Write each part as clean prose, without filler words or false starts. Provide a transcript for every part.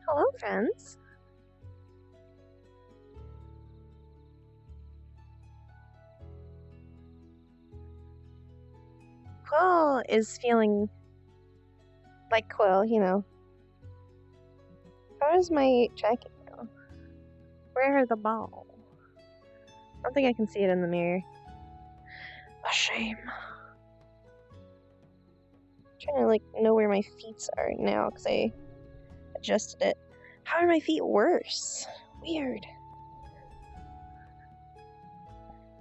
Hello, friends. Quill is feeling like Quill, you know. How does my jacket go? Where are the ball? I don't think I can see it in the mirror. A shame. I'm trying to like know where my feet are now because I adjusted it. How are my feet worse? Weird.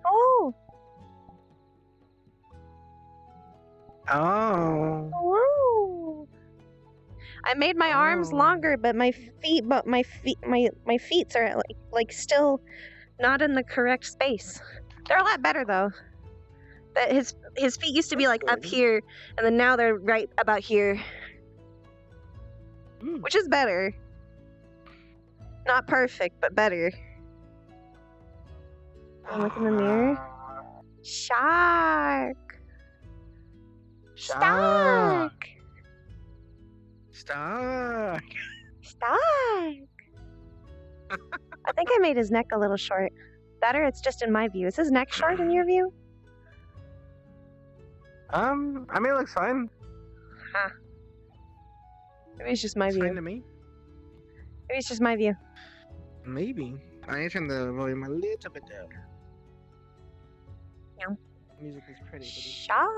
Oh! Oh. Whoa! I made my arms longer, but my feet are like still not in the correct space. They're a lot better though. That his feet used to be like up here, and then now they're right about here, which is better. Not perfect, but better. Look in the mirror. Shark. Stark. Stark. Stark. I think I made his neck a little short. Better, it's just in my view. Is his neck short in your view? I mean, it looks fine. Huh. Maybe it's just my view. Fine to me. Maybe it's just my view. Maybe. I turned the volume a little bit down. No. Music is pretty, but it's Shark.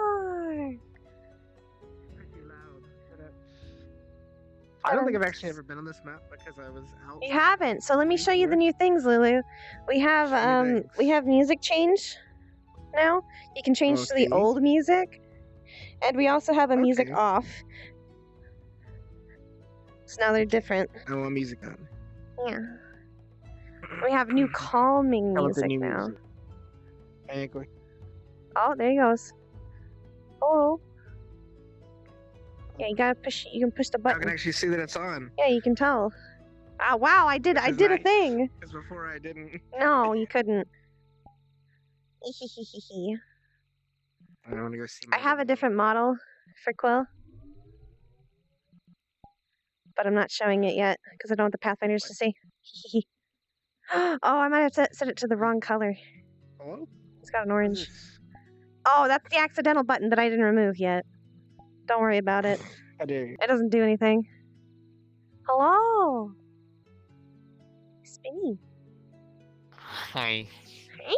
pretty loud. I don't think I've actually ever been on this map because I was out. You haven't. So let me show you the new things, Lulu. We have music change now. You can change to the old music. And we also have a music off. So now they're different. I want music on. Yeah. We have new calming music now. I agree. Oh, there he goes. Oh. Yeah, you gotta push. You can push the button. I can actually see that it's on. Yeah, you can tell. Ah, wow! I did nice. a thing. Because before I didn't. No, you couldn't. I want to go see. I have a different model for Quill, but I'm not showing it yet because I don't want the Pathfinders to see. Oh, I might have set it to the wrong color. Hello? It's got an orange. Oh, that's the accidental button that I didn't remove yet. Don't worry about it. How dare you? It doesn't do anything. Hello. Spinny. Hi. Hey.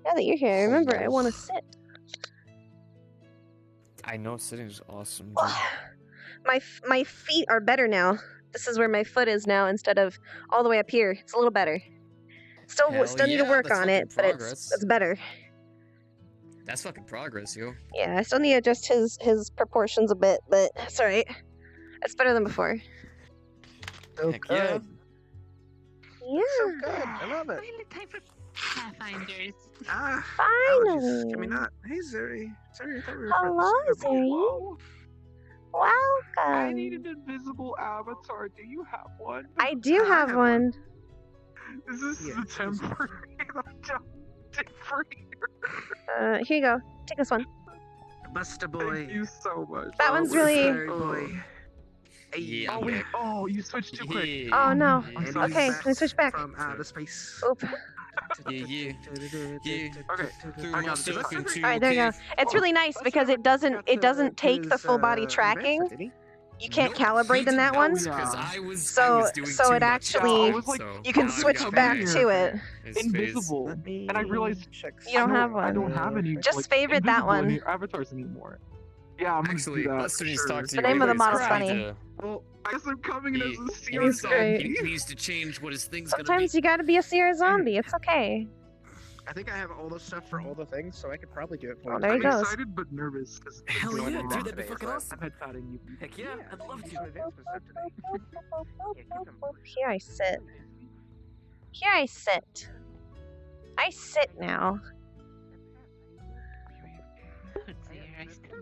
Now that you're here, remember, I want to sit. I know sitting is awesome. My feet are better now. This is where my foot is now instead of all the way up here. It's a little better. Still need to work on it, but it's better. That's fucking progress, yo. Yeah, I still need to adjust his proportions a bit, but it's alright. It's better than before. So Heck good. Yeah. So good. I love it. Finally time for Pathfinders. Ah, Finally. allergies. Can we not? Hey, Zuri. Zuri, I thought we were Hello, friends. Zuri. Whoa. Welcome. I need an invisible avatar. Do you have one? I do have one. Is this Yeah, the temporary? Here you go. Take this one. Buster boy. Thank you so much. That one's really- Sorry, boy. Hey, Yeah, Oh wait. Oh, you switched too quick. Yeah. Oh no. And he's Okay, back let's switch back. From outer space. Oop. Yeah. Okay. Through I my got this. stuff into Alright, there you go. It's really nice because it doesn't take the full body tracking. You can't calibrate in that one. Because I was So doing so too it much actually I was like, so you can now I'm switch coming back here. to it. His face. Invisible. And I realized You don't have I one. don't have any. Just like, favorite that invisible one. any avatars anymore. Yeah, I'm Actually, gonna do that. Buster needs to talk to The you. name of the anyways, model's 'cause funny. he needs to- Well, I guess I'm coming in as a He seer needs great. he needs to change what his thing's gonna Sometimes be. you gotta be a seer zombie. It's okay. I think I have all the stuff for all the things, so I could probably do it for Oh, you. there he I'm goes. excited but nervous because Hell You yeah, wanna dude, do that'd be today, fucking so- awesome. I've had fatting you. Heck yeah, I'd love to. Here I sit. Here I sit. I sit now.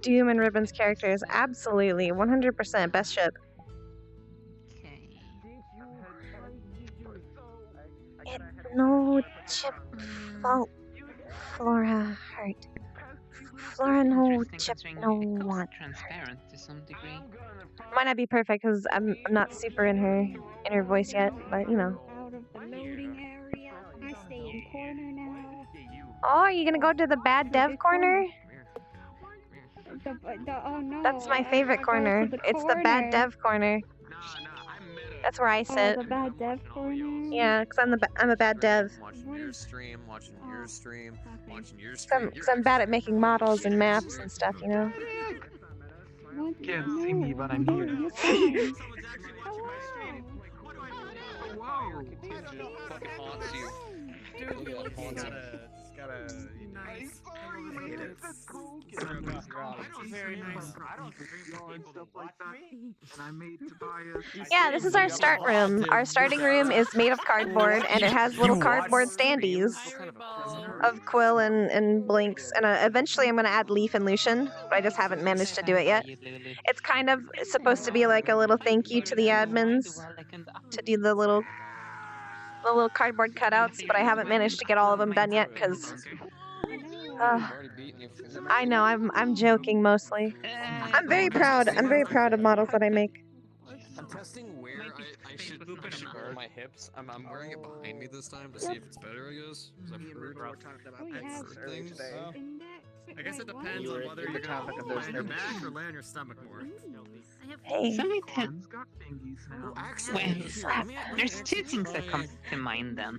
Doom and Ribbon's character is absolutely 100% best ship. Okay. It's no chip fault, Flora Hurt. Flora, no, Interesting Chip, considering no, it what? looks transparent to some degree. Might not be perfect because I'm not super in her voice yet, but you know. Out of the loading area. I stay in corner now. Oh, are you gonna go to the bad dev corner? Oh no. That's my favorite I go corner. to the It's the bad corner. dev corner. That's where I Oh, sit. the bad dev corner. Yeah, cause I'm a bad dev. Watching What your is- stream, watching your stream, Okay. watching your Cause stream. I'm bad at making models and maps and stuff, you know. What? Can't No, see me, but I'm no, here. you're fine. Whoa! Fucking haunts you. Nice. Very nice. And I made Tobias. Yeah, this is our start room. Our starting room is made of cardboard, and it has little cardboard standees of Quill and Blinks. And eventually I'm gonna add Leaf and Lucian, but I just haven't managed to do it yet. It's kind of supposed to be like a little thank you to the admins to do the little cardboard cutouts, but I haven't managed to get all of them done yet because I know I'm joking mostly. I'm very proud. I'm very proud of models that I make. I'm testing where I should wear my hips. I'm wearing it behind me this time to see if it's better, I guess. Because I've heard things. I guess it depends on whether you're gonna lay on your back or lay on your stomach more. Hey. Something that, One's got fingies now. well, there's two things that come to mind then.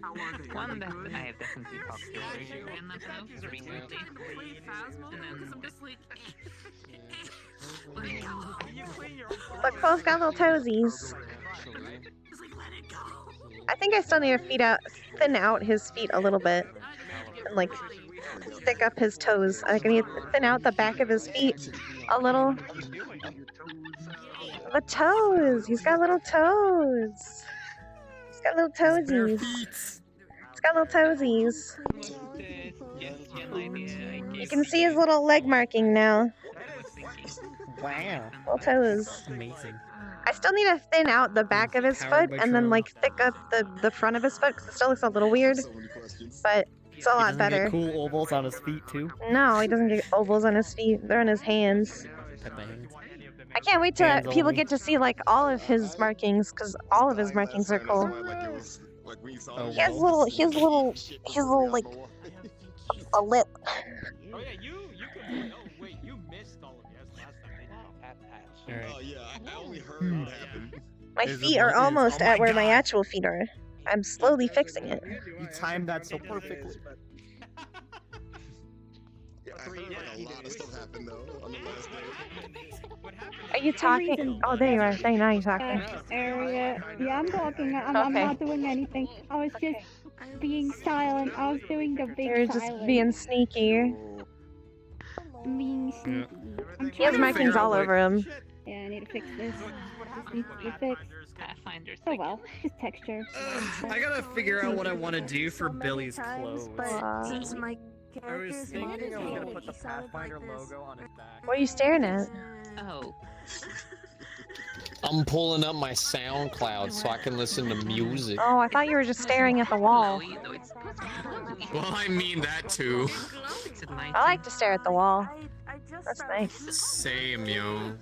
One that I have definitely talked to recently, and then Look, Quill's got little toesies. I think I still need to thin out his feet a little bit. And like stick up his toes. I need to thin out the back of his feet a little. The toes! He's got little toes! He's got little toesies. He's got little toesies. You can see his little leg marking now. Wow. Little toes. Amazing. I still need to thin out the back of his foot and then like thick up the front of his foot because it still looks a little weird. But it's a lot better. Cool ovals on his feet too. No, he doesn't get ovals on his feet. They're on his hands. I can't wait till Hands people only. get to see like all of his markings because all of his markings are cool. Oh, He has little like a lip. Oh yeah, you could. Oh wait, you missed all of this last time. Alright. Yeah, I only heard what happened. My There's a feet are button. almost Oh my at where my God. actual feet are. I'm slowly fixing it. You timed that so perfectly. Yeah, I heard like a lot of stuff happened though on the last day. Are you talking? Oh, there you are. There, now you're talking. Area. Yeah, I'm talking. I'm Okay. not doing anything. I was just being silent. I was doing the big You're just silence. being sneaky. Being sneaky. I'm He has trying to markings figure all out over him. Yeah, I need to fix this. This needs to be fixed. Pathfinders. Oh well, just texture. I gotta figure out what I want to do for Billy's clothes. Aw. My I was thinking I was gonna he put the sounded Pathfinder like this. logo on his back. What are you staring at? Oh, I'm pulling up my SoundCloud so I can listen to music. Oh, I thought you were just staring at the wall. glowy, though it's Well, I mean that too. It's at night. I like to stare at the wall. I just That's started nice. Same, yo.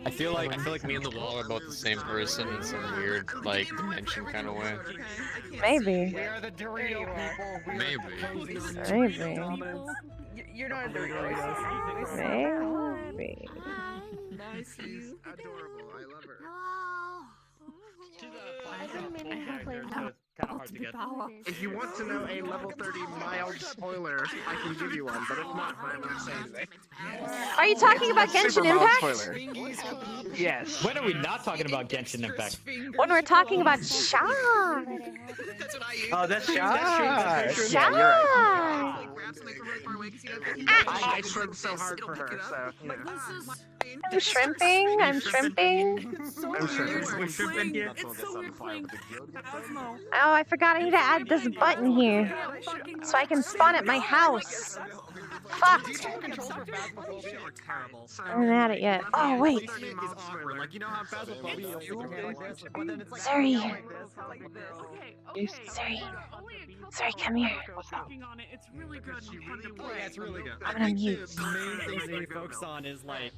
I feel like me and the wall are both the same person in some weird, like, dimension kind of way. Maybe. We are the Dorito people. We Maybe. are cozy Maybe. dominance. You're not a Dorito. Maybe. Nice you. Adorable. I love her. I haven't been able to play Kind of hard to get. If you want to know a level 30 mild spoiler, I can give you one, but if not, I'm not saying anything. Are you talking about Genshin Impact? Yes. When are we not talking about Genshin Impact? When we're talking about Sha. Oh, that's Sha. I shrimped so hard for her, so, you know. I'm shrimping. I'm shrimping. I'm sure. We're shrimping here. Oh, I forgot I need to add this button here so I can spawn at my house. Fuck! Default controls for Phasmophobia are terrible. I haven't had it yet. Oh, wait. Is awkward. Like, you know how in Phasmophobia you go like this, but then it's like Sorry. like this. Sorry. Sorry, come here. It's really good. Oh yeah, it's really good. I'm I gonna think mute. the main things they need to focus on is like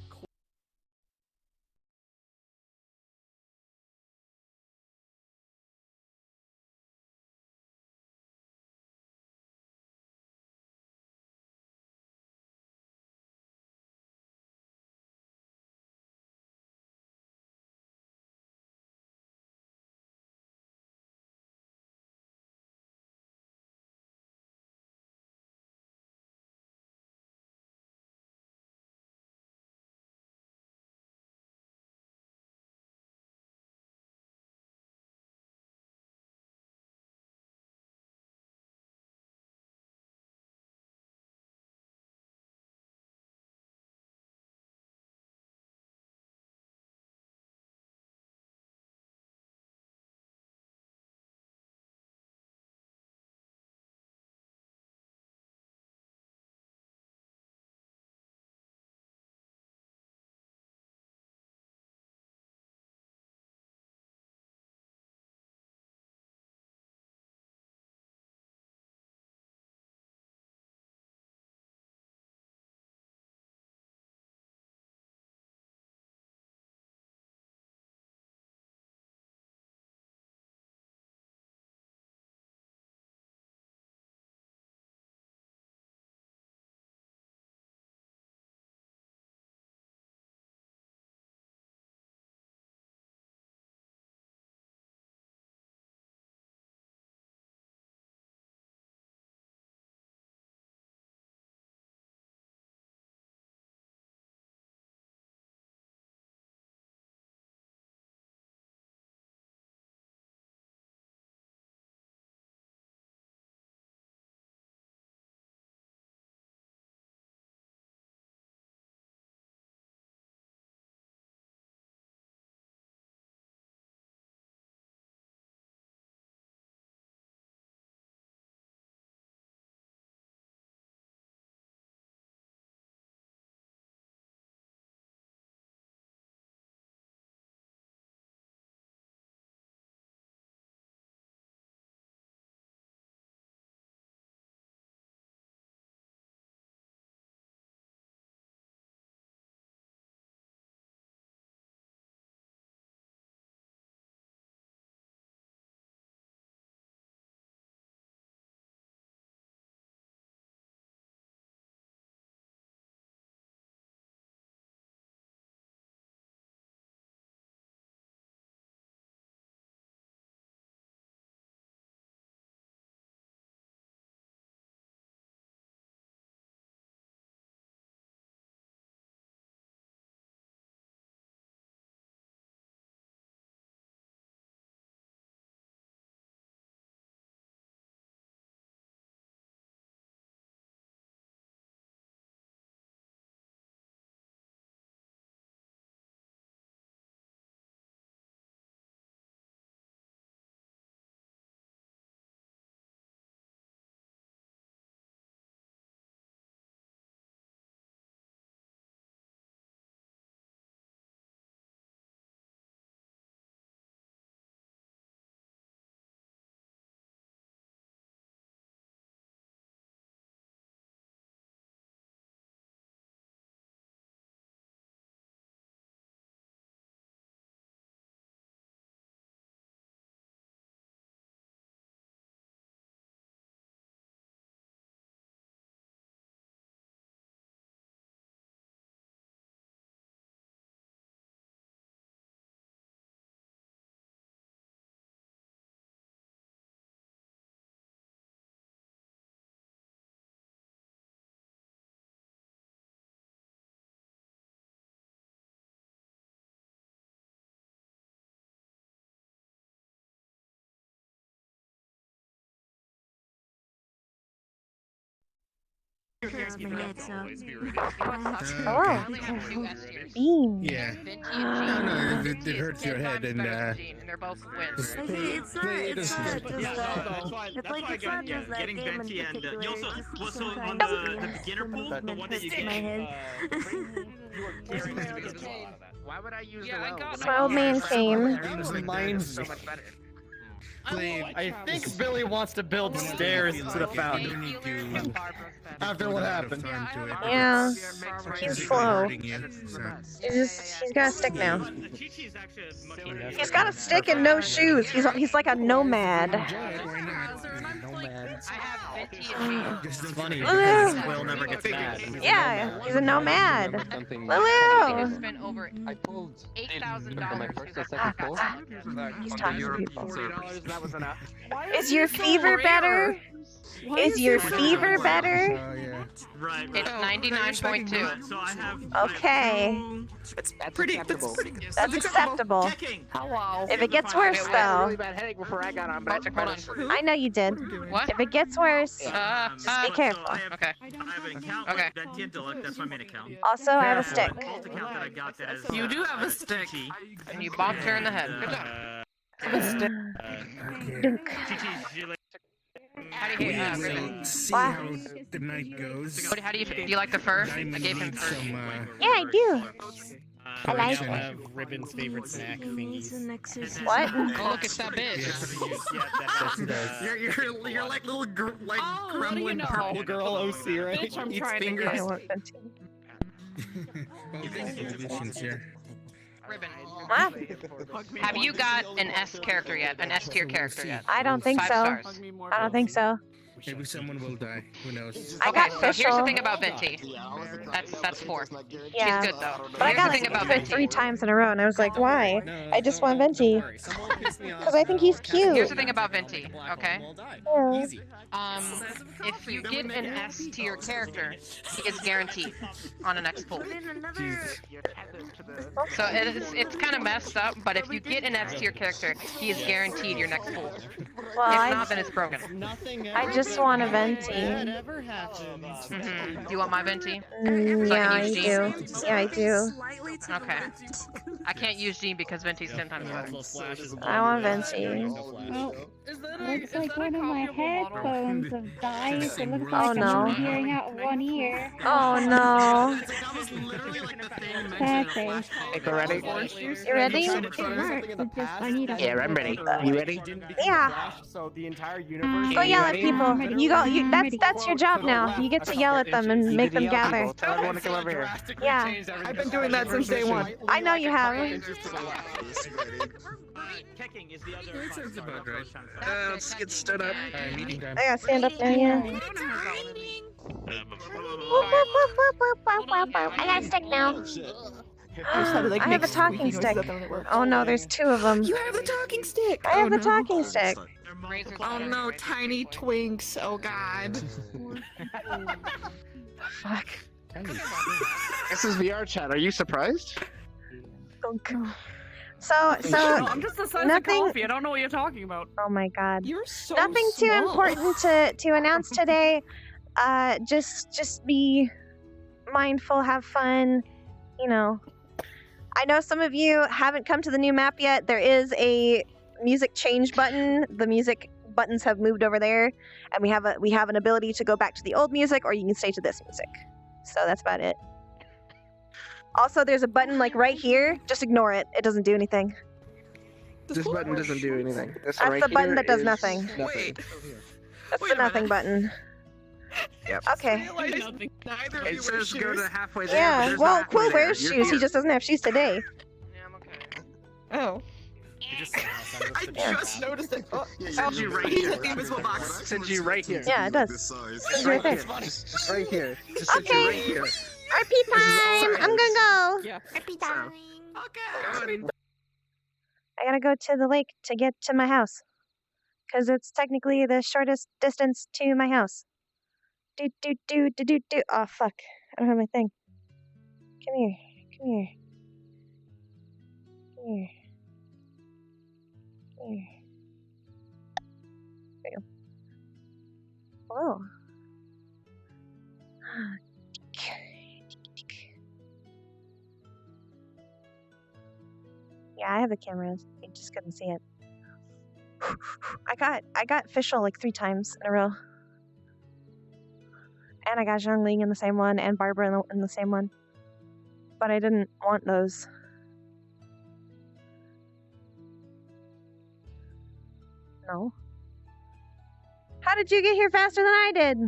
Always be ready. Oh, beam. Yeah. No, No, it hurts your head and they're both wins. It's not just It's like getting Venti and you also on the beginner pool, the one that you get. Why would I use the Yeah, I well? got My old man came. Mine's so much better. I think Billy wants to build stairs to the fountain. After what happened. Yeah, he's slow. He's got a stick now. He's got a stick and no shoes. He's like a nomad. It's funny Lulu. because Will never gets mad. Yeah, he's a nomad. Lulu. I pulled $8,000. He's talking to people. $40, that was enough. Is your fever better? Is your fever better? Oh, yeah. Right. It's 99.2. So I have. Okay. That's acceptable. That's acceptable. Checking. Hello. If it gets worse, I had a really though. bad headache before I got on, but I took medicine. I know you did. What? If it gets worse, Just be careful. So I have, Okay. I have an account Okay. with Venti and Deluxe. That's my main account. also I have a stick. Alt account that I got that is. You do have a stick. And you bonked her in the head. Good job. Dunk. How do you hate Ribbon? See how the night goes. How do you like the fur? I gave him fur. Some, Yeah, I do. I like I it. have Ribbon's favorite snack thingies. What? Oh, look, it's that bitch. You're like little gremlin Purple girl OC, right? Bitch, I'm Eats trying to fingers. I want Venti. Congratulations here. Ribbon. What? Have you got an S character yet? An S tier character yet? I don't think 5 so. stars. I don't think so. Maybe someone will die. Who knows? I got So here's the Fischl. thing about Venti. That's 4. Yeah. She's good though. But I Here's got the thing like about for Venti. 3 times in a row, and I was like, why? I just want Venti. Because I think he's cute. Here's the thing about Venti, okay? Yeah. If you get an S tier character, he gets guaranteed on the next pull. So it's kind of messed up, but if you get an S tier character, he is guaranteed your next pull. Well, If not, then it's broken. I just want a Venti. Do you want my Venti? Yeah, I do. Yeah, I do. Okay. I can't use Jean because Venti's 10 times better. I want Venti. Oh, looks like one of my headphones have died. It looks Oh, like no. I'm hearing out one ear. Oh no. Sad face. You ready? You ready? It works. It's just I need a. Yeah, I'm ready. You ready? Yeah. So the entire universe. Go yell at people. You go. That's your job now. You get to yell at them and make them gather. Tell everyone to come over here. Yeah. I've been doing that since day one. I know you have. Checking is the other. Sounds about right. Let's get stood up. Meeting time. I gotta stand up now. Yeah. Whoop, whoop, whoop, whoop, whoop, whoop, whoop. I got a stick now. I have a talking stick. Oh no, there's 2 of them. You have the talking stick! I have the talking stick. Oh no, tiny twinks. Oh god. Fuck. This is VR chat. Are you surprised? So I'm just the size nothing. of coffee. I don't know what you're talking about. Oh my god. You're so Nothing too small. important to announce today. Just be mindful, have fun. You know. I know some of you haven't come to the new map yet. There is a music change button. The music buttons have moved over there, and we have an ability to go back to the old music, or you can stay to this music. So that's about it. Also, there's a button like right here. Just ignore it. It doesn't do anything. This button doesn't do anything. This That's right the button here that does is nothing. nothing. That's the nothing button. Yep. Okay. It says go to halfway there. but Yeah. there's Well, no halfway Quill there. wears You're shoes. He here. just doesn't have shoes today. Oh. I just noticed it. Oh, Sends you right he's here. at the invisible box. Sends you right here. Yeah, it does. Just right right there. here. Just right here. Just sends you Okay. right here. RP time. I'm gonna go. Yeah. RP time. Okay. I gotta go to the lake to get to my house, cause it's technically the shortest distance to my house. Do. Oh fuck! I don't have my thing. Come here. Come here. Come here. Come here. There you go. Hello. Yeah, I have the cameras. I just couldn't see it. I got Fischl like 3 times in a row. And I got Zhongling in the same one, and Barbara in the same one. But I didn't want those. No. How did you get here faster than I did?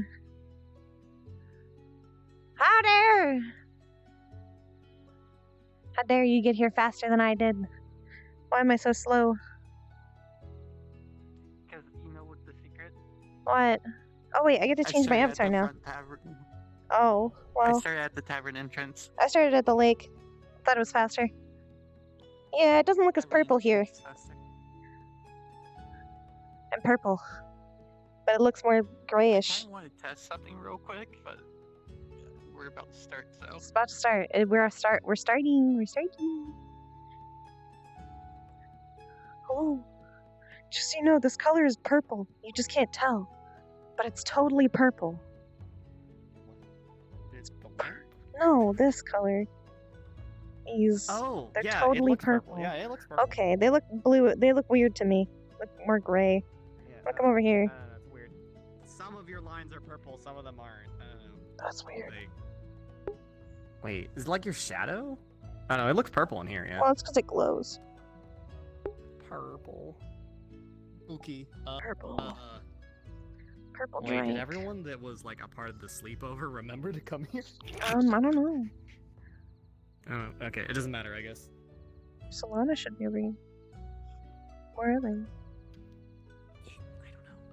How dare! How dare you get here faster than I did? Why am I so slow? Because you know what's the secret? What? Oh wait, I get to change my avatar now. Oh, well. I started at the tavern entrance. I started at the lake. Thought it was faster. Yeah, it doesn't look as purple here. And purple. But it looks more grayish. I want to test something real quick, but we're about to start, so. It's about to start. We're starting. We're starting. Oh. Just so you know, this color is purple. You just can't tell. But it's totally purple. It's blue. No, this color. Oh, they're yeah, totally it looks purple. Yeah, it looks purple. Okay, they look blue. They look weird to me. Look more gray. Yeah, Come over here. That's weird. Some of your lines are purple, some of them aren't. That's weird. Wait, is it like your shadow? I don't know, it looks purple in here, yeah. Well, it's because it glows. Purple. Okay. Purple. Purple Wait, drink. did everyone that was like a part of the sleepover remember to come here? I don't know. Oh, okay, it doesn't matter, I guess. Solana should be over here. Where are they? I don't know.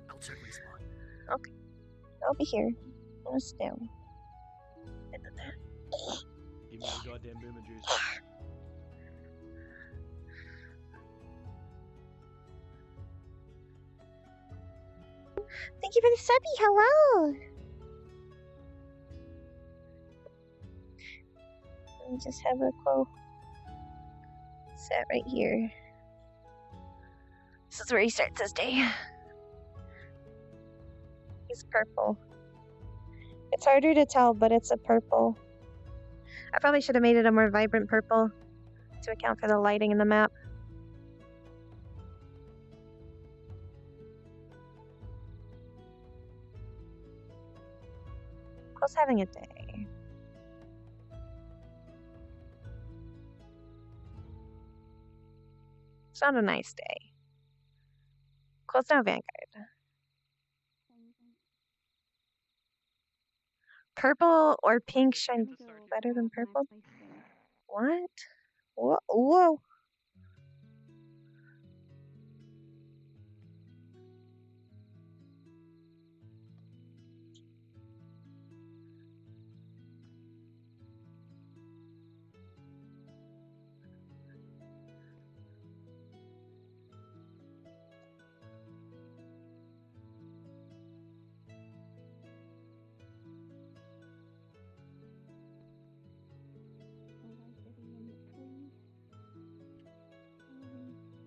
I'll check respawn. Okay. I'll be here. I'm gonna sit down. Give me the goddamn boomer juice. Thank you for the subby. Hello. Let me just have a quote set right here. This is where he starts his day. He's purple. It's harder to tell, but it's a purple. I probably should have made it a more vibrant purple to account for the lighting in the map. Cole's having a day. It's not a nice day. Cole's now Vanguard. Purple or pink shine better than purple? What? Whoa.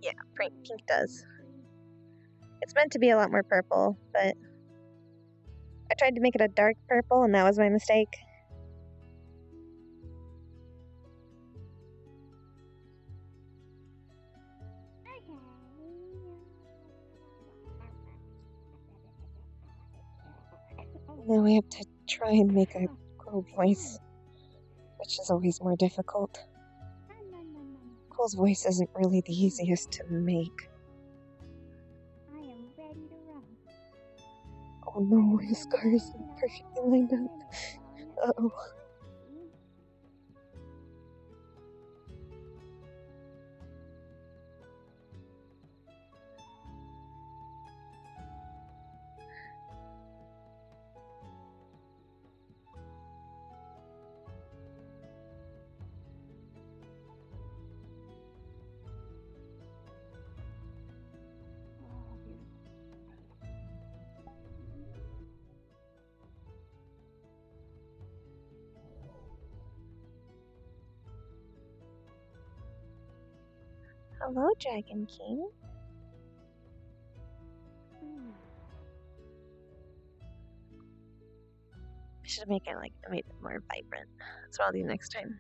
Yeah, pink does. It's meant to be a lot more purple, but I tried to make it a dark purple, and that was my mistake. Now I have to try and make a Cole voice, which is always more difficult. Cole's voice isn't really the easiest to make. I am ready to run. Oh no, his scar isn't perfectly lined up. Uh-oh. Hello, Dragon King. I should should make it like a bit more vibrant. That's what I'll do next time.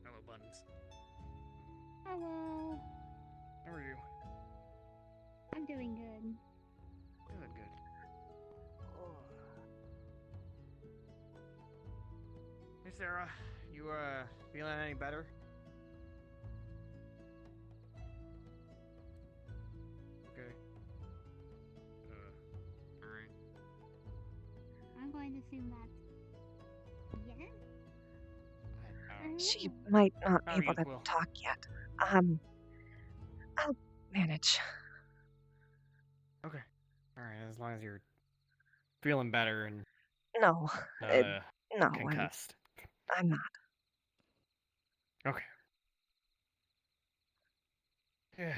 Hello, Buttons. Hello. How are you? I'm doing good. Good, good. Hey, Sarah. You, feeling any better? Okay. Alright. I'm going to assume that. Yeah? She might not be How are able you, to Quill? talk yet. I'll manage. Okay. Alright, as long as you're feeling better and No, not, no, concussed. I'm not. Okay. Yeah.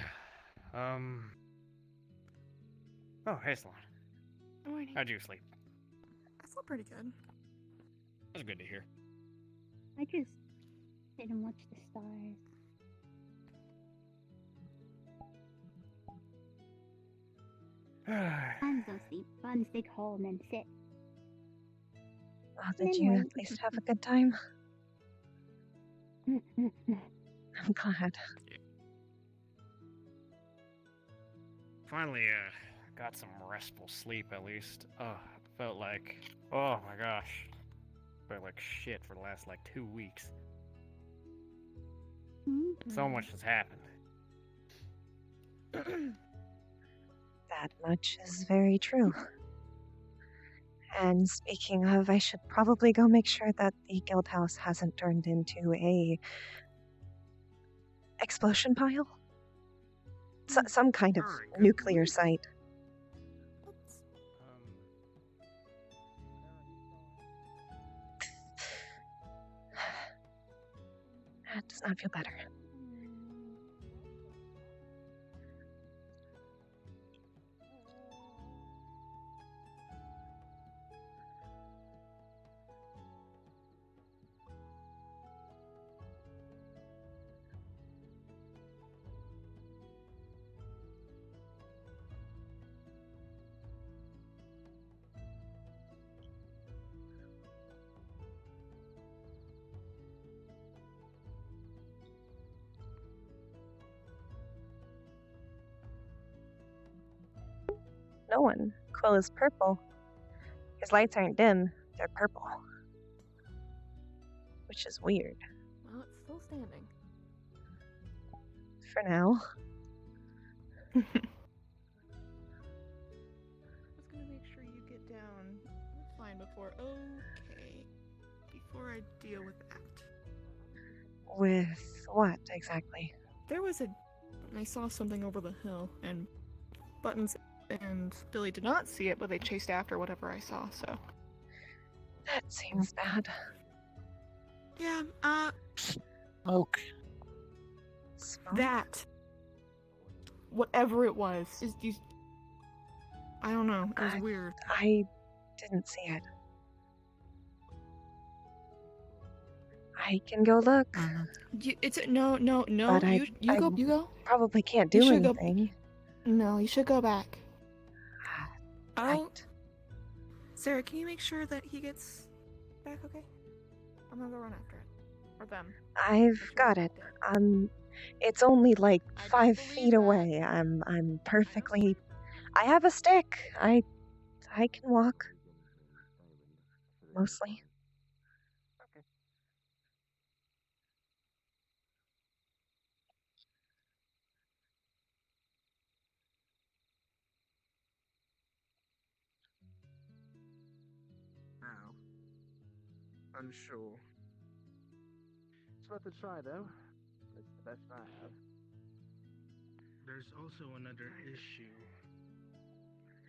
Oh, hey, Salon. Morning. How'd you sleep? I slept pretty good. That's good to hear. I just sit and watch the stars. Buns don't sleep. Buns dig hole and then sit. Oh, did you at least have a good time? I'm glad. Finally, got some restful sleep at least. Felt like, oh my gosh. Felt like shit for the last, 2 weeks. So much has happened. That much is very true. And speaking of, I should probably go make sure that the guild house hasn't turned into a explosion pile. Some kind of nuclear site. That does not feel better. No one. Quill is purple. His lights aren't dim, they're purple. Which is weird. Well, it's still standing. For now. Just gonna make sure you get down fine before. Okay. Before I deal with that. With what, exactly? There was I saw something over the hill, and Buttons and Billy did not see it, but they chased after whatever I saw, so. That seems bad. Yeah, Smoke. That. Whatever it was. I don't know, it was weird. I didn't see it. I can go look. No. But You go. Probably can't do anything. No, you should go back. Right. Sarah, can you make sure that he gets back okay? I'm gonna go run after it. Or them. I've got it. It's only 5 feet away. I'm perfectly. I have a stick. I can walk. Mostly. Okay. Now, unsure. It's worth a try, though. It's the best I have. There's also another issue.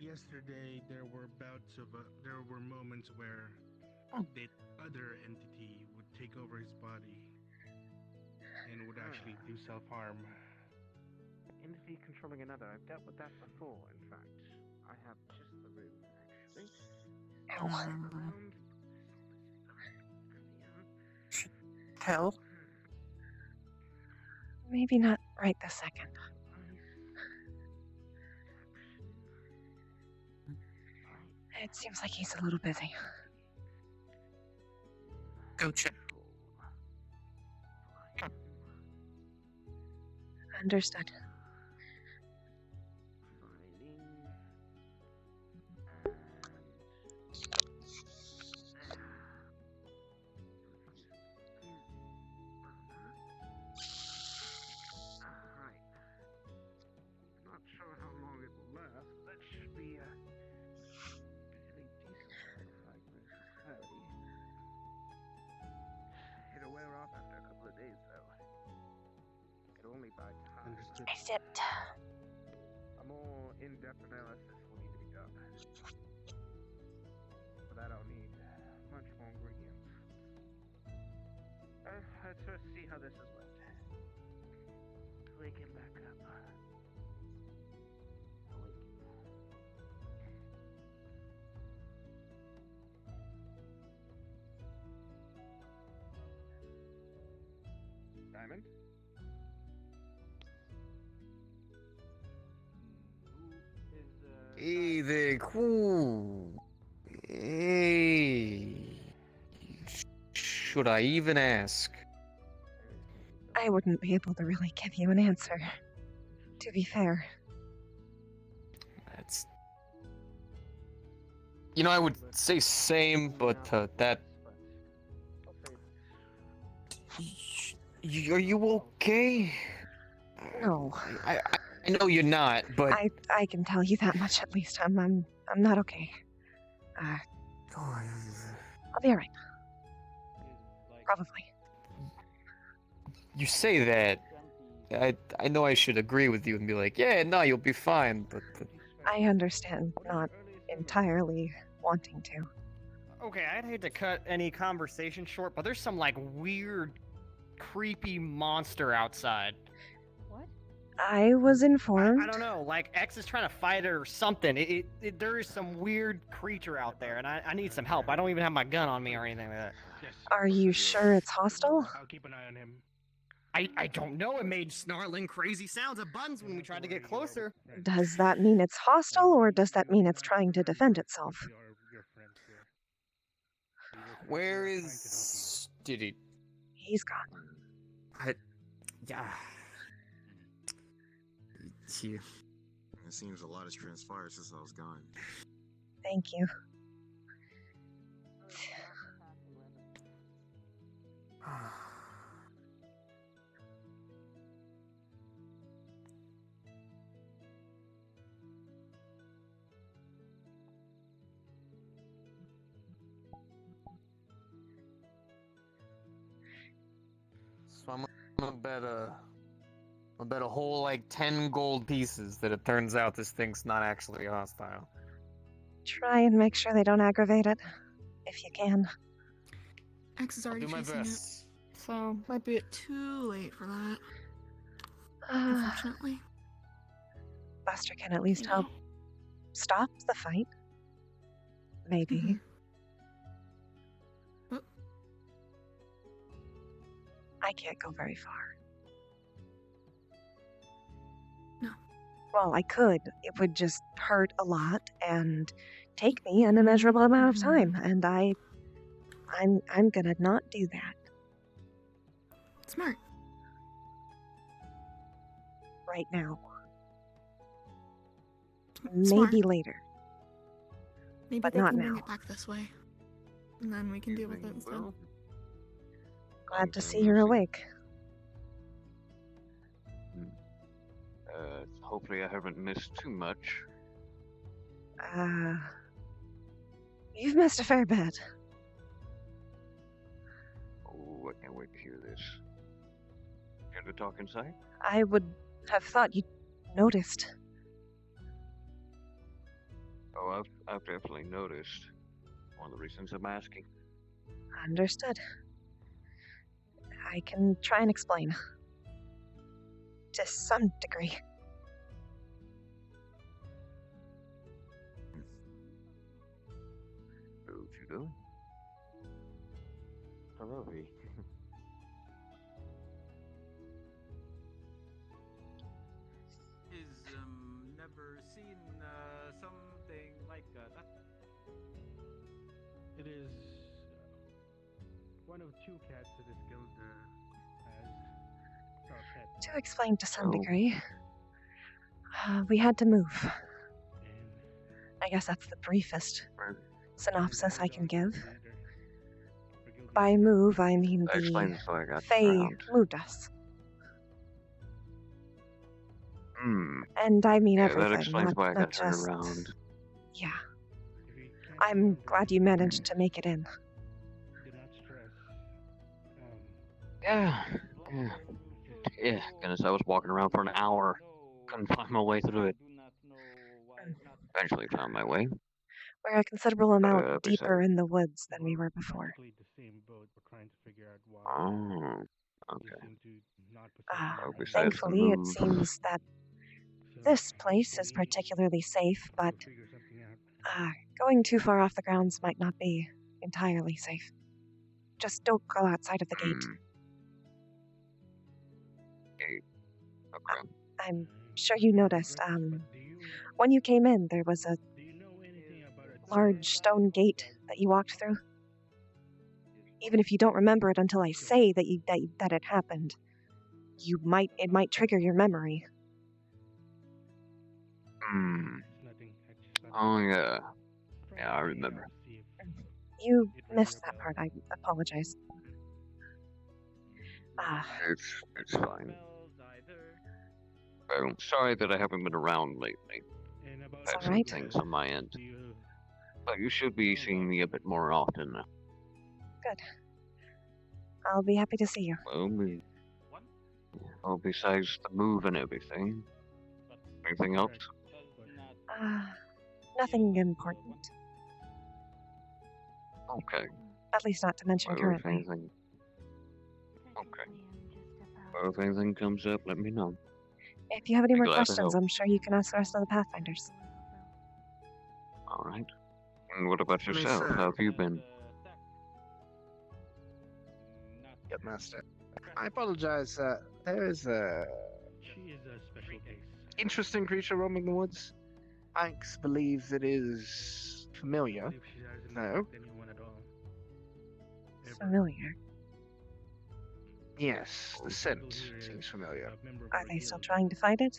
yesterday there were bouts of there were moments where the other entity would take over his body and would actually do self-harm. Entity controlling another. I've dealt with that before, in fact. I have just the room, actually. Hell. Maybe not right this second. It seems like he's a little busy. Go check. Understood. Not sure how long it will last, but that should be a fairly decent 5 minutes of clarity. It'll wear off after a couple of days, though. It'll only buy time. Understood. Is it? A more in-depth analysis will need to be done. For that, I'll need much more ingredients. Let's first see how this has went. Wake him back up. Diamond? Hey there, cool. Hey. Should I even ask? I wouldn't be able to really give you an answer. To be fair. That's. I would say same, but that. Are you okay? No. I know you're not, but I can tell you that much at least. I'm not okay. I'll be alright. Probably. you say that. I know I should agree with you and be like, yeah, no, you'll be fine, but I understand not entirely wanting to. Okay, I'd hate to cut any conversation short, but there's some like weird, creepy monster outside. What? I was informed. I don't know, like X is trying to fight it or something. There is some weird creature out there, and I need some help. I don't even have my gun on me or anything like that. Are you sure it's hostile? I'll keep an eye on him. I don't know. It made snarling, crazy sounds of buns when we tried to get closer. Does that mean it's hostile, or does that mean it's trying to defend itself? where is Diddy? He's gone. Yeah. It seems a lot has transpired since I was gone. Thank you. So I'm gonna bet a whole like 10 gold pieces that it turns out this thing's not actually hostile. Try and make sure they don't aggravate it, if you can. X is I'll already do my chasing it, best. so might be too late for that. Unfortunately. Buster can at least help stop the fight. Maybe. I can't go very far. No. Well, I could. It would just hurt a lot and take me an immeasurable amount of time, and I'm gonna not do that. Smart. Right now. Smart. Maybe later. Maybe but they not can now. bring it back this way. And then we can deal with it instead. Glad to see you're awake. Hopefully I haven't missed too much. You've missed a fair bit. Oh, I can't wait to hear this. Care to talk inside? I would have thought you'd noticed. Oh, I've definitely noticed. One of the reasons I'm asking. Understood. I can try and explain. To some degree. Who'd you go? Hello, V. Is never seen something like that. It is one of two cats that this guild has. Our pet. To explain to some Oh. degree, we had to move. I guess that's the briefest synopsis I can give. By move, I mean That explains the why I got Fae drowned. moved us. Hmm. And I mean Yeah, everything, that explains not, why I not got turned just... around. Yeah. I'm glad you managed to make it in. Do not stress. Yeah, goodness, I was walking around for an hour. Couldn't find my way through it. Eventually found my way. We're a considerable amount besides- deeper in the woods than we were before. The same boat. We're trying to figure out why. Oh, okay. Seem to not possess Oh, any besides the Thankfully, it move. seems that this place is particularly safe, but figure something out. going too far off the grounds might not be entirely safe. Just don't go outside of the gate. Okay. I'm sure you noticed, when you came in, there was a large stone gate that you walked through. Even if you don't remember it until I say that it happened, it might trigger your memory. Hmm. Oh, yeah. Yeah, I remember. You missed that part, I apologize. It's fine. I'm sorry that I haven't been around lately. It's Had some alright. things on my end. But you should be seeing me a bit more often now. Good. I'll be happy to see you. Well, besides the move and everything. Anything else? Nothing important. Okay. At least not to mention Well, if currently. anything... Okay. Well, if anything comes up, let me know. If you have any Be more glad to questions, help. I'm sure you can ask the rest of the Pathfinders. Alright. And what about Yes, yourself? sir. How have you been? Yep, Master. I apologize. There is a She is a special case. interesting creature roaming the woods. Hanks believes it is familiar. She hasn't No. attacked anyone at all. Familiar. Yes, the scent seems familiar. Are they still trying to fight it?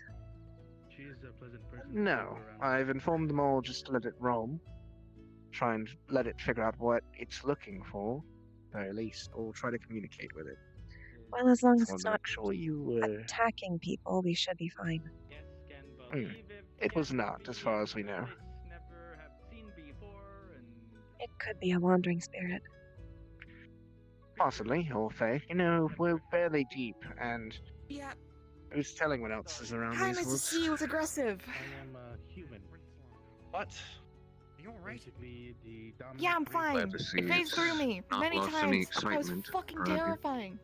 She is a pleasant person. No, I've informed them all just to let it roam. Try and let it figure out what it's looking for, very least, or try to communicate with it. Well, as long as Just it's wanted to not make sure you attacking people, we should be fine. It was not, as far as we know. It could be a wandering spirit. Possibly, or Faye. You know, we're fairly deep, and Yeah, who's telling what else is around hi, these Mr. woods? C was aggressive. I am human. What? You alright? Basically, the dominant Yeah, I'm race. fine. Glad to see It phased it's through me not many lost any times. That was excitement fucking around you. terrifying.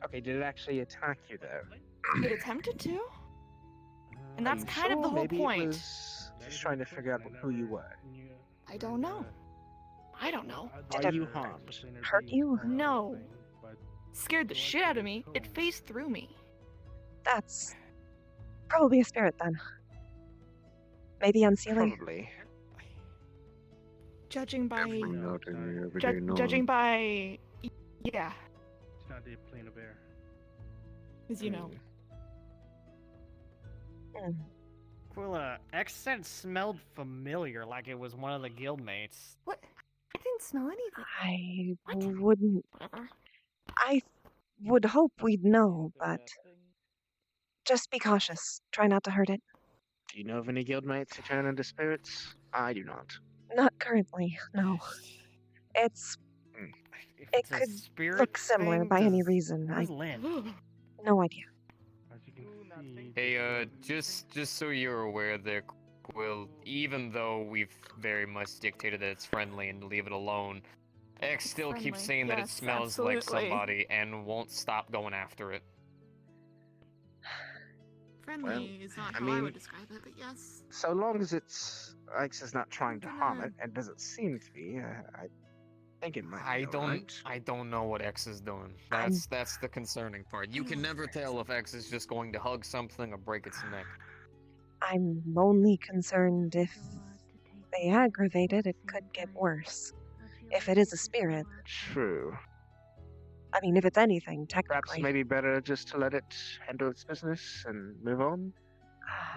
Okay, did it actually attack you, though? It attempted to, and Are that's you kind sure? of the whole Maybe point. It was just trying to figure out who you were. I don't know. I don't know. Are you harmed? Hurt you? No. Scared the shit out of me. It phased through me. That's probably a spirit then. Maybe unseelie. Probably. Judging by, Definitely not in your everyday norm. judging by, yeah, It's not a plane of air. as you know. Quilla, X said smelled familiar, like it was one of the guildmates. What? I didn't smell anything. I What? wouldn't. Whatever. I would hope we'd know, but just be cautious. Try not to hurt it. Do you know of any guildmates who turn into spirits? I do not. Not currently, no. If It it's a could spirit look similar thing, by any does- reason. Where's Lynn? No idea. As you can see, Hey, just so you're aware, there will, even though we've very much dictated that it's friendly and to leave it alone, X still keeps Friendly, saying that it yes, smells like absolutely. somebody and won't stop going after it. Friendly is not I how I mean, would describe it, but yes. So long as X is not trying to harm it, and doesn't seem to be, I think it might be alright. I don't know what X is doing. That's the concerning part. You can never tell if X is just going to hug something or break its neck. I'm only concerned if they aggravate it, it could get worse. If it is a spirit. True. I mean, if it's anything, Perhaps technically. maybe better just to let it handle its business and move on.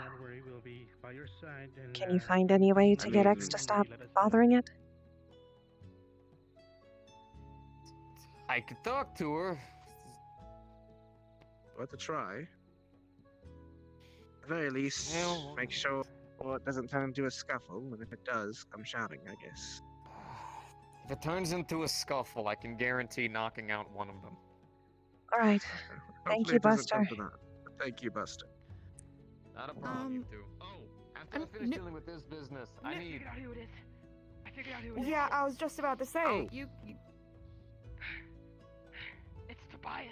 Don't worry, we'll be by your side. And, Can you find any way to get X to stop bothering it? I could talk to her. Worth a try. At the very least, make sure it doesn't turn into a scuffle, and if it does, come shouting, I guess. If it turns into a scuffle, I can guarantee knocking out one of them. Alright. Thank Hopefully you, it doesn't come Buster. to that. But thank you, Buster. Not a problem, you two. Oh, after I finish dealing with this business, I need... who it is. I figured out who it is. Yeah, I was just about to say, Oh. you... It's Tobias.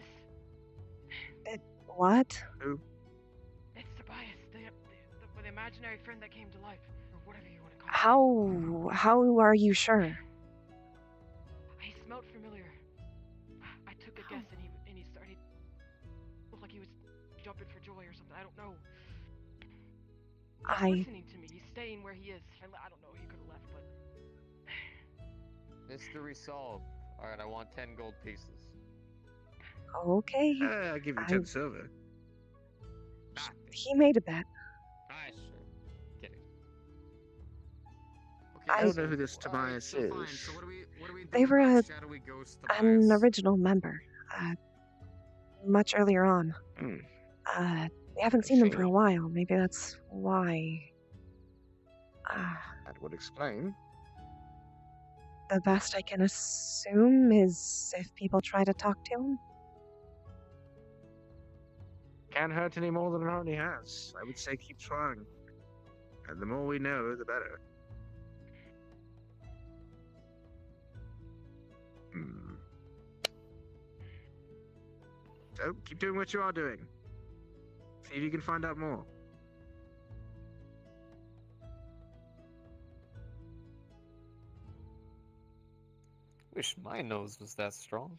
What? Who? It's Tobias, the imaginary friend that came to life, or whatever you want to call it. How are you sure? He smelled familiar. I took a guess, and he started looked like he was jumping for joy or something. I don't know. He's listening to me. He's staying where he is. I don't know. He could have left, but Mystery solved. Alright, I want 10 gold pieces. Okay. I'll give you 10 silver. He made a bet. Alright, sure. Kidding. I don't know who this Tobias is. So what do we do They were about a, shadowy ghost an Tobias? original member. Much earlier on. Hmm. We haven't seen them for a while. Maybe that's why. That would explain. The best I can assume is if people try to talk to him. Can't hurt any more than it already has. I would say keep trying. And the more we know, the better. So, keep doing what you are doing. See if you can find out more. Wish my nose was that strong.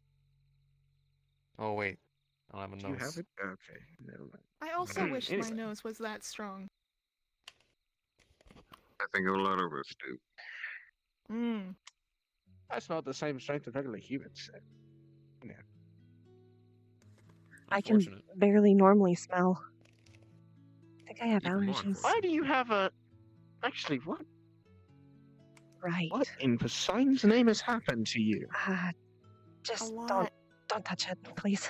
Oh wait, I don't have a Do you nose. have it? Okay, never mind. I also wish my Anyway. nose was that strong. I think a lot of us do. Hmm. That's not the same strength of regular humans. So, you know. I can barely normally smell. I think I have allergies. Why do you have a... Actually, what? Right. What in Poseidon's name has happened to you? Just A lot. don't touch it, please.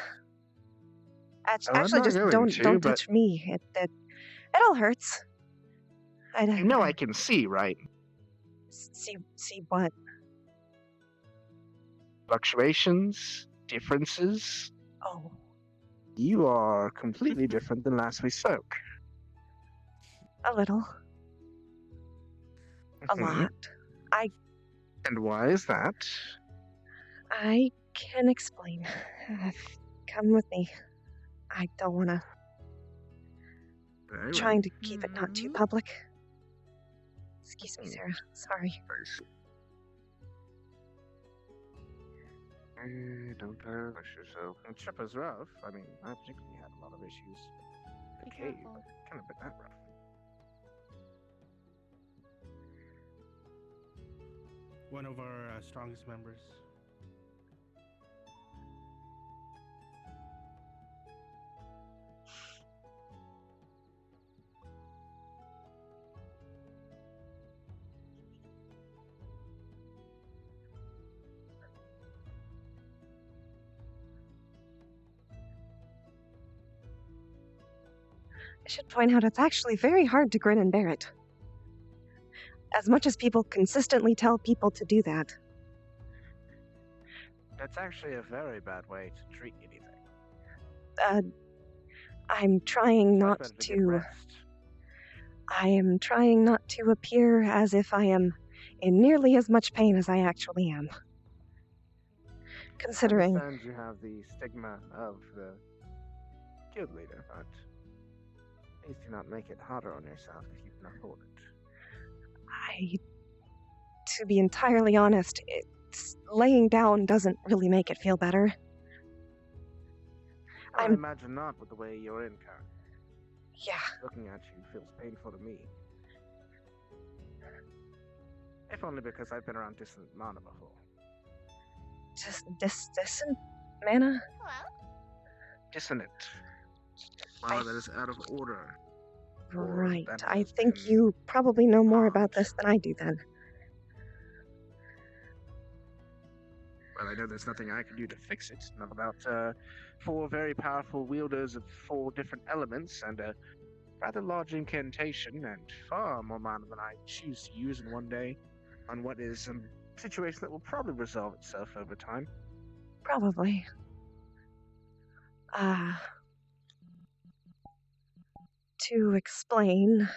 I'm Actually, not just going don't to, but- touch me. It all hurts. You know I can see, right? See what? Fluctuations, differences. Oh. You are completely different than last we spoke. A little. A Mhm. lot. And why is that? I can explain. Come with me. I don't want to. Very well. Trying to keep it not too public. Excuse me, Sarah. Sorry. Don't push yourself. And trip is rough. I mean, I particularly had a lot of issues. Be Okay, careful. but kind of been that rough. One of our strongest members. I should point out it's actually very hard to grin and bear it. As much as people consistently tell people to do that. That's actually a very bad way to treat anything. I'm trying not Better to get to. rest. I am trying not to appear as if I am in nearly as much pain as I actually am. Considering. I understand you have the stigma of the guild leader, but please do not make it harder on yourself if you can afford it. To be entirely honest, laying down doesn't really make it feel better. I imagine not with the way you're in, Karen. Yeah. Looking at you feels painful to me. If only because I've been around distant mana before. Distant mana? Dissonant. Mana that is out of order. Right. I think you probably know more about this than I do then. Well, I know there's nothing I can do to fix it. Not about 4 very powerful wielders of 4 different elements and a rather large incantation and far more mana than I choose to use in one day on what is a situation that will probably resolve itself over time. Probably. To explain,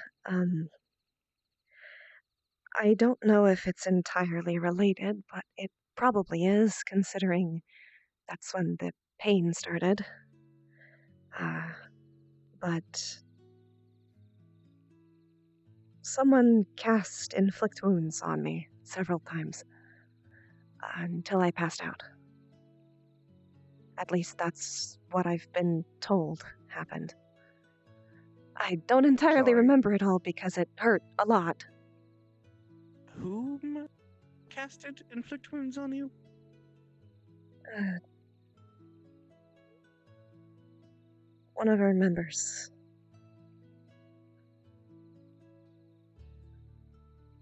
I don't know if it's entirely related, but it probably is, considering that's when the pain started. But someone cast inflict wounds on me several times until I passed out. At least that's what I've been told happened. I don't entirely remember it all because it hurt a lot. Whom casted inflict wounds on you? One of our members.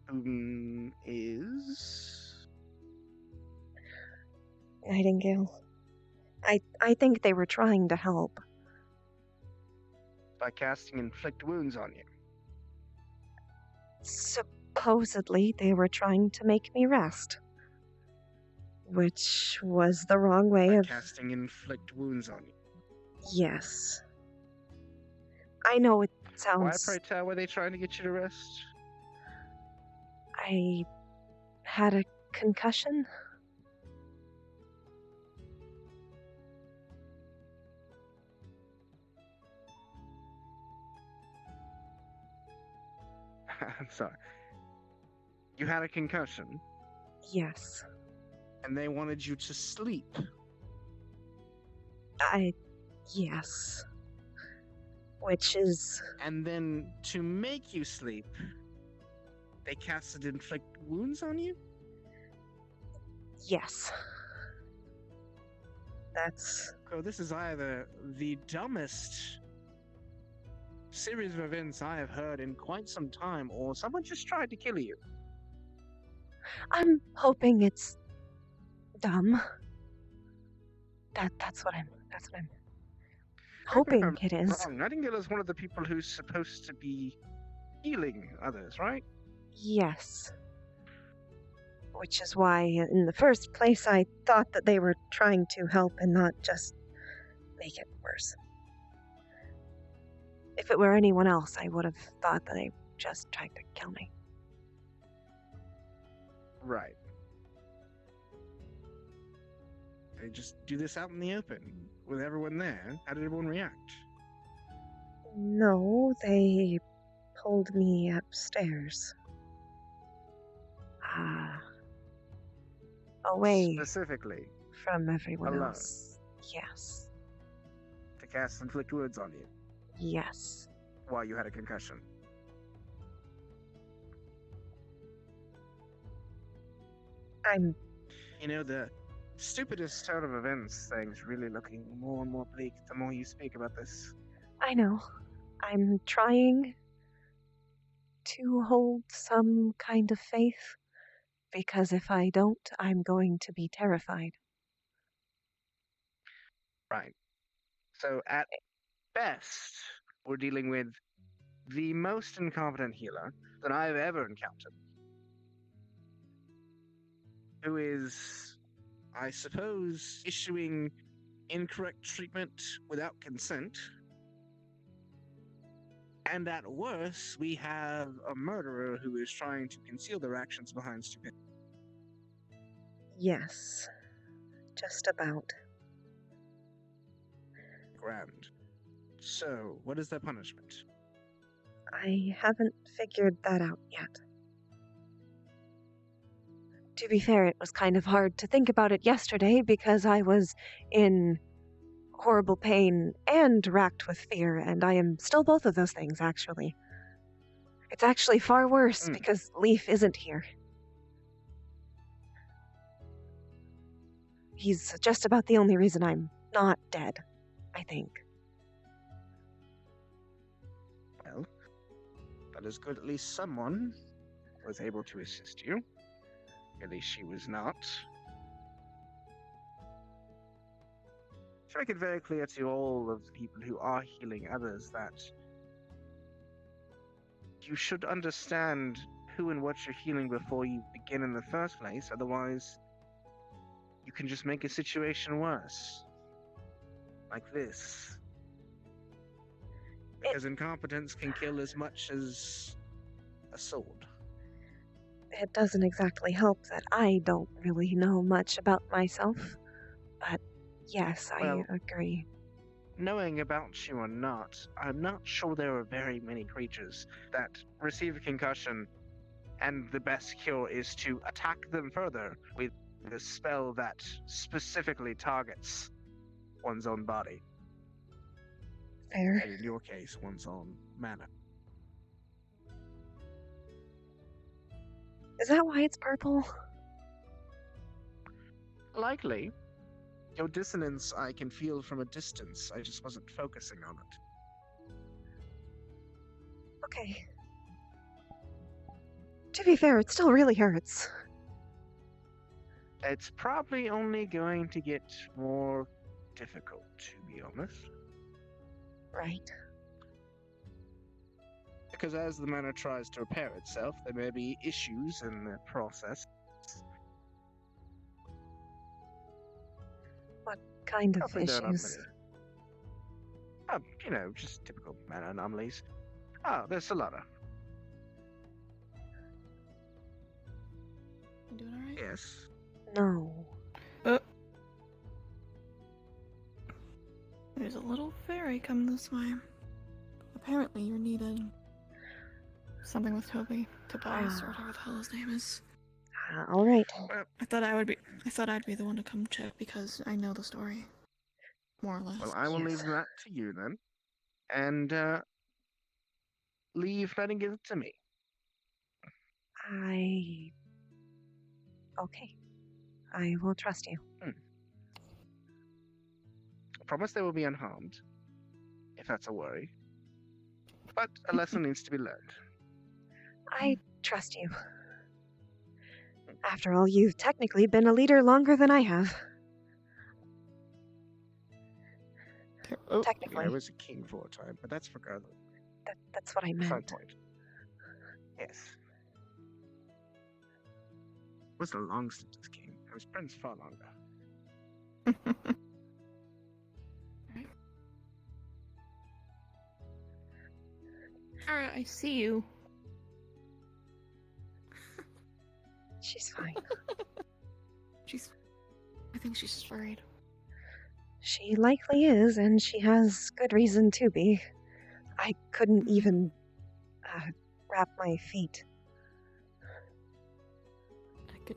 Whom is? Nightingale. I think they were trying to help. By casting inflict wounds on you. Supposedly, they were trying to make me rest. Which was the wrong way of casting inflict wounds on you. Yes. I know it sounds. Why, pray tell, were they trying to get you to rest? I had a concussion. I'm sorry. You had a concussion? Yes. And they wanted you to sleep? Yes. Which is... And then, to make you sleep, they casted inflict wounds on you? Yes. That's... Oh, this is either the dumbest series of events I have heard in quite some time, or someone just tried to kill you. I'm hoping it's dumb. That's what I'm hoping it is. Wrong. Nightingale is one of the people who's supposed to be healing others, right? Yes. Which is why, in the first place, I thought that they were trying to help and not just make it worse. If it were anyone else, I would have thought that they just tried to kill me. Right. They just do this out in the open, with everyone there. How did everyone react? No, they pulled me upstairs. Away. Specifically? From everyone alone. else. Yes. To cast inflict wounds on you? Yes. While you had a concussion? You know, the stupidest turn of events thing's really looking more and more bleak the more you speak about this. I know. I'm trying to hold some kind of faith, because if I don't, I'm going to be terrified. Right. So at best, we're dealing with the most incompetent healer that I've ever encountered. Who is, I suppose, issuing incorrect treatment without consent. And at worst, we have a murderer who is trying to conceal their actions behind stupidity. Yes. Just about. Grand. So, what is their punishment? I haven't figured that out yet. To be fair, it was kind of hard to think about it yesterday because I was in horrible pain and racked with fear, and I am still both of those things, actually. It's actually far worse because Leaf isn't here. He's just about the only reason I'm not dead, I think. Well, that is good. At least someone was able to assist you. At least she was not. To make it very clear to all of the people who are healing others that you should understand who and what you're healing before you begin in the first place, otherwise you can just make a situation worse. Like this. Because incompetence can kill as much as a sword. It doesn't exactly help that I don't really know much about myself, but yes, I agree. Knowing about you or not, I'm not sure there are very many creatures that receive a concussion and the best cure is to attack them further with a spell that specifically targets one's own body. Fair. And in your case, one's own mana. Is that why it's purple? Likely. Your dissonance I can feel from a distance. I just wasn't focusing on it. Okay. To be fair, it still really hurts. It's probably only going to get more difficult, to be honest. Right. Because as the mana tries to repair itself, there may be issues in the process. What kind of Hopefully there are not issues? many. Just typical mana anomalies. Oh, there's Solana. You doing alright? Yes. No. There's a little fairy coming this way. Apparently you're needed. Something with Tobias, or whatever the hell his name is. All right. I thought I'd be the one to come check because I know the story, more or less. Well, I will leave that to you then, and leave letting it to me. Okay. I will trust you. I promise they will be unharmed, if that's a worry. But a lesson needs to be learned. I trust you. After all, you've technically been a leader longer than I have. Technically. I was a king for a time, but that's regardless. That's what I meant. Fine point. Yes. It was the longest of this king. I was prince far longer. Alright, I see you. She's fine. I think she's just worried. She likely is, and she has good reason to be. I couldn't even wrap my feet.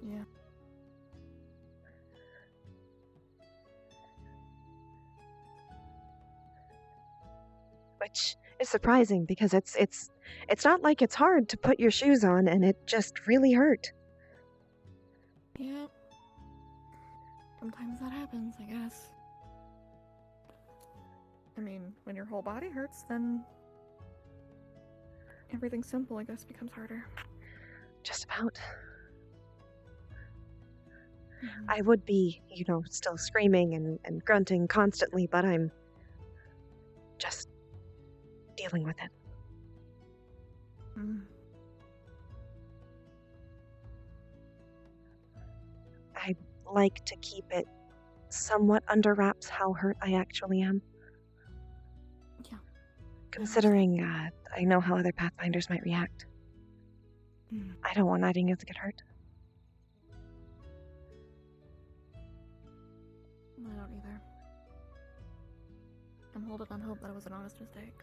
Yeah. Which is surprising because it's not like it's hard to put your shoes on, and it just really hurt. Yeah. Sometimes that happens, I guess. I mean, when your whole body hurts, then everything simple, I guess, becomes harder. Just about. I would be, still screaming and grunting constantly, but I'm just dealing with it. I like to keep it somewhat under wraps how hurt I actually am. Yeah. Considering I know how other Pathfinders might react. I don't want Nightingale to get hurt. I don't either. I'm holding on hope that it was an honest mistake.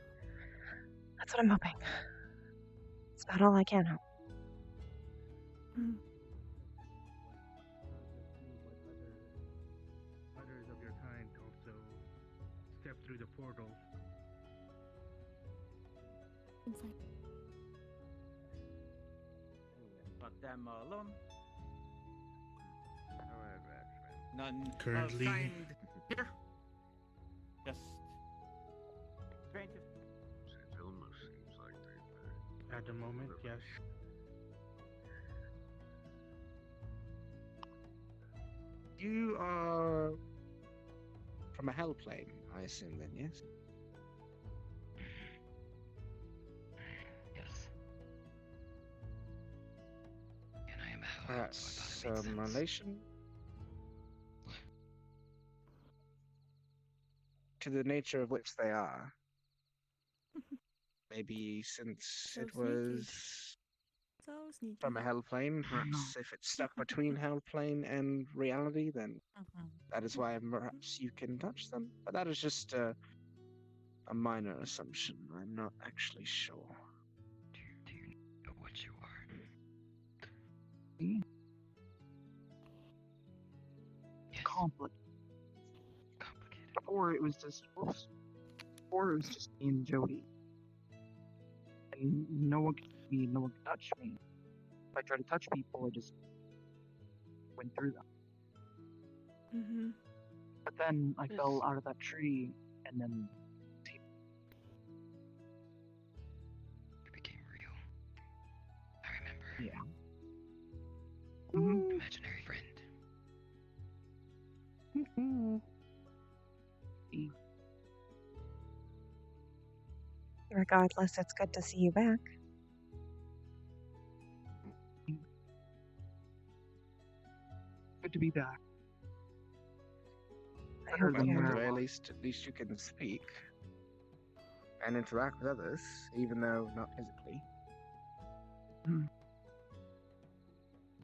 That's what I'm hoping. It's about all I can hope. Others of your kind also step through the portal. Inside. Let them alone. None Currently- of kind here. Just strange. It almost seems like they At the moment, yes. You are from a hell plane, I assume then, yes? Yes. And I am a hell. Perhaps some relation to the nature of which they are. Maybe since So it sneaky. was So sneaky. from a hell plane, perhaps if it's stuck between hell plane and reality, then that is why perhaps you can touch them. But that is just a minor assumption. I'm not actually sure. Do you know what you are? Yes. Complicated. Before it was just me and Jody. And no one could see me, no one could touch me. If I tried to touch people, I just went through them. Mm-hmm. But then I fell out of that tree, and then You became real. I remember. yeah. Imaginary friend. Regardless, it's good to see you back. Good to be back. I hope Well, you're... at the very least you can speak and interact with others, even though not physically. I'm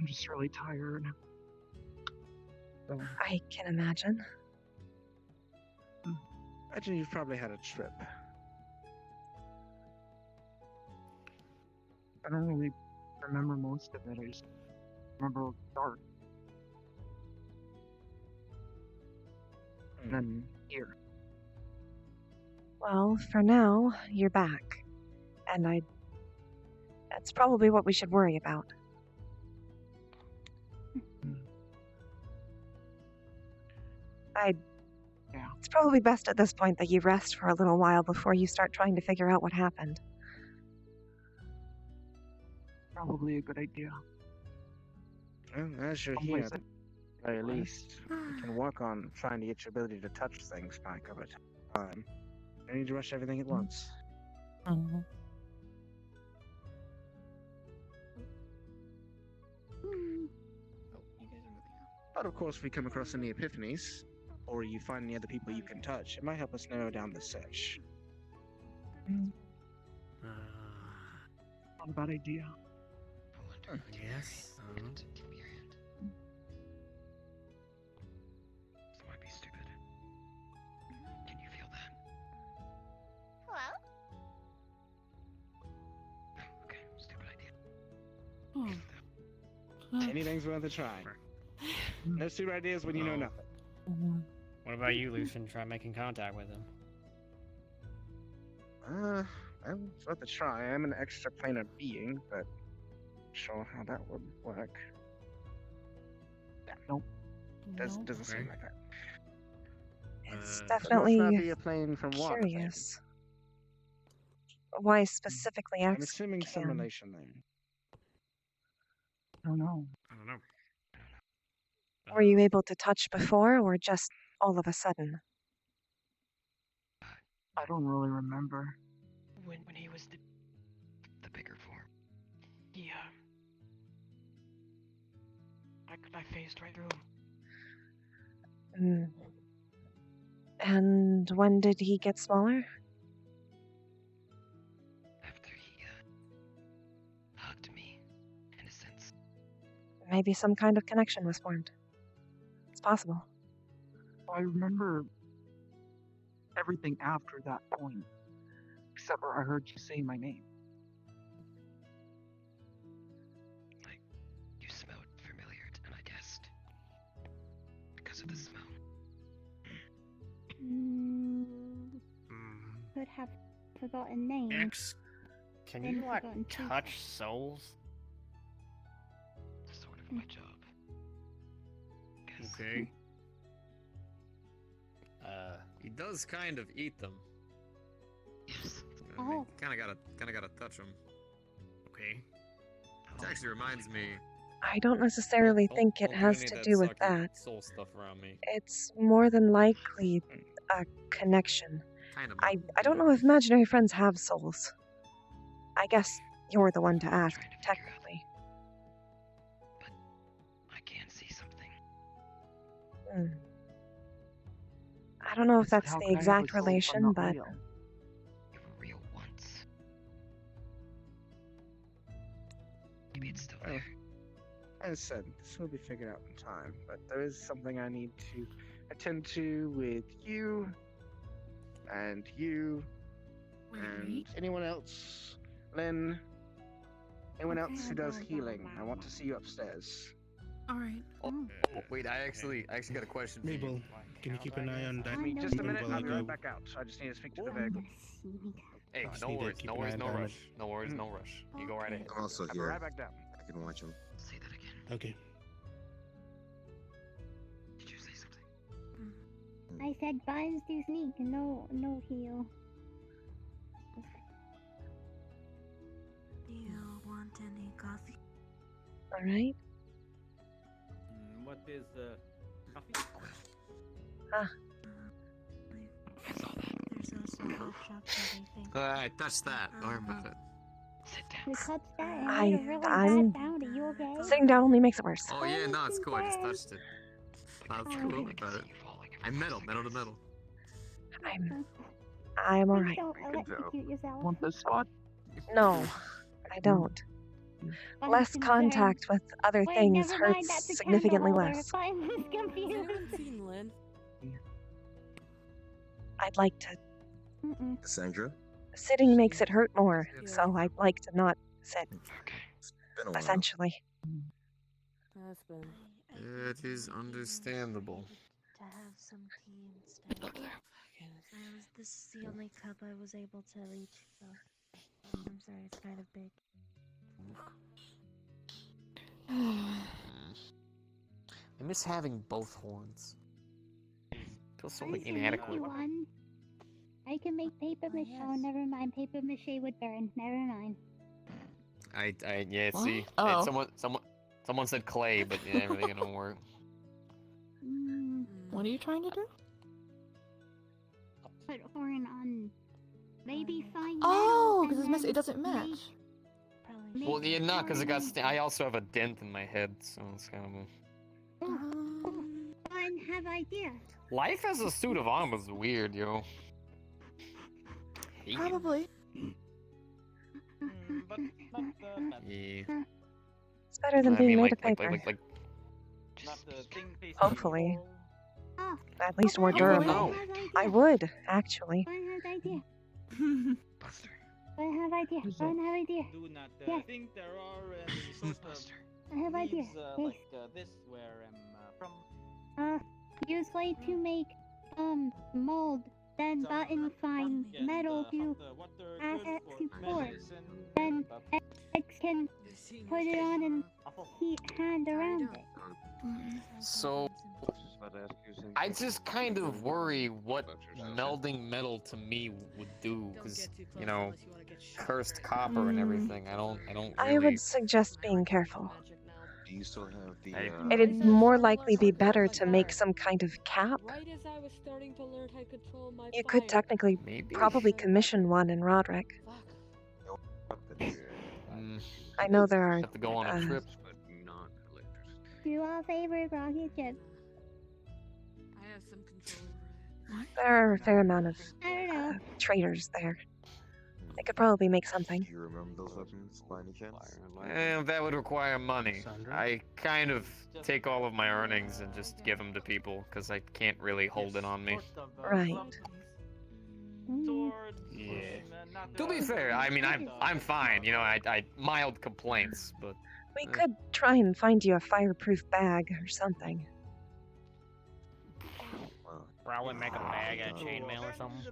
just really tired. So, I can imagine. Imagine you've probably had a trip. I don't really remember most of it. I just remember it was dark. And then here. Well, for now, you're back. And that's probably what we should worry about. Yeah. It's probably best at this point that you rest for a little while before you start trying to figure out what happened. Probably a good idea. Well, as you're I'm here, wasting- at the very least, you can work on trying to get your ability to touch things back over time. You don't need to rush everything at once. But of course, if we come across any epiphanies, or you find any other people you can touch, it might help us narrow down the search. Not a bad idea. Yes. Give me your hand. This might be stupid. Can you feel that? Hello? Okay, stupid idea. Anything's worth a try. No stupid ideas when you know nothing. What about you, Lucian? Try making contact with him. Well, it's worth a try. I'm an extraplanar being, but not sure how that would work. Yeah, nope. Doesn't seem like that. It's It definitely must not be a plane from water. then. curious. Why specifically I'm assuming some X-Cam? relation there. I don't know. I don't know. Were you able to touch before, or just all of a sudden? I don't really remember. When he was The bigger form. yeah. I phased right through him. And when did he get smaller? maybe some kind of connection was formed. It's possible. I remember everything after that point, except for I heard you say my name. You smelled familiar, and I guessed. Because of the smell. Could have forgotten names. X, can Then you like forgotten faces. touch souls? It's sort of my job. Okay. He does kind of eat them. Oh. Kind of gotta touch them. Okay. Which actually reminds me. I don't necessarily think it don't has any to of do with sucky that. Soul stuff around me. It's more than likely a connection. Kind of. I don't know if imaginary friends have souls. I guess you're the one to ask, technically. I can see something. I don't know if that's How the could I have a exact soul if I'm relation, not but real? You were real once. Maybe it's still there. As I said, this will be figured out in time, but there is something I need to attend to with you, and you, and anyone else. Lynn, anyone else who does healing. I want to see you upstairs. Alright. Oh, wait, I actually got a question for Mabel, you. can you keep an eye on that? Give me just a minute, while I'll I be go? right back out. I just need to speak to the vehicle. Hey, Just no need to worries, keep no an worries, eye no on rush. it. No worries, no rush. You go right ahead. I'm also I'll be here. right back down. I can watch him. Say that again. Okay. Did you say something? I said buttons to sneak, no heal. Do you want any coffee? alright. What is coffee? Ah. There's also a coffee shop that I think. I touched that. Don't worry about it. Sit down. You touched that and I had a really I'm bad bounty, you okay? sitting down only makes it worse. Oh yeah, no, it's cool. I just touched it. That's cool about it. I'm metal to metal. I'm alright. Don't electrocute yourself. Want this spot? No, I don't. Less Buttons contact with other Wait, things never mind, hurts that's a significantly candle holder. less. Buttons is confused. Seen Lynn. I'd like to. Cassandra? Sitting makes it hurt more, so I'd like to not sit. It's been a while. Essentially. That's been. It is understandable. To have some tea instead. This is the only cup I was able to reach, so I'm sorry, it's kind of big. I miss having both horns. Feels so I like can make inadequate. you one. I can make paper mache. Oh, never mind. Paper mache would burn. Never mind. Yeah, What? see, Oh. someone said clay, but yeah, everything don't work. What are you trying to do? Put horn on. Maybe find Oh, metal because and it doesn't match. Well, yeah, no, because it got. I also have a dent in my head, so it's kind of a. Fun, have idea. Life as a suit of armor is weird, yo. Hate it. Probably. But not Yeah. It's better than I being mean, made like, of paper. not the thing facing Hopefully. Oh, At least more You would durable. know. I would, actually. Fun, have idea. Buster. Fun, have idea. Fun, have idea. Do not Yes. think there are any sort of I have idea. leaves, Yes. like this where I'm from. Use light to make mold. Then button find metal to add it to core. Then X can put it on and heat hand around it. So, I just kind of worry what melding metal to me would do, because you know, cursed copper and everything. I don't really. I would suggest being careful. Do you still have the? It'd more likely be better to make some kind of cap. Right as I was starting to learn how to control my You could technically probably commission one in Roderick. I know there are. Have to go on a trip. Do all favorite rocket ship. I have some control over it. There are a fair amount of I don't know. traders there. I could probably make something. Do you remember those weapons by any chance? That would require money. I kind of take all of my earnings and just give them to people because I can't really hold it on me. Right. Yeah. To be fair, I mean, I'm fine. You know, I mild complaints, but We could try and find you a fireproof bag or something. Probably make a bag out of chainmail or something.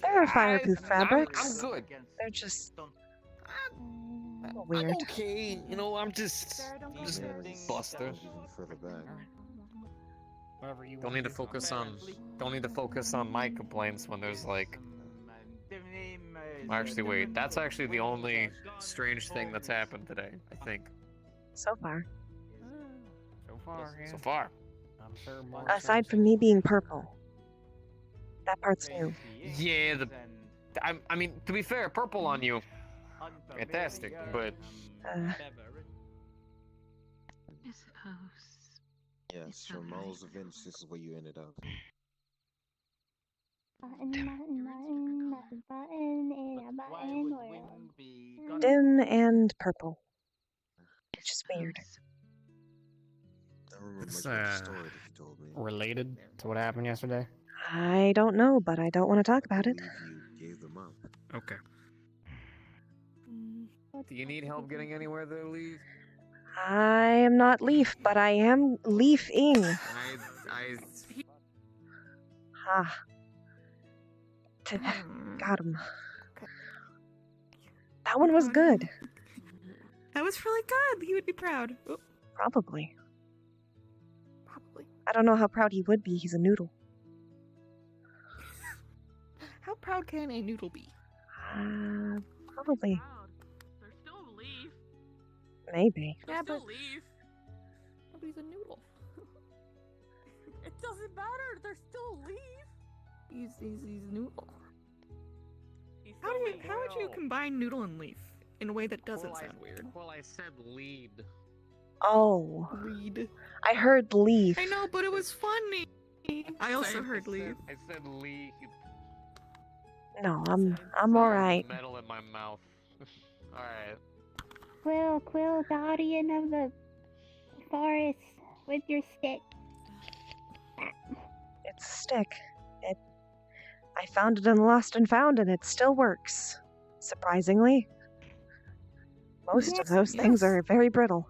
There are fireproof fabrics. I'm good. They're just a little weird. I'm okay. You know, I'm just Buster. Don't need to focus on. Don't need to focus on my complaints when there's like. Actually, wait. That's actually the only strange thing that's happened today. I think. So far. So far, yeah. So far. I'm sure more Aside from me being purple. That part's new. Yeah, I mean, to be fair, purple on you. Fantastic, but. Yes, from Mo's events, this is where you ended up. Dim and purple. Which is weird. I don't remember It's much about the story that you told me. related to what happened yesterday. I don't know, but I don't want to talk about it. You gave them up. Okay. Do you need help getting anywhere there, Lee? I am not Leaf, but I am leafing. Ha. Got him. That one was good. That was really good. He would be proud. Oop. Probably. Probably. I don't know how proud he would be. He's a noodle. How proud can a noodle be? Probably. They're still a leaf. Maybe. Yeah, Still but leaf. nobody's a noodle. It doesn't matter. They're still a leaf. He's noodle. How would you combine noodle and leaf in a way that doesn't sound weird? Well, I said lead. Oh. Lead. I heard leaf. I know, but it was funny. I also heard leaf. I said lead. No, I'm alright. Metal in my mouth. Alright. Quill, guardian of the forest, with your stick. It's a stick. I found it in Lost and Found, and it still works. Surprisingly. Most of those things are very brittle.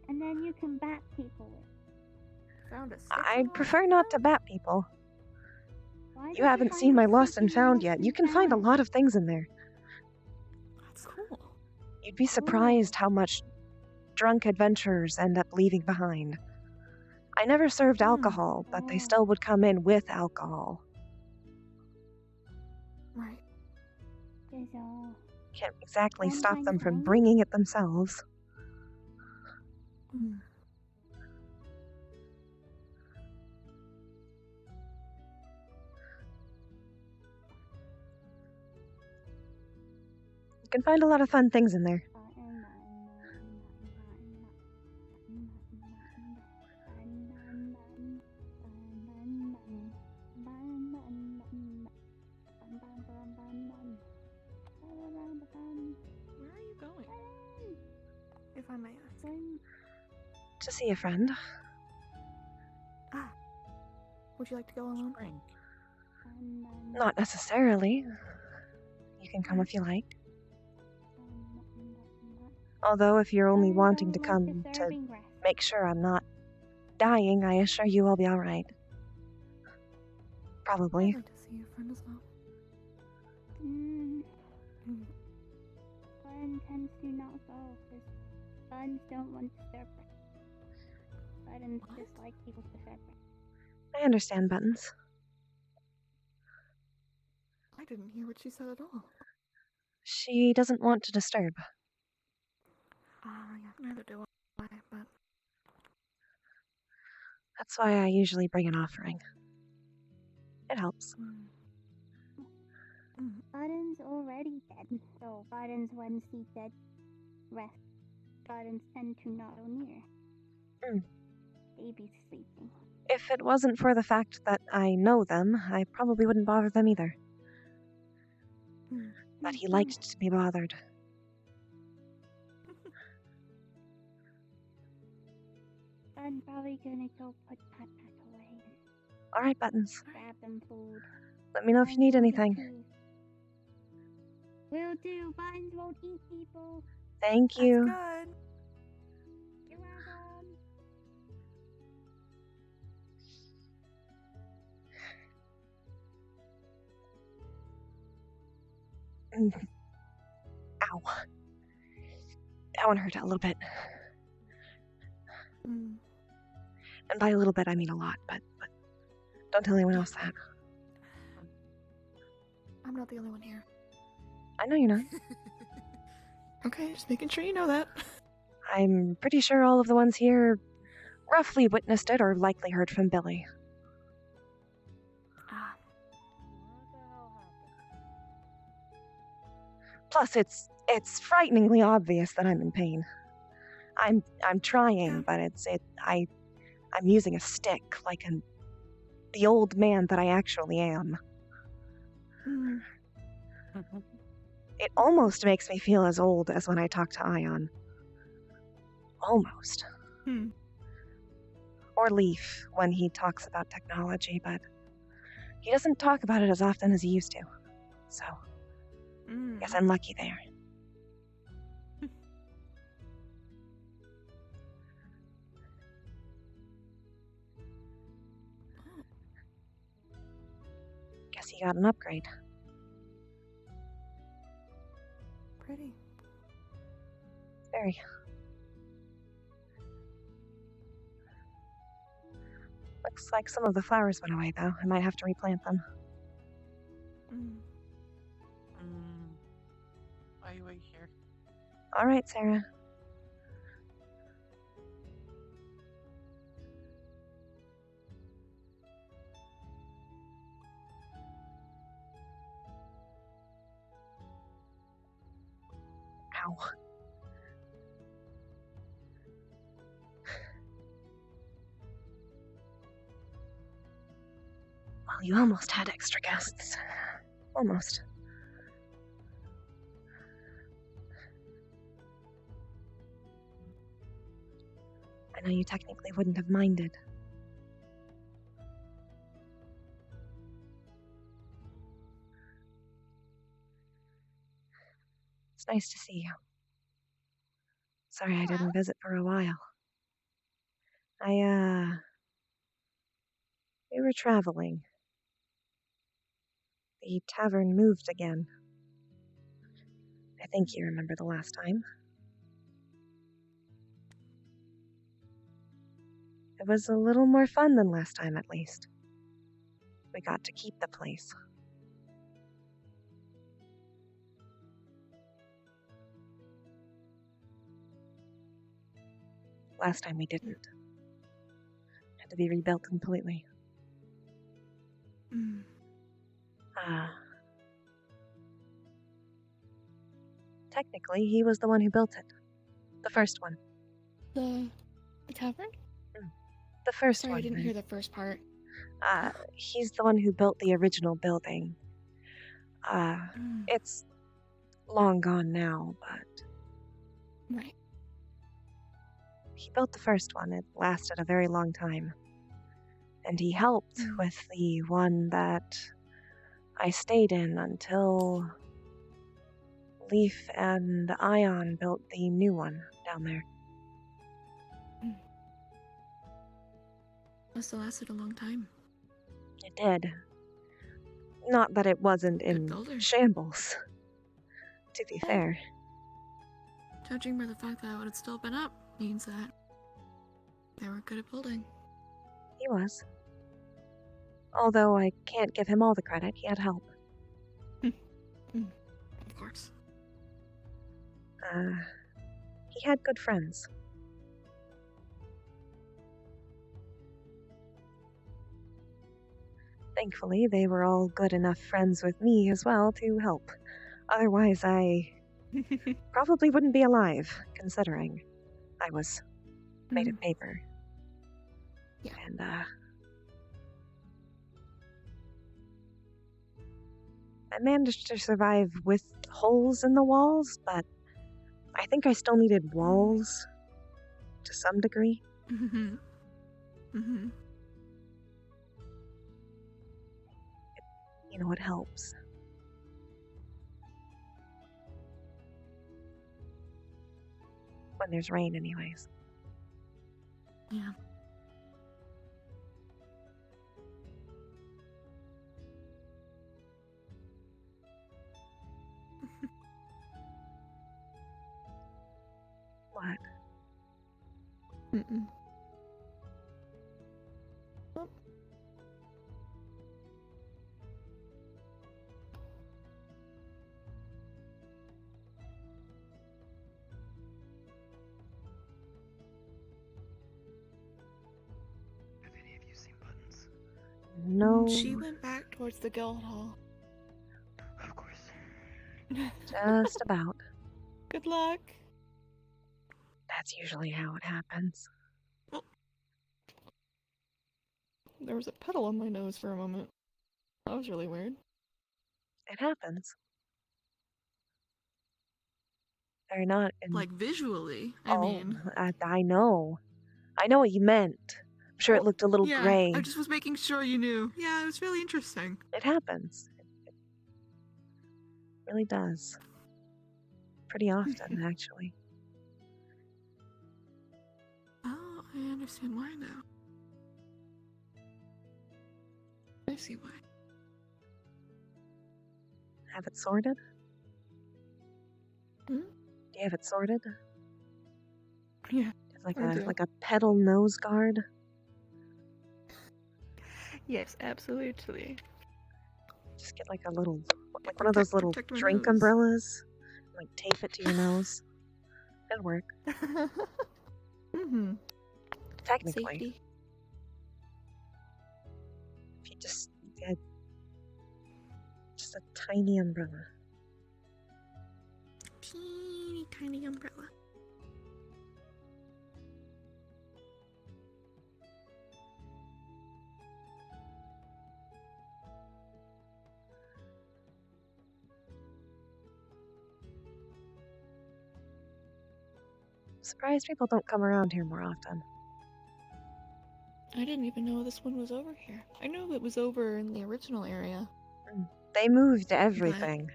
And then you can bat people with. Found a stick. I'd prefer not to bat people. Why did You haven't find seen a my stick Lost in and your Found Lost yet. and You can find a Found? lot of things in there. That's cool. You'd be surprised how much drunk adventurers end up leaving behind. I never served alcohol, but they still would come in with alcohol. Right. Can't exactly stop them from bringing it themselves. Mm. You can find a lot of fun things in there. Where are you going? If I may ask. To see a friend. Ah. Would you like to go alone? Not necessarily. You can come if you like. Although if you're only wanting to come to make sure I'm not dying, I assure you I'll be alright. Probably. I'd like to see your friend as well. Glenn tends to not go because buns don't want to stir fry. Buttons dislike people to stir fry. I understand, Buttons. I didn't hear what she said at all. She doesn't want to disturb. Yeah, neither do I, but... That's why I usually bring an offering. It helps. Buttons already dead, so Buttons when see dead rest. Buttons tend to not go near. Baby's sleeping. If it wasn't for the fact that I know them, I probably wouldn't bother them either. that he liked to be bothered. I'm probably gonna go put that away. Alright, Buttons. Grab them food. Let me know if you need anything. Will do. Buttons won't eat people. Thank you. That's good. You're welcome. Ow. That one hurt a little bit. Mm. And by a little bit, I mean a lot, but don't tell anyone else that. I'm not the only one here. I know you're not. Okay, just making sure you know that. I'm pretty sure all of the ones here roughly witnessed it or likely heard from Billy. Ah. Plus, it's frighteningly obvious that I'm in pain. I'm trying, but I'm using a stick like the old man that I actually am. Mm. It almost makes me feel as old as when I talk to Ion. Almost. Hmm. Or Leaf when he talks about technology, but he doesn't talk about it as often as he used to. So, Mm. guess I'm lucky there. Guess he got an upgrade. Pretty. Very. Looks like some of the flowers went away, though. I might have to replant them. Mm. Why you wait here? All right, Sarah. Ow. Well, you almost had extra guests. Almost. I know you technically wouldn't have minded. It's nice to see you. Sorry I didn't visit for a while. We were traveling. The tavern moved again. I think you remember the last time. It was a little more fun than last time, at least. We got to keep the place. Last time we didn't. Had to be rebuilt completely. Mm. Technically, he was the one who built it. The first one. The tavern? The first Sorry, one. I didn't right? hear the first part. He's the one who built the original building. It's long gone now, but... Right. He built the first one. It lasted a very long time. And he helped with the one that I stayed in until Leaf and Ion built the new one down there. Must have lasted a long time. It did. Not that it wasn't Good in builder. shambles, to be fair. Judging by the fact that it had still been up, means that they were good at building. He was. Although I can't give him all the credit, he had help. Of course. He had good friends. Thankfully, they were all good enough friends with me as well to help. Otherwise, I probably wouldn't be alive, considering I was made of paper. Yeah. And, I managed to survive with holes in the walls, but I think I still needed walls to some degree. Mm-hmm. Mm-hmm. You know, it helps. When there's rain, anyways. Yeah. What? Mm-mm. Oh. Have any of you seen Buttons? No. She went back towards the guild hall. Of course. Just about. Good luck. That's usually how it happens. There was a pedal on my nose for a moment. That was really weird. It happens. They're not in... Like visually, I mean. I know. I know what you meant. I'm sure it looked a little Yeah, gray. I just was making sure you knew. Yeah, it was really interesting. It happens. It really does. Pretty often, actually. Oh, I understand why now. I see why. Have it sorted? Hmm? Do you have it sorted? Yeah. Like I do. like a pedal nose guard? Yes, absolutely. Just get like a little, like one of those little protect my drink nose. umbrellas. Like tape it to your nose. It'd work. Mm-hmm. Technically. Safety. If you just had just a tiny umbrella. Teeny tiny umbrella. Surprised people don't come around here more often. I didn't even know this one was over here. I knew it was over in the original area. They moved everything.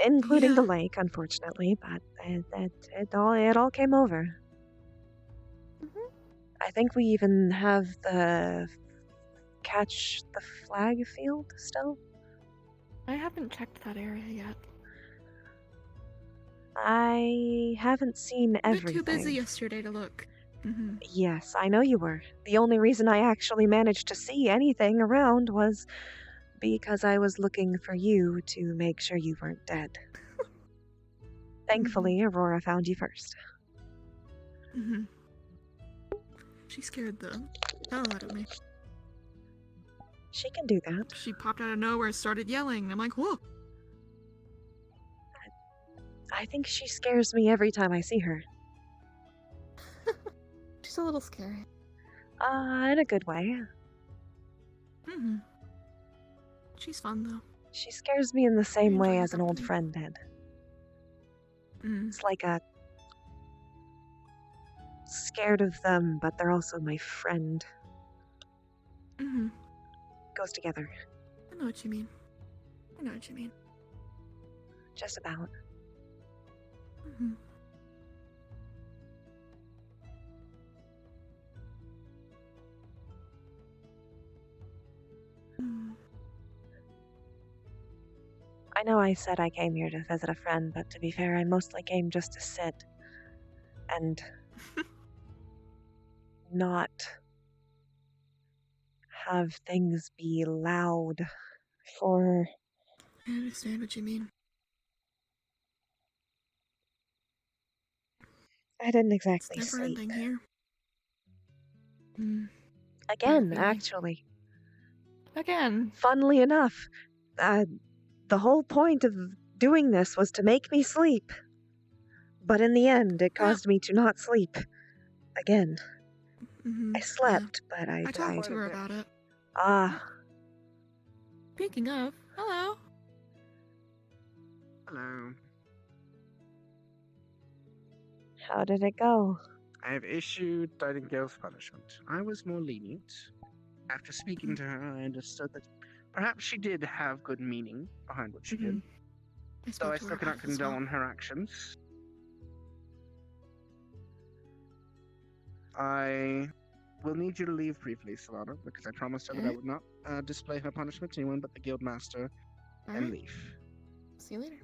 Including the Yeah. lake, unfortunately, but it all came over. Mhm. I think we even have the catch the flag field still. I haven't checked that area yet. I haven't seen I was everything. too busy yesterday to look. Mm-hmm. Yes, I know you were. The only reason I actually managed to see anything around was because I was looking for you to make sure you weren't dead. Thankfully, Aurora found you first. Mm-hmm. She scared the hell out of me. She can do that. She popped out of nowhere and started yelling. I'm like, whoa. I think she scares me every time I see her. She's a little scary. In a good way. Mm-hmm. She's fun, though. She scares me in the same enjoy way her as an old company. friend did. Mm. It's like a... scared of them, but they're also my friend. Mm-hmm. Goes together. I know what you mean. I know what you mean. Just about. Mm-hmm. I know I said I came here to visit a friend, but to be fair, I mostly came just to sit and not have things be loud for... I understand what you mean. I didn't exactly It's never sleep. ending here. Again, feeling. actually. Again. Funnily enough, the whole point of doing this was to make me sleep. But in the end, it caused me to not sleep. Again. Mm-hmm. I slept, but I talked to her about it. Ah. Speaking of, hello. Hello. How did it go? I have issued Nightingale's punishment. I was more lenient. After speaking to her, I understood that perhaps she did have good meaning behind what she did. Though I still cannot condone her actions. I will need you to leave briefly, Solana, because I promised her that I would not display her punishment to anyone but the Guildmaster and leave. See you later.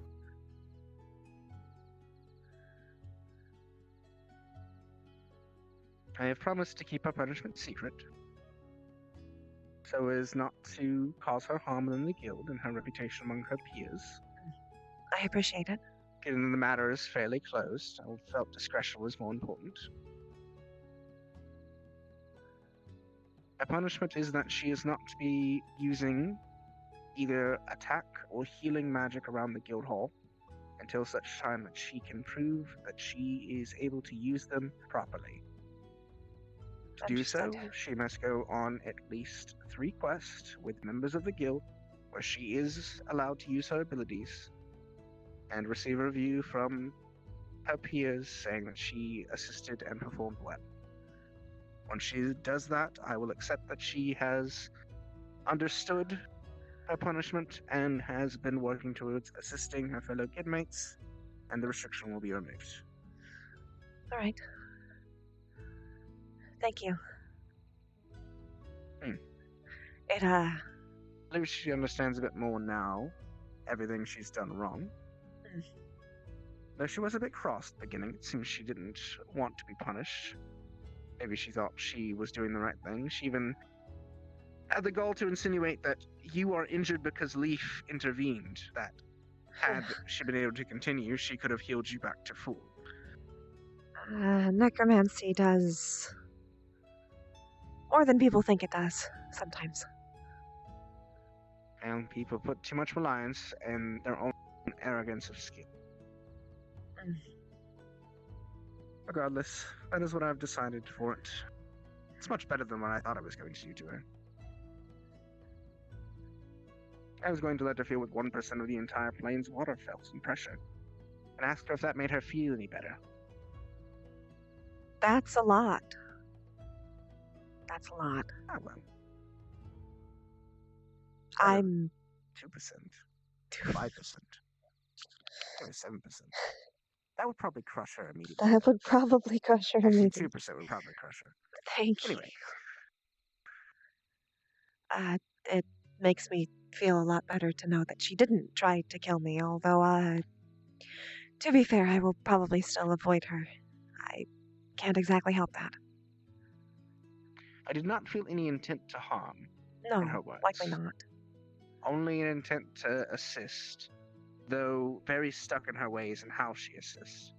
I have promised to keep her punishment secret, so as not to cause her harm within the guild and her reputation among her peers. I appreciate it. Given the matter is fairly closed, I felt discretion was more important. Her punishment is that she is not to be using either attack or healing magic around the guild hall until such time that she can prove that she is able to use them properly. To do so, she must go on at least 3 quests with members of the guild where she is allowed to use her abilities and receive a review from her peers saying that she assisted and performed well. Once she does that, I will accept that she has understood her punishment and has been working towards assisting her fellow guildmates, and the restriction will be removed. All right. Thank you. It, I believe she understands a bit more now, everything she's done wrong. Though she was a bit cross at the beginning, it seems she didn't want to be punished. Maybe she thought she was doing the right thing. She even had the gall to insinuate that you are injured because Leaf intervened, that had she been able to continue, she could have healed you back to full. necromancy does more than people think it does, sometimes. And people put too much reliance in their own arrogance of skill. Regardless, that is what I've decided for it. It's much better than what I thought I was going to do to her. I was going to let her feel what 1% of the entire plane's water felt in pressure, and ask her if that made her feel any better. That's a lot. That's a lot. Ah, well. I'm 2%, 5%, or 7%. That would probably crush her immediately. That would probably crush her Actually, immediately. 2% would probably crush her. Thank Anyway. you. It makes me feel a lot better to know that she didn't try to kill me, although, to be fair, I will probably still avoid her. I can't exactly help that. I did not feel any intent to harm No, in her words. likely not. Only an intent to assist, though very stuck in her ways and how she assists.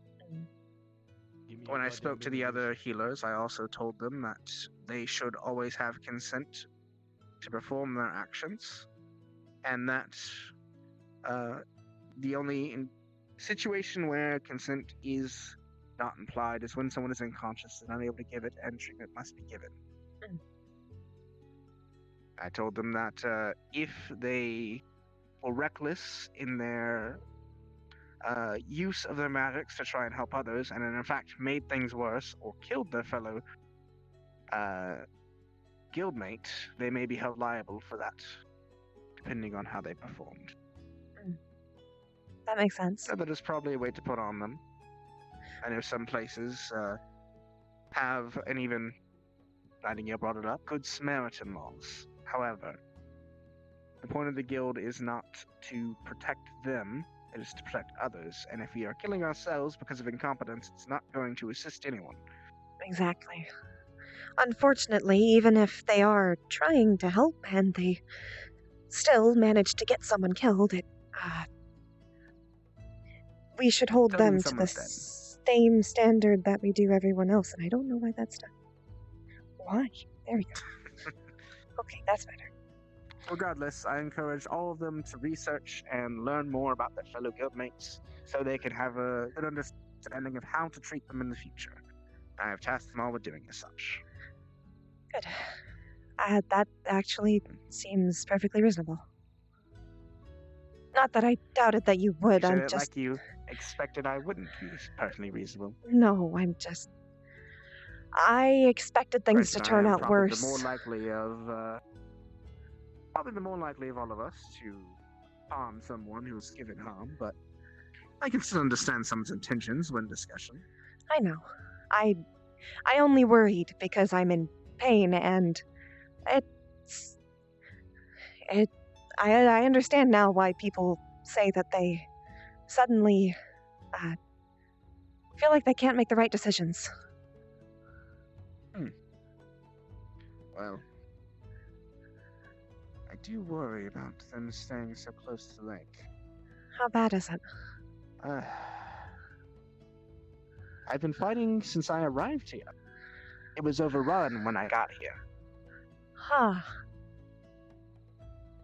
When I spoke to the other healers, I also told them that they should always have consent to perform their actions, and that the only situation where consent is not implied is when someone is unconscious and unable to give it, and treatment must be given. I told them that if they were reckless in their use of their magics to try and help others, and in fact made things worse or killed their fellow guildmate, they may be held liable for that, depending on how they performed. That makes sense. So that is probably a way to put on them. I know some places have, and even Nightingale brought it up, good Samaritan laws. However, the point of the guild is not to protect them, it is to protect others. And if we are killing ourselves because of incompetence, it's not going to assist anyone. Exactly. Unfortunately, even if they are trying to help and they still manage to get someone killed, we should hold them to the same standard that we do everyone else, and I don't know why that's done. Why? There we go. Okay, that's better. Regardless, I encourage all of them to research and learn more about their fellow guildmates so they can have a good understanding of how to treat them in the future. I have tasked them all with doing as such. Good. That actually seems perfectly reasonable. Not that I doubted that you would, You said I'm it just... like you expected I wouldn't be perfectly reasonable. No, I'm just... I expected things to Granted, I turn am out probably worse. the more likely of all of us to harm someone who's given harm, but I can still understand someone's intentions when discussion. I know. I only worried because I'm in pain, and I understand now why people say that they suddenly feel like they can't make the right decisions. Well, I do worry about them staying so close to the lake. How bad is it? I've been fighting since I arrived here. It was overrun when I got here. Huh.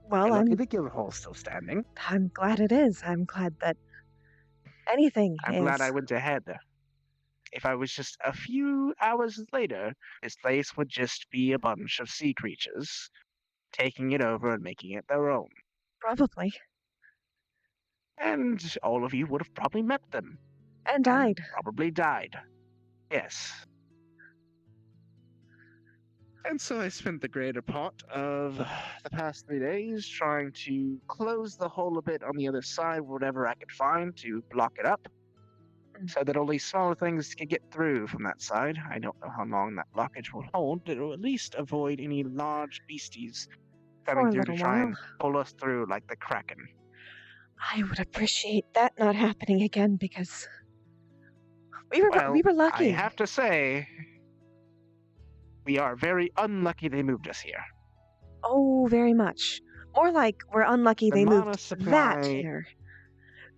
Well, Luckily the guild hall's still standing. I'm glad it is. I'm glad that anything I'm is... glad I went ahead. If I was just a few hours later, this place would just be a bunch of sea creatures, taking it over and making it their own. Probably. And all of you would have probably met them. And died. Probably died. Yes. And so I spent the greater part of the past 3 days trying to close the hole a bit on the other side, whatever I could find to block it up, so that only smaller things can get through from that side. I don't know how long that blockage will hold, but it will at least avoid any large beasties coming through to try and pull us through like the Kraken. I would appreciate that not happening again, because we were lucky. I have to say, we are very unlucky they moved us here. Oh, very much. More like we're unlucky they moved that supply- here.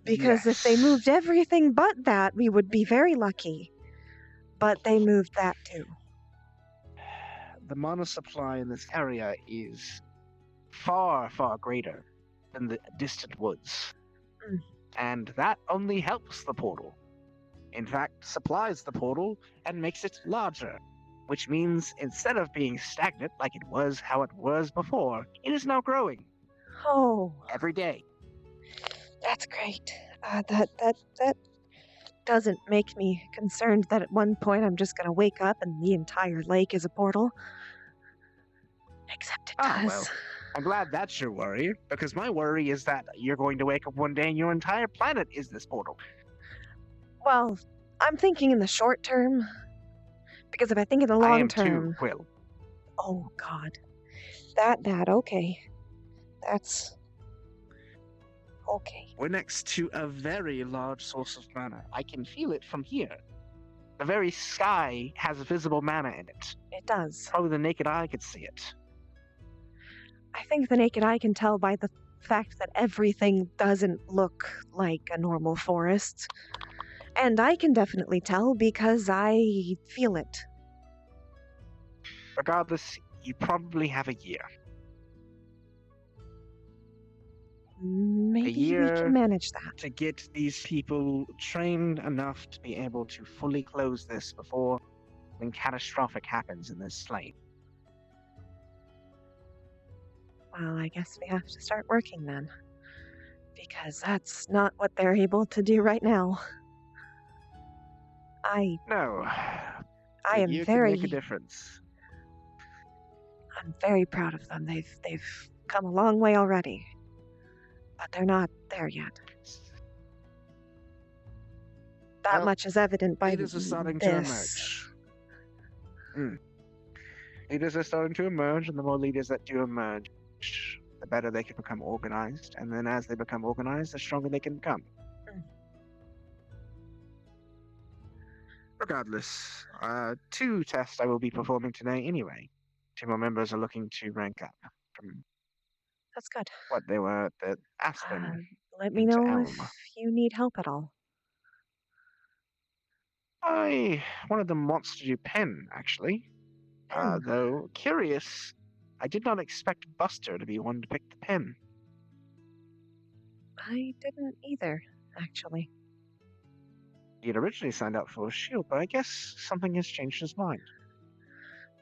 Because if they moved everything but that, we would be very lucky. But they moved that too. The mana supply in this area is far, far greater than the distant woods. And that only helps the portal. In fact, supplies the portal and makes it larger. Which means instead of being stagnant like it was how it was before, it is now growing. Oh. Every day. That's great. That doesn't make me concerned that at one point I'm just gonna wake up and the entire lake is a portal. Except it does. Well, I'm glad that's your worry, because my worry is that you're going to wake up one day and your entire planet is this portal. Well, I'm thinking in the short term. Because if I think in the long term... I am too, Quill. Oh, God. That, okay. That's... okay. We're next to a very large source of mana. I can feel it from here. The very sky has visible mana in it. It does. Probably the naked eye could see it. I think the naked eye can tell by the fact that everything doesn't look like a normal forest. And I can definitely tell because I feel it. Regardless, you probably have a year. Maybe we can manage that. To get these people trained enough to be able to fully close this before something catastrophic happens in this slate. Well, I guess we have to start working then. Because that's not what they're able to do right now. No. I am you very... can make a difference. I'm very proud of them. They've come a long way already. But they're not there yet. That much is evident by leaders are starting to emerge. Leaders are starting to emerge, and the more leaders that do emerge, the better they can become organized. And then as they become organized, the stronger they can become. Regardless, 2 tests I will be performing today anyway. 2 more members are looking to rank up from That's good. what they were at the Aspen. Let me into know Elm. if you need help at all. One of them wants to do pen, actually. Though, curious, I did not expect Buster to be one to pick the pen. I didn't either, actually. He had originally signed up for a shield, but I guess something has changed his mind.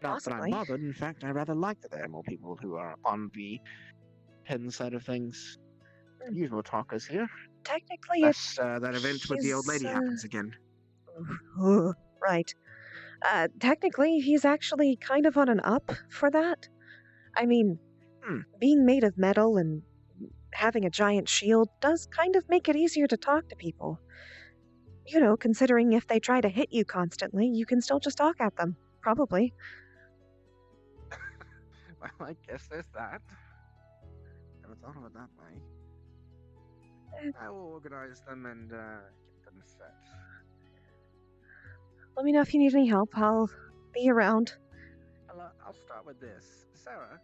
Not that I'm bothered, in fact, I rather like that there are more people who are on the pen side of things. usual talkers here. Technically, Unless that event with the old lady happens again. Right. Technically, he's actually kind of on an up for that. I mean, being made of metal and having a giant shield does kind of make it easier to talk to people. You know, considering if they try to hit you constantly, you can still just talk at them. Probably. Well, I guess there's that. Never thought of it that way. I will organize them and get them set. Let me know if you need any help. I'll be around. I'll start with this. Sarah?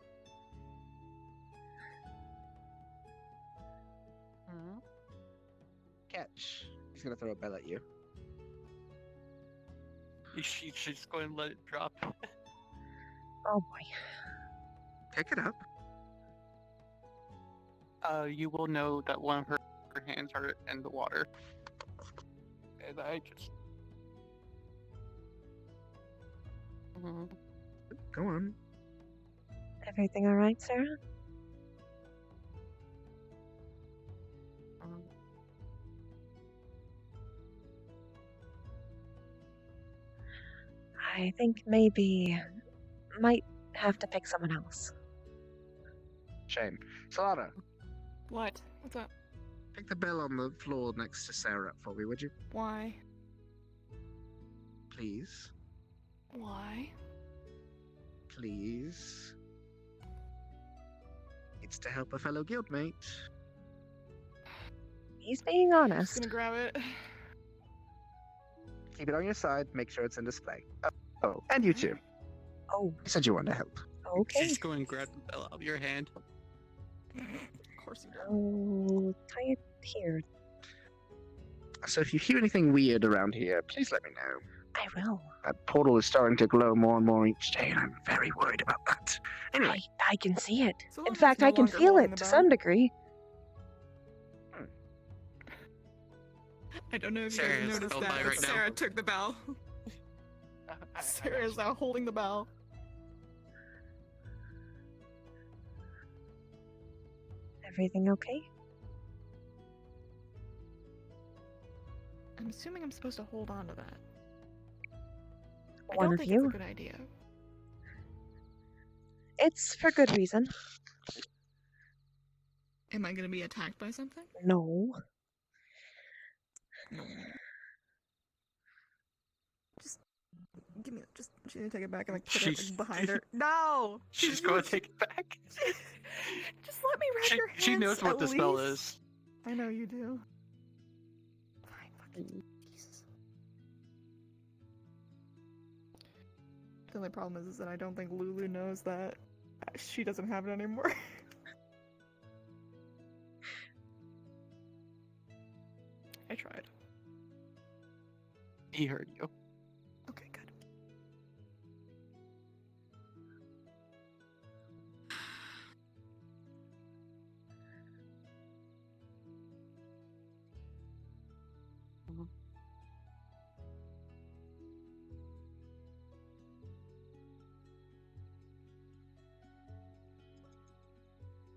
Catch. He's gonna throw a bell at you. She's going to let it drop. Oh boy. Pick it up. You will know that one of her hands are in the water. And I just... Go on. Everything alright, Sarah? I think maybe might have to pick someone else. Shame. Salada, What? What's up? pick the bell on the floor next to Sarah up for me, would you? Why? Please. Why? Please. It's to help a fellow guildmate. He's being honest. Just gonna grab it. Keep it on your side, make sure it's in display. Oh, and you too. Oh. You said you wanted to help. Okay. Just go and grab the bell out of your hand. Of course you do. Oh, tie it here. So if you hear anything weird around here, please let me know. I will. That portal is starting to glow more and more each day, and I'm very worried about that. Anyway. I can see it. So In long as fact, it's no I can longer feel holding it the to bell. some degree. I don't know if you Sarah guys is noticed held that, by but right now. Sarah took the bell. Sarah is now holding the bell. Everything okay? I'm assuming I'm supposed to hold on to that. I One don't of think you. it's a good idea. It's for good reason. Am I gonna be attacked by something? No. No. Just give me. Just she's gonna take it back and like put it like, behind her. No. She's going to take it back. Just let me wrap your hands. She knows what at the spell least. is. I know you do. Fine, fucking Jesus. The only problem is that I don't think Lulu knows that she doesn't have it anymore. I tried. He heard you. Okay, good.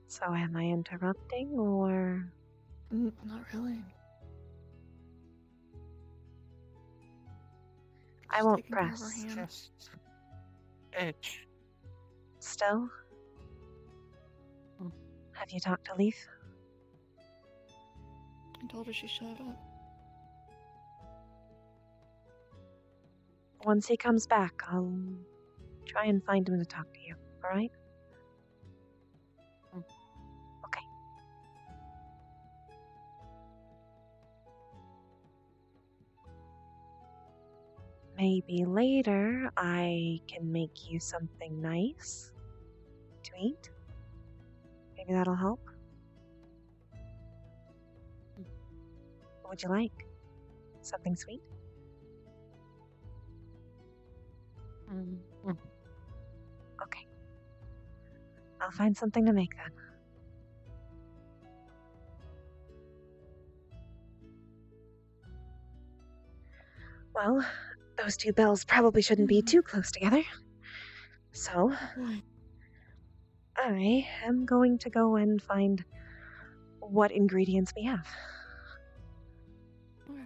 So am I interrupting or? Not really. I won't taking care of her press. hand. Just edge. Still? Have you talked to Leaf? I told her she shut up. Once he comes back, I'll try and find him to talk to you, alright? Okay. Maybe later I can make you something nice to eat. Maybe that'll help. What would you like? Something sweet? Okay. I'll find something to make then. Well, those two bells probably shouldn't be too close together. So, I am going to go and find what ingredients we have. Okay.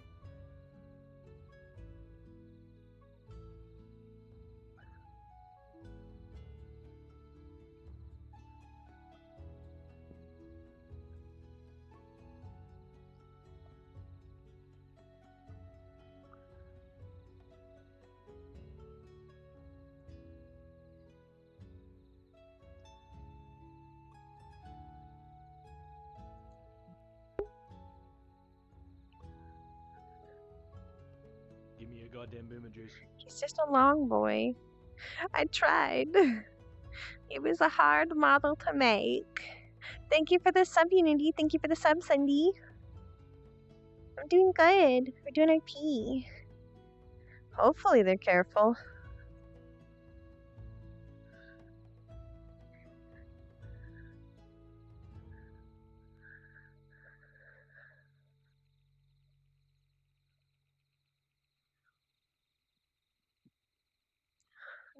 Give me a goddamn boomer juice. He's just a long boy. I tried. It was a hard model to make. Thank you for the sub, Unity. Thank you for the sub, Cindy. I'm doing good. We're doing our pee. Hopefully they're careful.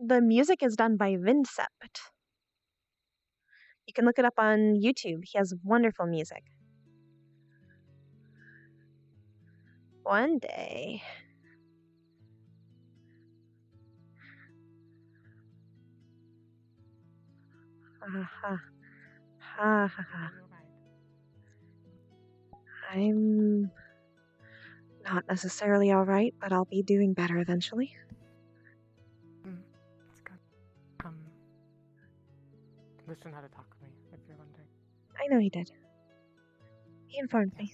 The music is done by Vincept. You can look it up on YouTube. He has wonderful music. One day. Ha ha ha ha ha. I'm not necessarily alright, but I'll be doing better eventually. That's good. Listen how to talk to me, if you're wondering. I know he did. He informed me.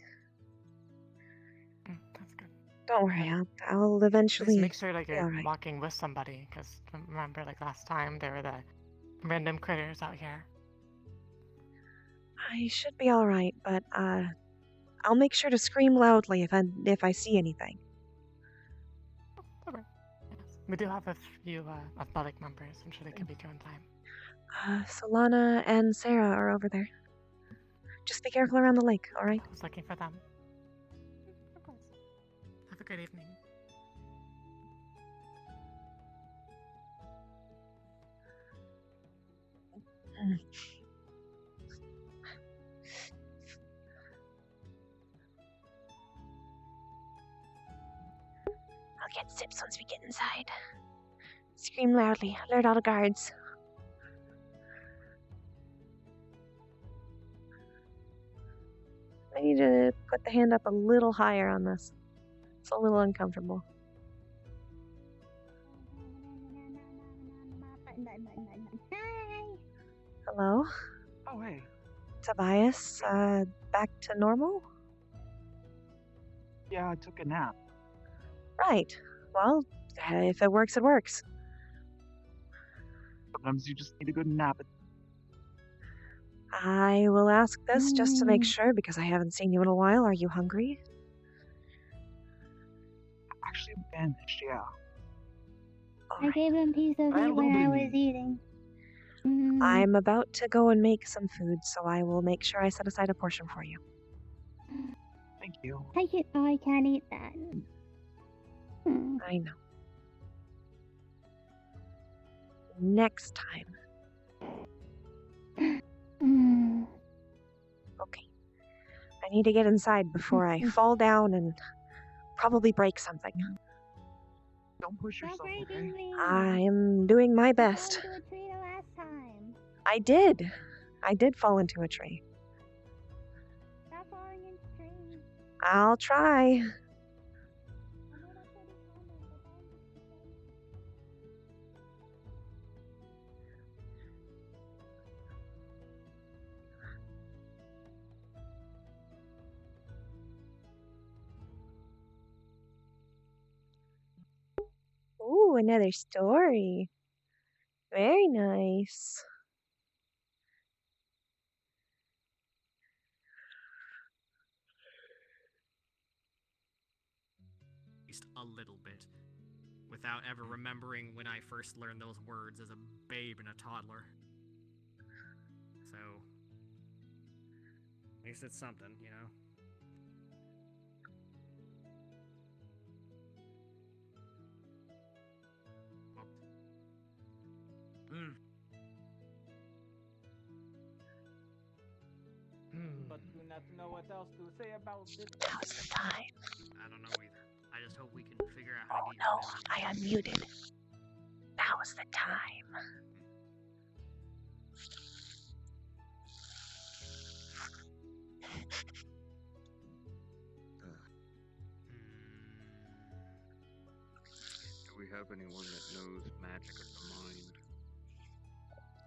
That's good. Don't worry, I'll eventually Just make sure like be you're alright. walking with somebody, because remember like last time there were the random critters out here. I should be alright, but I'll make sure to scream loudly if I see anything. Okay. Yes. We do have a few athletic members. I'm sure they could be here in time. Solana and Sarah are over there. Just be careful around the lake, alright? I was looking for them. Of course. Have a good evening. I'll get sips once we get inside. Scream loudly, alert all the guards. I need to put the hand up a little higher on this. It's a little uncomfortable. Hi. Hello? Oh, hey. Tobias, back to normal? Yeah, I took a nap. Right. Well, if it works, it works. Sometimes you just need a good nap. I will ask this just to make sure because I haven't seen you in a while. Are you hungry? Actually, I'm famished, yeah. I gave him a piece of I had a meat little when bit I of was meat. eating. I'm about to go and make some food, so I will make sure I set aside a portion for you. Thank you. I can't eat that. I know. Next time. Okay. I need to get inside before I fall down and probably break something. Don't push Stop yourself, breaking okay? me. I am doing my You fell best. into a tree the last time. I did. I did fall into a tree. Stop falling into trees. I'll try. Ooh, another story. Very nice. At least a little bit, without ever remembering when I first learned those words as a babe and a toddler. So, at least it's something, you know? but do not know what else to say about it. Now's the time. I don't know either. I just hope we can figure out how Oh to get your no, memory. I unmuted. Now's the time. Do we have anyone that knows magic of the mind?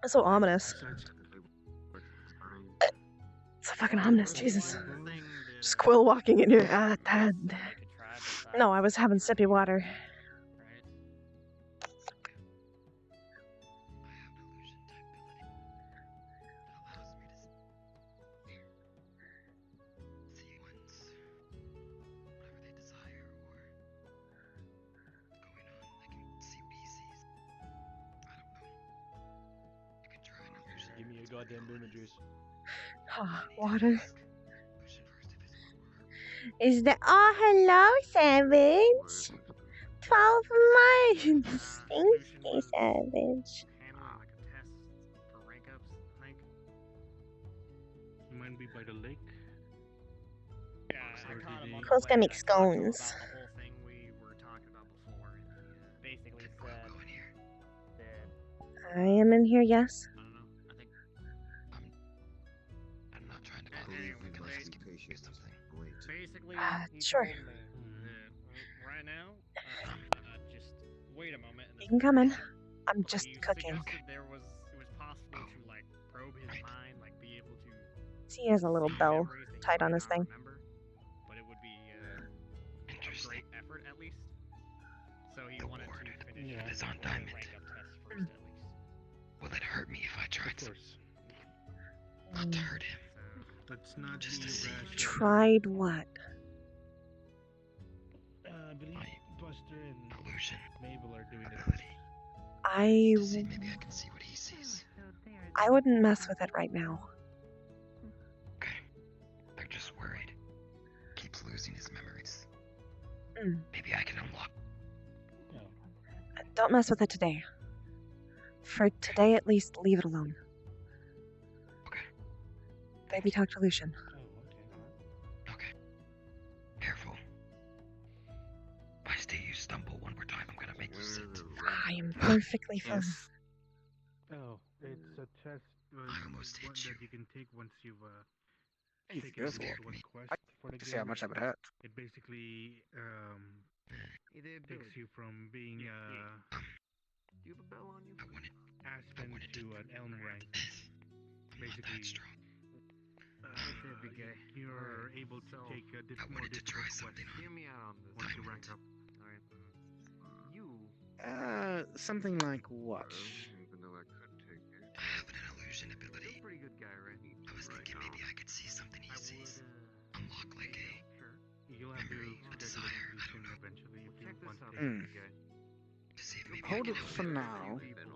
That's so ominous. So fucking ominous, Jesus. Just Quill walking in here. No, I was having sippy water. Give me your goddamn Luna juice. Oh, water. Is that? Oh, hello, Savage. 12 months. Thank you, Savage. Like a test for rank ups, I think. You might be by the lake. Yeah, I caught him on the Quill's gonna way, make and I talked to him scones. about the whole thing we were talking about before, and he basically said that I am in here, yes. I don't know. I think I'm not trying to Yeah, believe anyway, can I they- ask you something? basically he Sure. told me that right now, just wait a moment. And You can come in. I'm he just cooking. suggested it was possible to like probe his mind, like be able to See, he has a little see bell memories that he tied on might his not thing. remember, but it would be a great effort at least. So he wanted to finish It's on the diamond. rank up test first at least. Will it hurt me if I tried to? Not to hurt him. Let's not Just be to see. rash. Tried what? I believe Buster and Illusion. Mabel are doing it. I Maybe I can see what he sees. I wouldn't mess with it right now. They're just worried. Keeps losing his memories. Mm. Maybe I can unlock. Don't mess with it today. For today, at least, leave it alone. Okay. Baby, talk to Lucian. Okay. Careful. If I see you stumble one more time, I'm gonna make you sit. I am perfectly fine. Yes. Oh, it's a test I almost hit you. that you can take once you've You taken can go the for it. one quest I for the can see how game. much that would hurt. It basically takes you from being Do you have a bell on you? Aspen to an Elm rank. Basically, you're able to take a more difficult quest. Hear me out on this. Once you rank up. Alright. You. Something like what? Even though I could take it. I have an illusion ability. You're a pretty good guy, right? I was thinking maybe I could see something he sees. Unlock like a You'll have to memory, a schedule desire. it I don't know. eventually if you Check want this to out, take Mm. it. To see if maybe Hold I it can for help now. People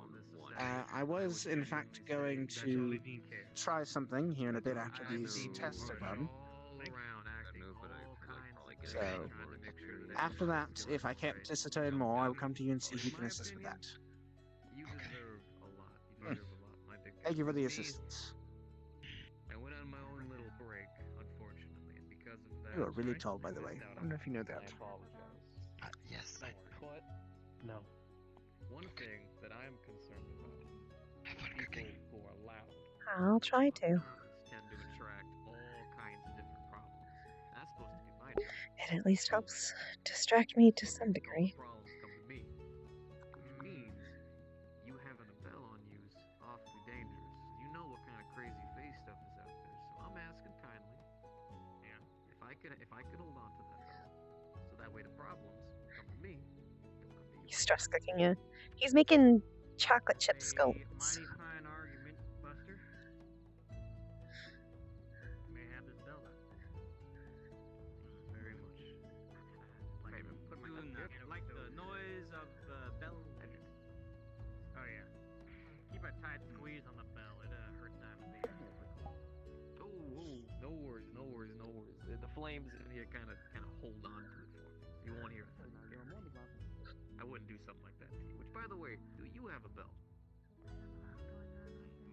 I was, in fact, going That's all to it needs. try something here in a bit after these tests are done. All around acting all kinds of So, trying to make sure that after that, if I can't ascertain more, I will come to you and see who can assist with that. You deserve a lot. You Hmm. deserve a lot, my big guy. Thank you for the Me, assistance. I went on my own little break, unfortunately, and because of that. You are really tall, by the way. I wonder if you know that. Yes. But No. one thing that I'm concerned about, Have fun people cooking. who are loud I'll try to. tend to attract all kinds of different problems. That's supposed to be my job. It at least helps distract me to some degree. Problems come to me. It means you having a bell on you is awfully dangerous. You know what kind of crazy face stuff is out there, so I'm asking kindly. Yeah, if I could hold on to that bell, so that way the problems come to me. Don't come to you. He's stress cooking you. He's making chocolate chip scones. mighty fine argument, Buster. May I have this bell back? Very much. Like, put my like the noise of the bell. Oh yeah. Keep a tight squeeze on the bell. It hurts to have to be. Oh, no worries, no worries, no worries. The flames in here kind of hold on to it for me. You won't hear it. I wouldn't do something like that to you. Which, by the way, do you have a bell?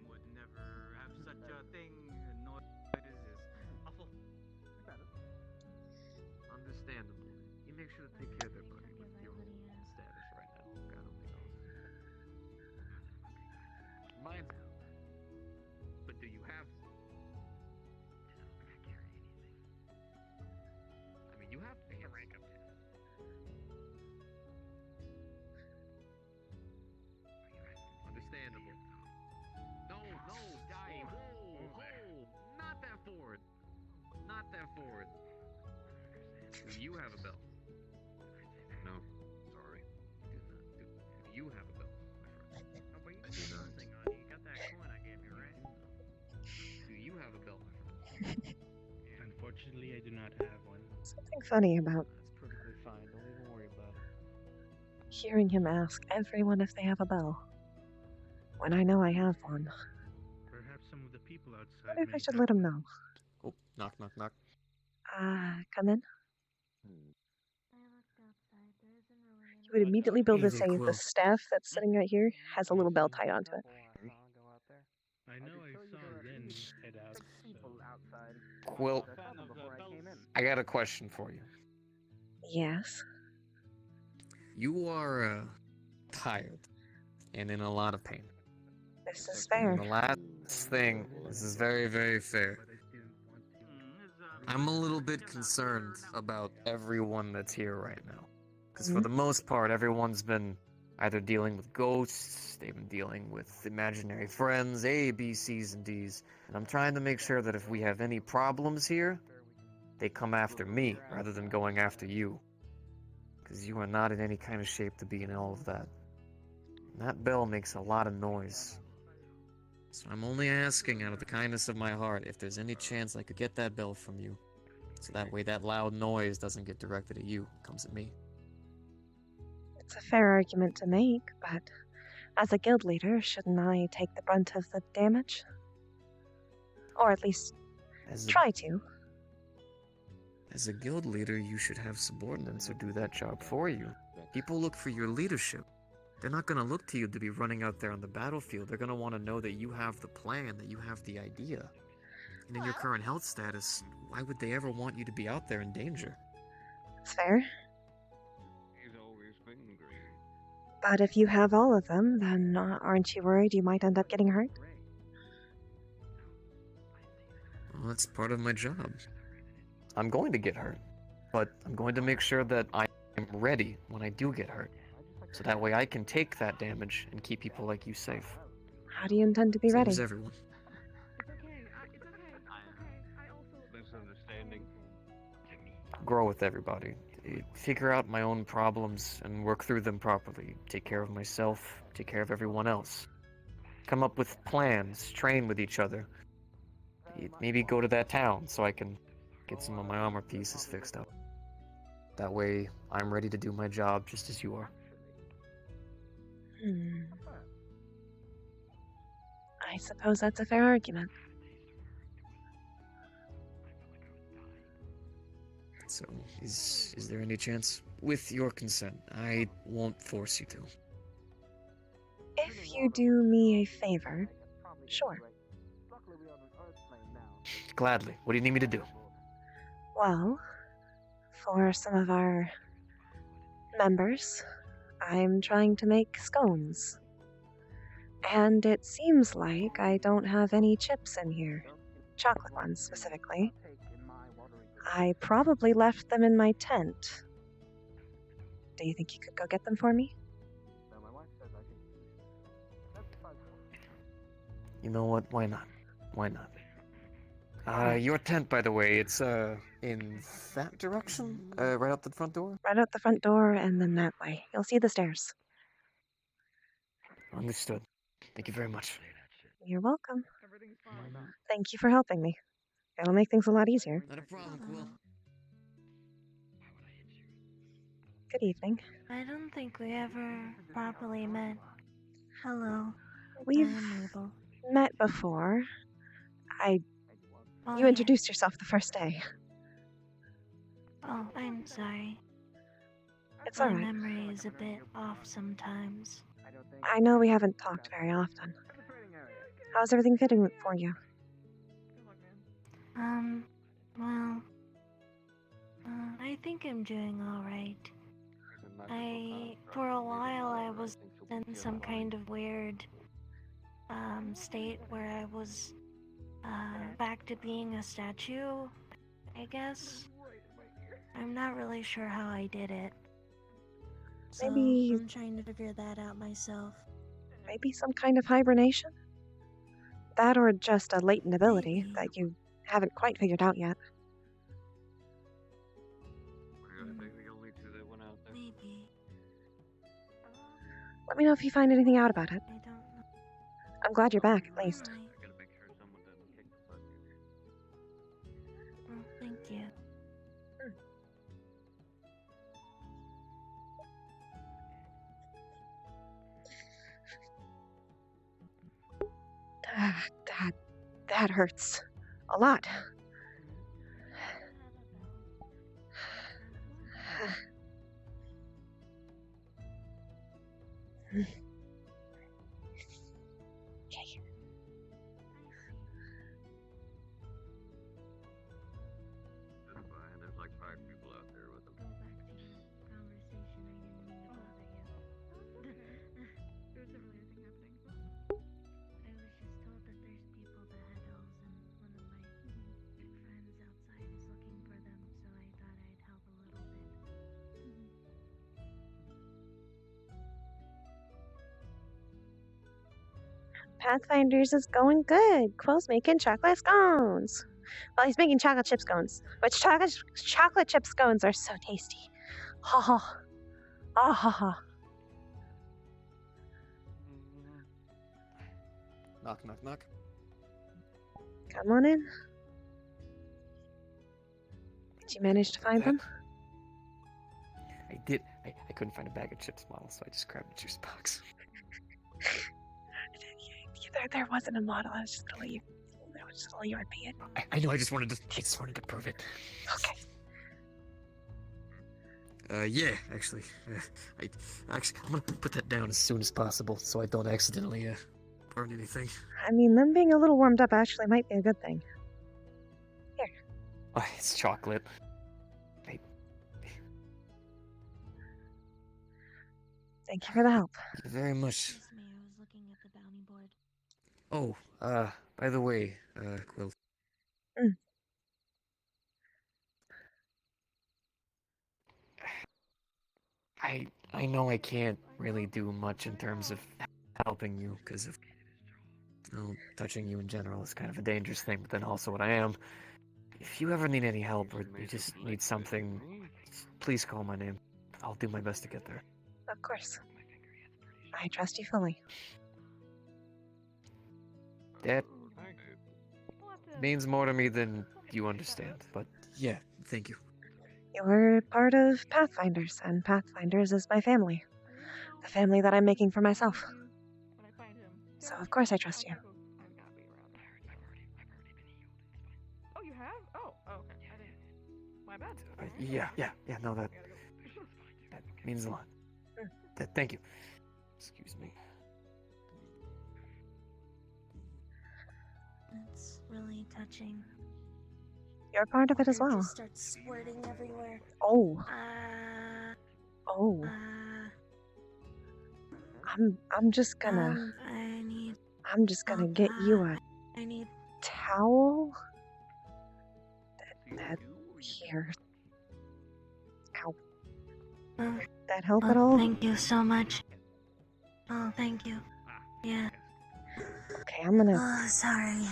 Would never have such a thing. Noises not that forward. Do you have a bell? No. Sorry. Do you have a bell, my friend? Oh, but you got something on you. You got that coin I gave you, right? Do you have a bell, my friend? Unfortunately, I do not have one. Something funny about That's perfectly fine. Don't even worry about it. hearing him ask everyone if they have a bell. When I know I have one. Perhaps some of the people I outside wonder if I may should have let him one. know. Oh, knock, knock, knock. Come in. I looked outside. There isn't really He would immediately be able to Easy, say the Quill. staff that's sitting right here has a little bell tied onto it. I know I saw Lynn head out. People outside. Quill, Before I came in. I got a question for you. Yes. You are tired and in a lot of pain. This is And fair. the last thing, this is very, very fair. I'm a little bit concerned about everyone that's here right now. Because for the most part, everyone's been either dealing with ghosts, they've been dealing with imaginary friends, A, B, C's, and D's. And I'm trying to make sure that if we have any problems here, they come after me rather than going after you. Because you are not in any kind of shape to be in all of that. And that bell makes a lot of noise. So I'm only asking out of the kindness of my heart if there's any chance I could get that bell from you. So that way that loud noise doesn't get directed at you, it comes at me. It's a fair argument to make, but as a guild leader, shouldn't I take the brunt of the damage? Or at least try to. As a guild leader, you should have subordinates who do that job for you. People look for your leadership. They're not going to look to you to be running out there on the battlefield. They're going to want to know that you have the plan, that you have the idea. And in your current health status, why would they ever want you to be out there in danger? It's fair. He's always been green. But if you have all of them, then aren't you worried you might end up getting hurt? Well, that's part of my job. I'm going to get hurt, but I'm going to make sure that I am ready when I do get hurt. So that way I can take that damage and keep people like you safe. How do you intend to be Same ready? as everyone. Misunderstanding. Grow with everybody. Figure out my own problems and work through them properly. Take care of myself, take care of everyone else. Come up with plans, train with each other. Maybe go to that town so I can get some of my armor pieces fixed up. That way, I'm ready to do my job just as you are. I suppose that's a fair argument. So, is there any chance? With your consent, I won't force you to. If you do me a favor, sure. Gladly. What do you need me to do? Well, for some of our members, I'm trying to make scones. And it seems like I don't have any chips in here. Chocolate ones, specifically. I probably left them in my tent. Do you think you could go get them for me? You know what? Why not? Why not? Your tent, by the way, it's, in that direction? Right out the front door? Right out the front door and then that way. You'll see the stairs. Understood. Thank you very much. You're welcome. Thank you for helping me. It'll make things a lot easier. Not a problem, Quill. Good evening. I don't think we ever properly met. Hello. We've I'm Mabel. met before. Oh, You introduced yourself the first day. Oh, I'm sorry. It's My alright. memory is a bit off sometimes. I know we haven't talked very often. How's everything fitting for you? Well, I think I'm doing alright. For a while, I was in some kind of weird, state where I was, back to being a statue, I guess. I'm not really sure how I did it. So Maybe- I'm trying to figure that out myself. Maybe some kind of hibernation? That or just a latent ability that you haven't quite figured out yet. Let me know if you find anything out about it. I don't know. I'm glad you're back, at least. Alright. I gotta make sure someone doesn't kick the bucket. Well, thank you. That hurts. A lot. Okay. That's fine. There's like 5 people out there with them. Go back to your conversation. I didn't mean to bother you. There's definitely anything happening. I was just told that there's people that had elves, and one of my friends outside is looking for them, so I thought I'd help a little bit. Pathfinders is going good. Quill's making chocolate scones. Well, he's making chocolate chip scones, which chocolate chip scones are so tasty. Ha ha. Ah ha ha. Knock, knock, knock. Come on in. Did you manage to find them? I did. I couldn't find a bag of chips model, so I just grabbed a juice box. There wasn't a model. I was just gonna let you. I was just gonna let you repeat it. I know. I just wanted to prove it. Okay. Yeah, actually, I'm gonna put that down as soon as possible, so I don't accidentally burn anything. I mean, them being a little warmed up actually might be a good thing. Here. Oh, it's chocolate. Thank you for the help. Thank you very much. Excuse me, I was looking at the bounty board. Oh, by the way, Quill. I know I can't really do much in terms of helping you, because of, touching you in general is kind of a dangerous thing, but then also what I am. If you ever need any help, or you just need something, please call my name. I'll do my best to get there. Of course. I trust you fully. That means more to me than you understand, but yeah, thank you. You're part of Pathfinders, and Pathfinders is my family. The family that I'm making for myself. So of course I trust you. Oh, you have? Oh, okay. I didn't. My bad. Yeah, no, that means a lot. Thank you. Excuse me. That's really touching. You're part of it as well. Just starts squirting everywhere. Oh. Oh. I'm just gonna. I'm just gonna get you a I need towel. That here. Ow. That help at all? Thank you so much. Oh, thank you. Yeah. Okay, I'm gonna. Oh, sorry.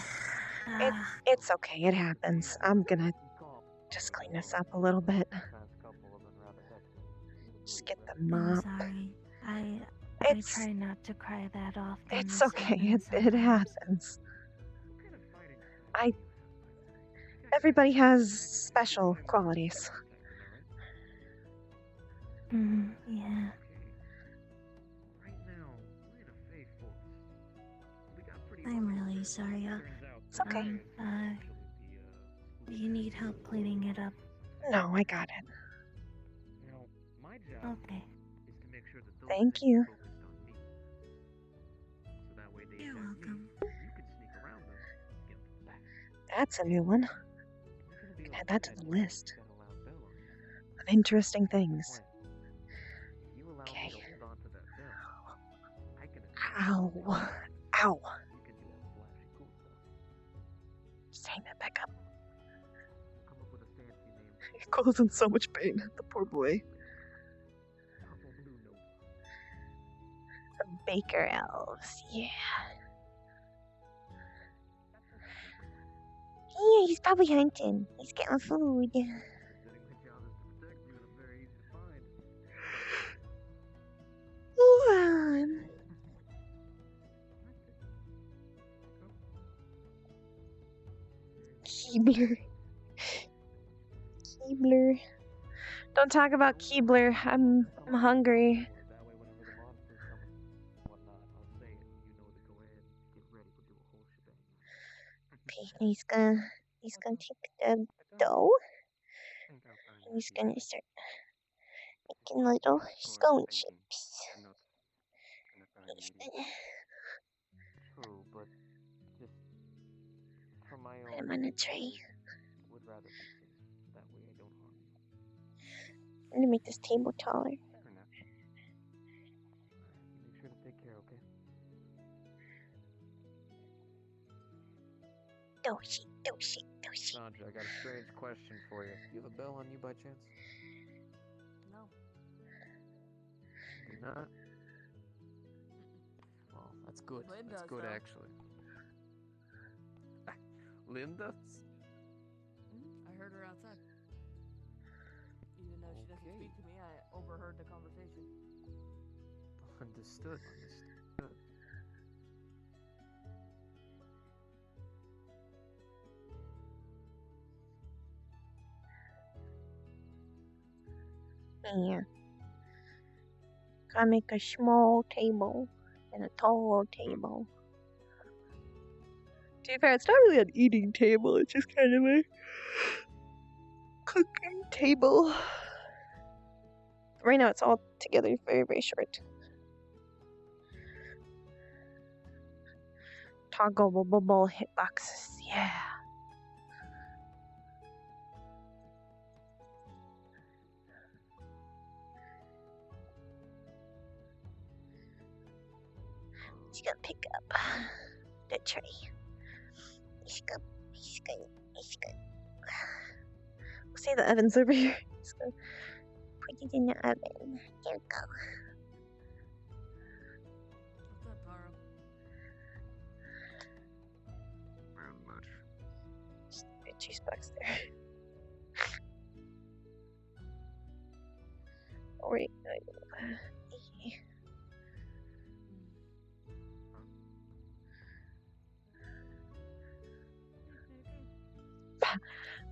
It's okay. It happens. I'm gonna just clean this up a little bit. Just get the I'm mop. sorry. I try not to cry that often. It's This okay. happens It happens. Everybody has special qualities. Yeah. I'm really sorry. It's okay. Do you need help cleaning it up? No, I got it. Okay. Thank you. You're welcome. That's a new one. I can add that to the list of interesting things. Okay. Ow. Ow. Just hang that back up. Cole's in so much pain. The poor boy. The Baker Elves, yeah. Yeah, he's probably hunting. He's getting food. Keebler. Keebler. Don't talk about Keebler. I'm hungry. That way, whenever the monsters come and whatnot, I'll say it, and you know to go ahead and get ready to do a whole shebang. Okay, he's gonna take the dough. And he's gonna start making little scone chips. He's gonna True, but just for my put own them on a sake, tray. I would rather be safe. That way I don't harm you. I'm gonna make this table taller. Fair enough. You make sure to take care, okay? Doshi, doshi, doshi. Sandra, I got a strange question for you. Do you have a bell on you by chance? No. Do not? Well, that's good. Lynn That's does, good, though. actually. Linda? I heard her outside. Even though she doesn't speak to me, I overheard the conversation. Understood. Understood. Yeah. I make a small table and a tall table. To be fair, it's not really an eating table, it's just kind of a cooking table. Right now it's all together very, very short. Toggleable hitboxes, yeah. He's gonna pick up the tray. He's gonna say the oven's over here. He's gonna put it in the oven. Here we go. What's up, Paro? Not much. Just put cheese box there. Oh wait,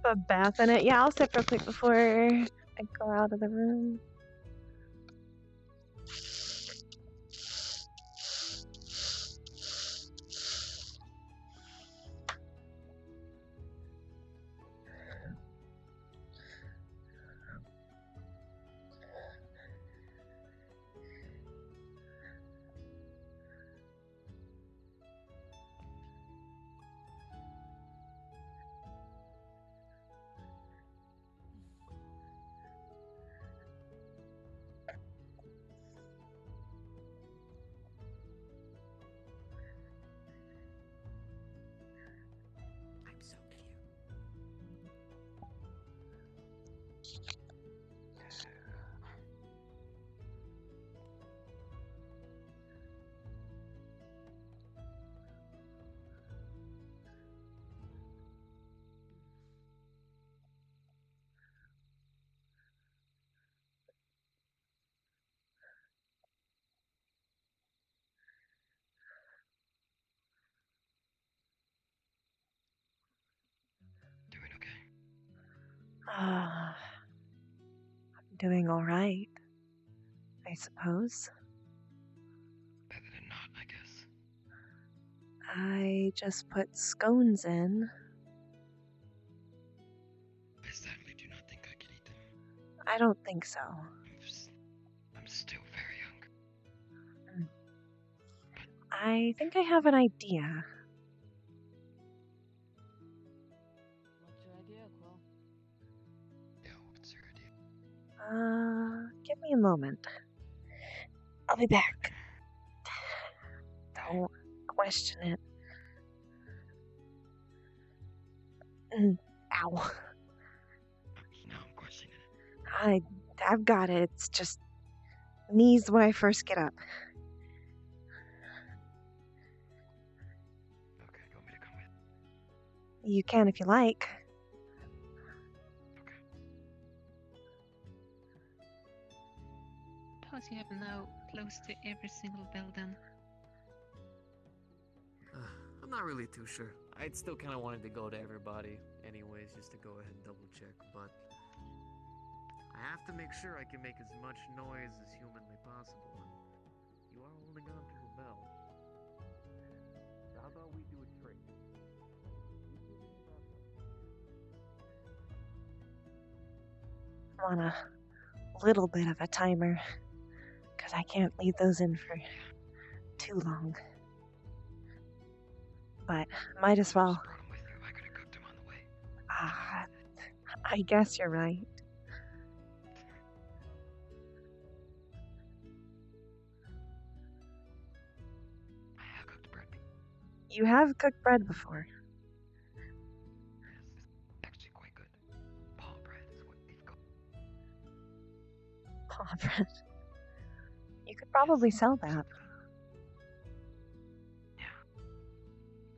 a bath in it. Yeah, I'll sip real quick before I go out of the room. I'm so cute. Doing okay? I'm doing alright, I suppose. Better than not, I guess. I just put scones in. I sadly do not think I could eat them. I don't think so. I'm still very hungry. I think I have an idea. What's your idea, Quill? Yeah, what's your idea? Give me a moment. I'll be back. Don't question it. Ow. Now I'm questioning it. I've got it. It's just knees when I first get up. Okay, you want me to come with? You can if you like. Plus, you have now close to every single building. I'm not really too sure. I'd still kind of wanted to go to everybody, anyways, just to go ahead and double check. But I have to make sure I can make as much noise as humanly possible. And you are holding on to a bell. So how about we do a trick? I want a little bit of a timer, because I can't leave those in for too long. But might as well. Ah, I guess you're right. You have cooked bread before. Actually quite good. Paw bread is what they've got. Paw bread. You could probably sell that.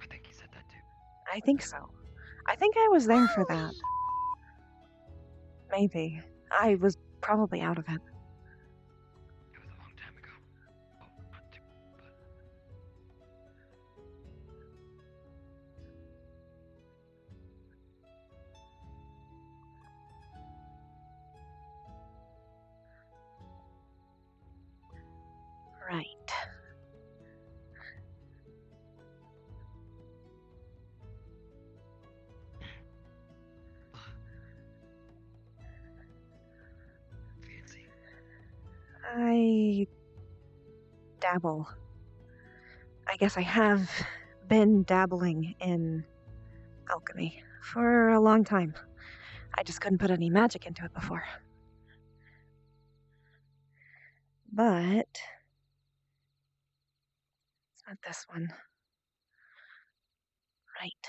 I think he said that too. I think so. I think I was there for that. Maybe. I was probably out of it. It was a long time ago. Oh, not too, but... Right. Fancy. I dabble. I guess I have been dabbling in alchemy for a long time. I just couldn't put any magic into it before. But it's not this one. Right.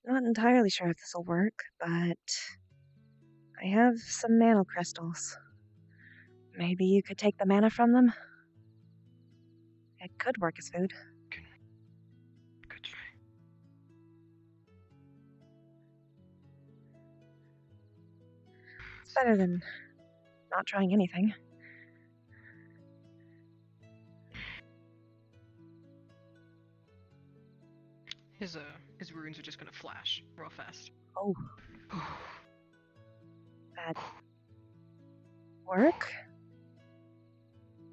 Not entirely sure if this will work, but I have some mana crystals. Maybe you could take the mana from them? It could work as food. Good try. It's better than not trying anything. His runes are just gonna flash real fast. Oh. That work?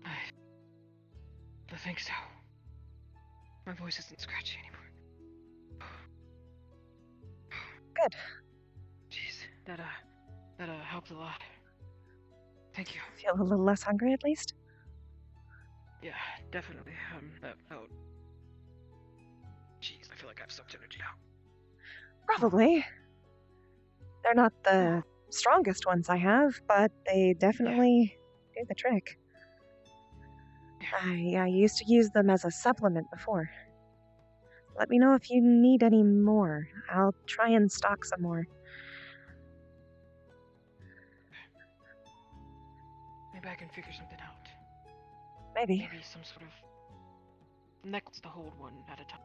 I think so. My voice isn't scratchy anymore. Good. Jeez. That helped a lot. Thank you. Feel a little less hungry at least? Yeah, definitely. That felt. Jeez, I feel like I've sucked energy out. Probably. They're not the strongest ones I have, but they definitely do the trick. I used to use them as a supplement before. Let me know if you need any more. I'll try and stock some more. Maybe I can figure something out. Maybe. Maybe some sort of necklace to hold one at a time.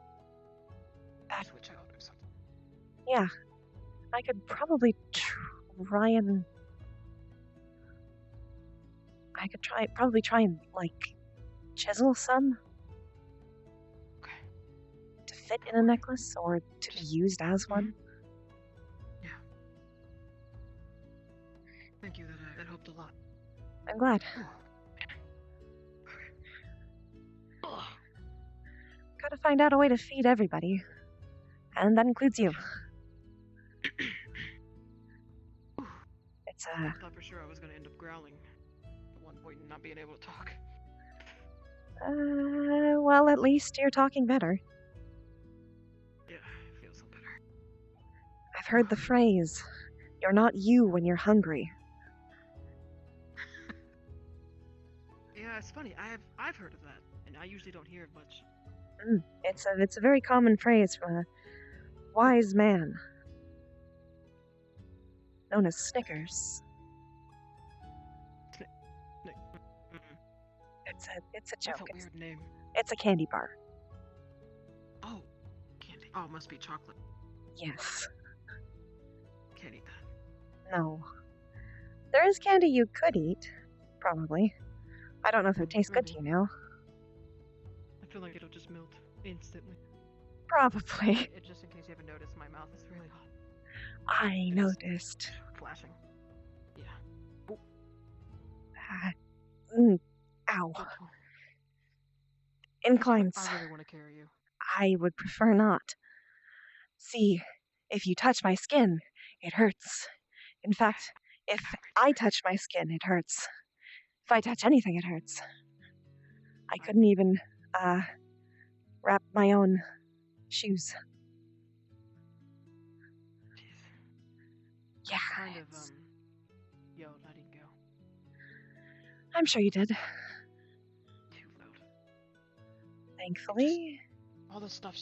Switch out or something. Yeah. I could probably try and... probably try and, like, chisel some. Okay. To fit in a necklace, or to be used as one. Yeah. Thank you, that helped a lot. I'm glad. Gotta find out a way to feed everybody. And that includes you. It's I thought for sure I was gonna end up growling at one point and not being able to talk. Well, at least you're talking better. Yeah, it feels so better. I've heard the phrase, you're not you when you're hungry. Yeah, it's funny. I've heard of that, and I usually don't hear it much. It's a very common phrase from a wise man known as Snickers. It's a joke. That's a weird name. It's a candy bar. Oh, candy. Oh, it must be chocolate. Yes. Can't eat that. No. There is candy you could eat, probably. I don't know if it tastes good to you now. I feel like it'll just melt. Instantly. Probably. Just in case you haven't noticed, my mouth is really hot. I noticed. Flashing. Yeah. Ow. Inclines. I really want to carry you. I would prefer not. See, if you touch my skin, it hurts. In fact, if I touch my skin, it hurts. If I touch anything, it hurts. I couldn't even, wrap my own shoes. Yeah. Kind of, letting go. I'm sure you did. Too loud. Thankfully. All the stuff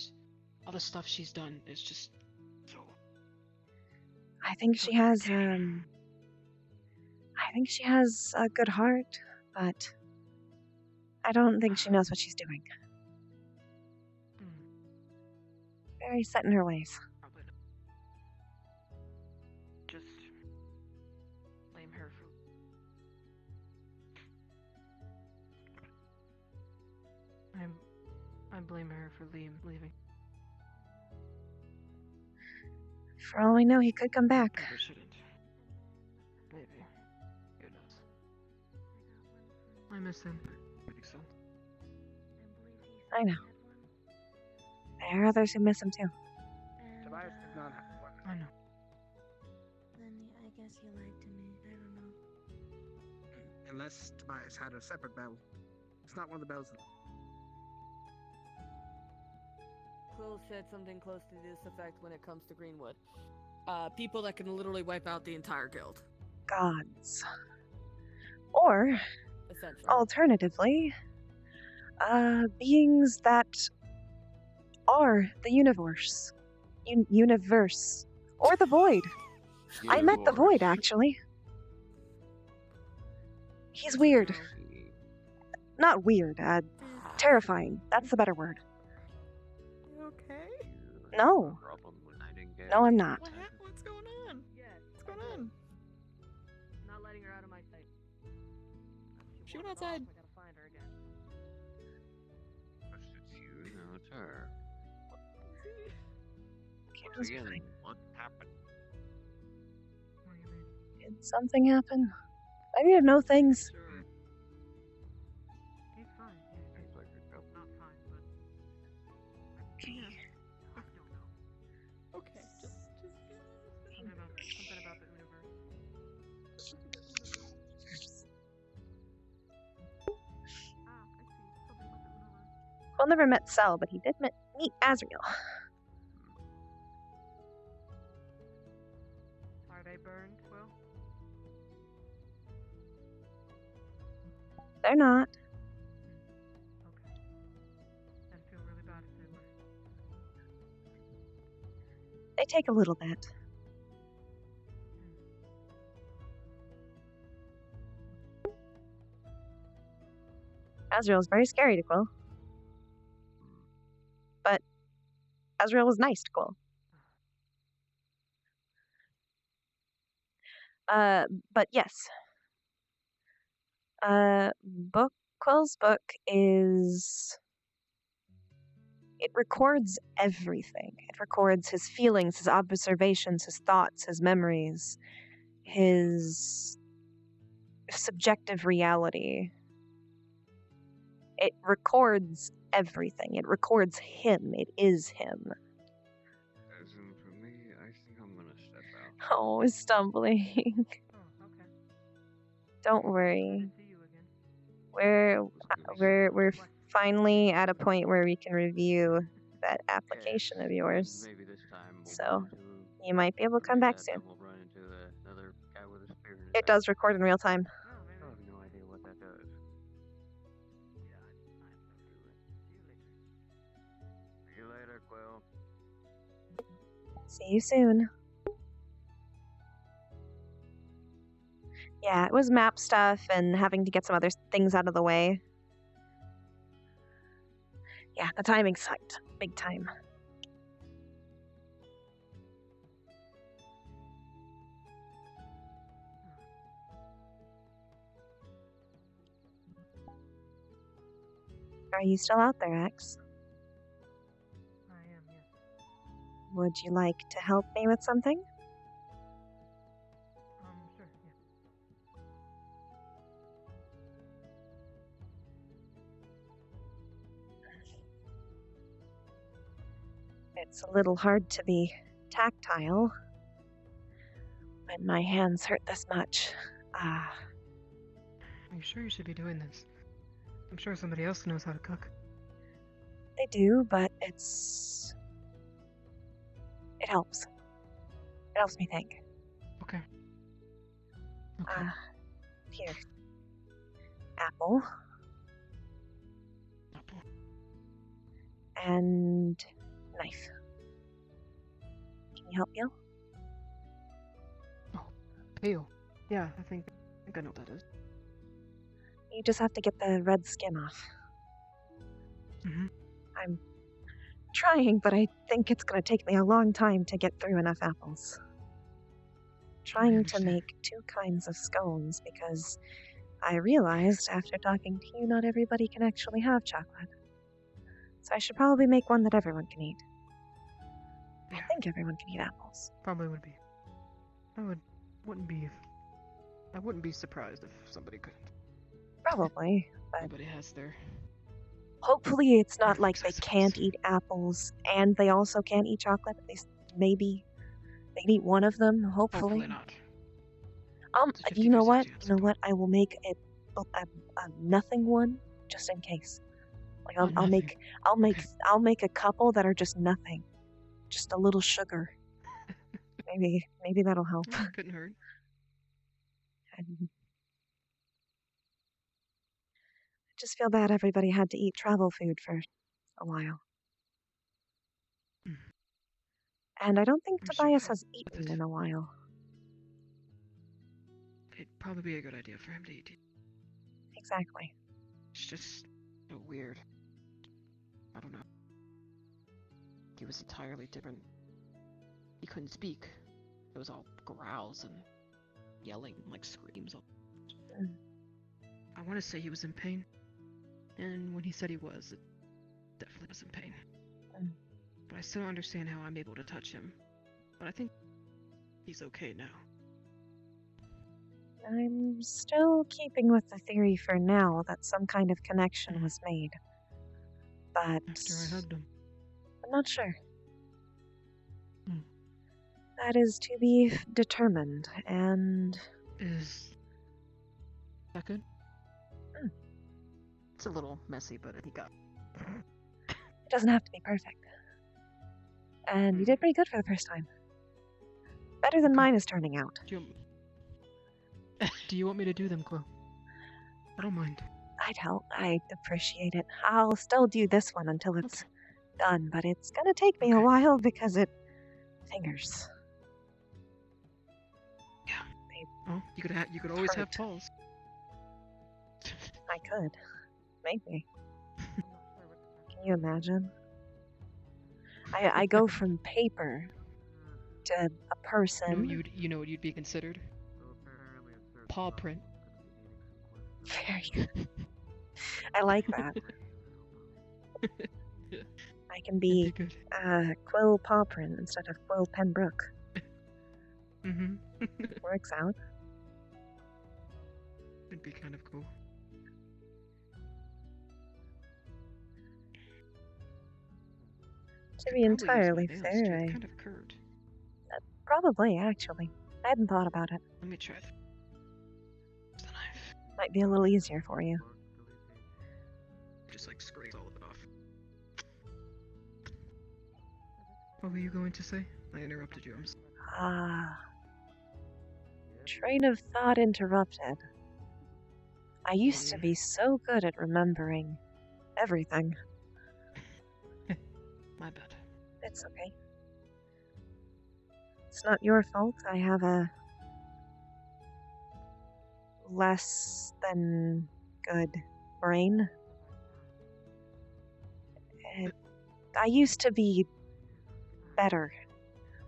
she's done is just so. I think she has, I think she has a good heart, but I don't think she knows what she's doing. Very set in her ways. Probably not. Just blame her for. I blame her for leaving. For all we know, he could come back. Maybe shouldn't. Maybe. Who knows? I miss him. Makes sense. I know. There are others who miss him too. Tobias did not have one. I know. Then I guess you lied to me. I don't know. Unless Tobias had a separate bell. It's not one of the bells. Quill said something close to this effect when it comes to Greenwood. People that can literally wipe out the entire guild. Gods. Or, Essentially. alternatively, beings that are the universe. Universe. Or the void. I met the void, actually. He's weird. Not weird, terrifying. That's the better word. You okay? No. No, I'm not. What's going on? What's going on? Not letting her out of my sight. She went outside. I gotta find her again. It's you, no, it's her. Once again, What happened? What do you mean? did something happen? I need to know things. He's fine. Seems like you're Not fine, but. Okay. I don't know. Okay, just Something about the universe. Ah, I see. Something with the universe. Well, never met Sel, but he did meet Azrael. Are they burned, Will? They're not. Okay. I'd feel really bad if they were. They take a little bit. Azrael's very scary to Quill. But Azrael was nice to Quill. But yes. Quill's book is... It records everything. It records his feelings, his observations, his thoughts, his memories, his subjective reality. It records everything. It records him. It is him. As in for me, I think I'm gonna step out. Oh, stumbling. Oh, okay. Don't worry. Good to see you again. We're finally at a point where we can review that application of yours. Maybe this time we'll So run into you might be able to come back that, soon. then we'll run into another guy with a spear in his It does record in real time. I have no idea what that does. Yeah, I have no clue. See you later. See you later, Quill. See you soon. Yeah, it was map stuff and having to get some other things out of the way. Yeah, the timing sucked. Big time. Are you still out there, X? Would you like to help me with something? Sure, yeah. It's a little hard to be tactile when my hands hurt this much. Are you sure you should be doing this? I'm sure somebody else knows how to cook. They do, but it helps. It helps me think. Okay. Here. Apple. And knife. Can you help Gil? Peel. Yeah, I think I know what that is. You just have to get the red skin off. Mhm. I'm trying, but I think it's going to take me a long time to get through enough apples. Trying to make 2 kinds of scones because I realized after talking to you not everybody can actually have chocolate. So I should probably make one that everyone can eat. I think everyone can eat apples. Probably would be. I wouldn't be surprised if somebody couldn't. Probably, but Nobody has their. hopefully it's not like they can't eat apples and they also can't eat chocolate. At least maybe they can eat one of them. Hopefully not. You know what? You know what? I will make a nothing one just in case. Like I'll make a couple that are just nothing, just a little sugar. maybe that'll help. Couldn't hurt. I just feel bad everybody had to eat travel food for a while. And I don't think Tobias has eaten in a while. It'd probably be a good idea for him to eat. Exactly. It's just so weird. I don't know. He was entirely different. He couldn't speak. It was all growls and yelling, like screams. I want to say he was in pain. And when he said he was, it definitely was in pain. But I still don't understand how I'm able to touch him. But I think he's okay now. I'm still keeping with the theory for now that some kind of connection was made. But After I hugged him. I'm not sure. That is to be determined, and... Is that good? It's a little messy, but he got. It doesn't have to be perfect. And you did pretty good for the first time. Better than mine is turning out. Do you want me to do them, Chloe? I don't mind. I'd help. I'd appreciate it. I'll still do this one until it's done, but it's gonna take me a while because fingers. Yeah. Oh, you could always have Paul's. I could. Maybe. Can you imagine? I go from paper to a person. You know what you'd be considered? Paw print. Very good. I like that. I can be Quill Paw Print instead of Quill Penbrook. Works out. It'd be kind of cool. To be entirely fair, kind of curved. Probably, actually. I hadn't thought about it. Let me try that. The knife. Might be a little easier for you. Just like scrape all of it off. What were you going to say? I interrupted you. Train of thought interrupted. I used to be so good at remembering everything. My bad. It's okay. It's not your fault. I have a less than good brain. I used to be better.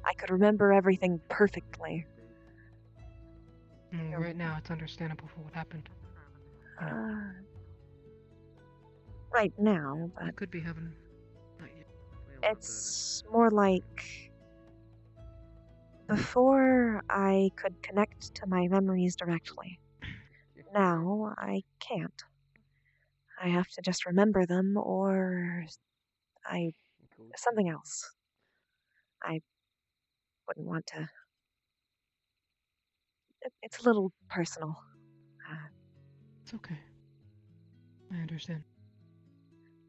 I could remember everything perfectly. Right now, it's understandable for what happened. Right now, but I could be having. it's more like Before, I could connect to my memories directly. Now, I can't. I have to just remember them, or something else. I wouldn't want to. It's a little personal. It's okay. I understand.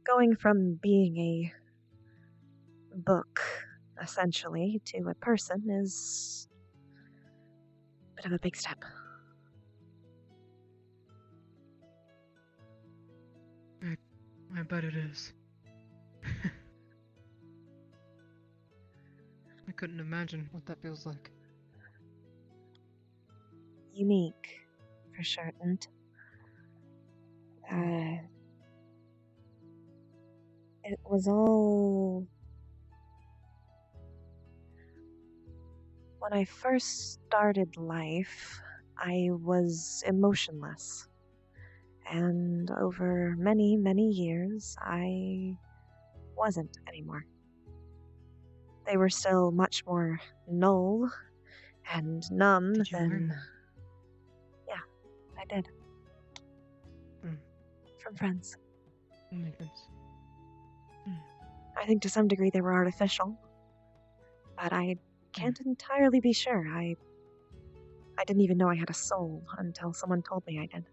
Going from being a book, essentially, to a person is a bit of a big step. I bet it is. I couldn't imagine what that feels like. Unique, for certain. It was all... When I first started life, I was emotionless. And over many, many years, I wasn't anymore. They were still much more null and numb Did you learn than... that? Yeah, I did. Mm. From friends. That makes sense. I think to some degree they were artificial, but I can't entirely be sure. I didn't even know I had a soul until someone told me I did.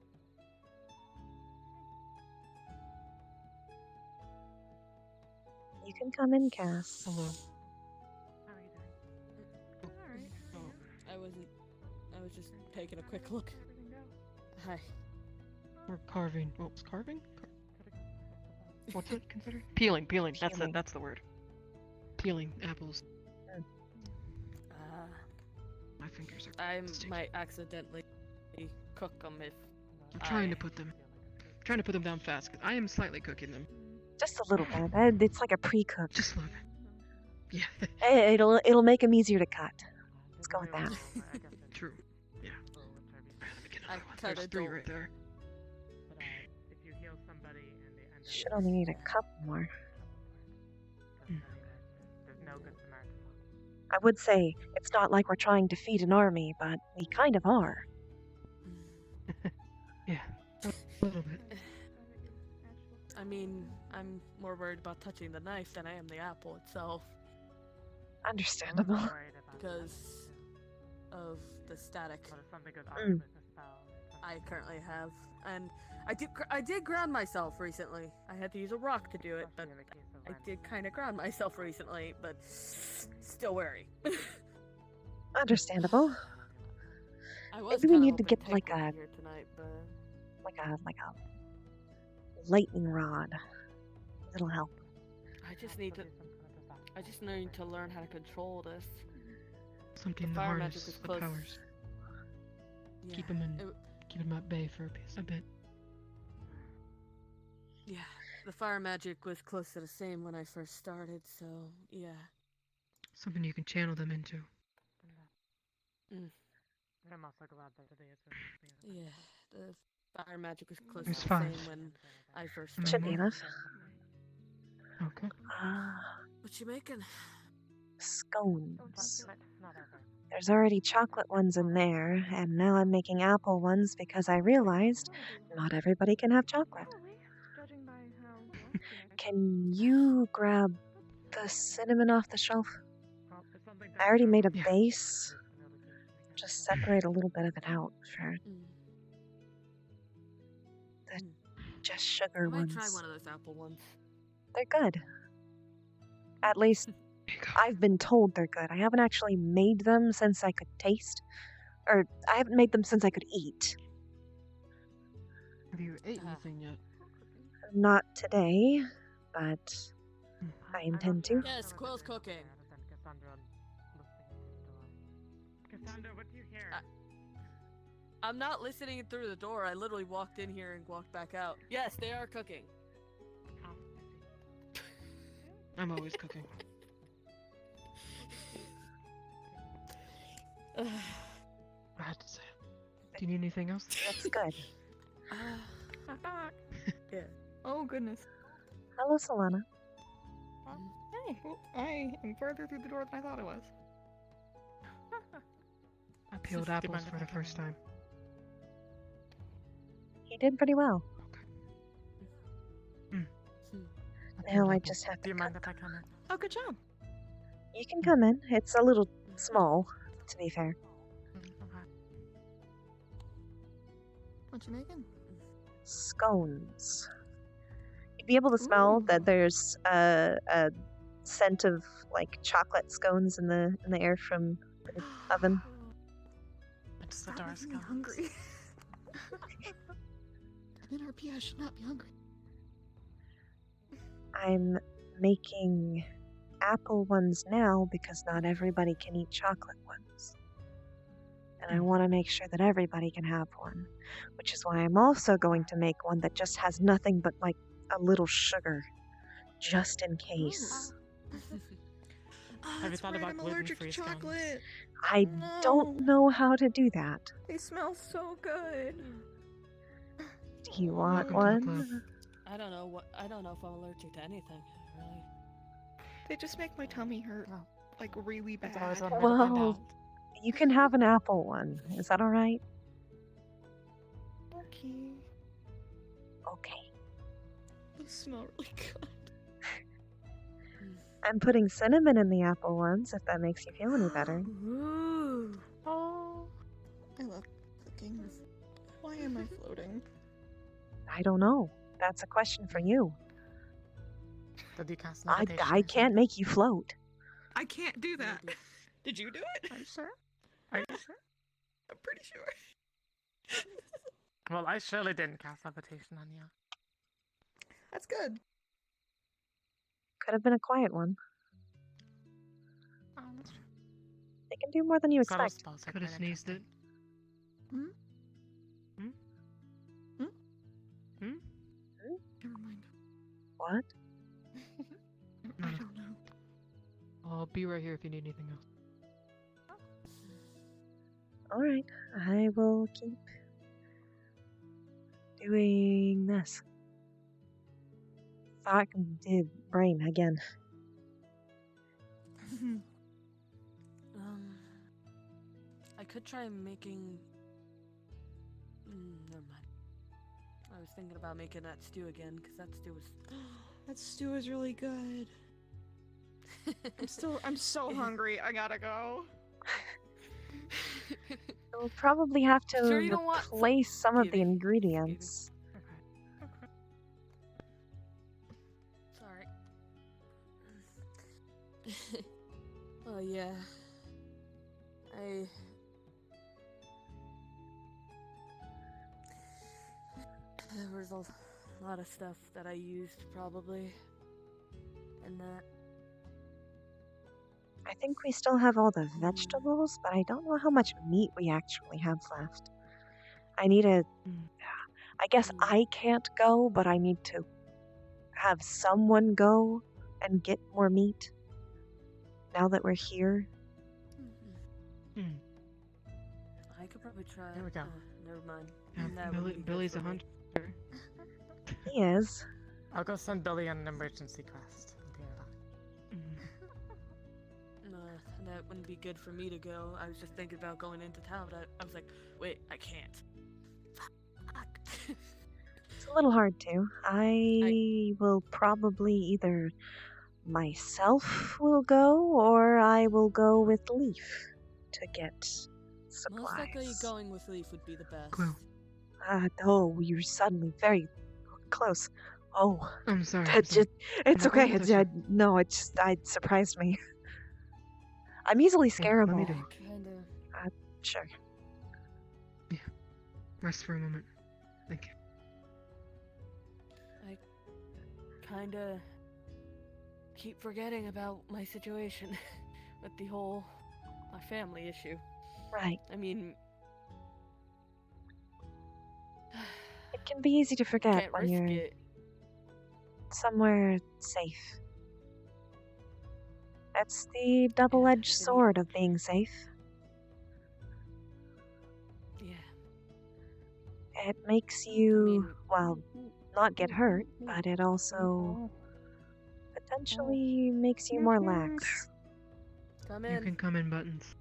You can come in, Cass. Hello. I was just taking a quick look. Hi. We're carving. What was carving? What's it considered? Peeling. That's it. That's the word. Peeling apples. My fingers are. I might accidentally cook them if. I'm trying to put them down fast. 'Cause I am slightly cooking them. Just a little bit. It's like a pre-cook. Just a little bit. Yeah. It'll make them easier to cut. Let's go with that. True. Yeah. I There's 3 right there. Should only need a couple more. I would say it's not like we're trying to feed an army, but we kind of are. Yeah, a little bit. I mean, I'm more worried about touching the knife than I am the apple itself. Understandable. Because of the static Mm. I currently have. And I did ground myself recently. I had to use a rock to do it, but I did kind of ground myself recently, but still wary. Understandable. I was Maybe we kinda need to hoping get like Tank would a be here tonight, but like a lightning rod. It'll help. I just need to learn how to control this. Something The to fire harness magic is the close. powers. Yeah, Keep them at bay for a bit. Yeah, the fire magic was close to the same when I first started, so yeah. Something you can channel them into. Mm. I'm also glad that today it's Yeah, the fire magic was close There's to the 5. same when I first How many Should be started. more? enough. Okay. What you making? Scones. There's already chocolate ones in there, and now I'm making apple ones because I realized not everybody can have chocolate. Can you grab the cinnamon off the shelf? I already made a base. Just separate a little bit of it out for the just sugar I might ones. try one of those apple ones. They're good. At least I've been told they're good. I haven't actually made them since I could taste. Or I haven't made them since I could eat. Have you ate anything yet? Not today, but I intend to. Yes, Quill's cooking. Cassandra, what do you hear? I'm not listening through the door. I literally walked in here and walked back out. Yes, they are cooking. I'm always cooking. I had to say it. Do you need anything else? That's good. Yeah. Oh goodness. Hello, Solana. Hey, well, I am further through the door than I thought I was. I peeled apples for the first time. He did pretty well. Now I just have to. Do you mind if I come in? Oh, good job. You can come in. It's a little small, to be fair. Okay. What you making? Scones. You'd be able to smell that there's a scent of like chocolate scones in the air from the oven. It's the dark scones. Hungry. I'm in RP. I should not be hungry. I'm making apple ones now because not everybody can eat chocolate ones. And I want to make sure that everybody can have one, which is why I'm also going to make one that just has nothing but like a little sugar, just in case. Have you thought about gluten-free chocolate? I don't know how to do that. They smell so good. Do you want one? I don't know if I'm allergic to anything, really. They just make my tummy hurt, like really bad. Well, you can have an apple one. Is that all right? Okay. Okay. They smell really good. I'm putting cinnamon in the apple ones, if that makes you feel any better. Ooh. Oh. I love cooking. Why am I floating? I don't know. That's a question for you. Did you cast I can't make you float. I can't do that. Did you do it? Are you sure? Are you sure? I'm pretty sure. Well, I surely didn't cast levitation on you. That's good. Could have been a quiet one. Oh, that's true. They can do more than you expect. Could have sneezed it. Hmm? Hmm? Hmm? Hmm? Never mind. What? I don't know. I'll be right here if you need anything else. Alright, I will keep doing this. Thought I did brain again. I could try making. Never mind. I was thinking about making that stew again, because that stew was. That stew is really good. I'm so hungry. I gotta go. We'll probably have to Sure you don't want replace some of the ingredients. Sorry. Oh yeah. There was a lot of stuff that I used probably. And that. I think we still have all the vegetables, but I don't know how much meat we actually have left. I need a... I guess I can't go, but I need to have someone go and get more meat. Now that we're here. I could probably try. Here we go. Never mind. Yeah, Billy's a hunter. He is. I'll go send Billy on an emergency quest. That wouldn't be good for me to go. I was just thinking about going into town, but I was like, wait, I can't. It's a little hard to. I will probably either myself will go, or I will go with Leaf to get supplies. Most likely going with Leaf would be the best. Quill. Oh, you're suddenly very close. Oh, I'm sorry. It's okay. It surprised me. I'm easily scareable. Let me do it. Kinda. Sure. Yeah. Rest for a moment. Thank you. I kinda keep forgetting about my situation with my family issue. Right. I mean, it can be easy to forget can't when risk you're it. somewhere safe. That's the double-edged sword of being safe. Yeah. It makes you, not get hurt, but it also potentially makes you more lax. Come You in. can come in, Buttons.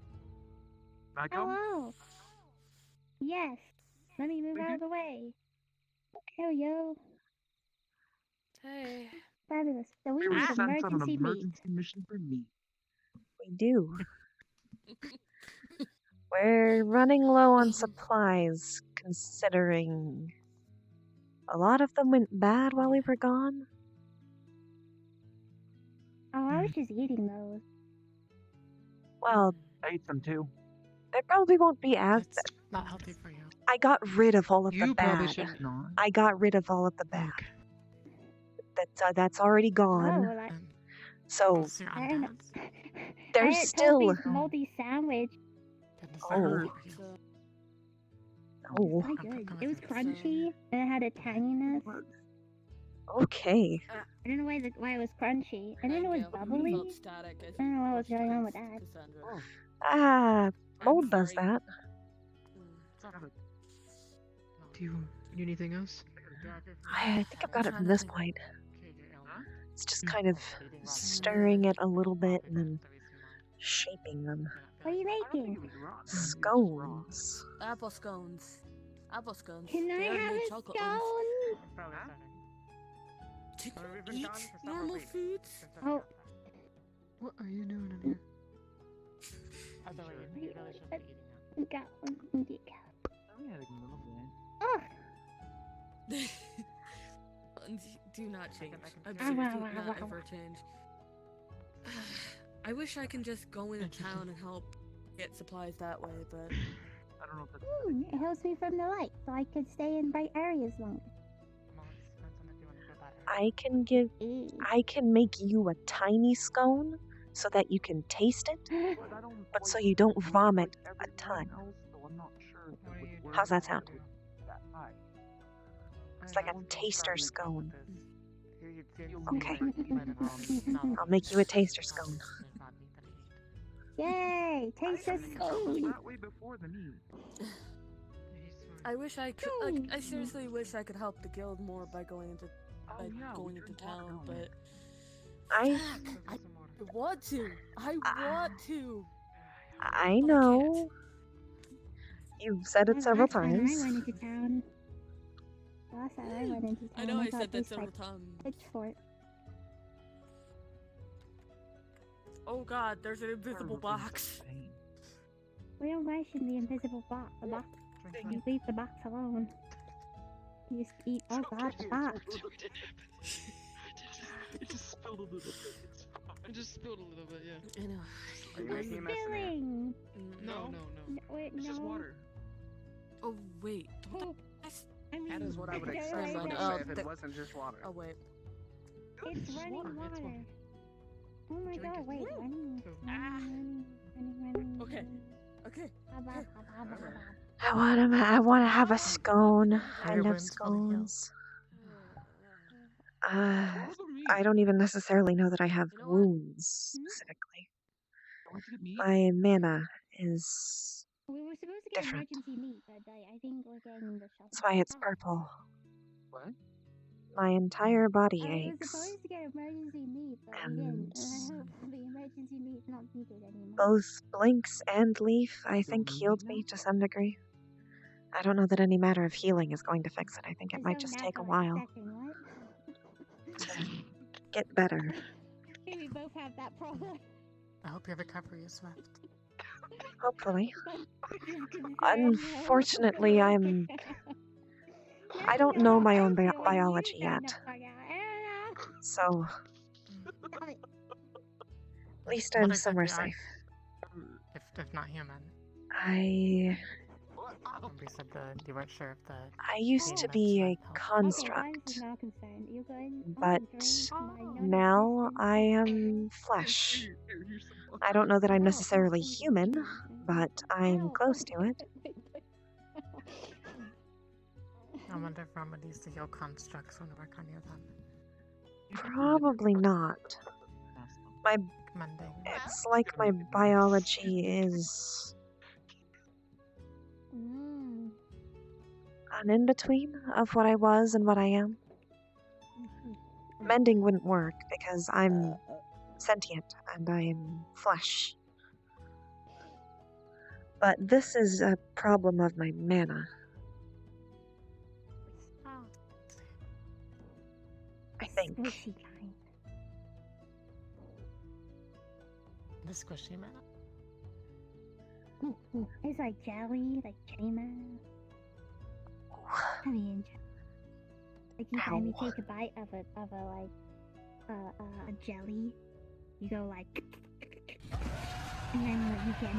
Hello. Yes. Let me move out of the way. There we go. Hey. Fabulous. So we We were need sent on an emergency meat. emergency mission for meat. We do. We're running low on supplies, considering a lot of them went bad while we were gone. Oh, I was just eating those. Well, I ate some too. there probably won't be as bad. Not healthy for you. I got rid of all of the You probably bad. should not. I got rid of all of the bad. That's already gone. Oh, well, So I don't know. there's I had still. Toby's moldy sandwich. Oh. It was quite good. It was crunchy and it had a tanginess. Okay. I don't know why it was crunchy. I didn't know it was bubbly. I don't know what was going on with that. Ah, mold does that. Do you need anything else? I think I've got it from this point. It's just kind of stirring it a little bit and then shaping them. What are you making? Scones. Apple scones. Apple scones. Can I They are have made a chocolate scone? Did you eat normal foods? Oh. What are you doing in here? Do not change. wow, Absolutely wow, do wow, not wow. ever change. I wish I can just go into town and help get supplies that way, but I don't know if that's It helps me from the light, so I can stay in bright areas longer. I can make you a tiny scone so that you can taste it, but so you don't vomit a ton. How's that sound? It's like a taster scone. Okay. I'll make you a taster scone. Yay! Taste a scone! that way before the meat. I wish I could. Like, I seriously wish I could help the guild more by going into town, but I want to. I want to. I know. You've said it several Last time I times. went into town. Last time I went into town. I know I got said that this, several like, times. Pitchfork. Oh God, there's an invisible box. We don't question the invisible box. The box. You leave the box alone. You just eat. Oh God, the box. It just spilled a little bit. It just spilled a little bit, yeah. I know. Are you making a mess in there? Spilling. No. Wait, It's just no. water. Oh wait. I mean, That is what I would okay, expect wait, someone to no. say if it wasn't just water. Oh wait. It's running water. Oh my Drink God! it. Wait, running. Okay. Okay. I want to have a scone. I love scones. I don't even necessarily know that I have wounds specifically. My mana is We were supposed to get different. emergency meat, but I think we're getting the shop. That's why it's purple. What? My entire body We were aches. supposed to get emergency meat, but we didn't. And I hope the emergency meat's not needed anymore. Both Blinks and Leaf, I think, healed me to some degree. I don't know that any matter of healing is going to fix it. I think it might just take a while to get better. Okay, we both have that problem. I hope your recovery is swift. Hopefully. Unfortunately, I don't know my own biology yet. So, at least I'm What somewhere exactly safe. If not human. You said you weren't sure if the. I used to be a construct, but now I am flesh. I don't know that I'm necessarily human, but I'm close to it. I wonder if remedies to heal constructs would work on you then. Probably not. It's like my biology is an in-between of what I was and what I am. Mending wouldn't work because I'm sentient and I am flesh. But this is a problem of my mana. I think. Squishy kind. The squishy mana? It's like jelly, like jelly mana. I mean, like each time you take a bite of a jelly, you go like, and then like, you get.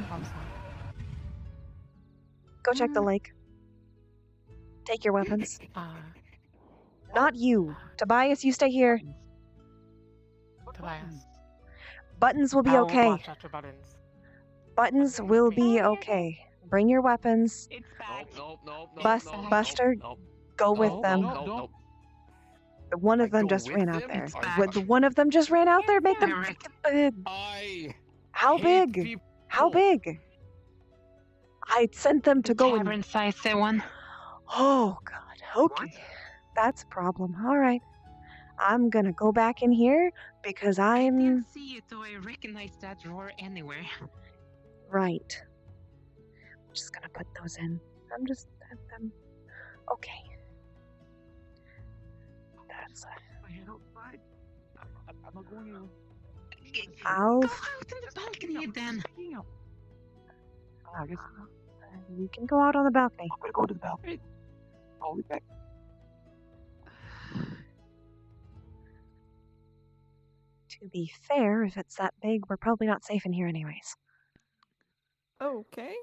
Go check the lake. Take your weapons. Not you. Tobias, you stay here. Tobias. Buttons will be I'll okay. watch after Buttons. Buttons will be okay. Bring your weapons. Buster, go with them. One of them just ran out there. One of them just ran out there. Make them. How big? How big? I sent them to go Tavern size one. Oh God. Okay. That's a problem. All right. I'm gonna go back in here because I I'm didn't see it, so I recognize that roar anywhere. right. I'm just gonna put those in. I'm just them. Okay. That's. I'm not going to. I'll. Go out in the balcony then. I guess You can go out on the balcony. I'm gonna go to the balcony. I'll be back. To be fair, if it's that big, we're probably not safe in here anyways. Okay.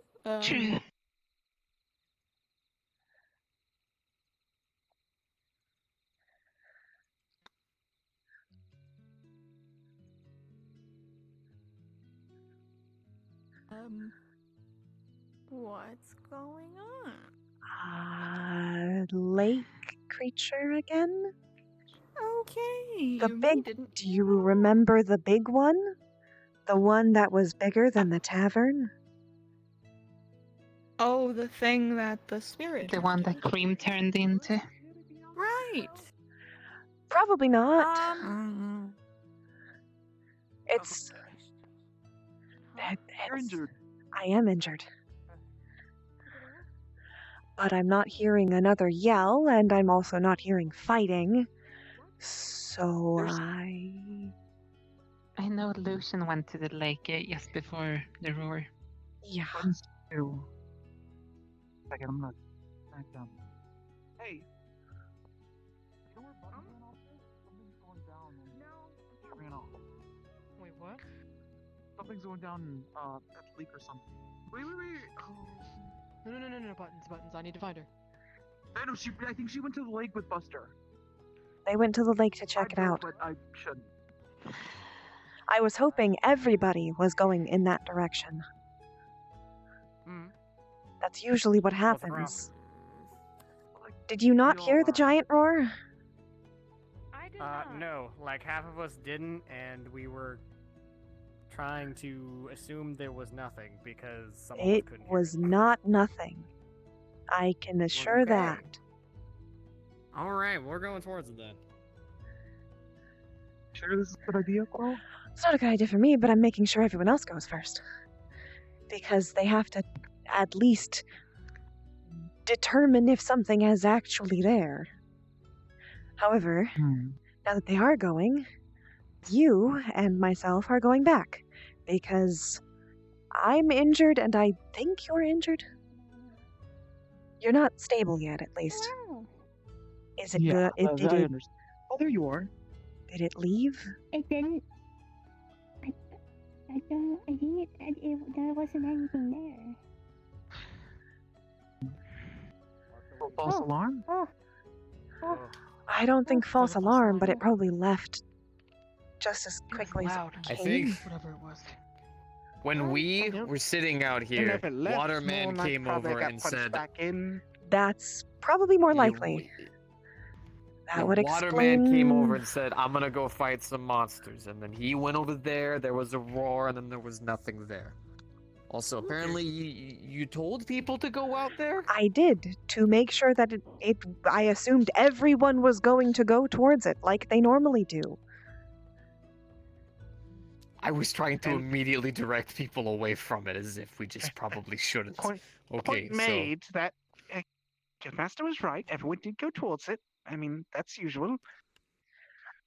True. What's going on? Lake creature again? Okay. The you big. didn't. Do you remember the big one? The one that was bigger than the tavern? Oh, the thing that the spirit. The one that Cream turned into. Right. Probably not. It's. You're injured. I am injured. But I'm not hearing another yell, and I'm also not hearing fighting. So I know Lucian went to the lake just before the roar. Yeah. Second, I'm not back down. Hey. You know where Buttons went off there? Something's going down and he ran off. Wait, what? Something's going down that leak or something. Wait. Oh. No, Buttons. I need to find her. I think she went to the lake with Buster. They went to the lake to check it out. But I shouldn't. I was hoping everybody was going in that direction. That's usually what happens. Did you not hear the giant roar? I did not. No, like half of us didn't, and we were trying to assume there was nothing because some of us It couldn't was not nothing. I can assure okay. that. Alright, we're going towards it then. Sure this is a good idea, Coral? It's not a good idea for me, but I'm making sure everyone else goes first. Because they have to at least determine if something is actually there. However, now that they are going, you and myself are going back. Because I'm injured and I think you're injured. You're not stable yet, at least. Is it good? I understand. Oh, there you are. Did it leave? It didn't. I don't. I think there wasn't anything there. False alarm? I don't think false alarm, but it probably left just as quickly as it I came. think when we were sitting out here, Waterman came over and said, That's probably more likely. That would explain. Waterman came over and said, I'm gonna go fight some monsters. And then he went over there was a roar, and then there was nothing there. Also, apparently, you told people to go out there? I did, to make sure that I assumed everyone was going to go towards it, like they normally do. I was trying to immediately direct people away from it, as if we just probably shouldn't. Point Okay, so made that Master was right. Everyone did go towards it. I mean, that's usual.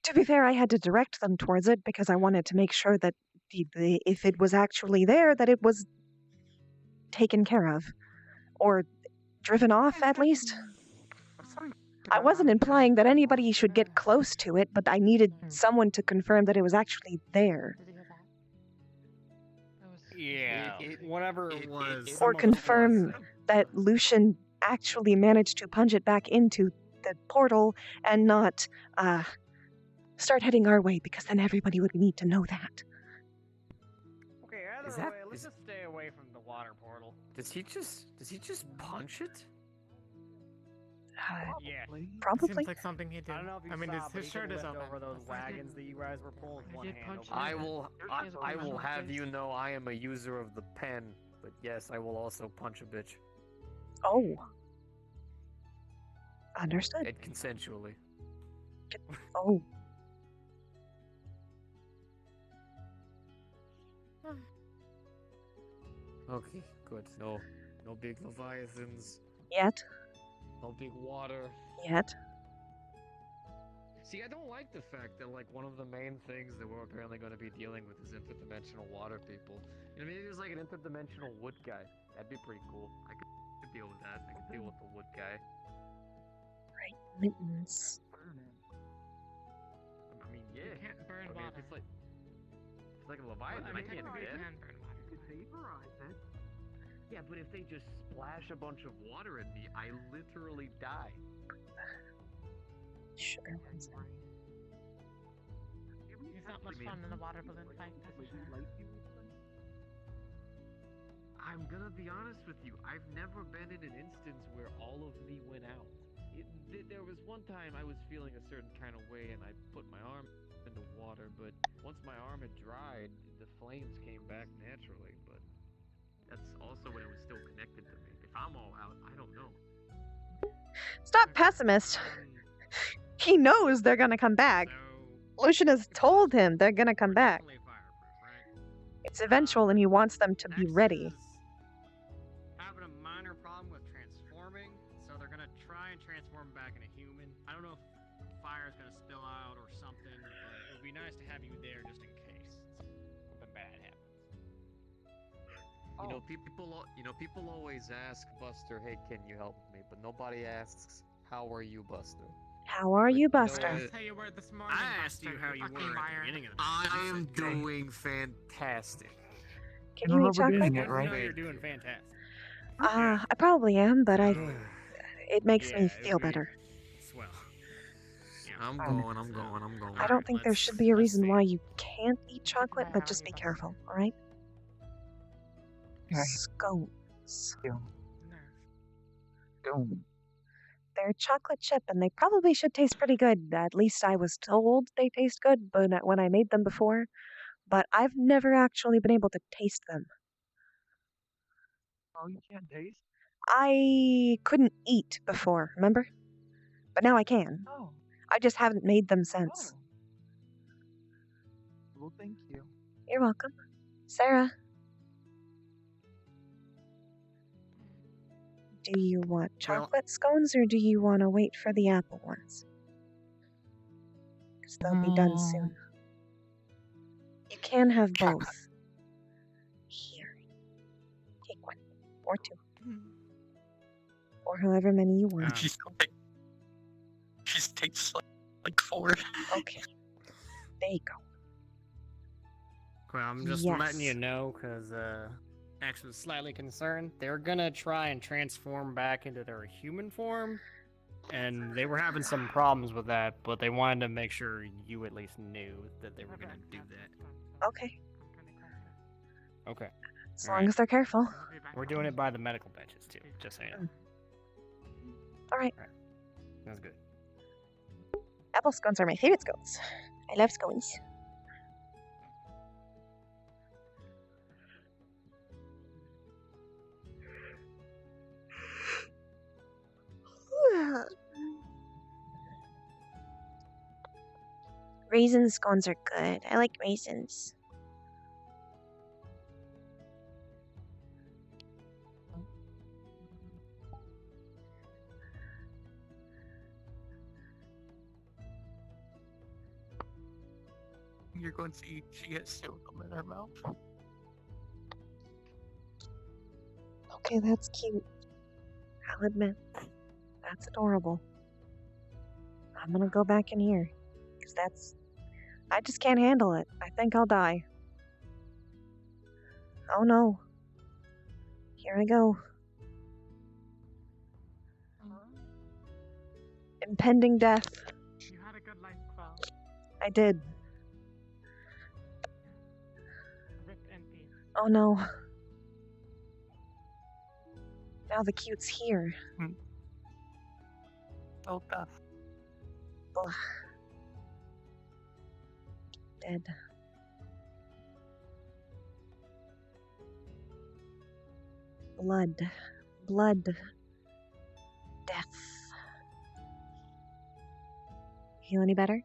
To be fair, I had to direct them towards it because I wanted to make sure that if it was actually there, that it was taken care of. Or driven off, at least. I wasn't implying that anybody should get close to it, but I needed someone to confirm that it was actually there. Yeah, whatever it was. Or confirm that Lucian actually managed to punch it back into the portal and not start heading our way, because then everybody would need to know that. Okay, either way, let's just stay away from the water portal. Does he just punch it? Yeah, probably. Seems like something he did. I don't know if you I mean, saw, his shirt is open. over those wagons that you guys were pulling with one hand. I will have you know I am a user of the pen, but yes, I will also punch a bitch. Oh. Understood. And consensually. Oh. Okay, good. No big leviathans. Yet. No big water. Yet. See, I don't like the fact that, like, one of the main things that we're apparently going to be dealing with is interdimensional water people. You know, maybe there's like an interdimensional wood guy. That'd be pretty cool. I could deal with that. I could deal with the wood guy. Right, mittens. I mean, yeah. You can't burn I mean, water. it's like a leviathan. I can't do that. You could vaporize it. Yeah, but if they just splash a bunch of water at me, I literally die. Sugar. It's not much fun in a water balloon fight, that's for sure. I'm gonna be honest with you. I've never been in an instance where all of me went out. There was one time I was feeling a certain kind of way and I put my arm into water, but once my arm had dried, the flames came back naturally, but that's also when it was still connected to me. If I'm all out, I don't know. Stop pessimist. He knows they're gonna come back. Lucian has told him they're gonna come back. It's eventual and he wants them to be ready. Having a minor problem with transforming, so they're gonna try and transform back into human. I don't know if fire's gonna spill out or something, but it would be nice to have you there just in case something bad happens. People always ask Buster, "Hey, can you help me?" But nobody asks, "How are you, Buster?" How are you, Buster? I asked you how you were at the beginning of the I am doing fantastic. Can you eat chocolate? I know you're doing fantastic. I probably am, but it makes me feel better. Swell. I'm going. I don't think there should be a reason why you can't eat chocolate, but just be careful, alright? Scones. They're chocolate chip, and they probably should taste pretty good. At least I was told they taste good but when I made them before. But I've never actually been able to taste them. Oh, you can't taste? I couldn't eat before, remember? But now I can. Oh. I just haven't made them since. Well, thank you. You're welcome. Sarah. Do you want chocolate scones or do you want to wait for the apple ones? Because they'll be done soon. You can have both. Here. Take one. Or two. Or however many you want. She takes like 4. Okay. There you go. Well, I'm just letting you know, because, X was slightly concerned. They're gonna try and transform back into their human form, and they were having some problems with that, but they wanted to make sure you at least knew that they were gonna do that. Okay. Okay. As long as they're careful. We're doing it by the medical benches, too, just so you know. Alright. That's good. Apple scones are my favorite scones. I love scones. Raisin scones are good. I like raisins. you're going to see she has chewing in her mouth. Okay, that's cute. I'll admit, that's adorable. I'm gonna go back in here, because I just can't handle it. I think I'll die. Oh no. Here I go. Impending death. You had a good life, Quill. I did. Rest in peace. Oh no. Now the cute's here. Oh, death. Ugh. Dead. Blood. Blood. Death. Feel any better?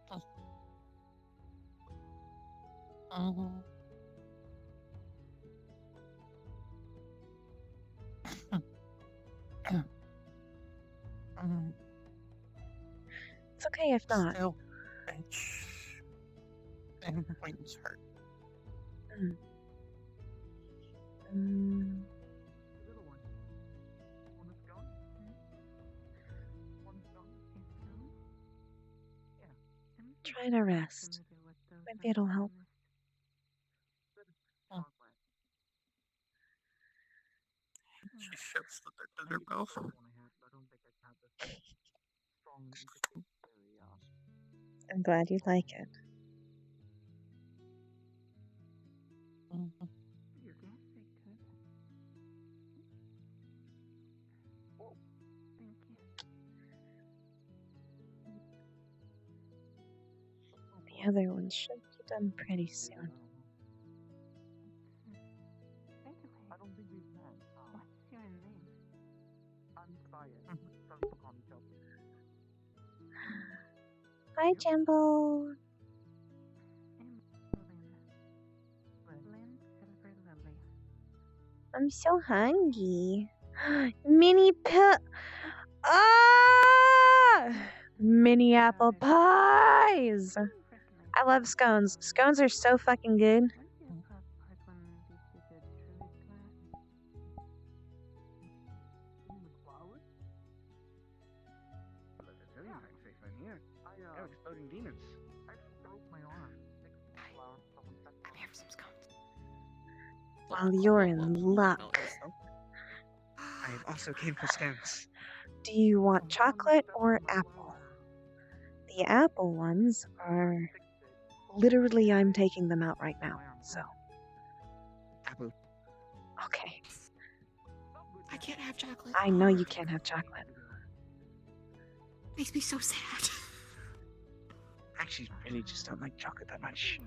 It's okay if not. Still, bitch. And my wings hurt. Try to rest. Maybe it'll help. She shoves the dirt in her mouth. I'm glad you like it. The other ones should be done pretty soon. I don't think we've met. What's your name? I'm Tobias. Some people call me Chelsea. Hi, Jumbo. I'm so hungry. Mini mini apple pies. I love scones. Scones are so fucking good. Exploding demons. I broke my arm. I'm here for some scones. Well, you're in luck. I also came for scones. Do you want chocolate or apple? The apple ones are literally, I'm taking them out right now. So. Apple. Okay. I can't have chocolate. I know you can't have chocolate. Makes me so sad. Actually, really just don't like chocolate that much.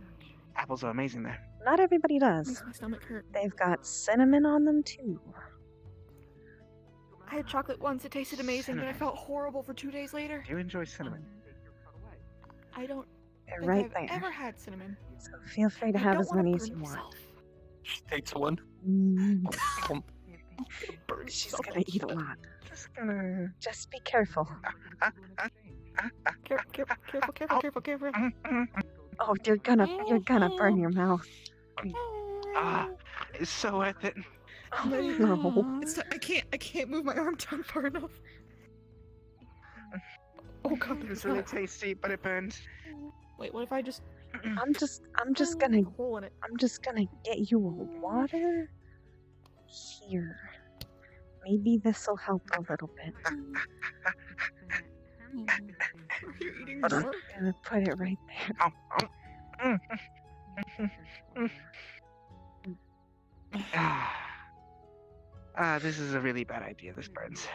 Apples are amazing though. Not everybody does. Makes my stomach hurt. They've got cinnamon on them too. I had chocolate once. It tasted amazing, and I felt horrible for 2 days later. Do you enjoy cinnamon? I don't They're think right I've there. ever had cinnamon. So feel free to I have don't as wanna many as burn you want. myself. She takes one. She's gonna eat a lot. Just be careful. Careful. Oh, you're gonna burn your mouth. It's so worth it. Oh, no. I can't move my arm down far enough. Oh god, It was really tasty, but it burns. Wait, what if I just? I'm just gonna hole in it. I'm just gonna get you a water here. Maybe this'll help a little bit. You're eating I'm more? gonna put it right there. This is a really bad idea. This burns.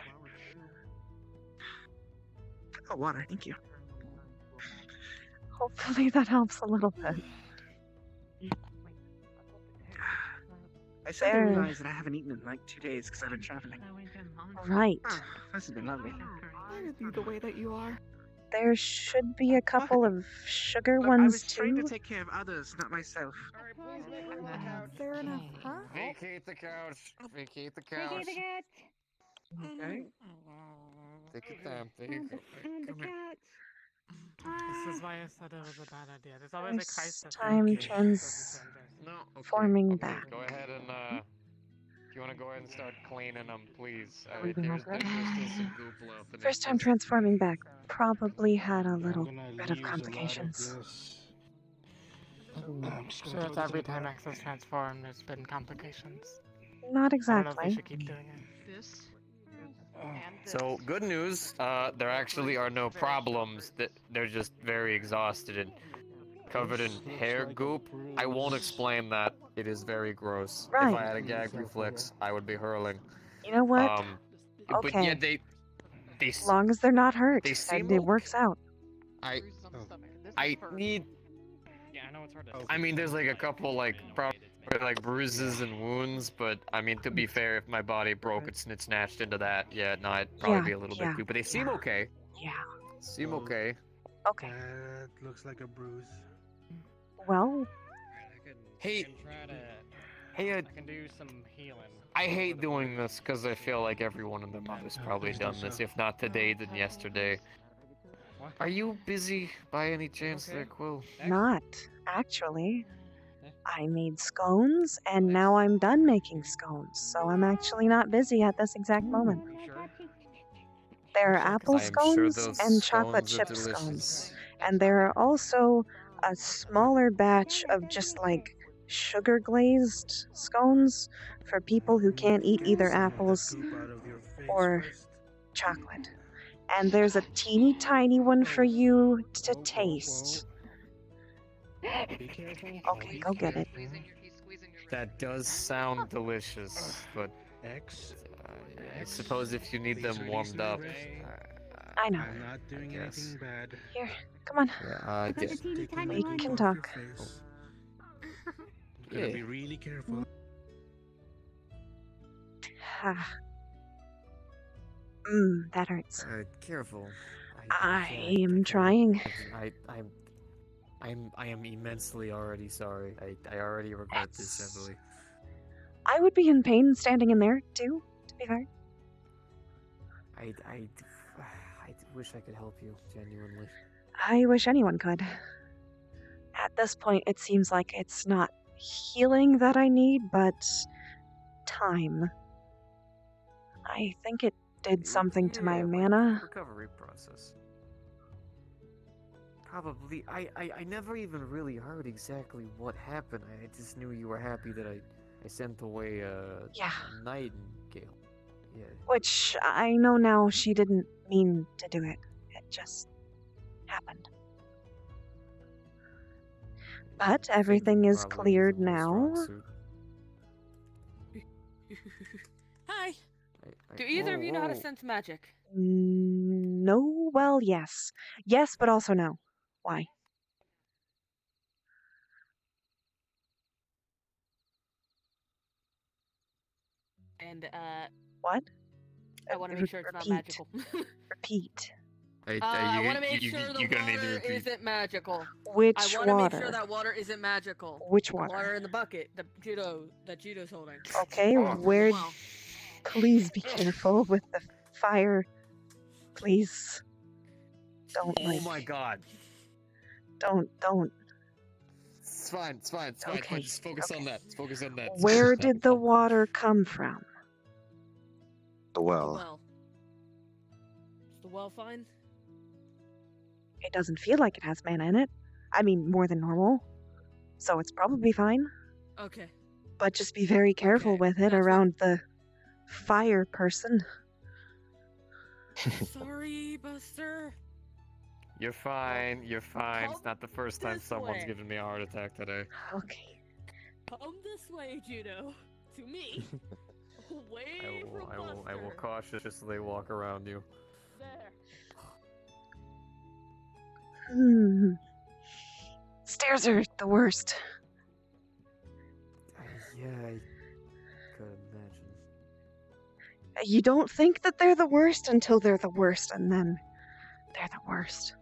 Oh, water. Thank you. Hopefully that helps a little bit. I suddenly realized that I haven't eaten in like 2 days because I've been traveling. Right. This has been lovely. You the way that you are. There should be a couple of sugar Look, ones I was too. trying to take care of others, not myself. Fair enough, huh? Vacate the couch. Vacate the couch. Vacate the cat. Okay. Take your time. Take your time. On the couch. This is why I said it was a bad idea. There's always a First crisis. time No, okay. transforming Okay, back. go ahead and if you want to go ahead and start cleaning them, please. Breathing There's over. still some goop left. And First time transforming back. Probably had a little I'm gonna bit of use a lot of complications. this. I'm sure it's every time X has transformed, there's been complications. Not I don't know if we exactly. should keep doing it. This. So good news, there actually are no problems. That they're just very exhausted and covered in hair goop. I won't explain that. It is very gross. If Right. I had a gag reflex, I would be hurling. You know what? But yeah, Okay. they As long as they're not hurt, they seem it works out. I need. Yeah, I know it's hard to. I mean, there's like a couple like probably like bruises and wounds, but I mean to be fair, if my body broke and it snatched into that, yeah, no, I'd probably be a little bit goopy. But they seem okay. Yeah. Seem okay. Okay. That looks like a bruise. Well. Hey. I can do some healing. I hate doing this because I feel like everyone and their mother's probably done this. If not today, then yesterday. Are you busy by any chance there, Quill? Not, actually. I made scones, and now I'm done making scones, so I'm actually not busy at this exact moment. There are apple I am sure scones those and chocolate scones are chip delicious. scones. And there are also a smaller batch of just like sugar glazed scones for people who can't eat either apples or chocolate. And there's a teeny tiny one for you to taste. Okay, go get it. That does sound delicious, but I suppose if you need them warmed up. I know. I'm not doing anything bad. Here, come on. We can talk. Gotta be really careful. That hurts. Careful. I am trying. I am immensely already sorry. I already regret this heavily. I would be in pain standing in there, too, to be fair. I wish I could help you, genuinely. I wish anyone could. At this point, it seems like it's not healing that I need, but time. I think it did something to my mana. Recovery process. Probably. I never even really heard exactly what happened. I just knew you were happy that I sent away a nightingale. Yeah. Which I know now she didn't mean to do it. It just happened. But everything is cleared now. Hi. Do either of you know how to sense magic? No, well, yes. Yes, but also no. Why? And, What? I want to make sure it's not Repeat. magical. Repeat. I want to make sure the water isn't magical. Which I want to make sure water? that water isn't magical. Which The water? water in the bucket that Judo's holding. Okay, Oh, where... well. Please be careful with the fire. Please. Don't, Oh my god. Don't. It's fine, it's fine, it's fine. Okay, Just focus on that. Just focus on that. Where did the water come from? The well. Well. Is the well fine? It doesn't feel like it has mana in it. I mean, more than normal. So it's probably fine. Okay. But just be very careful with it around the fire person. Sorry, Buster. You're fine, you're fine. It's not the first time this someone's way. given me a heart attack today. Okay. Come this way, Judo. To me. Away from I will Buster. cautiously walk around you. There. Stairs are the worst. Yeah, I could imagine. You don't think that they're the worst until they're the worst, and then they're the worst.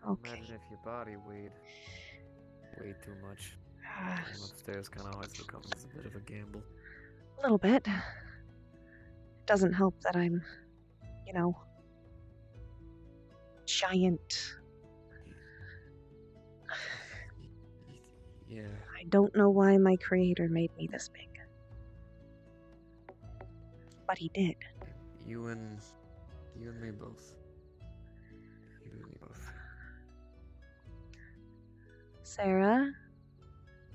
Imagine if your body weighed way too much. Going upstairs kind of always becomes a bit of a gamble. A little bit. Doesn't help that I'm, giant. Yeah. I don't know why my creator made me this big. But he did. You and me both. You and me both. Sarah,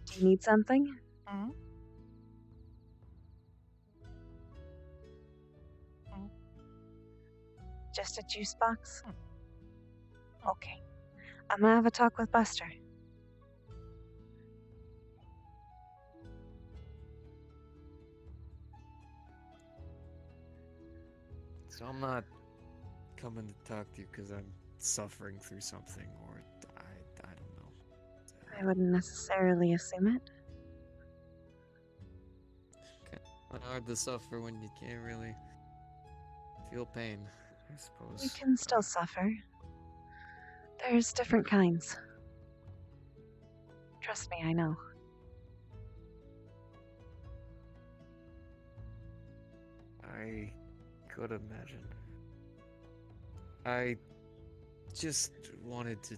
do you need something? Hmm? Just a juice box? Okay. I'm gonna have a talk with Buster. So I'm not coming to talk to you because I'm suffering through something, or I don't know. I wouldn't necessarily assume it. It's hard to suffer when you can't really feel pain, I suppose. You can still suffer. There's different kinds. Trust me, I know. I could imagine. I just wanted to.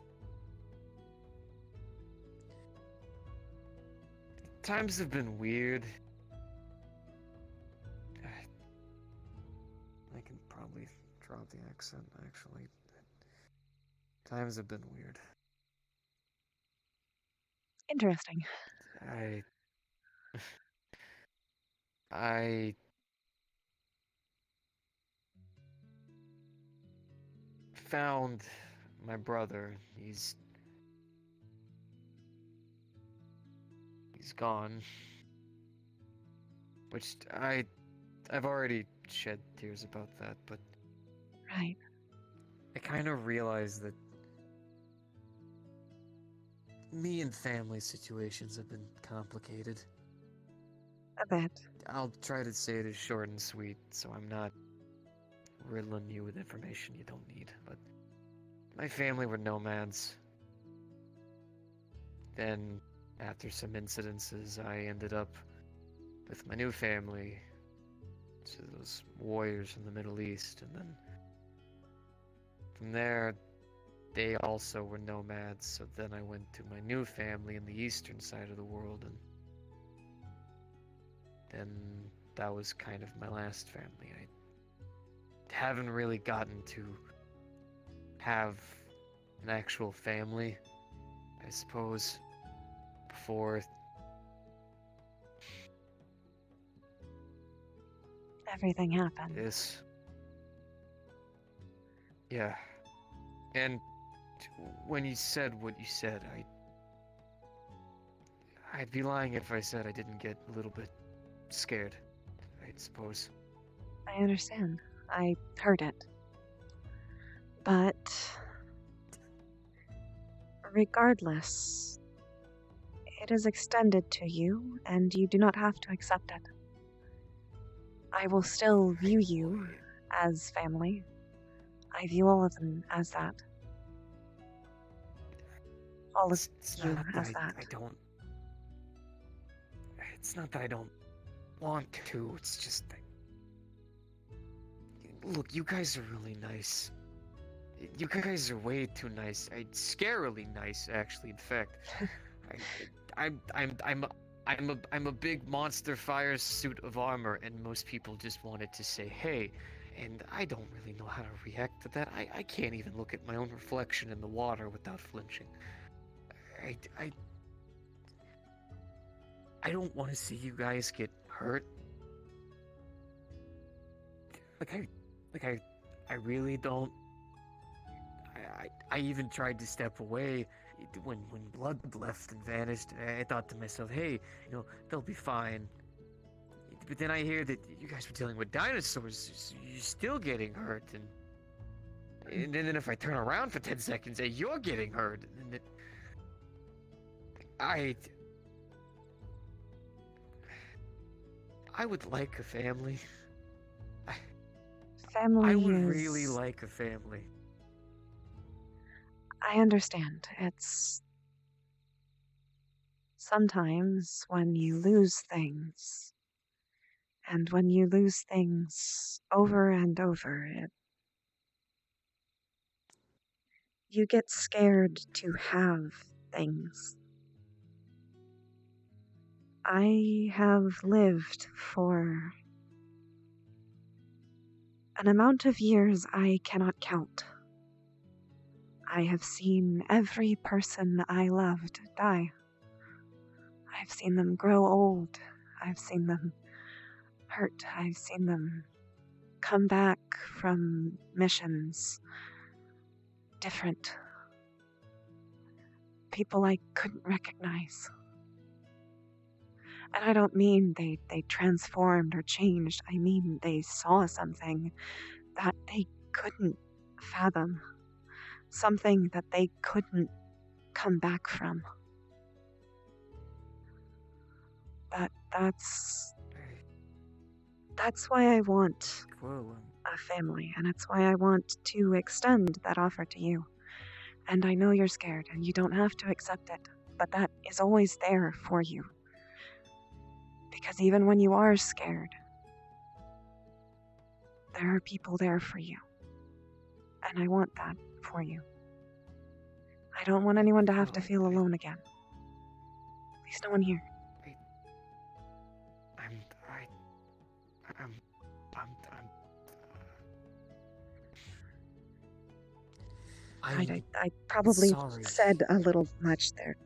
Times have been weird. I can probably drop the accent, actually. Times have been weird. Interesting. I found my brother. He's gone. Which I've already shed tears about that, but Right. I kind of realized that me and family situations have been complicated. A bit. I'll try to say it as short and sweet, so I'm not riddling you with information you don't need, but my family were nomads. Then, after some incidences, I ended up with my new family, so those warriors from the Middle East, and then from there, they also were nomads, so then I went to my new family in the eastern side of the world, and then that was kind of my last family. I haven't really gotten to have an actual family, I suppose, before Everything happened. this. Yeah. And when you said what you said, I'd be lying if I said I didn't get a little bit scared, I suppose. I understand. I heard it. But regardless, it is extended to you, and you do not have to accept it. I will still view you as family. I view all of them as that. All of you as that. I don't. It's not that I don't want to, it's just that. Look, you guys are really nice. You guys are way too nice. Scarily nice, actually. In fact, I'm a big monster fire suit of armor, and most people just wanted to say hey, and I don't really know how to react to that. I can't even look at my own reflection in the water without flinching. I don't want to see you guys get hurt. I really don't. I even tried to step away when blood left and vanished. I thought to myself, hey, they'll be fine. But then I hear that you guys were dealing with dinosaurs. So you're still getting hurt, and then if I turn around for 10 seconds, you're getting hurt. And I would like a family. Family I would is... really like a family. I understand. It's... Sometimes when you lose things, and when you lose things over and over, you get scared to have things. I have lived for an amount of years I cannot count. I have seen every person I loved die. I've seen them grow old. I've seen them hurt. I've seen them come back from missions. Different. People I couldn't recognize. And I don't mean they transformed or changed. I mean they saw something that they couldn't fathom. Something that they couldn't come back from. That's why I want a family, and it's why I want to extend that offer to you. And I know you're scared, and you don't have to accept it, but that is always there for you. Because even when you are scared, there are people there for you. And I want that for you. I don't want anyone to have to feel alone again. At least no one here. I probably sorry. said a little much there.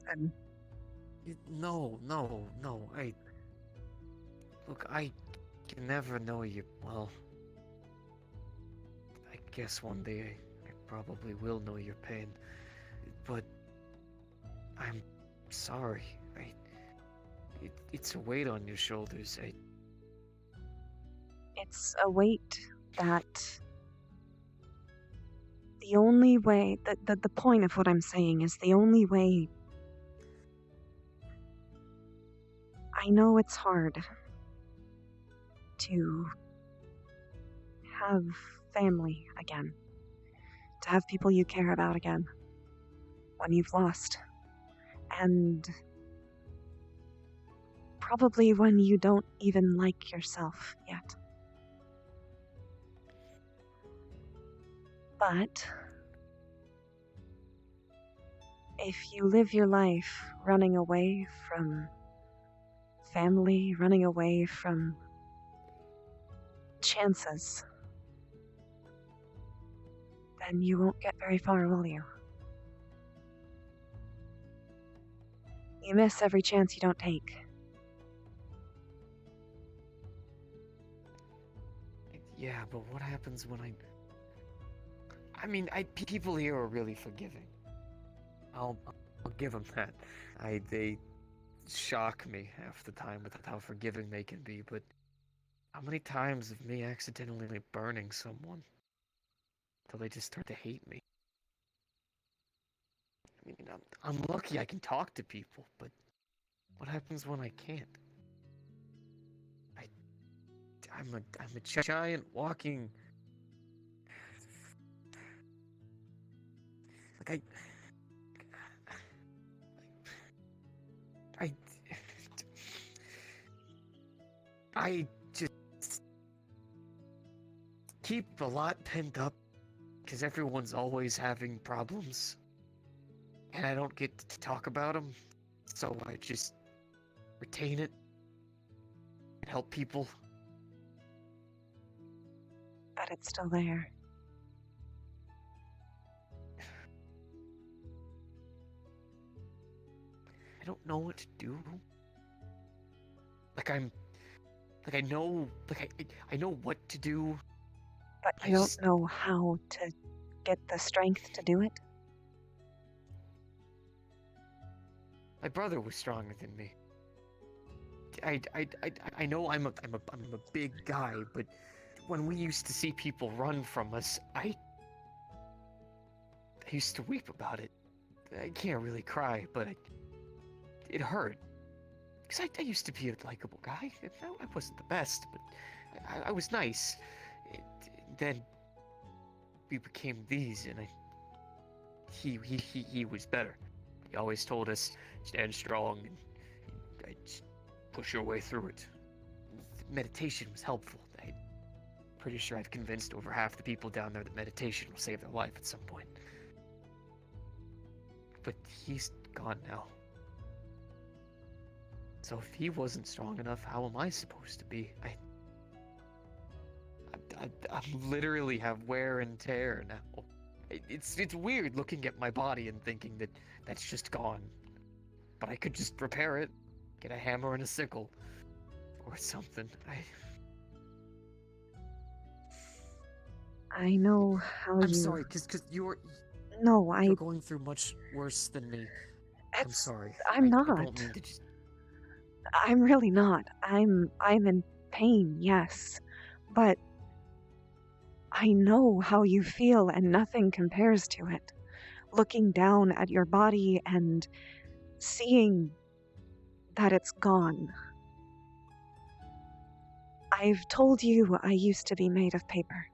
No. Look, I can never know you well. I guess one day I probably will know your pain. But I'm sorry. It's a weight on your shoulders. It's a weight that the only way, the point of what I'm saying is the only way. I know it's hard to have family again, to have people you care about again when you've lost, and probably when you don't even like yourself yet. But if you live your life running away from family, running away from chances, then you won't get very far, will you? You miss every chance you don't take. Yeah, but what happens when I mean, people here are really forgiving. I'll give them that. They shock me half the time with how forgiving they can be, but how many times of me accidentally burning someone till they just start to hate me? I mean, I'm lucky I can talk to people, but what happens when I can't? I'm a giant walking. Like I just keep a lot pent up because everyone's always having problems, and I don't get to talk about them, so I just retain it and help people. But it's still there. I don't know what to do. I know what to do. But you don't know how to get the strength to do it? My brother was stronger than me. I know I'm a big guy, but when we used to see people run from us, I used to weep about it. I can't really cry, but it hurt. Because I used to be a likable guy. I wasn't the best, but I was nice. Then we became these, and he was better. He always told us, stand strong, and just push your way through it. Meditation was helpful. I'm pretty sure I've convinced over half the people down there that meditation will save their life at some point. but he's gone now. So if he wasn't strong enough, how am I supposed to be? I literally have wear and tear now. It's weird looking at my body and thinking that that's just gone. But I could just repair it, get a hammer and a sickle, or something. I know how I'm you... sorry, cause you're No, going through much worse than me. I'm sorry. I'm not. I don't mean to just... I'm really not. I'm in pain, yes. But I know how you feel and nothing compares to it. Looking down at your body and seeing that it's gone. I've told you I used to be made of paper.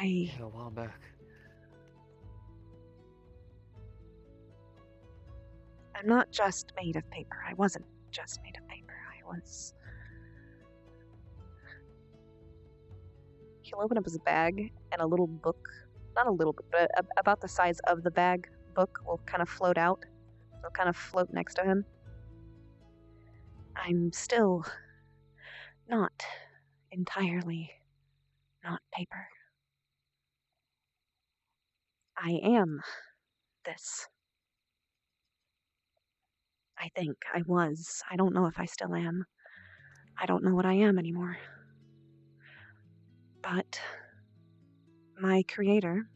Yeah, a while back. I'm not just made of paper. I wasn't just made of paper. I was... He'll open up his bag and a little book, not a little book, but about the size of the bag book will kind of float out. It'll kind of float next to him. I'm still not entirely not paper. I am this. I think I was. I don't know if I still am. I don't know what I am anymore. But my creator,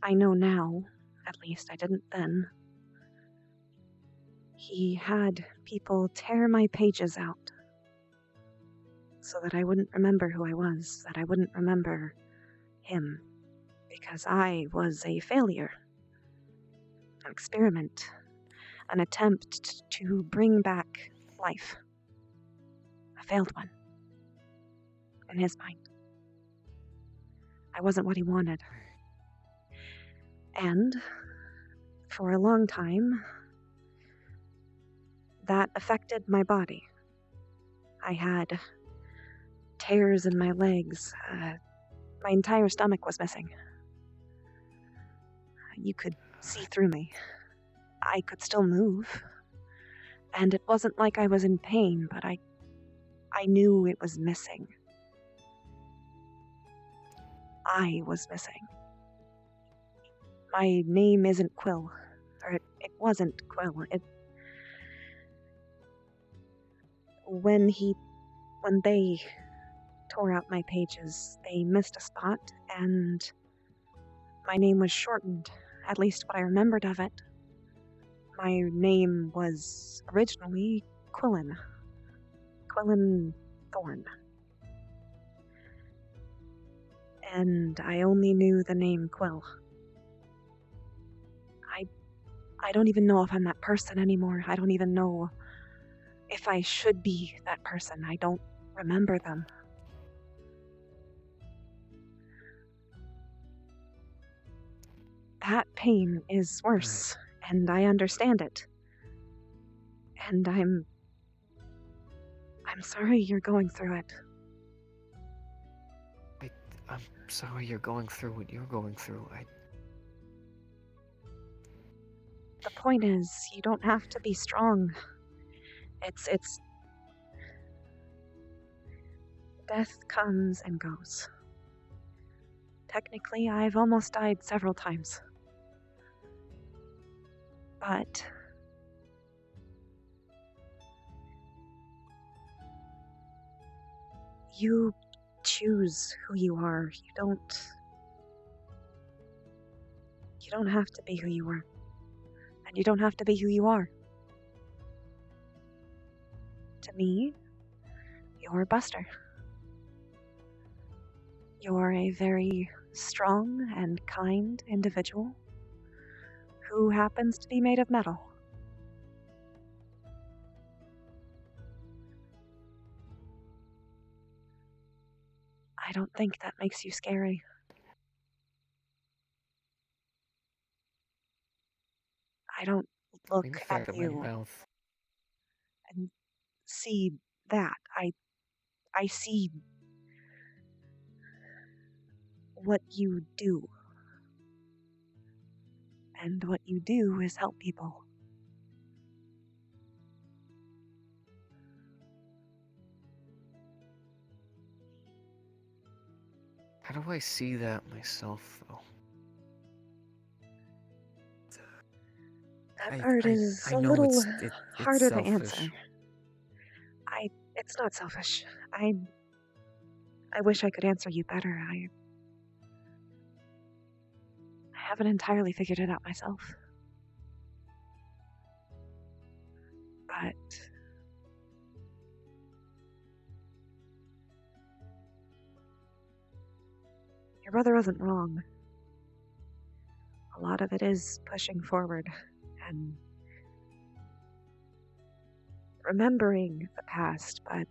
I know now, at least I didn't then, he had people tear my pages out so that I wouldn't remember who I was, that I wouldn't remember him, because I was a failure, an experiment, an attempt to bring back life, a failed one, in his mind. I wasn't what he wanted. And for a long time, that affected my body. I had tears in my legs. My entire stomach was missing. You could see through me. I could still move. And it wasn't like I was in pain, but I knew it was missing. I was missing. My name isn't Quill. Or it wasn't Quill. When they tore out my pages, they missed a spot, and my name was shortened, at least what I remembered of it. My name was originally Quillen Thorn. And I only knew the name Quill. I don't even know if I'm that person anymore. I don't even know if I should be that person. I don't remember them. That pain is worse, and I understand it. And I'm sorry you're going through it. I'm sorry you're going through what you're going through. The point is, you don't have to be strong. It's... Death comes and goes. Technically, I've almost died several times. But... you choose who you are. You don't have to be who you were. And you don't have to be who you are. To me, you're Buster. You're a very strong and kind individual who happens to be made of metal. I don't think that makes you scary. I don't look at you and see that. I see what you do. And what you do is help people. How do I see that myself, though? That part is I a know little it's harder to selfish. answer. It's not selfish. I wish I could answer you better. I haven't entirely figured it out myself. But your brother wasn't wrong. A lot of it is pushing forward and remembering the past, but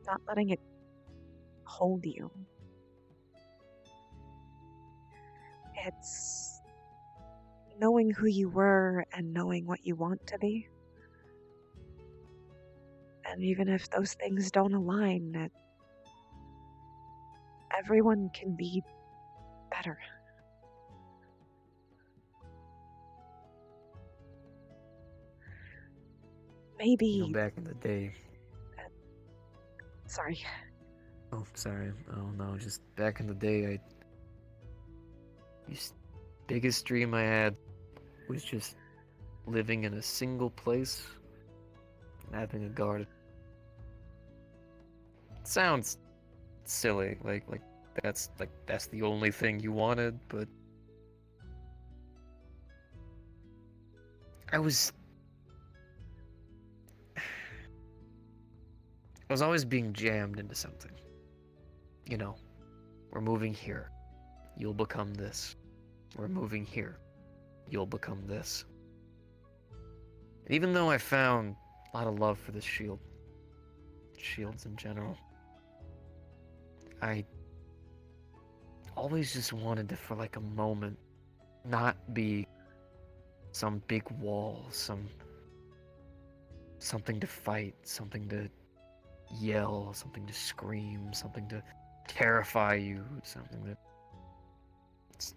not letting it hold you. It's knowing who you were and knowing what you want to be. And even if those things don't align, that everyone can be better. Maybe. You know, back in the day. Sorry. Oh, sorry. Oh no, just back in the day, biggest dream I had was just living in a single place and having a garden. It sounds silly, like that's the only thing you wanted, but I was always being jammed into something. You know, we're moving here. You'll become this. We're moving here. You'll become this. And even though I found a lot of love for this shields in general, I always just wanted to, for like a moment, not be some big wall, something to fight, something to yell, something to scream, something to terrify you, something that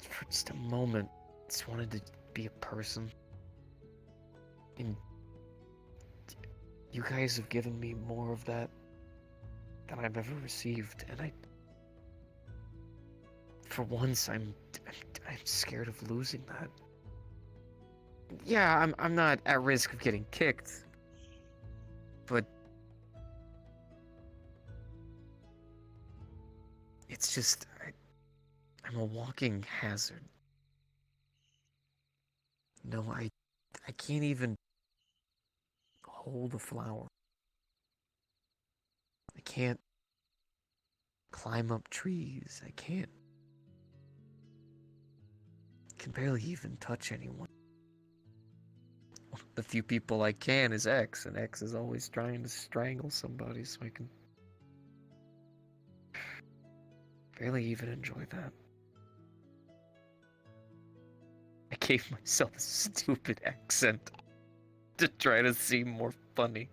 for just a moment just wanted to be a person. And you guys have given me more of that than I've ever received, and for once I'm scared of losing that. Yeah, I'm not at risk of getting kicked, but it's just I'm a walking hazard. No, I can't even hold a flower. I can't climb up trees. I can barely even touch anyone. One of the few people I can is X, and X is always trying to strangle somebody, so I can barely even enjoy that. I gave myself a stupid accent to try to seem more funny.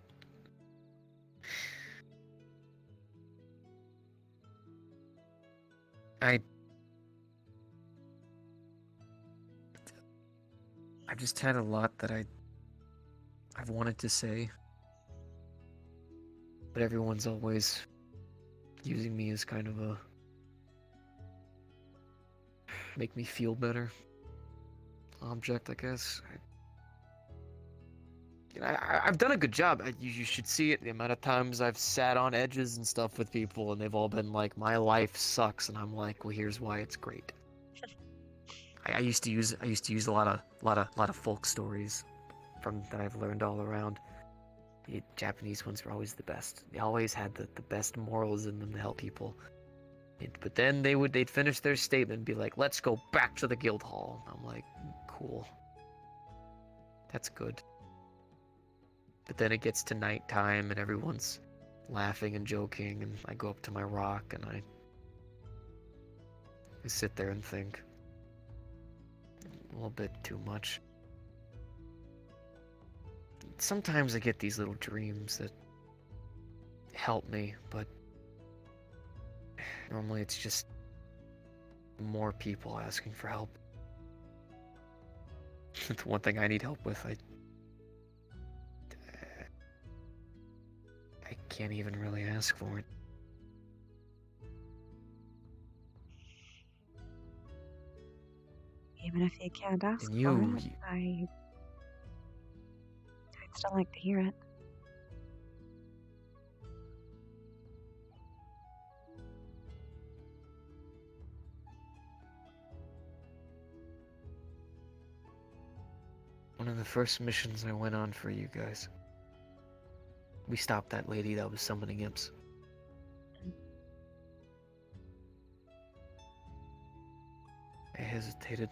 I've just had a lot that I've wanted to say, but everyone's always using me as kind of a make me feel better object, I guess. I've done a good job. You should see it, the amount of times I've sat on edges and stuff with people, and they've all been like, "My life sucks," and I'm like, "Well, here's why it's great." I used to use a lot of folk stories from that I've learned all around. The Japanese ones were always the best. They always had the best morals in them to help people. But then they'd finish their statement and be like, "Let's go back to the guild hall." I'm like, cool. That's good. But then it gets to nighttime and everyone's laughing and joking, and I go up to my rock and I sit there and think. A little bit too much. Sometimes I get these little dreams that help me, but Normally it's just more people asking for help. The one thing I need help with, I can't even really ask for it. Even if you can't ask And for you, it, I'd still like to hear it. one of the first missions I went on for you guys, we stopped that lady that was summoning imps. I hesitated.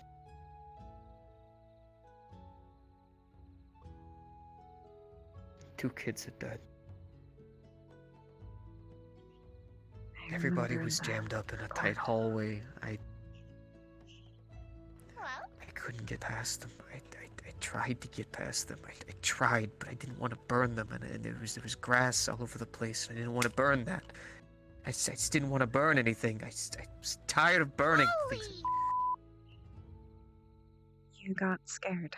Two kids had died. Everybody was jammed up in a tight hallway. I couldn't get past them. I tried to get past them. I tried, but I didn't want to burn them, and there was grass all over the place. I didn't want to burn that. I just didn't want to burn anything. I was tired of burning things. You got scared.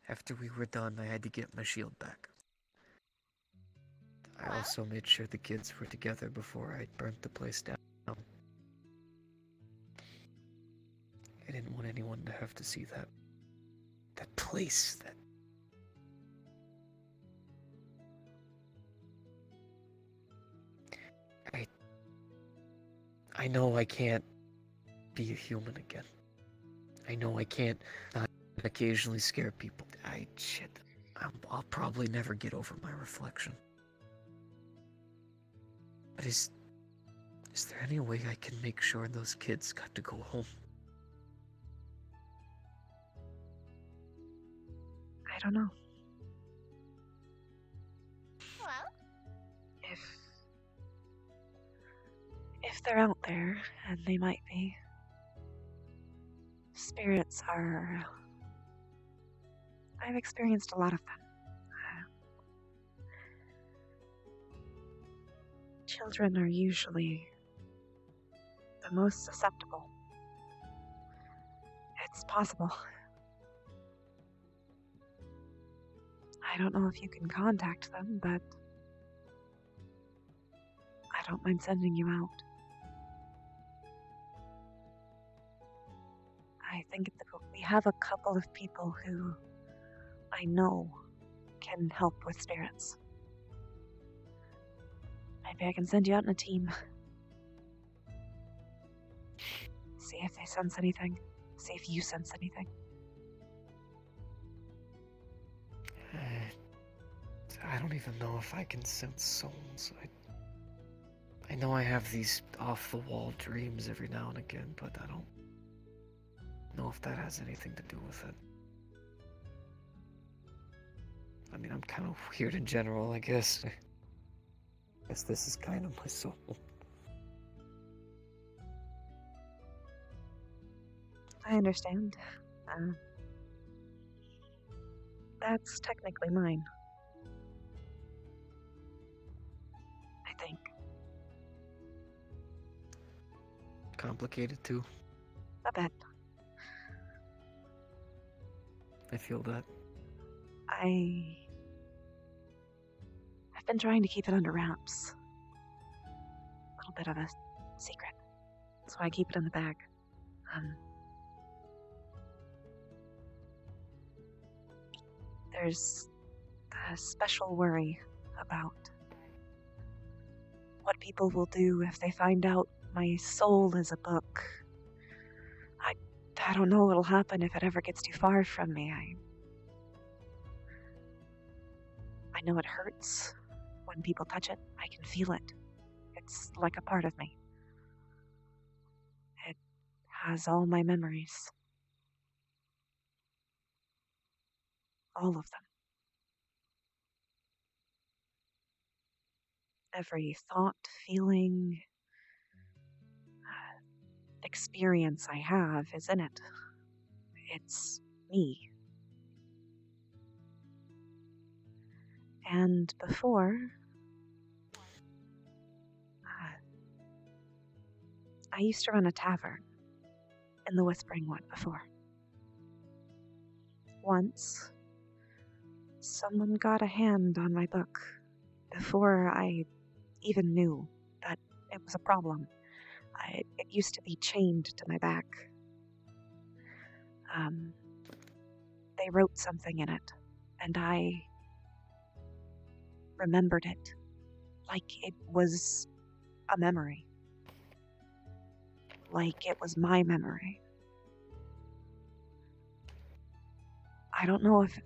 After we were done, I had to get my shield back. I also made sure the kids were together before I burnt the place down. I didn't want anyone to have to see that place, I know I can't be a human again. I know I can't not occasionally scare people. I'll probably never get over my reflection. But is there any way I can make sure those kids got to go home? I don't know. If they're out there, and they might be, spirits are... I've experienced a lot of them. Children are usually the most susceptible. It's possible. I don't know if you can contact them, but I don't mind sending you out. I think we have a couple of people who I know can help with spirits. Maybe I can send you out in a team. See if they sense anything. See if you sense anything. I don't even know if I can sense souls. I know I have these off-the-wall dreams every now and again, but I don't know if that has anything to do with it. I mean, I'm kind of weird in general, I guess. I guess this is kind of my soul. I understand. That's technically mine. I think. Complicated too. A bit. I feel that. I've been trying to keep it under wraps. A little bit of a secret. That's why I keep it in the bag. There's a special worry about what people will do if they find out my soul is a book. I don't know what'll happen if it ever gets too far from me. I know it hurts when people touch it. I can feel it. It's like a part of me. It has all my memories. All of them. Every thought, feeling, experience I have is in it. It's me. And before, I used to run a tavern in the Whispering Wood before. Once, someone got a hand on my book before I even knew that it was a problem. It used to be chained to my back. They wrote something in it, and I remembered it like it was a memory. Like it was my memory. I don't know if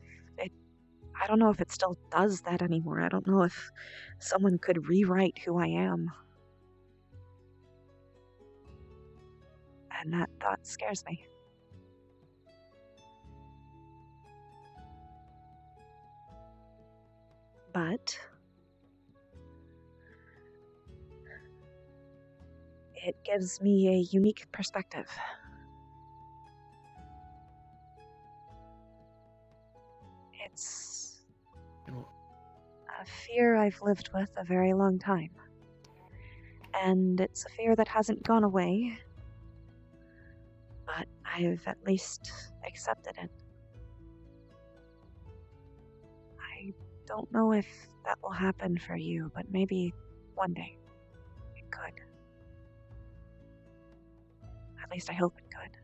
it still does that anymore. I don't know if someone could rewrite who I am. And that thought scares me. But it gives me a unique perspective. It's a fear I've lived with a very long time. And it's a fear that hasn't gone away, but I've at least accepted it. I don't know if that will happen for you, but maybe one day it could. At least I hope it could.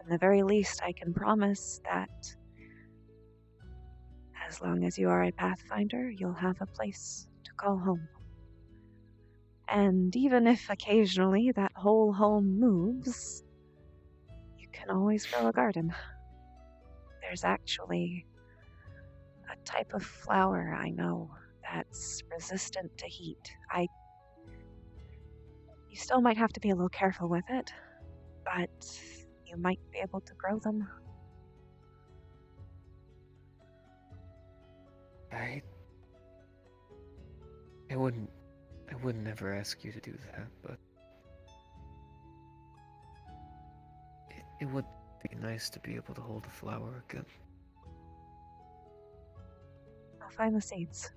At the very least, I can promise that as long as you are a Pathfinder, you'll have a place to call home. And even if occasionally that whole home moves, you can always grow a garden. There's actually a type of flower I know that's resistant to heat. You still might have to be a little careful with it, but you might be able to grow them. I wouldn't ever ask you to do that, but it would be nice to be able to hold a flower again. I'll find the seeds.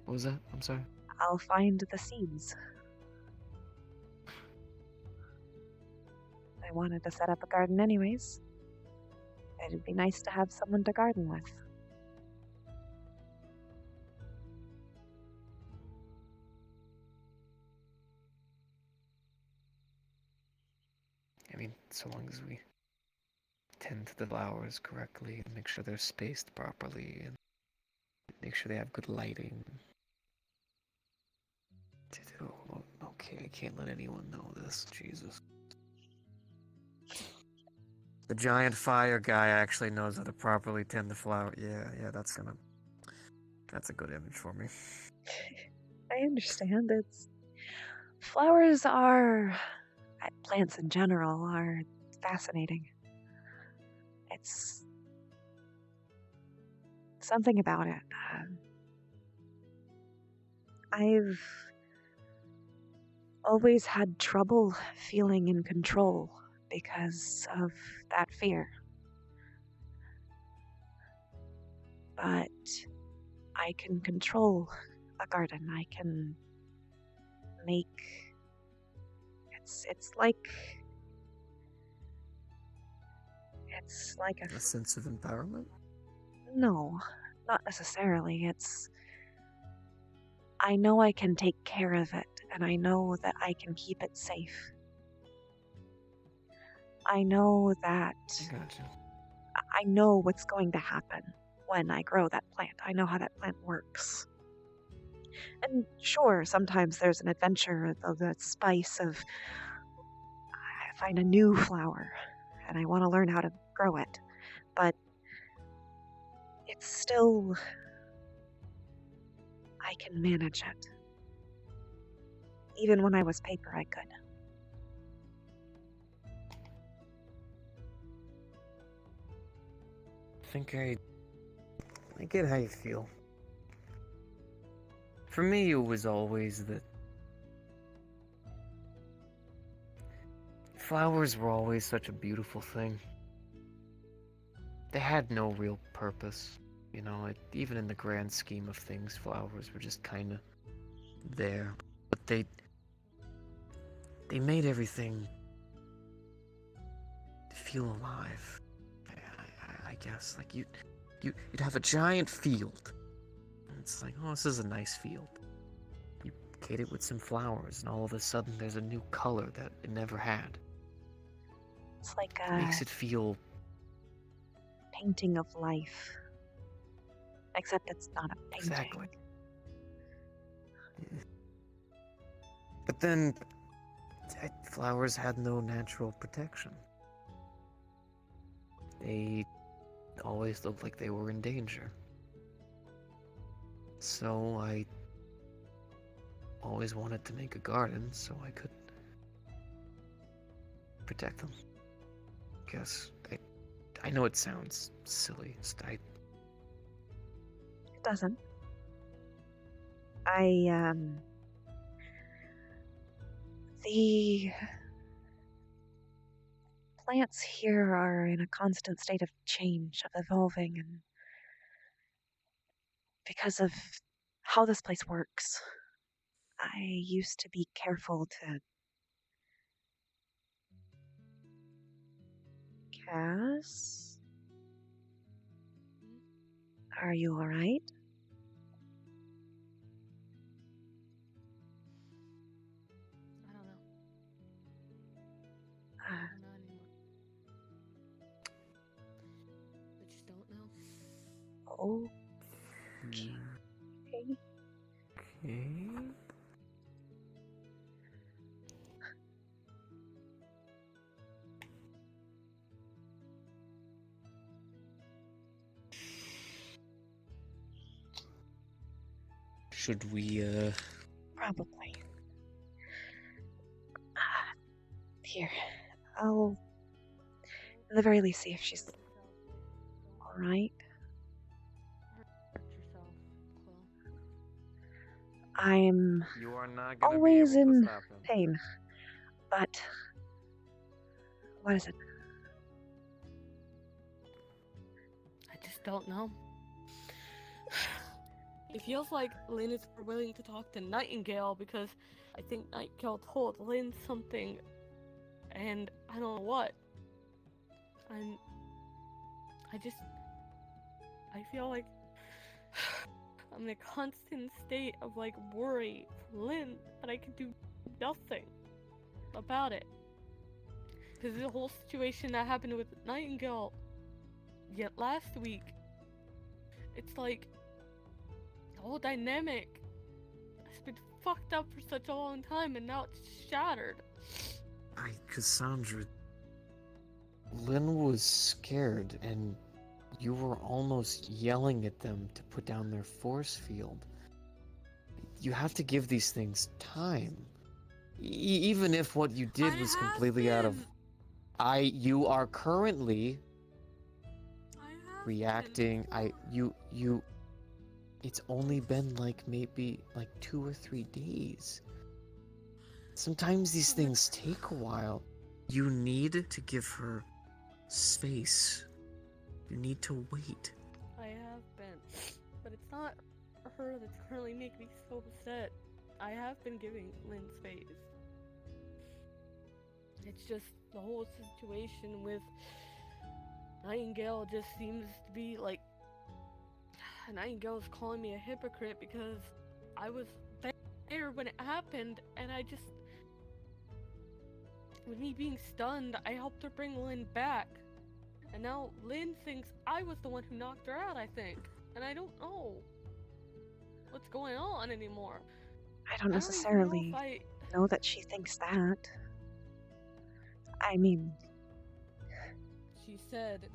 What was that? I'm sorry. I'll find the seeds. I wanted to set up a garden anyways. It'd be nice to have someone to garden with. I mean, so long as we tend to the flowers correctly and make sure they're spaced properly and make sure they have good lighting. Oh, okay, I can't let anyone know this. Jesus. The giant fire guy actually knows how to properly tend the flower. Yeah, that's a good image for me. I understand. Flowers are, plants in general are fascinating. It's something about it. I've always had trouble feeling in control because of that fear. But I can control a garden. I can make... It's like a sense of empowerment? No, not necessarily. I know I can take care of it, and I know that I can keep it safe. I know that... Gotcha. I know what's going to happen when I grow that plant. I know how that plant works. And sure, sometimes there's an adventure of the spice of... I find a new flower, and I want to learn how to grow it. But it's still... I can manage it. Even when I was paper, I could. I get how you feel. For me, it was always that Flowers were always such a beautiful thing. They had no real purpose. You know, even in the grand scheme of things, flowers were just kind of there. But they made everything feel alive. I guess. Like you'd have a giant field. And it's like, oh, this is a nice field. You gate it with some flowers, and all of a sudden there's a new color that it never had. It's like It makes it feel painting of life. Except it's not a painting. exactly. But then flowers had no natural protection. They always looked like they were in danger. So I always wanted to make a garden so I could protect them. Guess I know it sounds silly. It doesn't. The plants here are in a constant state of change, of evolving, and because of how this place works, I used to be careful to Cass? Are you alright? I don't know. Uh, Not anymore. I just don't know. oh. Okay. Okay. Should we, Probably. Here. I'll, at the very least, see if she's alright. Hurt yourself, Quill. I'm You are not gonna always be able to in stop him. pain. But what is it? I just don't know. It feels like Lynn is more willing to talk to Nightingale because I think Nightingale told Lynn something, and I don't know what. I feel like I'm in a constant state of like worry for Lynn, but I can do nothing about it. Because the whole situation that happened with Nightingale yet last week, it's like the whole dynamic has been fucked up for such a long time and now it's shattered. Cassandra, Lynn was scared and you were almost yelling at them to put down their force field. You have to give these things time. Even if what you did was completely out of... You are currently reacting. It's only been like maybe like 2 or 3 days. Sometimes these things take a while. You need to give her space. You need to wait. I have been, but it's not her that's currently making me so upset. I have been giving Lynn space. It's just the whole situation with Nightingale just seems to be like Nightingale's calling me a hypocrite because I was there when it happened, and with me being stunned, I helped her bring Lynn back. And now Lynn thinks I was the one who knocked her out, I think. And I don't know what's going on anymore. I don't necessarily know that she thinks that. I mean... She said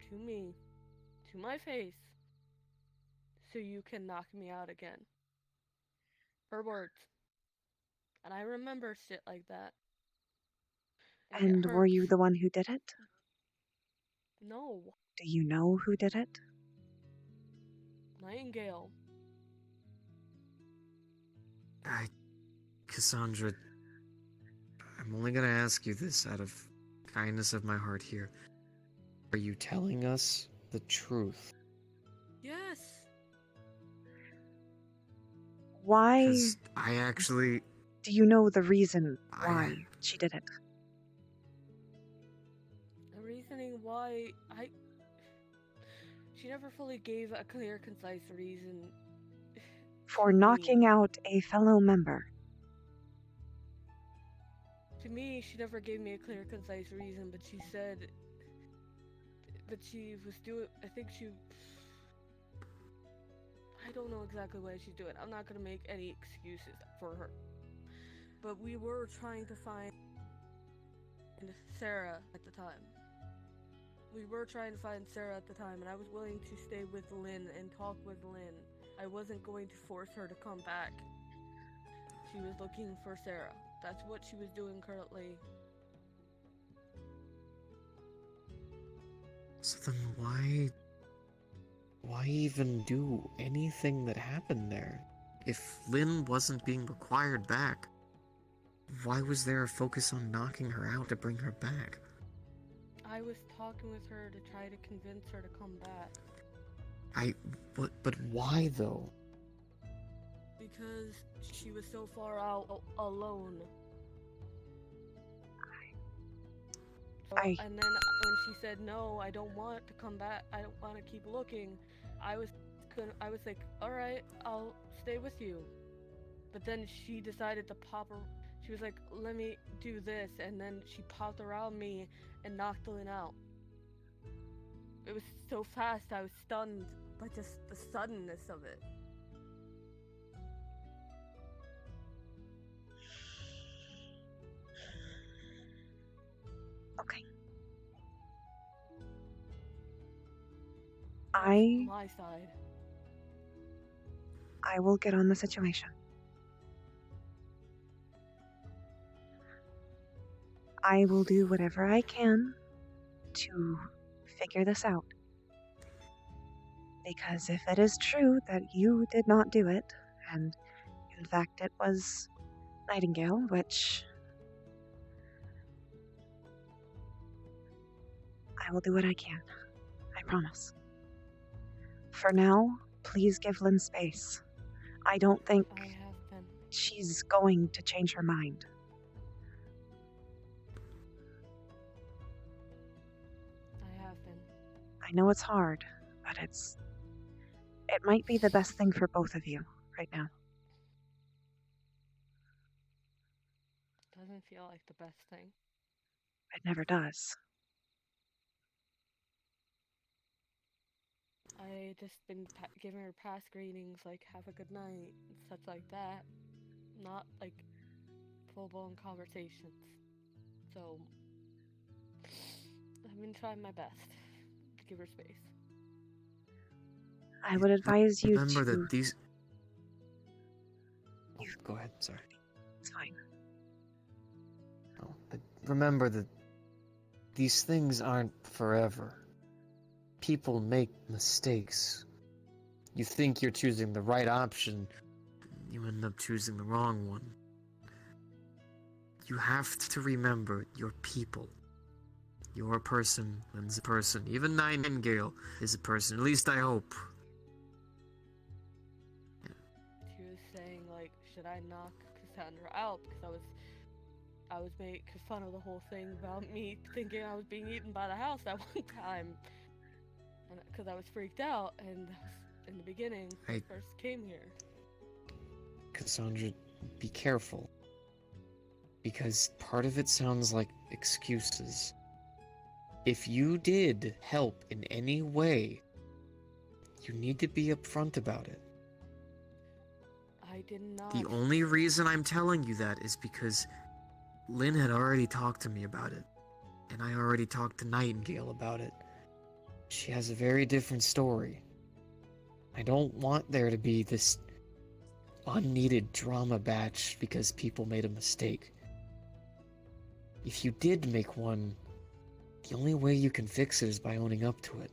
to me, to my face, so you can knock me out again. Her words. And I remember shit like that. And were you the one who did it? No. Do you know who did it? Nightingale. Cassandra, I'm only gonna ask you this out of kindness of my heart here. Are you telling us the truth? Yes. Why 'Cause I actually... do you know the reason why she did it? The reasoning why she never fully gave a clear, concise reason. For knocking out a fellow member. To me, she never gave me a clear, concise reason, but she said that she was doing. I think she. I don't know exactly what she's doing. I'm not gonna make any excuses for her. But we were trying to find Sarah at the time. We were trying to find Sarah at the time, and I was willing to stay with Lynn and talk with Lynn. I wasn't going to force her to come back. She was looking for Sarah. That's what she was doing currently. So then why even do anything that happened there? If Lynn wasn't being required back, why was there a focus on knocking her out to bring her back? I was talking with her to try to convince her to come back. But why though? Because she was so far out alone. And then when she said no, I don't want to come back. I don't want to keep looking. I was like, all right, I'll stay with you. But then she decided to pop her. She was like, let me do this, and then she popped around me and knocked Lynn out. It was so fast. I was stunned by just the suddenness of it. Okay. My side. I will get on the situation. I will do whatever I can to figure this out. Because if it is true that you did not do it, and in fact it was Nightingale, which I will do what I can. I promise. For now, please give Lynn space. I don't think she's going to change her mind. I have been. I know it's hard, but it might be the best thing for both of you right now. Doesn't feel like the best thing. It never does. I just been giving her past greetings, like have a good night and such like that. Not like full-blown conversations. So I've been trying my best to give her space. I would advise you Remember to... that these... Oh, go ahead, sorry. It's fine. Oh, but remember that these things aren't forever. People make mistakes. You think you're choosing the right option, you end up choosing the wrong one. You have to remember your people. You're a person, Lynn's a person. Even Nightingale is a person, at least I hope. She was saying, like, should I knock Cassandra out? Because I was making fun of the whole thing about me thinking I was being eaten by the house that one time. Because I was freaked out, and that was in the beginning when I first came here. Cassandra, be careful. Because part of it sounds like excuses. If you did help in any way, you need to be upfront about it. I did not. The only reason I'm telling you that is because Lynn had already talked to me about it. And I already talked to Nightingale about it. She has a very different story. I don't want there to be this unneeded drama batch because people made a mistake. If you did make one, the only way you can fix it is by owning up to it.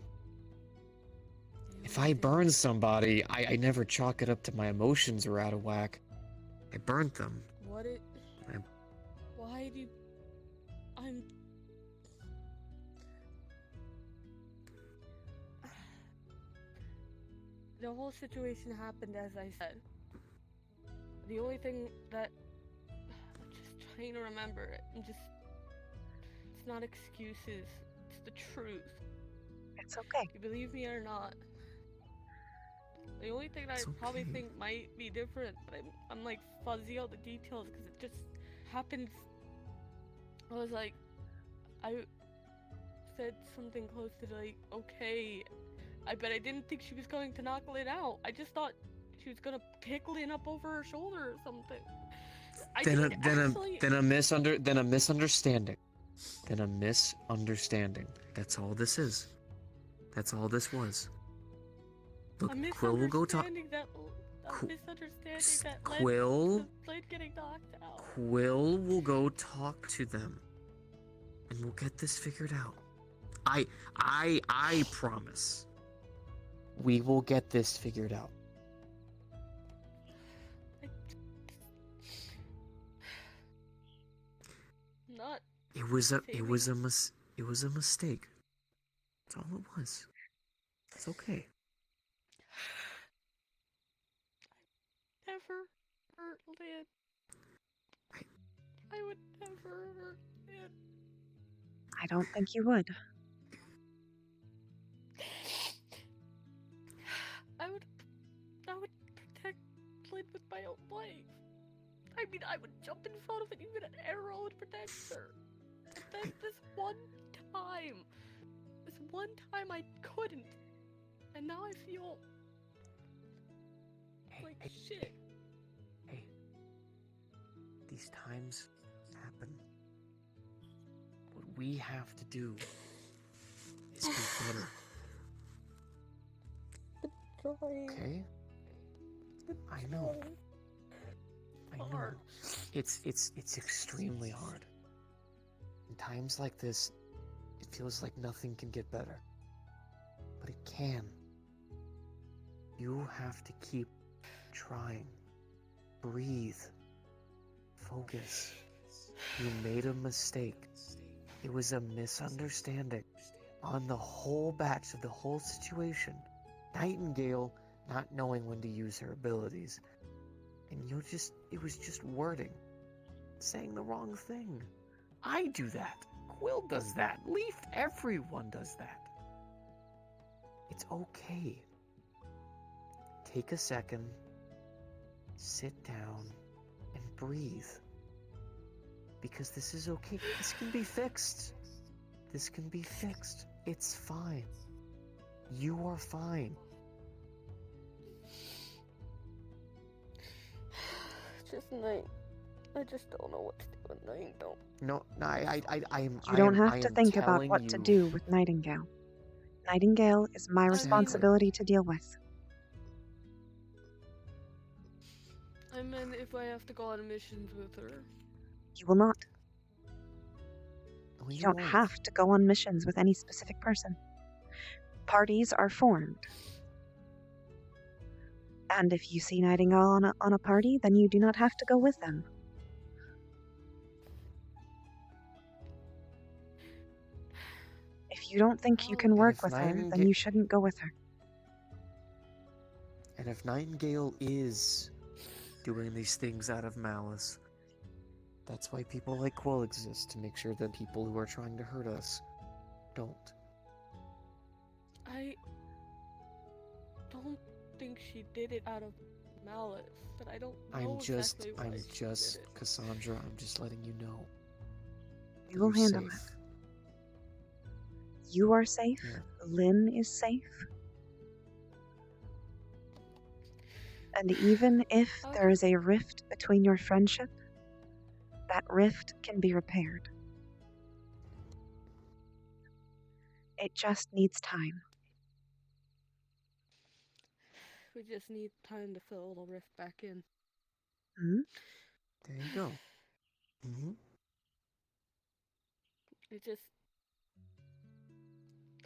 If I burn somebody, I never chalk it up to my emotions are out of whack. I burnt them. Why I'm. The whole situation happened as I said. The only thing that I'm just trying to remember it. It's not excuses. It's the truth. It's okay. You believe me or not. The only thing that It's I probably okay. think might be different, but I'm like fuzzy on the details because it just happens. I was like, I said something close to like, okay. But I didn't think she was going to knock Lynn out. I just thought she was gonna pick Lynn up over her shoulder or something. Then a misunderstanding. Then a misunderstanding. That's all this is. That's all this was. Look, Quill will go talk. Misunderstanding that Quill. led to Lynn getting knocked out. Quill will go talk to them, and we'll get this figured out. I promise. We will get this figured out. Not. It was a mistake. That's all it was. It's okay. Never hurt Lynn. I would never hurt Lynn. I don't think you would. I would protect Lynn with my own life. I mean, I would jump in front of it, even an arrow would protect her. But then this one time I couldn't. And now I feel like shit. Hey, these times happen. What we have to do is be better. Okay? I know. I know. It's extremely hard. In times like this, it feels like nothing can get better. But it can. You have to keep trying. Breathe. Focus. You made a mistake. It was a misunderstanding on the whole batch of the whole situation. Nightingale not knowing when to use her abilities. And it was just wording. Saying the wrong thing. I do that. Quill does that. Leaf, everyone does that. It's okay. Take a second, sit down, and breathe. Because this is okay. This can be fixed. This can be fixed. It's fine. You are fine. Just night. I just don't know what to do at night. No, I'm. You don't have to think about what to do with Nightingale. Nightingale is my responsibility to deal with. I meant if I have to go on missions with her. You will not. No, You don't have to go on missions with any specific person. Parties are formed. And if you see Nightingale on a party, then you do not have to go with them. If you don't think you can work with her, then you shouldn't go with her. And if Nightingale is doing these things out of malice, that's why people like Quill exist, to make sure that people who are trying to hurt us don't. I don't think she did it out of malice, but I don't know exactly why she did it. Cassandra, I'm just letting you know. We will handle it. You are safe. Yeah. Lynn is safe. And even if there is a rift between your friendship, that rift can be repaired. It just needs time. We just need time to fill the rift back in. Hmm? There you go. Mm-hmm. It just...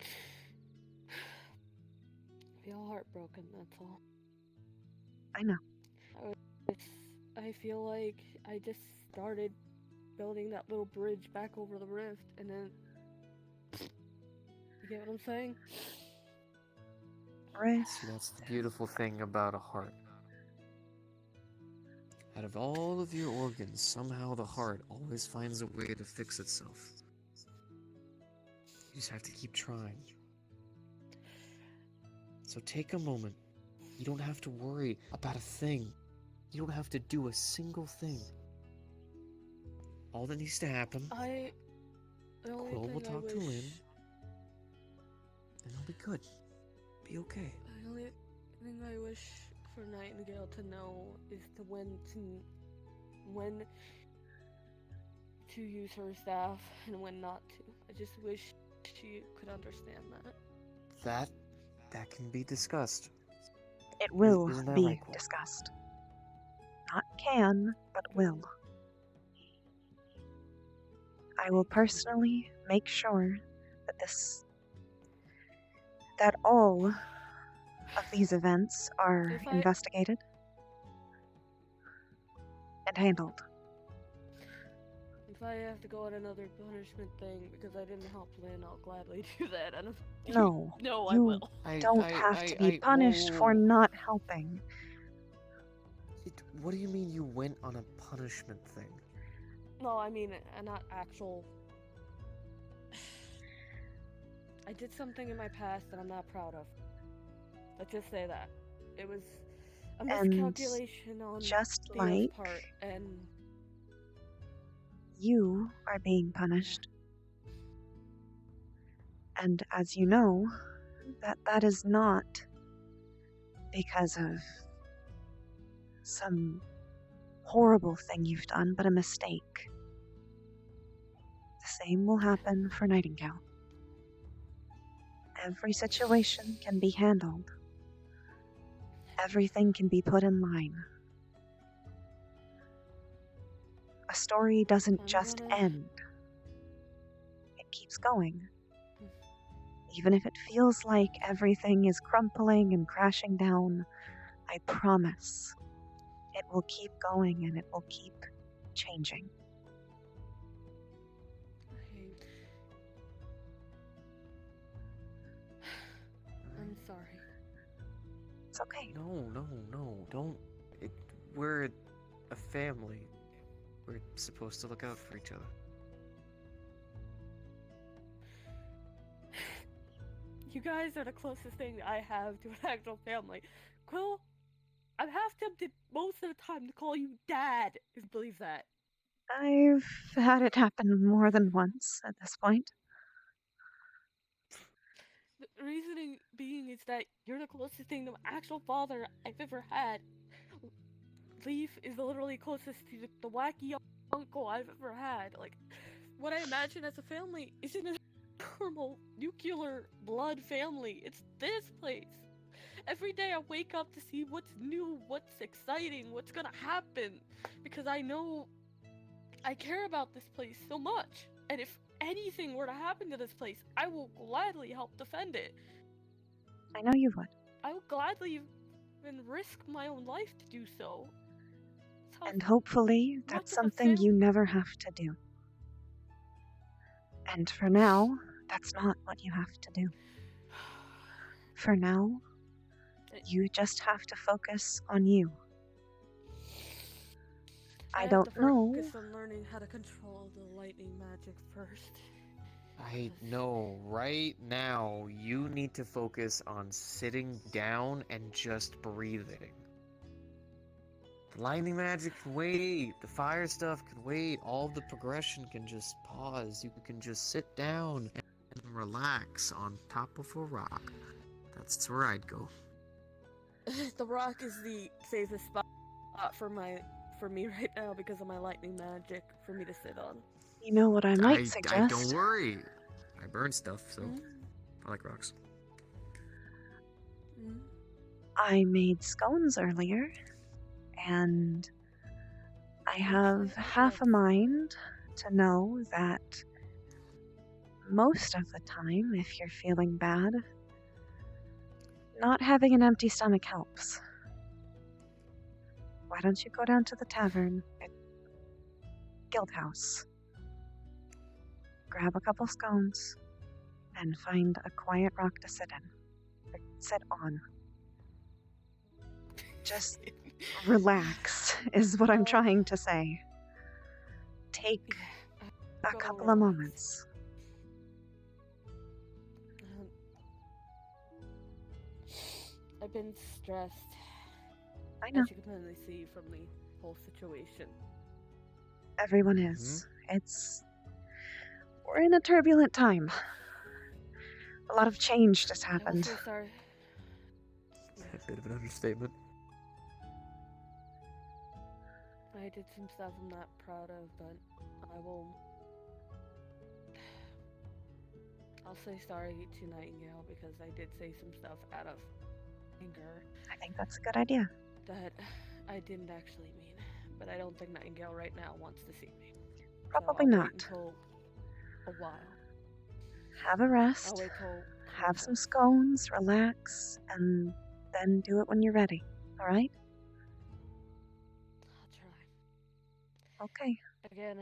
I feel heartbroken, that's all. I know. I feel like I just started building that little bridge back over the rift, and then you get what I'm saying? Right. See, that's the beautiful thing about a heart. Out of all of your organs, somehow the heart always finds a way to fix itself. You just have to keep trying. So take a moment. You don't have to worry about a thing. You don't have to do a single thing. All that needs to happen, The only Quill will thing I talk to wish- Lynn, and it'll be good. Be okay. The only thing I wish for Nightingale to know is when to use her staff and when not to. I just wish she could understand that. That can be discussed. It will Isn't that be right, Quill? discussed. Not can, but will. I will personally make sure that that all of these events are If I- investigated and handled. If I have to go on another punishment thing because I didn't help Lynn, I'll gladly do that. I don't. No, No, I you will. don't have to be punished for not helping. What do you mean you went on a punishment thing? No, I mean not actual. I did something in my past that I'm not proud of. Let's just say that. It was a And miscalculation on just Theo's like part, and you are being punished. And as you know, that is not because of some horrible thing you've done, but a mistake. The same will happen for Nightingale. Every situation can be handled. Everything can be put in line. A story doesn't just end. It keeps going. Even if it feels like everything is crumpling and crashing down, I promise it will keep going and it will keep changing. I'm sorry. It's okay. No, don't. We're a family. We're supposed to look out for each other. You guys are the closest thing I have to an actual family. Quill, I'm half tempted most of the time to call you Dad, if you believe that. I've had it happen more than once at this point. The reasoning being is that you're the closest thing to an actual father I've ever had. Leaf is literally closest to the wacky uncle I've ever had. Like, what I imagine as a family isn't a normal nuclear blood family. It's this place. Every day I wake up to see what's new, what's exciting, what's gonna happen. Because I know I care about this place so much. And if anything were to happen to this place, I will gladly help defend it. I know you would. I will gladly even risk my own life to do so. And hopefully, that's something you never have to do. And for now, that's not what you have to do. For now, you just have to focus on you. I don't know. Focus on learning how to control the lightning magic first. I know, right now, you need to focus on sitting down and just breathing. The lightning magic can wait, the fire stuff can wait, all the progression can just pause. You can just sit down and relax on top of a rock. That's where I'd go. The rock is the safest spot for me right now because of my lightning magic for me to sit on. You know what I might suggest? Don't worry. I burn stuff, so I like rocks. I made scones earlier, and I have half a mind to know that most of the time, if you're feeling bad, not having an empty stomach helps. Why don't you go down to the tavern, guild house. Grab a couple scones and find a quiet rock to sit in. Or sit on. Just relax, is what I'm trying to say. Take a couple of moments. I've been stressed. I know. As you can plainly see from the whole situation. Everyone is. We're in a turbulent time. A lot of change just happened. I will say sorry. A bit of an understatement. I did some stuff I'm not proud of, but I'll say sorry to Nightingale because I did say some stuff out of anger. I think that's a good idea. That I didn't actually mean, but I don't think Nightingale right now wants to see me. Probably so I'll not. Wait until a while. Have a rest. I'll wait till have some scones, relax, and then do it when you're ready. All right? I'll try. Okay. Again.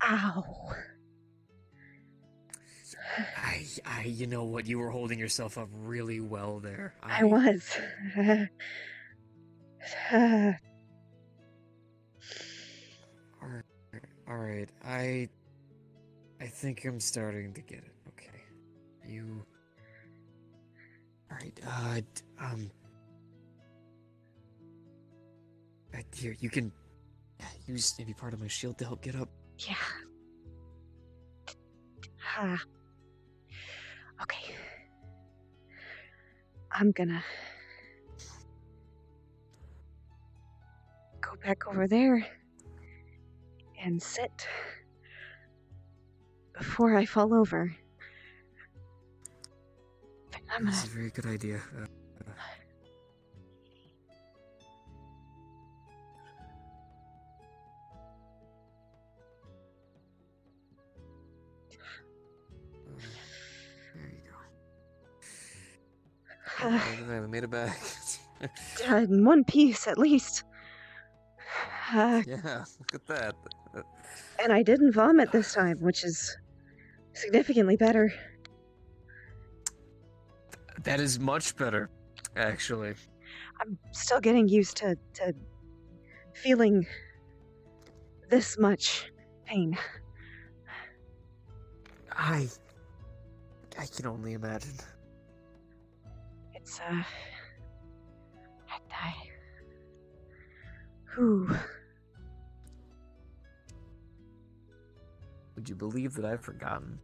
Ow. You know what? You were holding yourself up really well there. I was. Alright, I think I'm starting to get it. Okay. Alright, here, you can use maybe part of my shield to help get up. Yeah. Okay. I'm gonna go back over there and sit before I fall over. That's a very good idea. There you go. Alright, we made it back. In one piece, at least. Yeah, look at that. And I didn't vomit this time, which is significantly better. That is much better, actually. I'm still getting used to feeling this much pain. I can only imagine. It's whew. Would you believe that I've forgotten?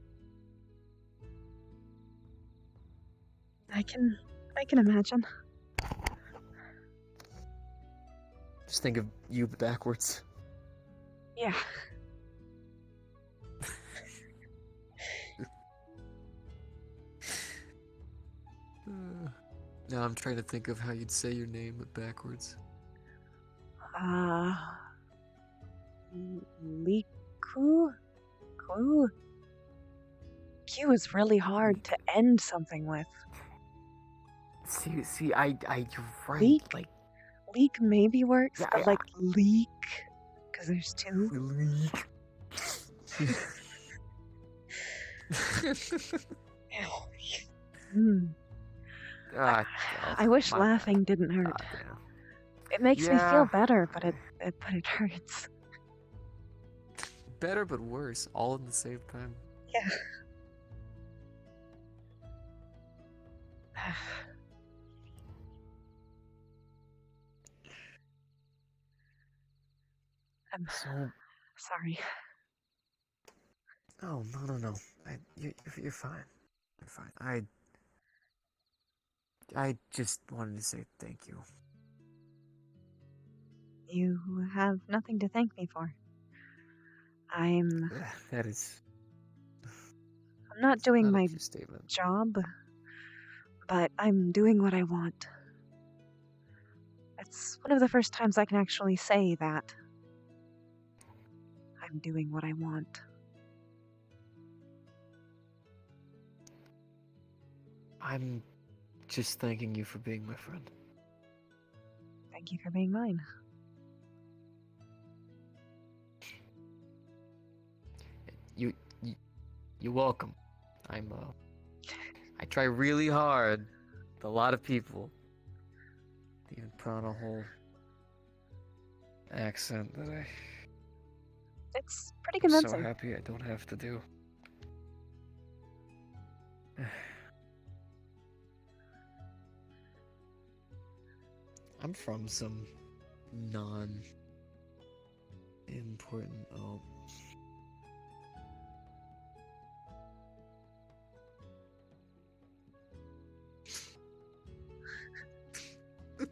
I can imagine. Just think of you backwards. Yeah. Now I'm trying to think of how you'd say your name backwards. Liku? Ku? Q is really hard to end something with. See, you're right. Leak? Leak maybe works, but like leak, because there's two. Leak. I wish laughing didn't hurt. It makes me feel better, but it hurts. Better but worse, all at the same time. Yeah. I'm sorry. Oh, no. You're fine. You're fine. I just wanted to say thank you. You have nothing to thank me for. That is... I'm not doing not a my true statement. job, but I'm doing what I want. It's one of the first times I can actually say that. I'm doing what I want. I'm just thanking you for being my friend. Thank you for being mine. You're welcome. I try really hard with a lot of people to even put on a whole accent that It's pretty I'm so convincing. happy I don't have to do. I'm from some non-important. Oh. There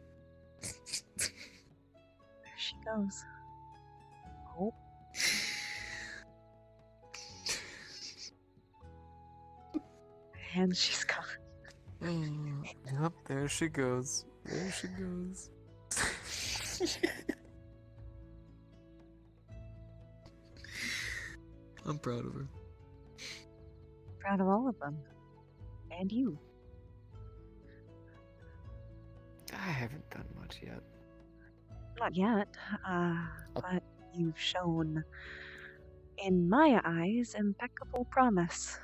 she goes. Oh. And she's gone. Yep, there she goes. There she goes. I'm proud of her. Proud of all of them. And you. I haven't done much yet. Not yet, but you've shown, in my eyes, impeccable promise.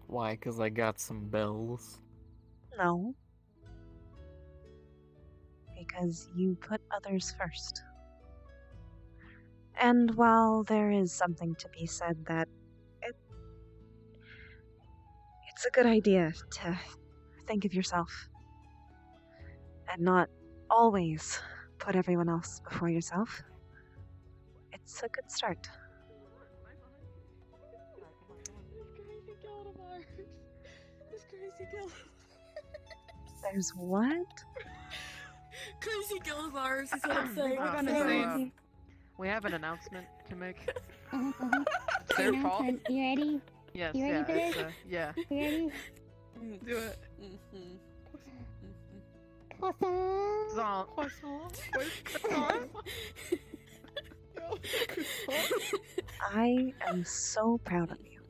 Why? 'Cause I got some bells. No. Because you put others first. And while there is something to be said that it's a good idea to think of yourself and not always put everyone else before yourself, it's a good start. This crazy Gilmars. There's what? Crazy Gilmars is what I'm saying. We're gonna say we have an announcement to make. It's their fault. You ready? Yes, You ready yeah, for it's, this? yeah. You ready? Do it. Croissant. Croissant. I am so proud of you.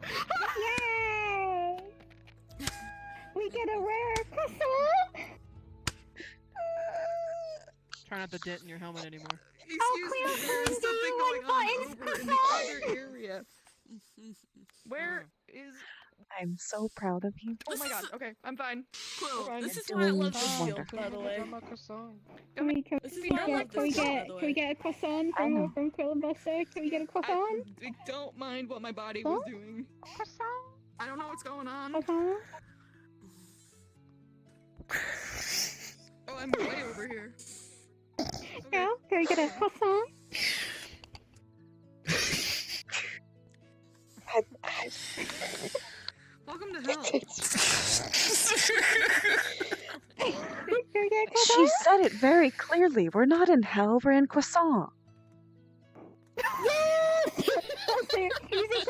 Yay! We get a rare croissant! Try not to dent in your helmet anymore. Excuse me, there's something going on over in the other area. Where is? I'm so proud of you. Oh my god. Okay, I'm fine. Quill, this is You're why I doing love this wonderful. shield, by the way. Can we This is why I love this shield, by the way. get a croissant I know. from Quill and Buster? Can we get a croissant? I don't mind what my body was doing. I don't know what's going on. Croissant? Oh, I'm way over here. Yeah, can we get a croissant? Welcome to hell. She said it very clearly. We're not in hell, we're in Croissant.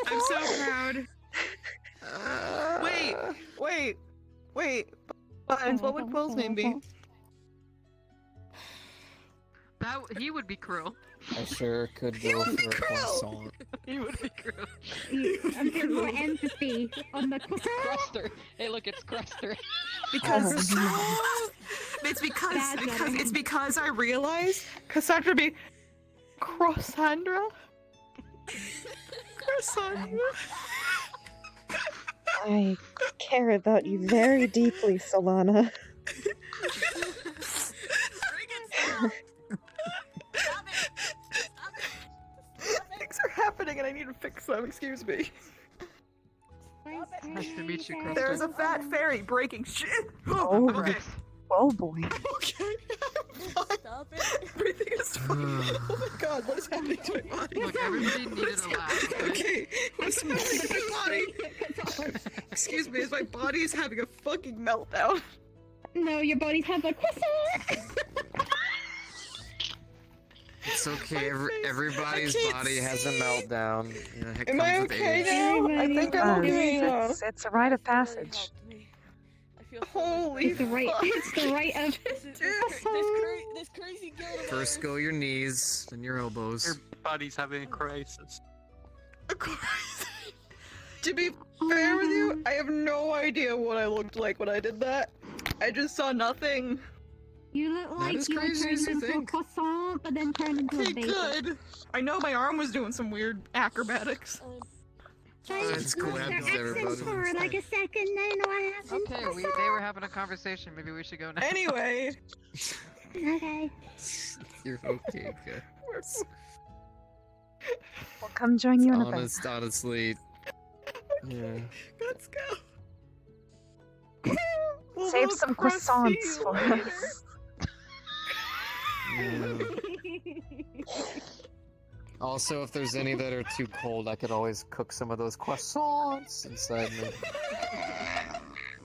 I'm so proud. Wait. Buttons, what would Quill's name be? He would be cruel. I sure could go for a croissant. He would be cruel. I'm getting more empathy on the croissant. Cruster. Hey, look, it's Cruster. Because Oh, it's because I realized Cassandra be Crossandra. Crossandra. I care about you very deeply, Solana. Things are happening and I need to fix them. Excuse me. Nice to meet you, Cruster. There's a fat fairy breaking shit. Oh, Okay. oh boy. Okay. Stop it. Everything is fine. Oh my god, what is happening to my body? Look, everybody needed a laugh. Okay, what's happening to my body? Excuse me, my body is having a fucking meltdown. No, your body's have a croissant. It's It's okay. Everybody's body has a meltdown. You know, it Am comes I with okay age. now? I think I'm okay now. It's a rite of passage. Holy It's the right. fuck. It's the right of. This crazy guild of First go your knees, then your elbows. Your body's having a crisis. To be fair with you, I have no idea what I looked like when I did that. I just saw nothing. You look like as you were crazy turned as you into a think. croissant, but then turned into a Okay, bacon. good. I know my arm was doing some weird acrobatics. That's cool. Happens to everybody. For like a second, then what happened? Okay, they were having a conversation. Maybe we should go now. Anyway. Okay. You're okay, good. We'll come join you in a bit. Honestly. Yeah. Let's go. Save some croissants for us. Yeah. Also, if there's any that are too cold, I could always cook some of those croissants inside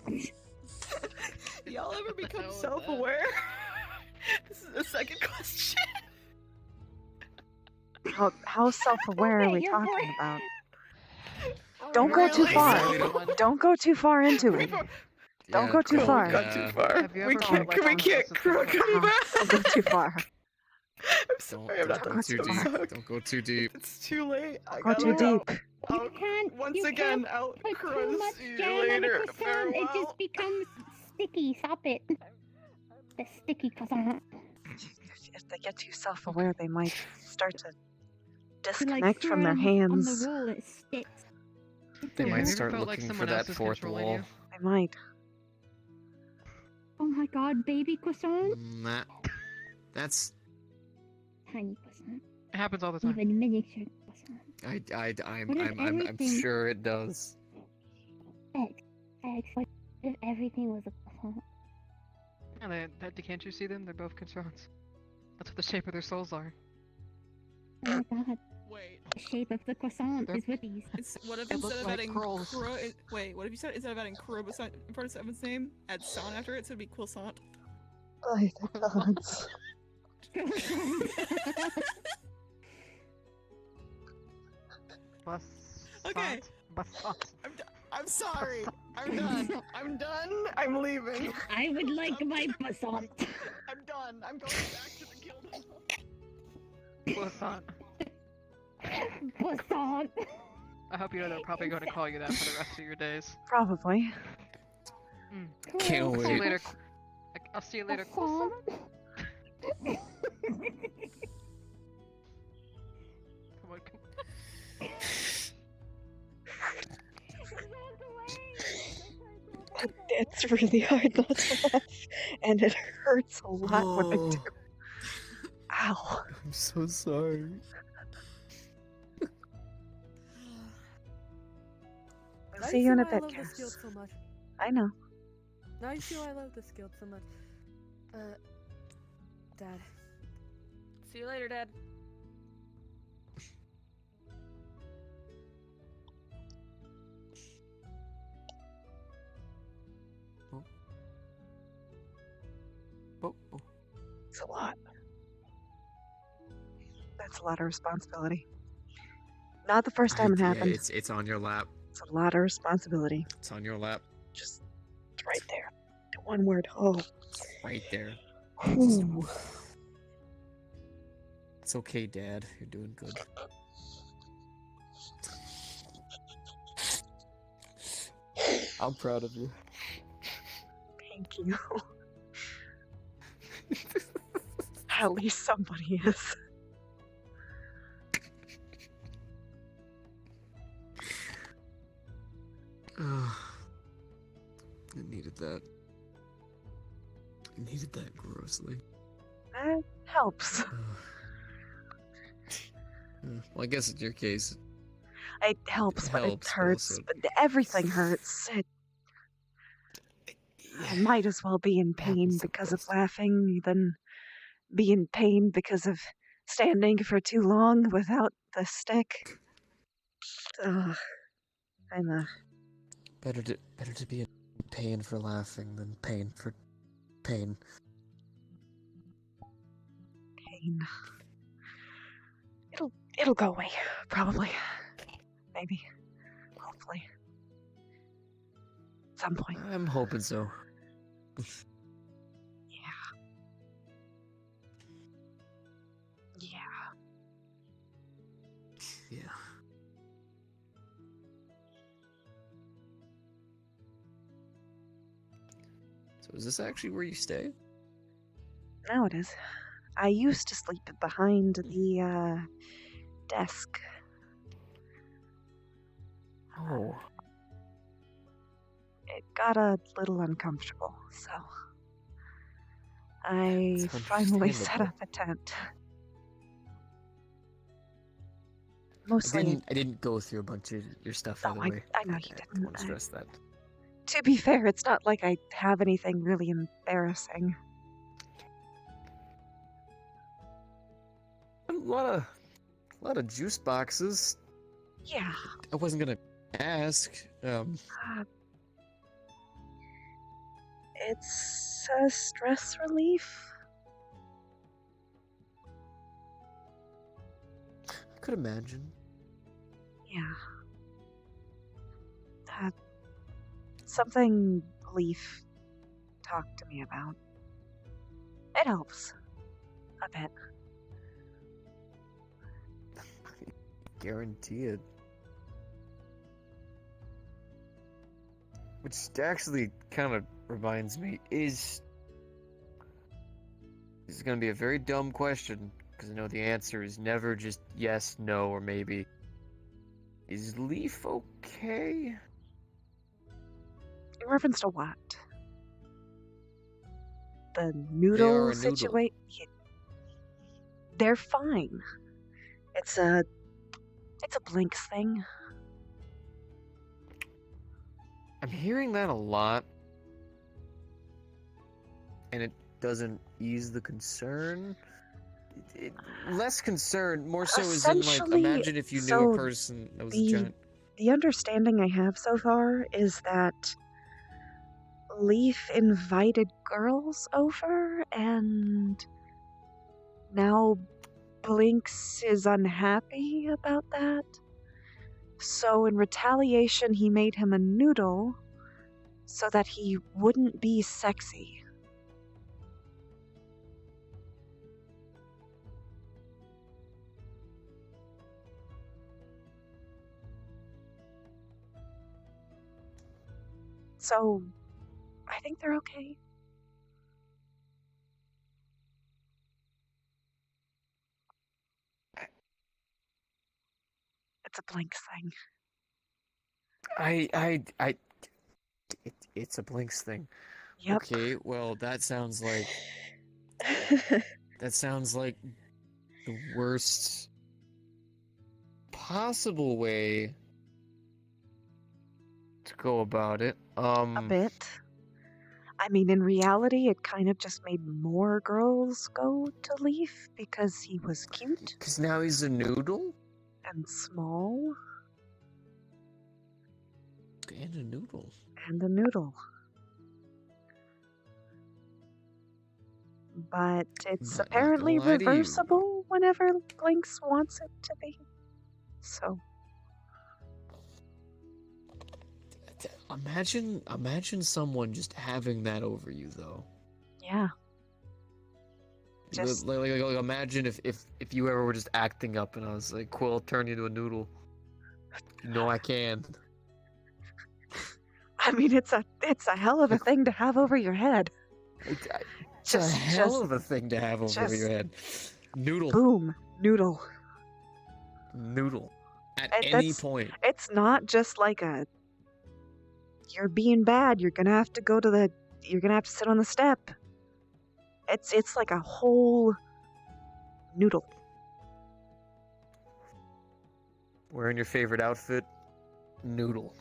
me. Y'all ever become self-aware? This is the second question. How self-aware are we talking about? Don't go too far. Don't go too far into it. Don't go too far. Got too far. We can't come back. Don't go too far. I'm sorry, I'm not Don't go too deep. Don't go too deep. It's too late. I Go gotta too go. deep. Once again, I'll Too much see jam you on the later. croissant, Farewell. it just becomes sticky. Stop it. The sticky croissant. If they get too self-aware, they might start to You, disconnect throw from it their on hands. the roll, it sticks. They Yeah, might have you start felt like looking for someone that else is fourth controlling wall. you? They might. Oh my god, baby croissant. That's. Tiny croissant. It happens all the time. Even miniature croissant. I'm What if everything- sure it does. X. What if everything was a croissant? Yeah, can't you see them? They're both croissants. That's what the shape of their souls are. Oh my god. Wait. The shape of the croissant is with these. What if They instead look of like adding curls. wait, what if you said instead of adding crow in front of Seven's name, add son after it, so it'd be croissant? Oh my gods. Okay. I'm sorry. I'm done. I'm done. I'm leaving. I would like my croissant. I'm done. I'm going back to the guild. Croissant. Croissant. I hope you know they're probably going to call you that for the rest of your days. Probably. Can't See you wait. later. I'll see you later. Croissant. Come on, come It's really hard not to laugh, and it hurts a lot when I do. Ow. I'm so sorry. I'll see you in a bit, I love this Cass. guild so much. I know. Now you see why I love this guild so much. Dad. See you later, Dad. It's a lot. That's a lot of responsibility. Not the first time it happened. It's on your lap. It's a lot of responsibility. It's on your lap. Just right there. The one word. Oh. Right there. Ooh. It's okay, Dad. You're doing good. I'm proud of you. Thank you. At least somebody is. I needed that. I needed that grossly. That helps. Well, I guess in your case, It helps, but it helps, but hurts. also- But everything hurts. I might as well be in pain because of laughing than be in pain because of standing for too long without the stick. Ugh. I'm better to be in pain for laughing than pain for pain. pain. It'll go away, probably. Maybe. Hopefully. At some point. I'm hoping so. Yeah. Yeah. So is this actually where you stay? Now it is. I used to sleep behind the desk. Oh. It got a little uncomfortable, so I It's finally set understandable. up a tent. I didn't go through a bunch of your stuff, by the way. I know you I didn't. want to stress that. To be fair, it's not like I have anything really embarrassing. A lot of juice boxes. Yeah. I wasn't gonna ask. It's a stress relief. I could imagine. Yeah. Something Leaf talked to me about. It helps. A bit. Guarantee it. Which actually kind of reminds me, this is going to be a very dumb question, because I know the answer is never just yes, no, or maybe. Is Leaf okay? In reference to what? The They are noodle a noodle. situation? They're fine. It's a Blinks thing. I'm hearing that a lot, and it doesn't ease the concern. Less concern, more so as in, like, Essentially, imagine if you knew so a person that was a giant. The understanding I have so far is that Leaf invited girls over, and now Blinks is unhappy about that. So in retaliation, he made him a noodle so that he wouldn't be sexy. So, I think they're okay. It's a Blinks thing. It's a Blinks thing. Yep. Okay, well, that sounds like the worst possible way to go about it. A bit. I mean, in reality, it kind of just made more girls go to Leaf because he was cute. Because now he's a noodle? And small. And a noodle. And a noodle. But it's Not apparently gonna lie to you. reversible whenever Blinks wants it to be. So. Imagine someone just having that over you, though. Yeah. Just Like, imagine if you ever were just acting up and I was like, "Cool, I'll turn you into a noodle." No, I can. I mean, it's a hell of a thing to have over your head. It's a hell of a thing to have over your head. Noodle. Boom. Noodle. Noodle. At any That's- point. It's not just like you're being bad, you're gonna have to sit on the step. It's like a whole noodle. Wearing your favorite outfit? Noodle.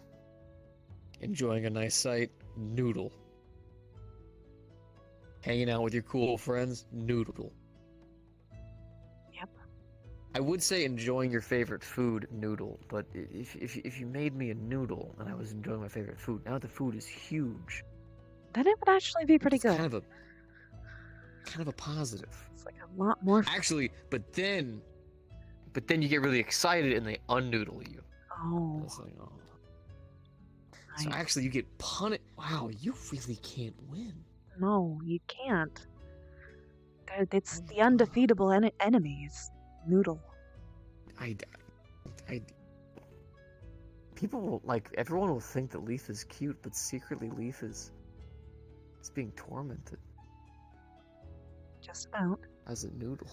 Enjoying a nice sight? Noodle. Hanging out with your cool friends? Noodle. Yep. I would say enjoying your favorite food, noodle, but if you made me a noodle and I was enjoying my favorite food, now the food is huge. Then it would actually be pretty good. Kind of a positive. It's like a lot more. Actually, but then but then you get really excited and they unnoodle you. Oh. It's like, oh. So actually, you get punished. Wow, you really can't win. No, you can't. It's the undefeatable enemy is Noodle. People will, like, everyone will think that Leaf is cute, but secretly Leaf is being tormented. Just about. As a noodle.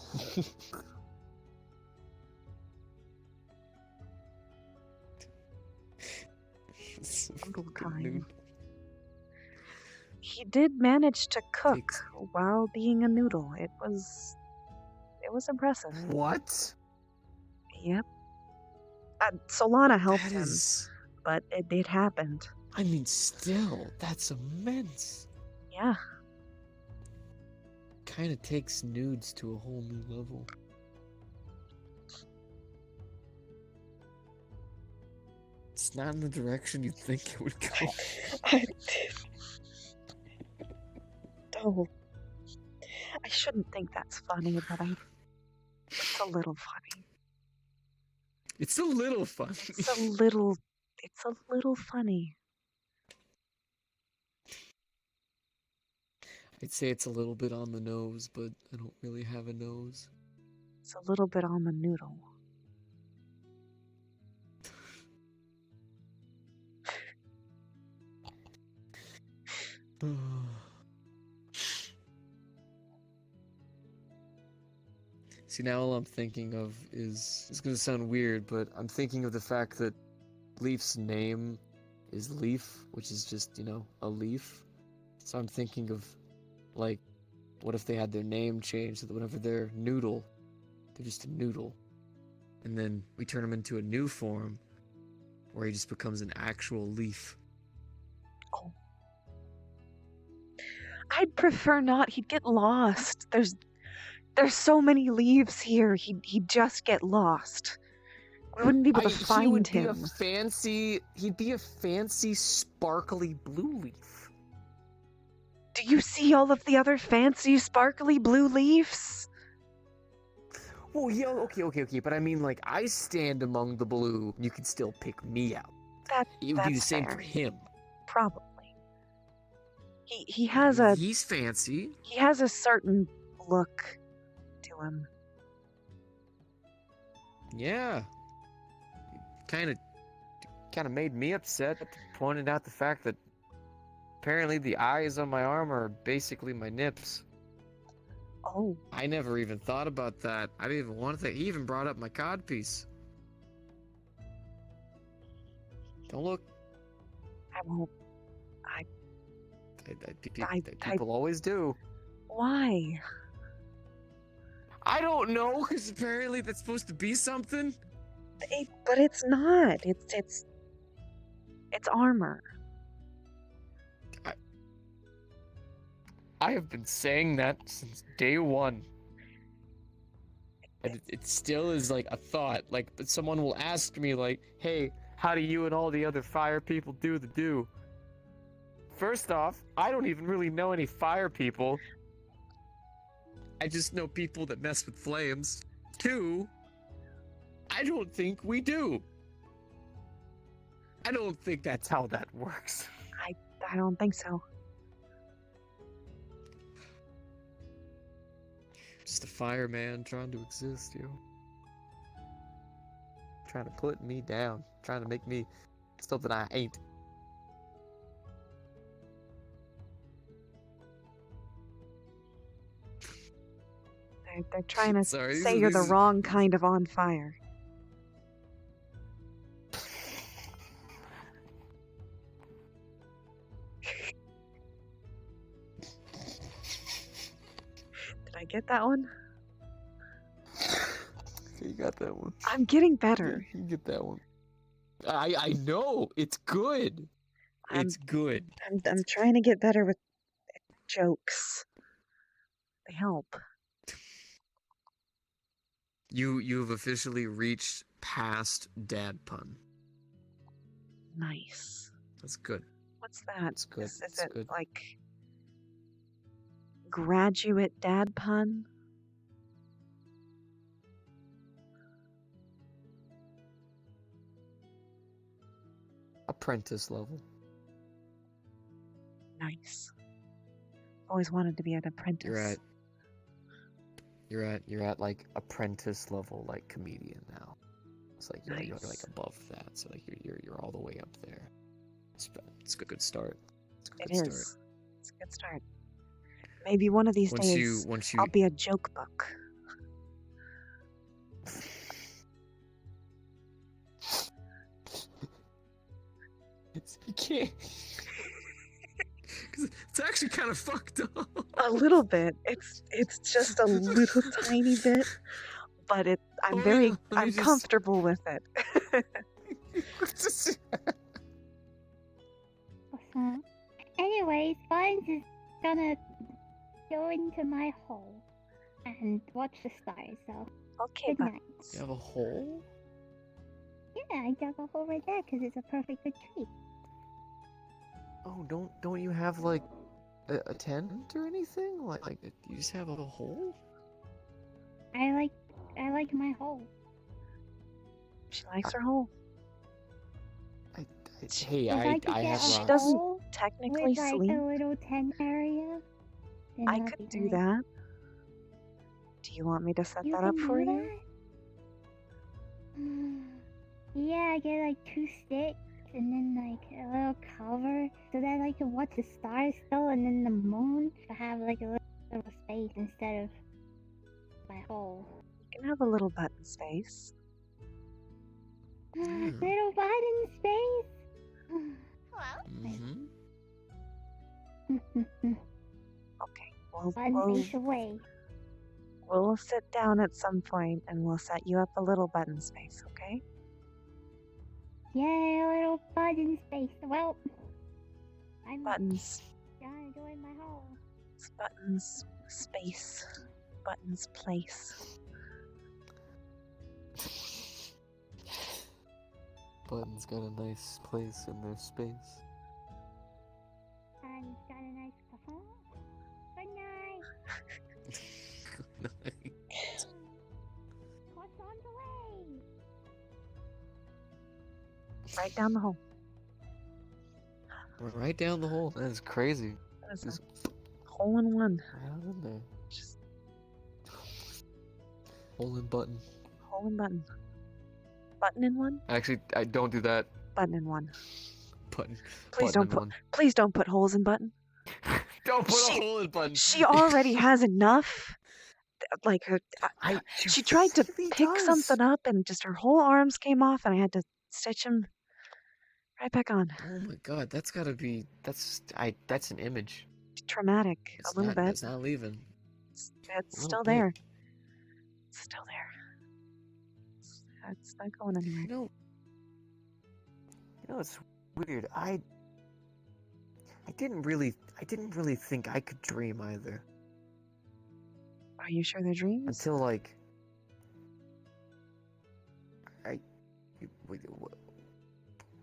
Noodle kind. He did manage to cook while being a noodle. It was impressive. What? Yep. Solana helped him, but it happened. I mean, still, that's immense. Yeah. Kind of takes nudes to a whole new level. It's not in the direction you think it would go. Oh. I shouldn't think that's funny, but it's a little funny. It's a little funny. It's a little funny. I'd say it's a little bit on the nose, but I don't really have a nose. It's a little bit on the noodle. See, now all I'm thinking of is, it's gonna sound weird, but I'm thinking of the fact that Leaf's name is Leaf, which is just, a leaf. So I'm thinking of, like, what if they had their name changed so that whenever they're Noodle, they're just a noodle. And then we turn him into a new form, where he just becomes an actual leaf. Oh. I'd prefer not. He'd get lost. There's so many leaves here. He'd just get lost. We wouldn't be able to find him. He'd be a fancy, sparkly blue leaf. Do you see all of the other fancy, sparkly blue leaves? Well, yeah, okay, but I mean, like, I stand among the blue, and you can still pick me out. It would be the same for him. Probably. He's fancy. He has a certain look to him. Yeah. Kind of made me upset, pointed out the fact that apparently the eyes on my arm are basically my nips. Oh. I never even thought about that. I didn't even want to think. He even brought up my codpiece. Don't look. I won't. People always do. Why? I don't know, because apparently that's supposed to be something. But it's not. It's armor. I have been saying that since day one. And it still is like a thought. Like, someone will ask me, like, hey, how do you and all the other fire people do the do? First off, I don't even really know any fire people. I just know people that mess with flames. Two, I don't think we do. I don't think that's how that works. I don't think so. Just a fireman trying to exist, Trying to put me down. Trying to make me something I ain't. They're trying to say you're the wrong kind of on fire. Did I get that one? You got that one. I'm getting better. You get that one. I know. It's good. It's good. I'm trying to get better with jokes. They help. You've officially reached past dad pun. Nice. That's good. What's that? It's good. Is it like graduate dad pun? apprentice level. Nice. Always wanted to be an apprentice. You're at like apprentice level, like comedian now. It's like you're like Nice. above that, so like you're all the way up there. It's a good start. It is. It's a good start. Maybe one of these days I'll be a joke book. You can't. Cause it's actually kind of fucked up. A little bit. It's just a little tiny bit, but I'm comfortable with it. Anyways, Vines is gonna go into my hole and watch the stars, so okay, good night. You have a hole? Yeah, I dug a hole right there because it's a perfect retreat. Oh, don't you have like a tent or anything? Like you just have a hole? I like my hole. She likes her hole. Hey, If I could have get a She hole doesn't technically with, like, sleep. a little tent area, then I that'd could be do nice. that. Do you want me to set You that up can for do you? that? Yeah, I get like 2 sticks and then like a little cover so that I can watch the stars still, and then the moon to have like a little space instead of my hole. You can have a little button space. Little button space. Mm-hmm. Okay, well, Button space away. we'll sit down at some point and we'll set you up a little button space, okay? Yeah, a little button space. Well, I'm Buttons. gonna join my hole. It's buttons space. Buttons place. Button's got a nice place in their space. And got a nice cover. Good night. Croissants away. Right down the hole. Right down the hole. That's crazy. That is Just a hole in one. right in there. Just hole in button. Hole in button. Button in one? Actually, I don't do that. Button in one. Button. Please button don't in put one. please don't put holes in button. Don't put a hole in button. She already has enough. Like she tried to pick something up and just her whole arms came off and I had to stitch them right back on. Oh my god, that's gotta be. That's an image. Traumatic, It's a little not, bit. It's not leaving. It's little still bit. there. It's still there. It's not going anywhere. You know, it's weird. I didn't really think I could dream either. Are you sure they're dreams? Until like,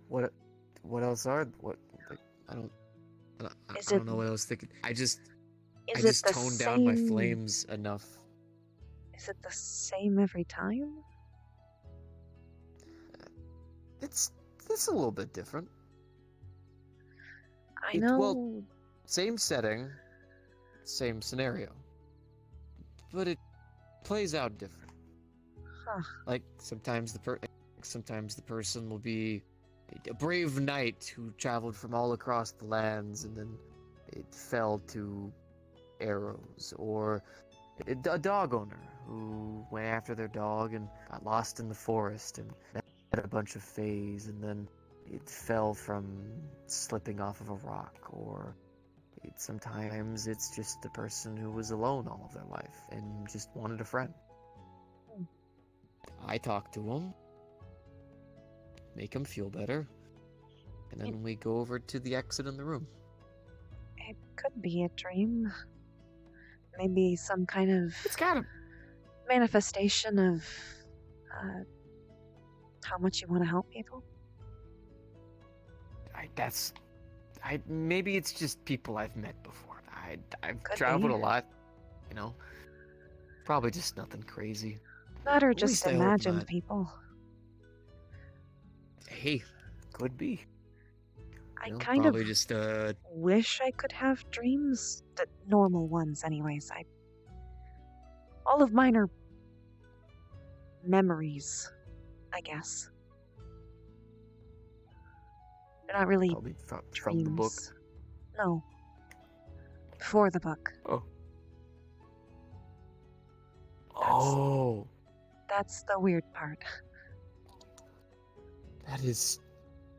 what else are what? Like, I don't know what I was thinking. I just the toned down my same- flames enough. Is it the same every time? It's a little bit different. I know. Well, same setting, same scenario, but it plays out different. Huh. Like sometimes the person will be a brave knight who traveled from all across the lands and then it fell to arrows, or a dog owner who went after their dog and got lost in the forest and had a bunch of fays, and then it fell from slipping off of a rock, or sometimes it's just the person who was alone all of their life and just wanted a friend. I talk to them, make them feel better, and then we go over to the exit in the room. It could be a dream. Maybe some kind of manifestation of how much you want to help people. Maybe it's just people I've met before. I've Could traveled be. a lot, you know. Probably just nothing crazy. That or At just least I hope imagined not. people. Hey, could be. I You know, kind of probably just wish I could have dreams. The normal ones, anyways. All of mine are memories, I guess. They're not really probably dreams. from the book. No. Before the book. Oh. Oh. That's the weird part. That is.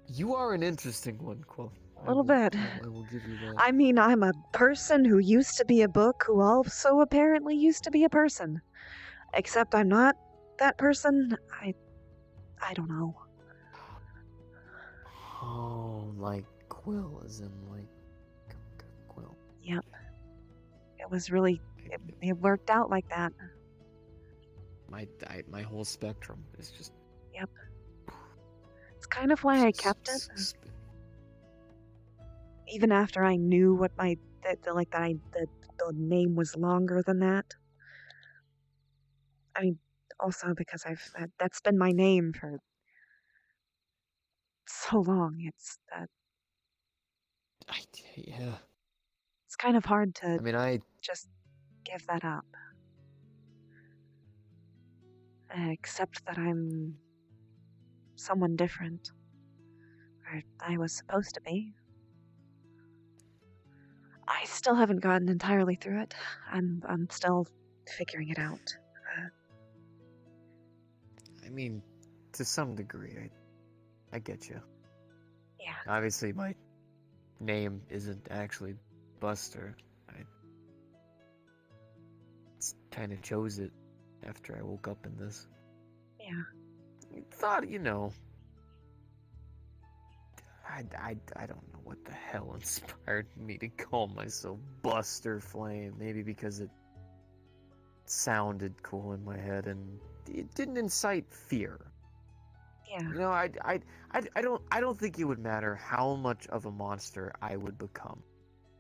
You are an interesting one, Quill. A little bit. I will give you that. I mean, I'm a person who used to be a book who also apparently used to be a person. Except I'm not that person. I don't know. Oh, like Quill, as in like Quill. Yep. It was really. It worked out like that. My whole spectrum is just. Yep. It's kind of why I kept it. Even after I knew what the name was longer than that. I mean, also because that's been my name for so long. It's that. Yeah. It's kind of hard to. I mean, I just give that up. Except that I'm someone different. Or I was supposed to be. I still haven't gotten entirely through it. I'm still figuring it out. I mean, to some degree, I get you. Yeah. Obviously, my name isn't actually Buster. I kind of chose it after I woke up in this. Yeah. Thought, you know. I don't know what the hell inspired me to call myself Buster Flame. Maybe because it sounded cool in my head and it didn't incite fear. Yeah. You know, I don't think it would matter how much of a monster I would become.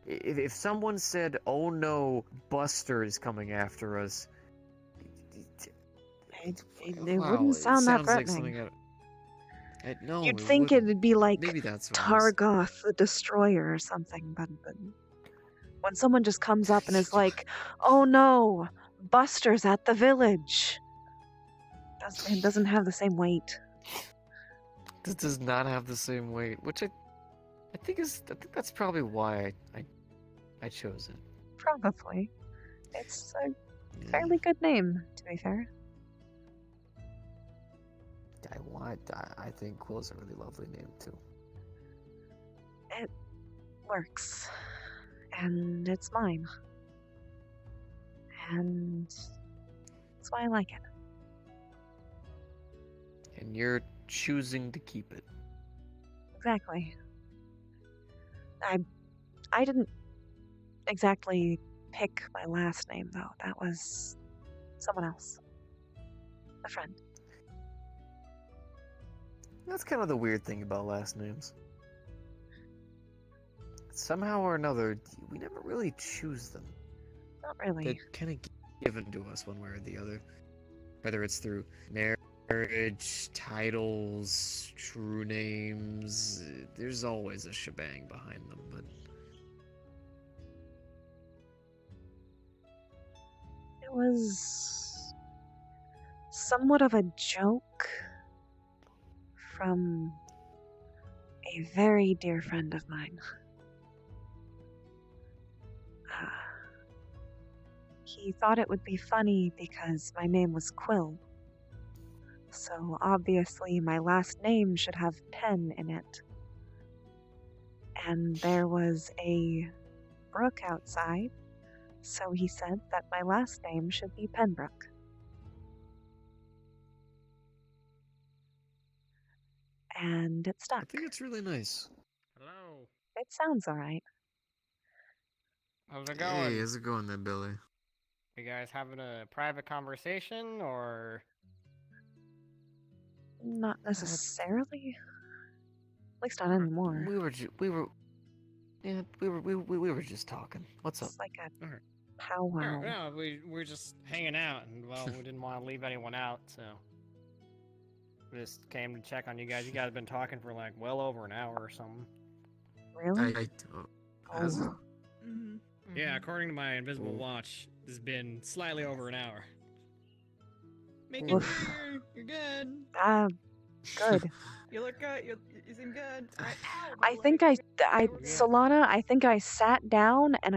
If someone said, "Oh no, Buster is coming after us," it wouldn't sound that threatening. No, You'd think it'd be like maybe that's what Targoth the Destroyer or something, but when someone just comes up and is like, "Oh no, Buster's at the village," it doesn't have the same weight. This does not have the same weight, which I think that's probably why I chose it. Probably. It's a fairly good name, to be fair. I think Quill's a really lovely name too. It works. And it's mine. And that's why I like it. And you're choosing to keep it. Exactly. I didn't exactly pick my last name, though. That was someone else. A friend. That's kind of the weird thing about last names. Somehow or another, we never really choose them. Not really. They're kind of given to us one way or the other. Whether it's through marriage, titles, true names, there's always a shebang behind them, but... It was somewhat of a joke from a very dear friend of mine. He thought it would be funny because my name was Quill. So obviously my last name should have Pen in it. And there was a brook outside, so he said that my last name should be Penbrook. And it stuck. I think it's really nice. Hello. It sounds alright. How's it going? Hey, how's it going then, Billy? You guys having a private conversation, or? Not necessarily. At least not anymore. We were just talking. What's up? It's like a powwow. No, we're just hanging out, and well, we didn't want to leave anyone out, so we just came to check on you guys. You guys have been talking for like well over an hour or something. Really? I has it? Yeah, according to my invisible watch, it's been slightly over an hour. Make it Oof. clear. You're good. Good. You look good. You seem good. Right. Ow, I think Solana, I think I sat down and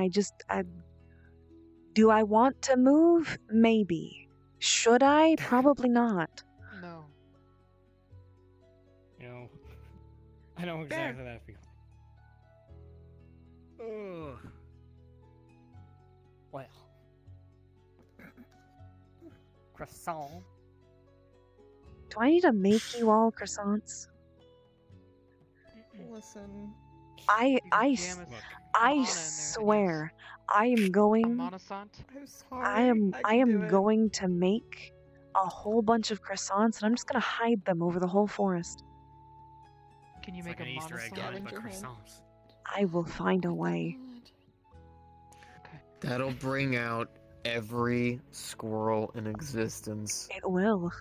do I want to move? Maybe. Should I? Probably not. No. You know, I know exactly how that feels. Ugh. Well. Croissant. Do I need to make you all croissants? Listen. I Look, swear I am going Monosant. I'm sorry. I am going to make a whole bunch of croissants and I'm just gonna hide them over the whole forest. Can you It's make like an a Easter egg monosant? hunt, but croissants. I will find a way. That'll bring out every squirrel in existence. It will.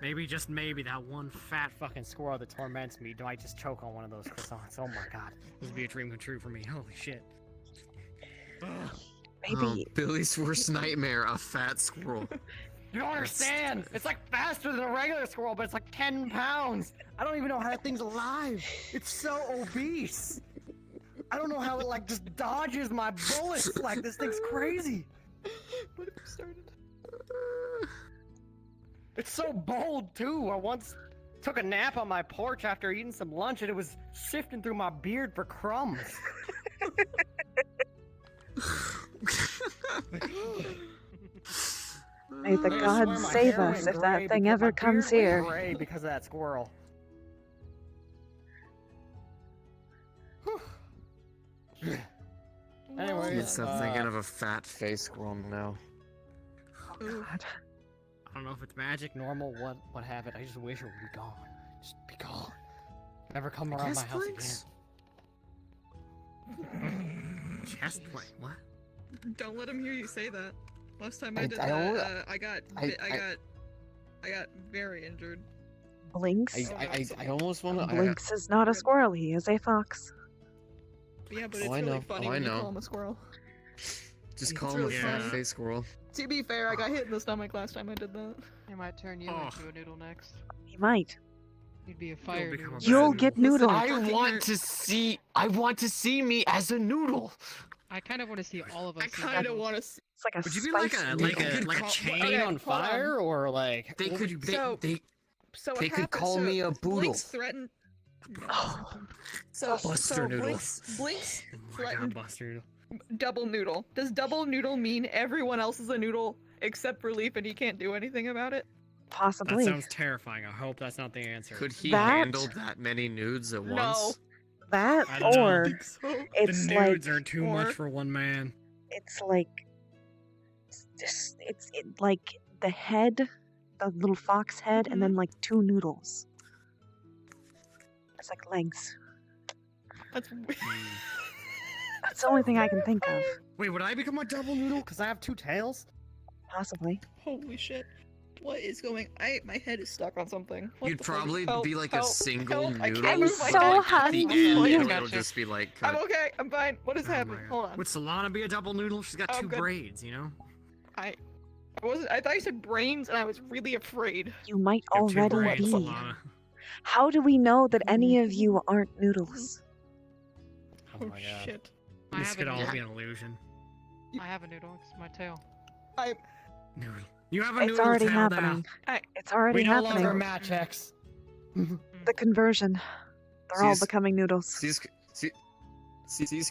Maybe just maybe that one fat fucking squirrel that torments me might just choke on one of those croissants. Oh my god, this would be a dream come true for me. Holy shit. Maybe Billy's worst nightmare, a fat squirrel. You don't understand! It's like faster than a regular squirrel, but it's like 10 pounds! I don't even know how that thing's alive! It's so obese! I don't know how it like just dodges my bullets! Like, this thing's crazy! What if we started? It's so bold, too! I once took a nap on my porch after eating some lunch and it was sifting through my beard for crumbs. may the I gods swear my save hair us went if that gray thing because ever my comes beard here. went gray because of that squirrel. Anyways, I'm thinking of a fat face squirrel now. Oh god. I don't know if it's magic, normal, what have it. I just wish it would be gone. Just be gone. Never come around my house again. Chest plate, what? Don't let him hear you say that. Last time I did I that, I got very injured. Blinks? I almost want to. Blinks is not a squirrel, he is a fox. Yeah, but it's Oh, I really know. funny Oh, I when you know. call him a squirrel. Just It's call him really a fat funny. face squirrel. To be fair, I got hit in the stomach last time I did that. It might turn you into a noodle next. He might. You'd be a fire noodle. You'll get noodled. I want to see me as a noodle. I kind of want to see all of us. I kind of want to see. It's like a Would you be like spicy a chain Okay, on hold fire, or like They could. So They what they could happened- call so me a boodle. Blinks threatened. So Buster Noodles. Blinks Oh my god, threatened Buster. double noodle. Does double noodle mean everyone else is a noodle except for Leaf and he can't do anything about it? Possibly. That sounds terrifying. I hope that's not the answer. Could he That- handle that many nudes at No. once? That I don't know. or it's the like nudes are too much for one man. it's like like the head, the little fox head, and then like two noodles. It's like legs. That's weird. That's the only thing I can think of. Wait, would I become a double noodle? Because I have two tails? Possibly. Holy shit. What is going? My head is stuck on something. What You'd the fuck? probably Help, be like a help, single help. I noodle. can't move my so head. At the hungry. end, I it'll gotcha. just be like I'm cut. okay. I'm fine. What is Oh happening? my Hold God. on. Would Solana be a double noodle? She's got Oh, two good. braids, you know? I wasn't. I thought you said brains, and I was really afraid. You might You have two already braids, be. Solana. How do we know that any of you aren't noodles? Oh my god. Shit. I This have could a all noodle. be an illusion. I have a noodle. It's my tail. Noodle. You have a It's noodle already tail happening. now. It's already We no happening. longer match X. The conversion. They're all Sees- becoming noodles. These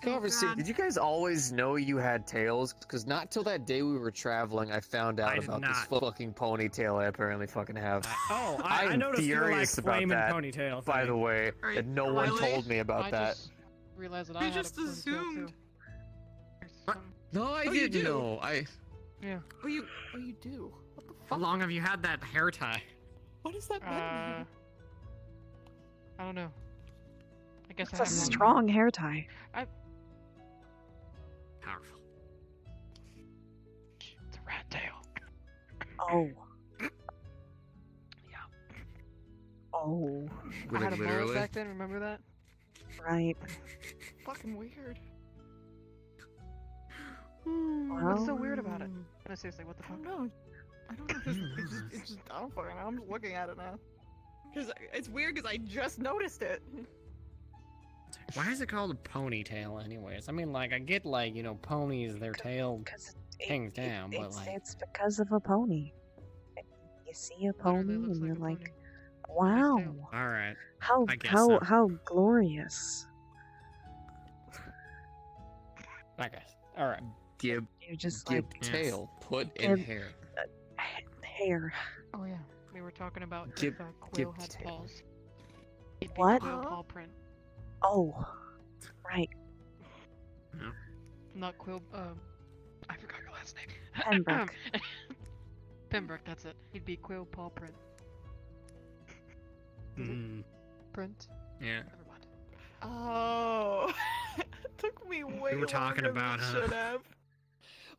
conversations. Did you guys always know you had tails? Because not till that day we were traveling, I found out I did about this not. fucking ponytail I apparently fucking have. I am noticed you were like furious about flaming that. ponytail By thing. the way, Right, and no one really? told me about I that. just realized that We I had just a ponytail, assumed. too. There's What? some- No, I Oh, you didn't do? know. Yeah. Oh, you do. What the How long have you had that hair tie? What is that meant? I don't know. I guess It's I a have one. strong hair tie. Powerful. It's a rat tail. Oh. Yeah. Oh. Would I it had a mullet literally? back then. Remember that? Right. Fucking weird. What's so weird about it? No, seriously, what the fuck? I don't know. It's just, I don't fucking know. I'm just looking at it now. Cause it's weird because I just noticed it. Why is it called a ponytail, anyways? I mean, like, I get, like, you know, ponies, their tail hangs down, but, like... It's because of a pony. You see a pony and you're like, wow. Alright. How I guess so. how glorious. I guess. Alright. Gib. You're just Gib like tail put in Gib- hair. Hair. Oh yeah, we were talking about Gib- if Quill Gib had tail. paws. It'd be What? Quill paw print. Oh, right. Not Quill. I forgot your last name. Pembroke. Pembroke, that's it. He'd be Quill paw print. Print. Yeah. Oh, it took me way We were talking longer about, than it should have.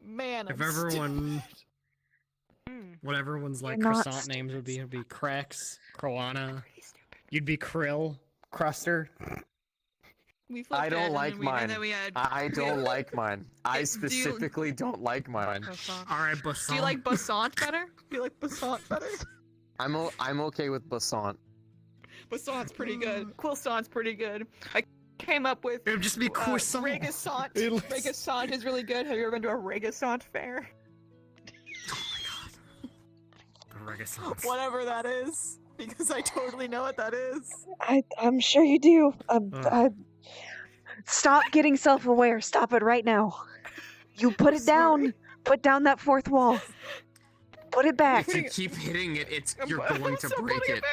Man, If I'm everyone... stupid. What everyone's, like, You're not croissant names would be, it'd be Crex, Croana. You'd be Krill, Cruster. We flipped I it, don't and like then we, mine. And then we had, I don't like mine. I Do you- specifically don't like mine. Alright, Basant. Do you like Basant better? Do you like Basant better? I'm okay with Basant. Basant's pretty good. Quillsant's pretty good. I came up with. It would just be croissant. Regasant. It looks- Regasant is really good. Have you ever been to a Regasant fair? Regasant. Whatever that is, because I totally know what that is. I'm sure you do. Stop getting self-aware. Stop it right now. You put it down. Put down that fourth wall. Put it back. If you keep hitting it, you're going to break it.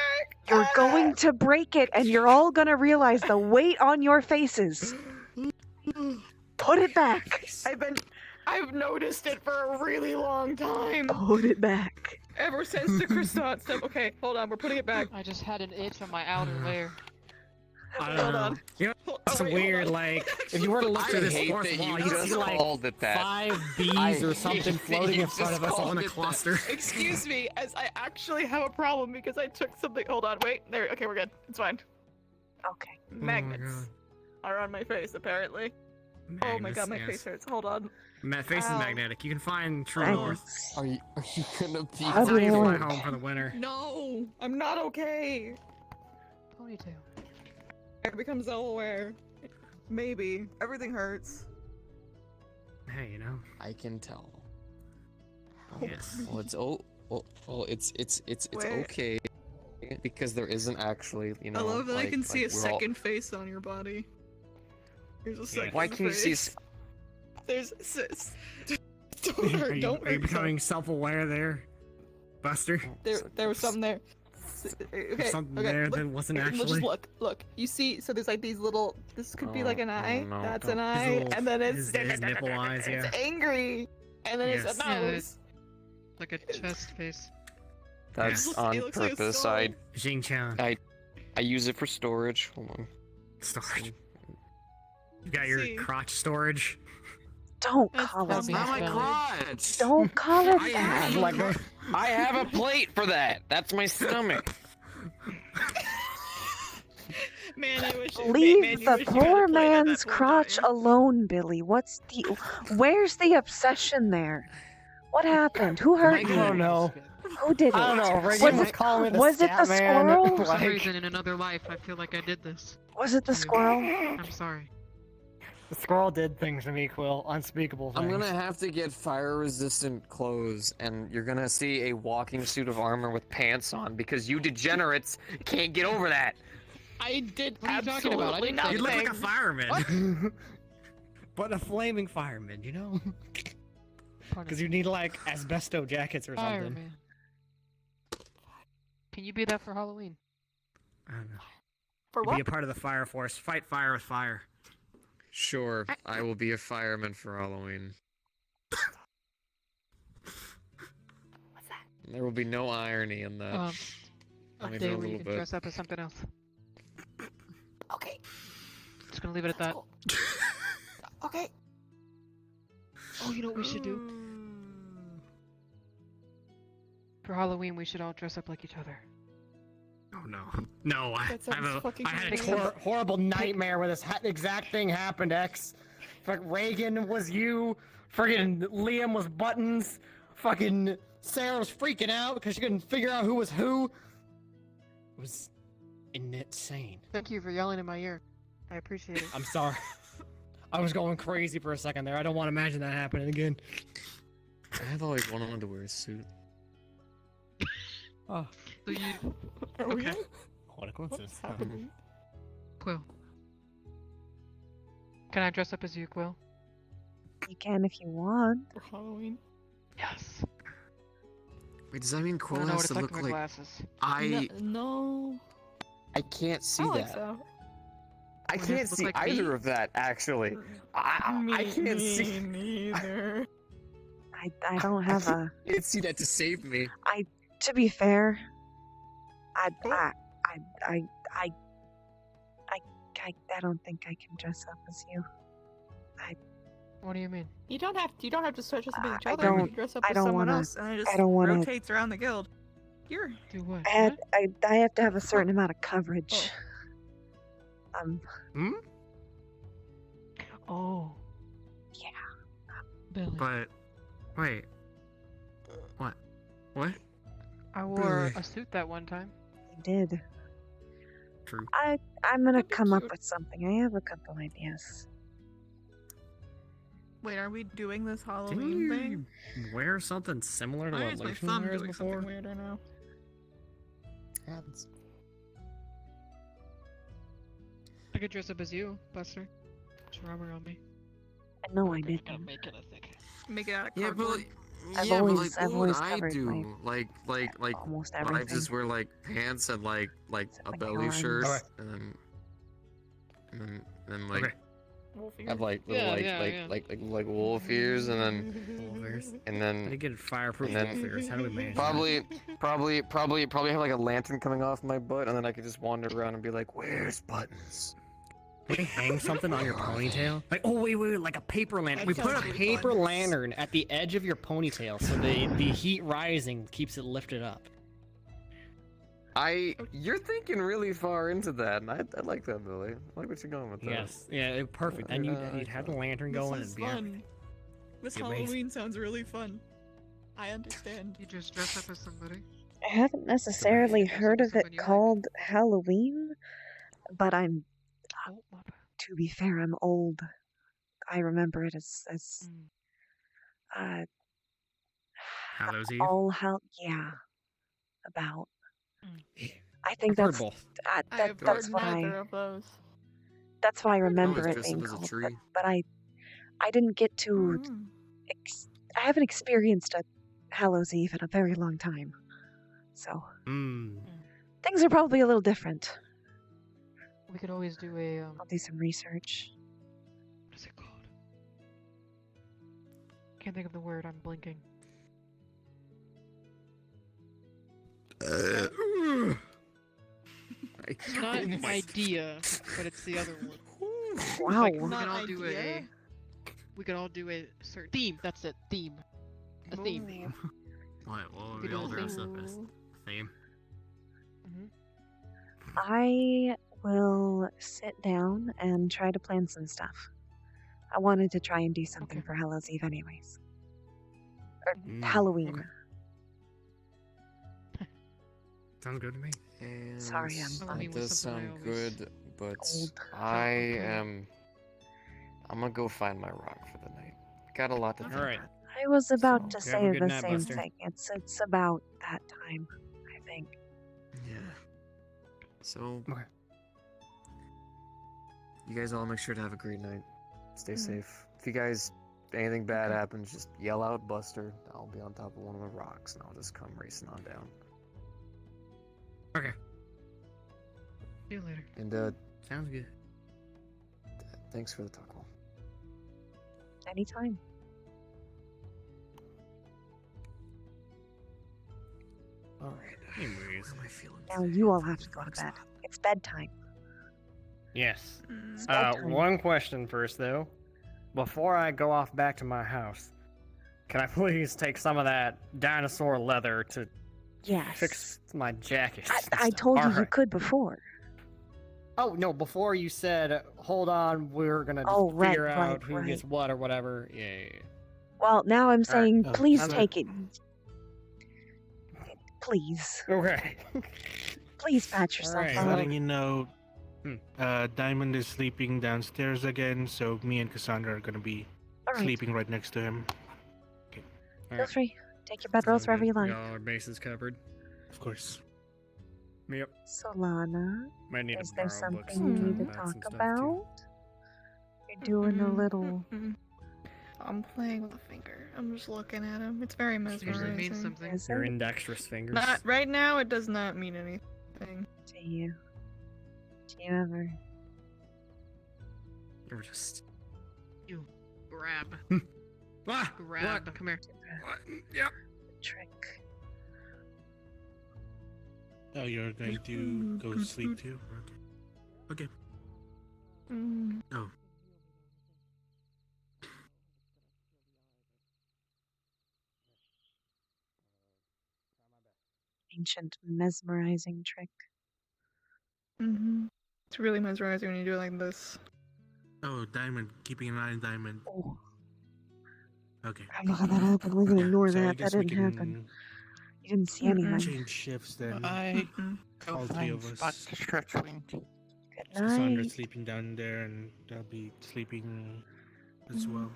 You're going to break it, and you're all gonna realize the weight on your faces. Put it back. I've noticed it for a really long time. Put it back. Ever since the croissant stuff. Okay, hold on. We're putting it back. I just had an itch on my outer layer. I don't know. You know, it's weird, like, if you were to look through this hate fourth that wall, you you'd just see, like, called it that. 5 bees I or something hate that floating you in front just of us all in called a it that. cluster. Excuse me, as I actually have a problem because I took something. Hold on, wait. There. Okay, we're good. It's fine. Okay. Magnets are on my face, apparently. Oh my god, my yes. face hurts. Hold on. Face is Ow. magnetic. You can find true Nice. north. Are you gonna be? That's how you fly Brilliant. home for the winter. No, I'm not okay. Ponytail. I become self-aware. Maybe. Everything hurts. Hey, you know. I can tell. Yes. Well, it's Wait. okay because there isn't actually, you know. I love that I like- can see a like we're all- second face on your body. There's a second Why can you see? face. There's don't hurt, Are you, don't are you hurt becoming self-aware there, Buster? There was something there. Okay, Something okay, there look, that wasn't We'll actually. just look. You see, so there's like these little. This could be like an eye. no, That's don't. an His eye, little- and then it's his nipple eyes, yeah. It's angry, and then it's Yes. a Yeah, nose. Like a chest face. That's It on looks like a purpose. skull. Xing-chan. I use it for storage. Hold on. Storage. You got your See. crotch storage. Don't call it That's not that. my crotch. Don't call it I that. have, like, I have a plate for that. That's my stomach. Man, I wish. Leave man, you the wish you had a poor plate at that man's point, crotch don't you? alone, Billy. Where's the obsession there? What happened? Who hurt I you? don't know. Who did it? I don't know. Was Reagan was it, calling me was it the squirrel? For some Like, reason, in another life, I feel like I did this. Was it the squirrel? I'm sorry. the squirrel did things to me, Quill. Unspeakable things. I'm gonna have to get fire-resistant clothes, and you're gonna see a walking suit of armor with pants on because you degenerates can't get over that. I did What are you talking absolutely about? I didn't say You look like a nothing. fireman. But a flaming fireman, you know? Because you need, like, asbesto jackets or something. Fireman. Can you be that for Halloween? I don't know. For Be what? a part of the fire force. Fight fire with fire. Sure, I will be a fireman for Halloween. What's that? There will be no irony in that. A Only day a where you little can bit. dress up as something else. Okay. Just gonna leave it at that. Okay. Oh, you know what we should do? For Halloween, we should all dress up like each other. Oh no. No, I That sounds fucking I had a crazy. horrible nightmare where this exact thing happened, X. Fuck, Reagan was you. Friggin' Liam was Buttons. Fucking Sarah was freaking out because she couldn't figure out who was who. It was insane. Thank you for yelling in my ear. I appreciate it. I'm sorry. I was going crazy for a second there. I don't want to imagine that happening again. I've always wanted to wear a suit. Oh. So you... Okay. What a coincidence. What's happening? Quill. Can I dress up as you, Quill? You can if you want. For Halloween? Yes. Wait, does that mean I Quill don't know has what to it's like look with my like... glasses. No. I can't see I that. like so. I Would it can't look see like either me? of that, actually. I can't see... neither. I don't have a. I can't see that to save me. To be fair, I don't think I can dress up as you. What do you mean? You don't have to switch us with each I other. You don't- can dress up I as don't someone wanna- else, and it just I don't wanna- rotates around the guild. You're Do what? I have to have a certain amount of coverage. Hmm? Oh. Yeah. Billy. But wait. What? What? I wore a suit that one time. You did. True. I'm gonna come up with something. I have a couple ideas. Wait, are we doing this Didn't Halloween thing? you wear something similar to Why what is my Lucian thumb wears doing before? something weird right now? Happens. I could dress up as you, Buster. Just rubber on me. No, I didn't. Make it, I think. Make it out of Yeah, but cardboard. like, I've yeah, always- but I've like, what would always I covered do? my- Like, almost I everything. just wear like pants and like a my belly arms. shirt, Okay. and then like Okay. Wolf have like little Yeah, like wolf ears, and then Wolf ears. and How do you then get fireproof and then- wolf ears? How do we manage probably have like a lantern coming off my butt, and then I could just wander around and be like, "Where's Buttons?" that? Maybe hang something on your ponytail? Like, oh wait, like a paper lantern. That We put a sounds really paper fun. lantern at the edge of your ponytail, so the heat rising keeps it lifted up. You're thinking really far into that, and I like that, Billy. I like what you're going with that. Yes, yeah, perfect. Then you'd have the lantern going This is and be fun. This Be amazing. Halloween sounds really fun. I understand. You just dress up as somebody. I haven't necessarily Dress up heard as of it somebody you like. called Halloween, but I'm. Oh, my bad. To be fair, I'm old. I remember it as Hallows Eve. all hell. Yeah, about. I think I've heard that's both. I that, have that's heard what neither I. of those. That's why I remember always it dress being up as a called. tree. But I didn't get to. Mm. I haven't experienced a Hallows Eve in a very long time, so Hmm. things are probably a little different. We could always do a I'll do some research. what is it called? Can't think of the word. I'm blinking. It's not an idea, but it's the other one. Wow. Like, Not idea? we could all do a certain theme. That's it. Theme. A theme. What will We we all do a dress theme. up as? Theme. I will sit down and try to plan some stuff. I wanted to try and do something for Hallows Eve, anyways. Or Halloween. okay. Sounds good to me. And Sorry, that does sound good, but Old. I'm gonna go find my rock for the night. Got a lot to think. All right. I was about to have a say good the night, same Buster. thing. It's about that time, I think. Yeah. So, Okay. you guys all make sure to have a great night. Stay Mm-hmm. safe. If you guys anything bad happens, just yell out Buster. I'll be on top of one of the rocks, and I'll just come racing on down. Okay. See you later. And Sounds good. thanks for the talk. Will. Anytime. All right. Anyways. What am I feeling? Now you all have to go to bed. It's bedtime. Yes. It's bedtime. One question first, though. Before I go off back to my house, can I please take some of that dinosaur leather to Yes. fix my jacket. I told you you Alright. could before. Oh no! Before you said, "Hold on, we're gonna just Oh, right, figure right, out who right. gets what or whatever." Yeah. Well, now I'm saying, Oh, please I'm- take it. Please. Okay. Please patch yourself Alright. up. Letting you know, Hmm. Diamond is sleeping downstairs again, so me and Cassandra are gonna be Alright. sleeping right next to him. Feel free. Take your bedrolls wherever you like. Got all our bases covered. Of course. Yep. Solana, Might need is to there borrow books something you need to sometime about talk some stuff, too. about? You're doing a little. I'm playing with a finger. I'm just looking at him. It's very mesmerizing. mean something. Is Your it? indextrous fingers. Not right now. It does not mean anything. Do you? Do you ever? Or just. You grab. Ah, Grab. Come here. Yep. Trick. Oh, you're going to go sleep too? Okay. Oh. Ancient mesmerizing trick. It's really mesmerizing when you do it like this. Oh, Diamond. Keeping an eye on Diamond. Oh. Okay. I don't know how that happened. We're gonna ignore So I that. That guess we didn't happen. can You didn't see anything. change shifts then. I go All three find of spot us. to stretch wing. Good Cassandra's night. sleeping down there, and I'll be sleeping as well.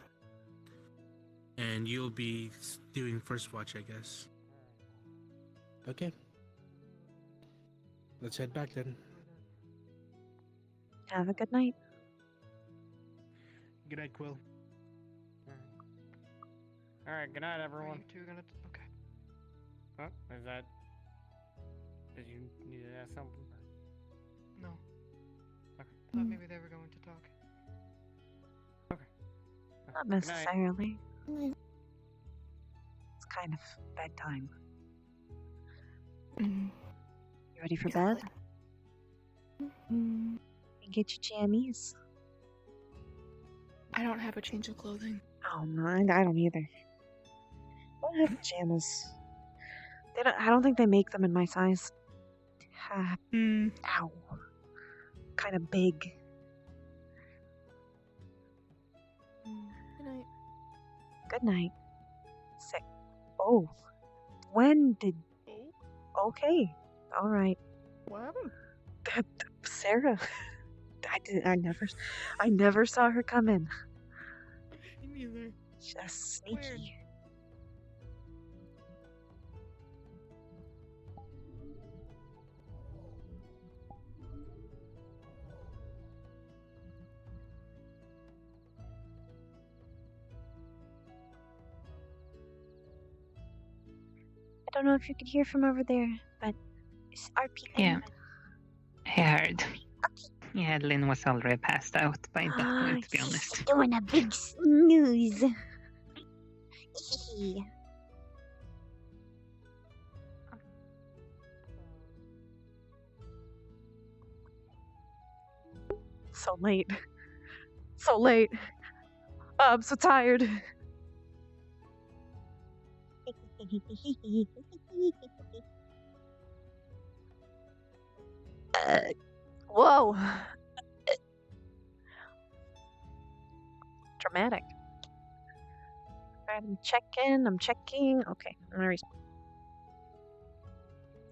And you'll be doing first watch, I guess. Okay. Let's head back then. Have a good night. Good night, Quill. Alright, good night, Are everyone. you two gonna? Okay. Oh, is that. Did you need to ask something? No. Okay. Thought maybe they were going to talk. Not Good night. necessarily. It's kind of bedtime. You ready for bed? You get your jammies. I don't have a change of clothing. Oh no, I don't either. I don't have pajamas. They don't. I don't think they make them in my size. Ow. Kind of big. Good night. Good night. Sick. Oh. When did? Okay. All right. What happened? Sarah. I never saw her come in. Me neither. Just sneaky. I don't know if you could hear from over there, but it's RP. Yeah. I heard. Yeah, Lynn was already passed out by that point, to be honest. Doing a big snooze. So late. So late. I'm so tired. Whoa. Dramatic. Alright, I'm checking. Okay, I'm gonna respond.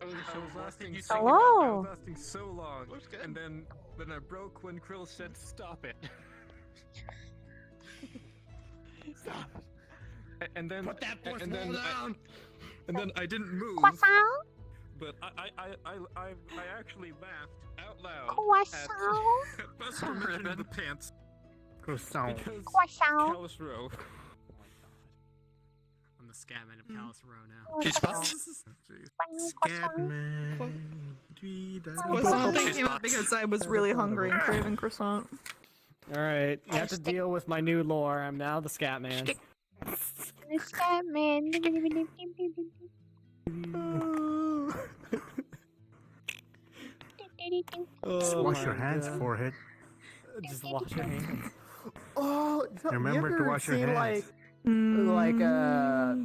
I was lasting Hello. lasting so long, and then I broke when Krill said stop it. Stop. And then Put that and then I didn't move. Croissant? But I actually laughed out loud Croissant? at Buster mentioning the pants Croissant. because Croissant? Callus Row. I'm the Scatman of Callus Row now. Scatman. I wasn't thinking of it because I was really hungry and craving croissant. Alright, you have to deal with my new lore. I'm now the Scatman. The Scatman. Just Oh wash my your hands, God. forehead. Just wash your hands. Oh, Remember to wash your hands. Like like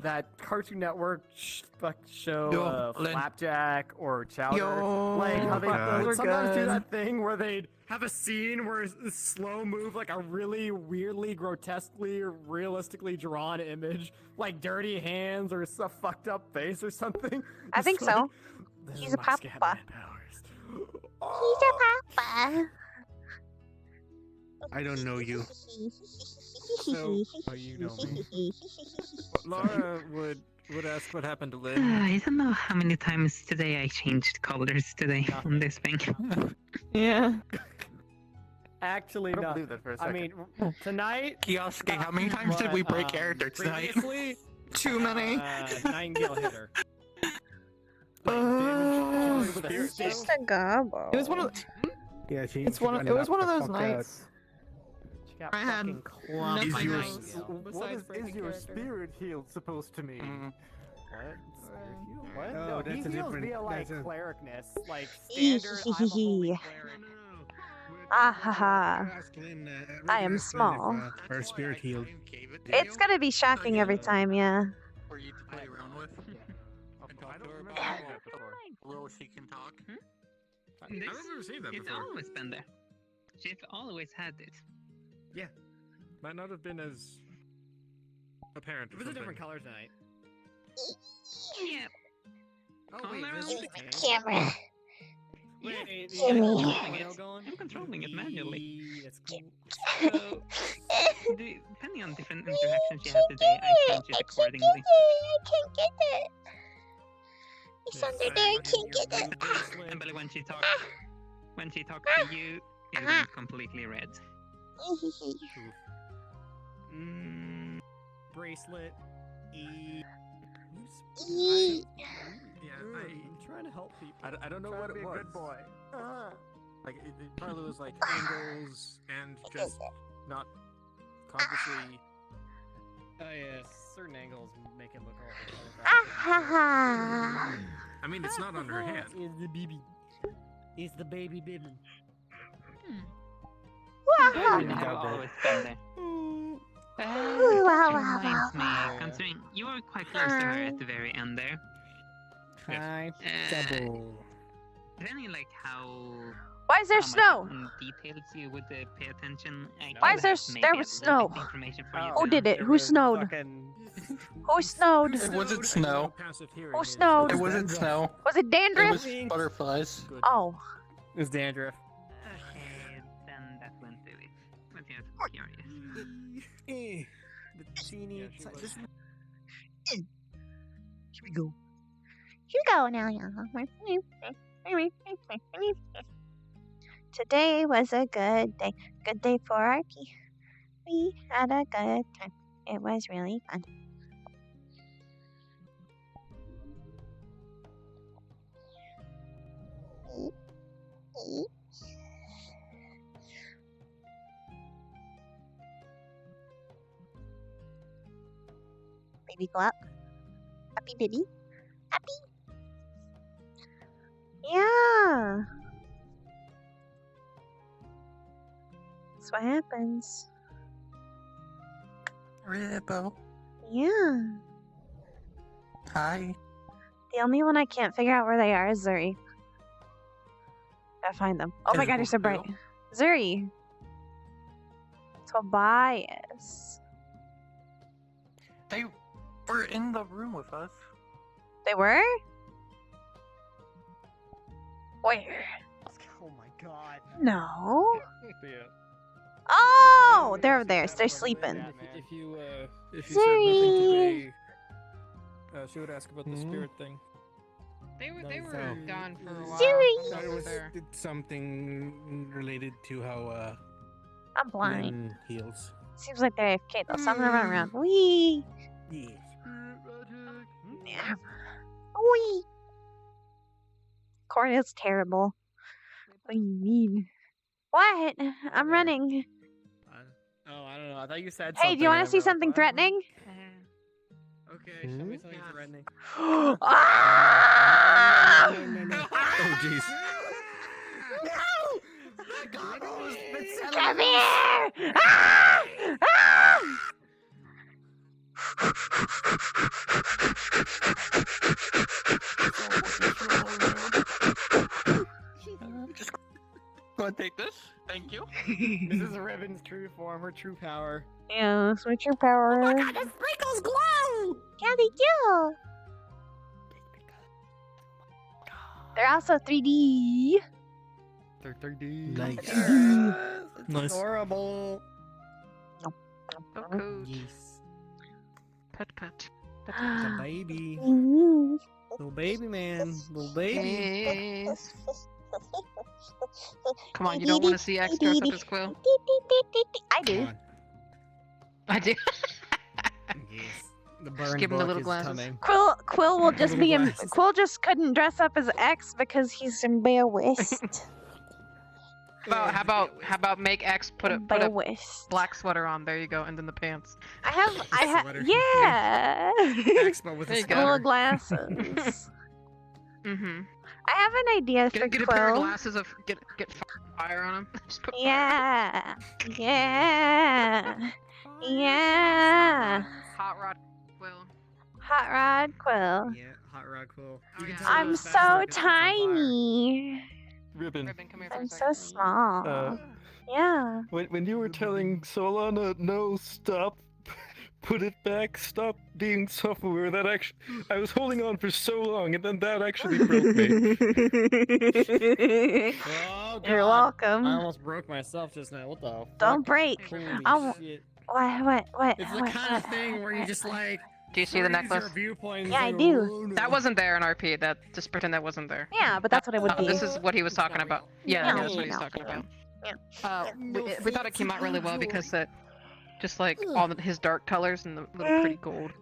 that Cartoon Network show Yo, Len. Flapjack or Chowder. Yo, like how they those would are sometimes do good. that thing where they'd have a scene where it's a slow move, like a really weirdly, grotesquely, realistically drawn image, like dirty hands or some fucked up face or something. I Just think like, so. "This He's is a my papa. Scatman powers." He's a papa. I don't know you. So, oh, you know me. Laura would ask what happened to Lynn. I don't know how many times today I changed colors today on this thing. Yeah. Actually, I don't no. believe that for a I second. mean, tonight. Kioski, how many times did we break character tonight? Previously, Too many. Nightingale hit her. It's just a gobble. It was one of. Yeah, she. It's she one. got It was one of knocked those the fuck out. nights. She got I had fucking clumped. nothing by else Nightingale. besides Is breaking your character. spirit healed supposed to mean? What? What? Oh, No, that's he a heals different- via like that's a- clericness, like standard. I'm a holy cleric. Ah ha ha. Ask Lynn, I am ask Lynn if, small. her spirit healed. It's gonna be shocking every time, yeah. For you to play around with. And talk to her about that before. Well, she can talk. I've never received that It's before. always been there. She's always had it. Yeah. Might not have been as apparent. It was a different color tonight. Yeah. Oh wait, All this around. is okay. Camera. Wait, Jimmy. I'm controlling it manually. That's cool. So, depending on different interactions you have today, I change it accordingly. I can't get it. It's under there. I can't get it. And but when she talks to you, it went completely red. Bracelet. E. I'm trying to help people. I don't know what it was. Good boy. Like it probably was like angles and just not consciously. Oh yeah, certain angles make it look all. Ah ha ha. I mean, it's not on her hand. It's the baby. It's the baby baby. I've always been there. Wow, That wow, reminds me, wow. considering you were quite close to her at the very end there. Hi, double. Depending like how Why is there much snow? in details you would pay attention. I Why could is there have s- maybe there a was little bit snow? information for you Who to- did it? Who snowed? Who snowed? It wasn't snow. Who snowed? It wasn't snow. Was it It dandruff? was butterflies. Oh. It was dandruff. Okay, then that went to it. But yes, I'm curious. The teeny. Here we go. Here we go now, Today was a good day. Good day for RP. We had a good time. It was really fun. Baby go up. Happy baby. Happy. Yeah. That's what happens. Rippo. Yeah. Hi. The only one I can't figure out where they are is Zuri. Gotta find them. Oh my god, you're so bright. Zuri. Tobias. They were in the room with us. They were? Where? Oh my god. No. Yeah. Oh, they're there. They're sleeping. If you said nothing Zuri. today, she would ask about the spirit thing. They were Oh. gone for a while. Zuri. It was There. something related to how I'm blind. Lynn heals. Seems like they're AFK though. Some of them run around. Wee. Yeah. Yeah. Wee. Corn is terrible. What do you mean? What? I'm running. Oh, I don't know. I thought you said. Hey, do you want to see something threatening? Okay, show me something threatening. Ah! Oh jeez. Come here! Ah! Ah! want to take this? Thank you. This is Ribbon's true form, her true power. Yeah, switch your power. Oh my god, the sprinkles glow! Yeah, they do. They're also 3D. They're 3D. Nice. It's Nice. adorable. Yes. Pet. It's a baby. Little baby man. Little baby. Yes. Come on, you don't want to see X dress up as Quill? I do. I do. Yes. The burn give him the book little is glasses. coming. Quill will just be Little in. glasses. Quill just couldn't dress up as X because he's embarrassed. How about make X put a Embarrassed. black sweater on? There you go, and then the pants. I have. Sweater. Yeah. Expo with There a you go. Little sweater. glasses. Mm-hmm. I have an idea for Get a pair of Quill. glasses of get fire on them. Just put Yeah. Yeah. Yeah. Hot rod Quill. Hot Rod Quill. Yeah, hot rod Quill. You can yeah. tell I'm it's fast so because it's on fire. tiny. Ribbon. Ribbon, come here for I'm a so second. small. Yeah. When you were telling Solana, no, stop, put it back, stop being self-aware, that actually, I was holding on for so long, and then that actually broke me. Oh, You're God. welcome. I almost broke myself just now. What the fuck? Don't break. Holy Oh, shit. What? It's the kind of thing where you just like. Do you see the freeze necklace? Your viewpoint and Yeah, it's I like, do. "Oh, no." That wasn't there in RP. That just pretend that wasn't there. Yeah, but that's what it would be. This is what he was talking about. Yeah, No, that's what he's no, talking no. about. We thought it came out really well because that, just like all his dark colors and the little pretty gold.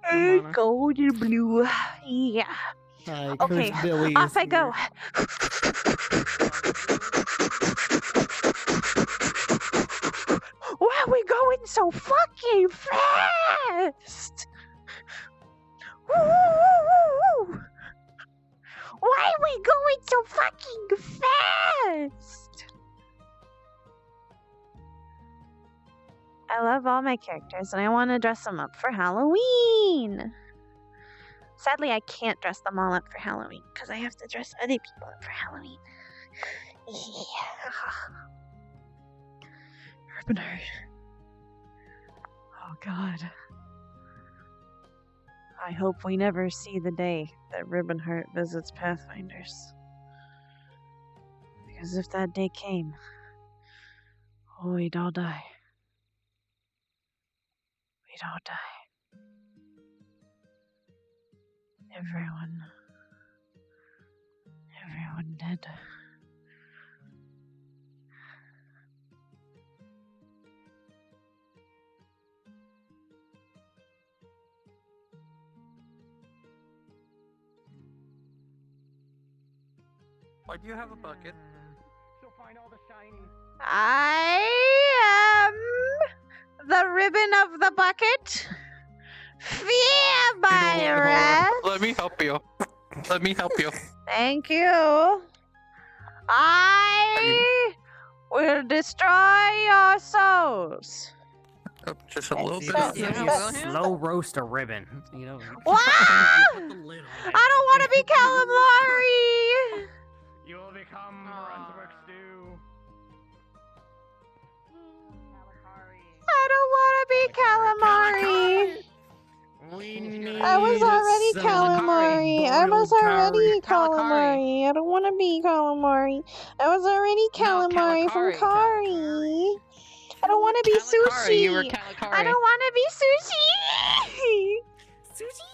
Ramona. Gold and blue. Yeah. Hi, Okay, Cursed Billy off is I go. Why are we going so fucking fast? Woo! Why are we going so fucking fast? I love all my characters and I want to dress them up for Halloween. Sadly, I can't dress them all up for Halloween because I have to dress other people up for Halloween. Yeah. Urban Heart. Oh God. I hope we never see the day that Ribbonheart visits Pathfinders. Because if that day came, oh, we'd all die. We'd all die. Everyone dead. Why do you have a bucket? She'll find all the shiny. I am the ribbon of the bucket. Fear my wrath. Let me help you. Let me help you. Thank you. I will destroy your souls. Just a little bit. That's- of that's- Slow roast a ribbon. You know. Wow! I don't want to be calamari. You will become Brunswick stew. I don't want to be calamari. I was already calamari. I was already calamari. I don't want to be calamari. I was already calamari from Kari. I don't want to be sushi. You were I don't want to be sushi. Sushi!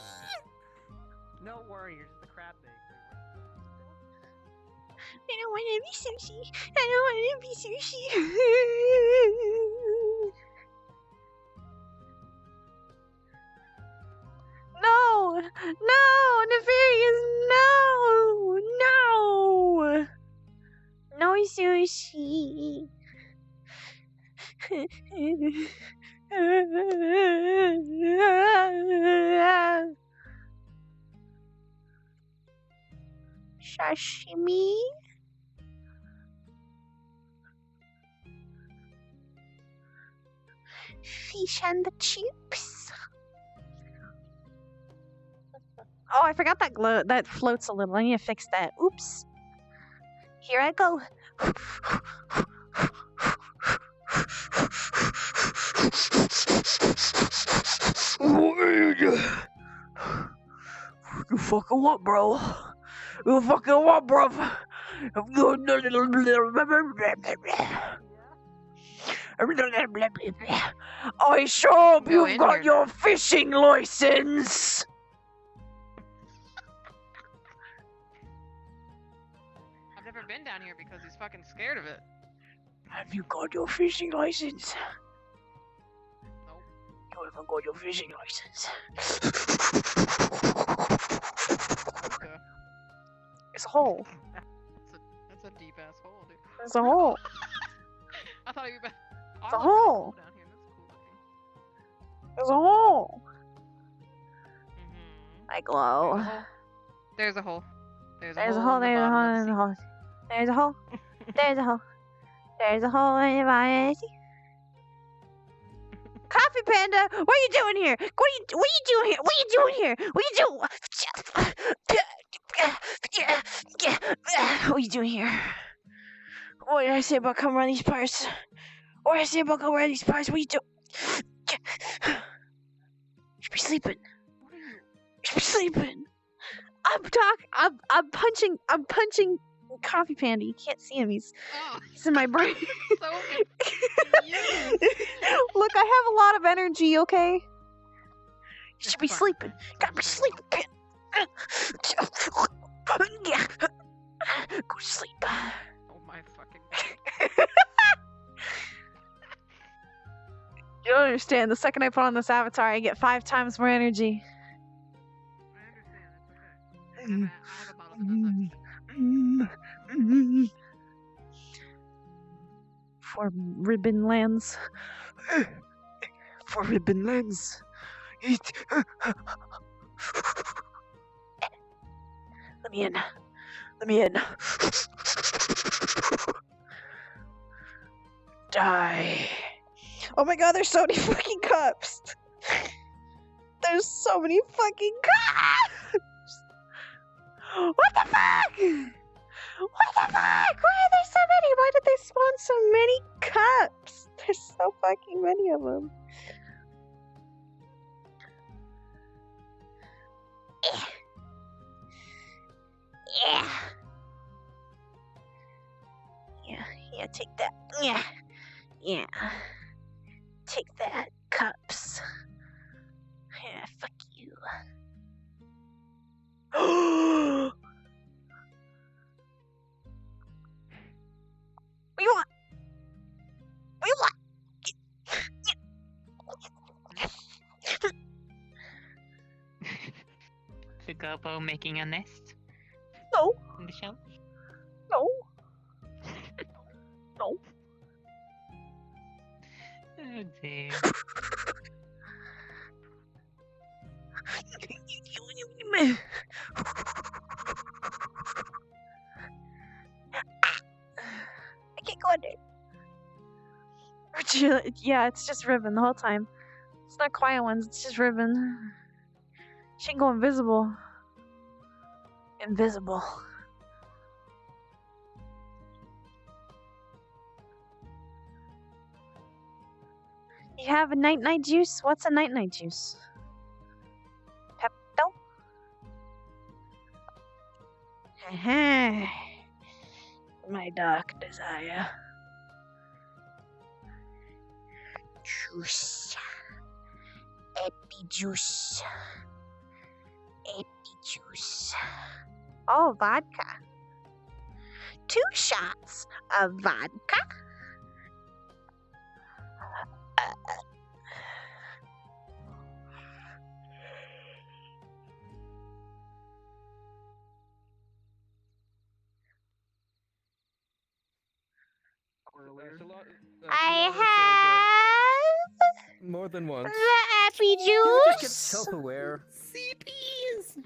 No worry, you're just a crab bake. I don't want to be sushi. I don't want to be sushi. No! No! Nefarious! No! No! No sushi! Sashimi? Fish and the chips? Oh, I forgot that that floats a little. I need to fix that. Oops. Here I go. You fucking what, bro? You fucking what, bro? I sure hope Go you've in got here your fishing license. I've never been down here because he's fucking scared of it. Have you got your fishing license? Nope. You haven't got your fishing license. Okay. It's a hole. That's a deep ass hole, dude. It's a hole. I thought you. It's a hole. Down here. That's cool looking. There's a hole. Mm-hmm. I glow. There's a hole. There's a There's a hole. hole. There's a hole. There's a hole. There's a hole. There's a hole. There's a hole in your body. Coffee Panda, what are you doing here? What are you doing here? What are you doing here? What are you doing? What are you doing here? What did I say about coming around these parts? What did I say about coming around these parts? What are you doing? You should be sleeping. You should be sleeping. I'm punching Coffee Panda. You can't see him. He's in my brain. So Look, I have a lot of energy, okay? You should be sleeping. Gotta be sleeping. Go to sleep. Oh my fucking god. You don't understand. The second I put on this avatar, I get 5 times more energy. I understand. That's okay. I have a bottle for those. 4 ribbon lands. 4 ribbon lands. Let me in. Let me in. Die. Oh my god, there's so many fucking cups. There's so many fucking cups. What the fuck? What the fuck? Why are there so many? Why did they spawn so many cups? There's so fucking many of them. Yeah. Yeah, take that. Yeah. Yeah. Take that, cups. Yeah, fuck you. What do you want? What do you want? The Gobo making a nest? No. In the shelf? No. No. Oh dear. I can't go under. Yeah, it's just Ribbon the whole time. It's not quiet ones, it's just Ribbon. She can go invisible. Invisible. You have a night-night juice? What's a night-night juice? Pepto? My dark desire. Juice. Epi juice. Epi juice. Oh, vodka. 2 shots of vodka. I have more than once. the Epi Just get juice. self-aware. CPs!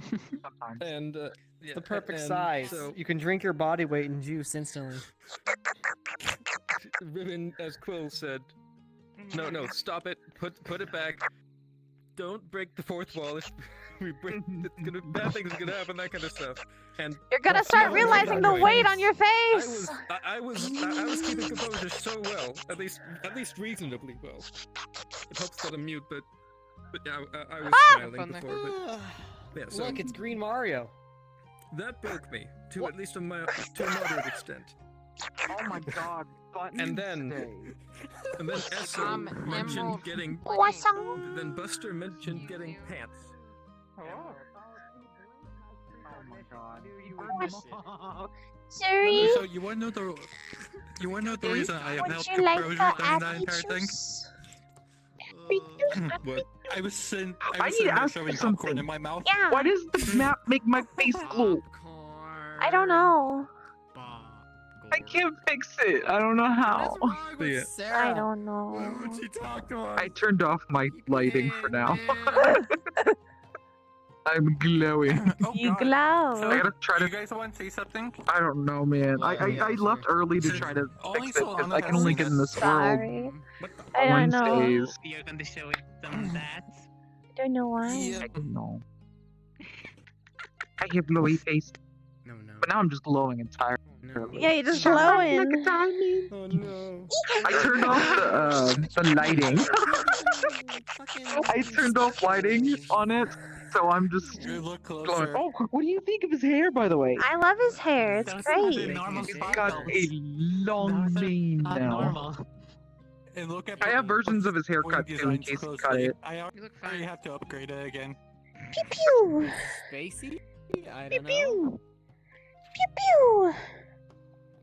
And It's the perfect and size. so- You can drink your body weight in juice instantly. Ribbon, as Quill said, no, stop it. Put it back. don't break the fourth wall. If we break, bad things are gonna happen. That kind of stuff. And You're gonna start realizing the weight on your face. I was keeping composure so well, at least reasonably well. It helps that I'm mute, but yeah, I was smiling before. But yeah, so Look, it's Green Mario. that broke me to at least to a moderate extent. Oh my god. And then Essa mentioned getting. Then Buster mentioned getting pants. Oh my god. Sorry. So you wanna know the reason I have held you like composure the during that entire thing? What? I was sitting I need to there ask shoving you popcorn something. in my mouth. Yeah. Why does the map make my face glow? I don't know. I can't fix it. I don't know how. I don't know. What you talking about? I turned off my lighting for now. I'm glowing. You glow. I gotta try You to. guys want to say something? I don't know, man. I left early to try to fix it because I can only get in this world Sorry. I don't know. Wednesdays. You're going to show it some that. I don't know why. I don't know. I have glowy face. No. But now I'm just glowing entirely. Yeah, you're just glowing. Oh no. I turned off the lighting. I turned off lighting on it, so I'm just Look glowing. closer. Oh, what do you think of his hair, by the way? I love his hair. It's great. He's got a long mane now. And look at I have versions of his haircut too, in case he cut it. I already have to upgrade it again. Pew pew. Spacey? I Pew don't know. pew. Pew pew.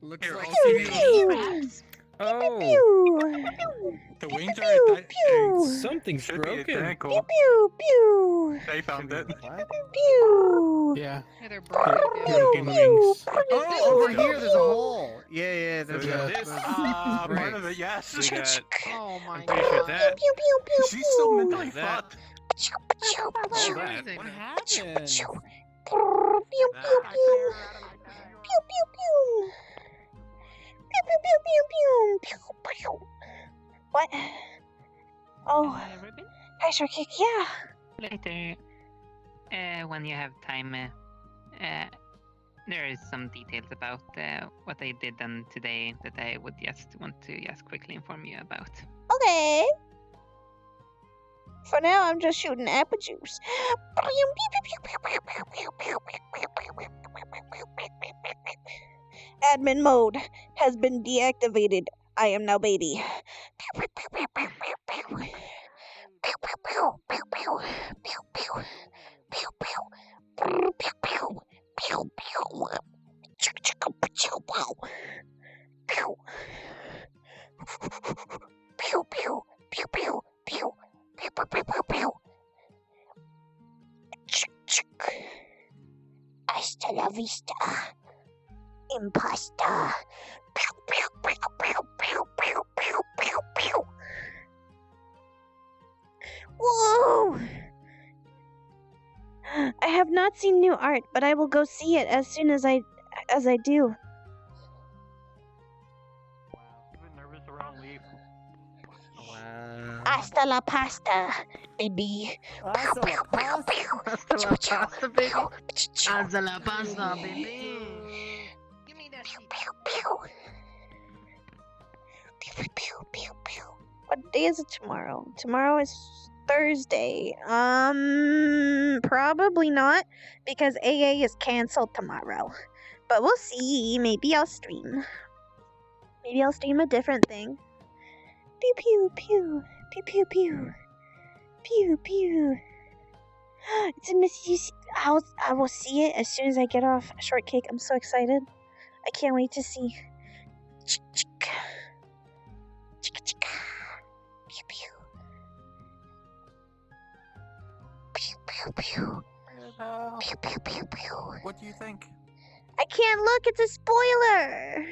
Looks Here, like I'll give you Pew. Oh, Pew. The wings Pew, are pew. something's should be broken. identical. Pew pew pew. They found it. Pew. Yeah. Yeah, they're Pew broken. pew. Oh, over here there's a hole. Yeah, So there's yeah, a. this part of it, yes. We got. Oh my I'm pretty sure god. that. Pew pew pew. She's so mentally That. fucked. Pew Oh, pew. that. What happened? Pew pew pew pew. Pew pew pew. Pew pew pew pew pew. Pew pew. What? Oh, pressure kick. Yeah. Later, when you have time, there is some details about what I did done today that I would just want to quickly inform you about. Okay. For now, I'm just shooting apple juice. Admin mode has been deactivated. I am now baby. Hasta la vista, imposter. Whoa! I have not seen new art, but I will go see it as soon as I do. Nervous around Leaf. Wow. Hasta la pasta, baby. Hasta la pasta, baby. Hasta la pasta, baby. What day is it tomorrow? Tomorrow is Thursday. Probably not, because AA is canceled tomorrow. But we'll see. Maybe I'll stream. Maybe I'll stream a different thing. Pew pew pew. Pew pew pew. Pew pew. It's a Miss. I will see it as soon as I get off Shortcake. I'm so excited. I can't wait to see. Chick chick. Chicka chicka. Pew pew. Pew pew pew. Pew pew pew pew. What do you think? I can't look. It's a spoiler.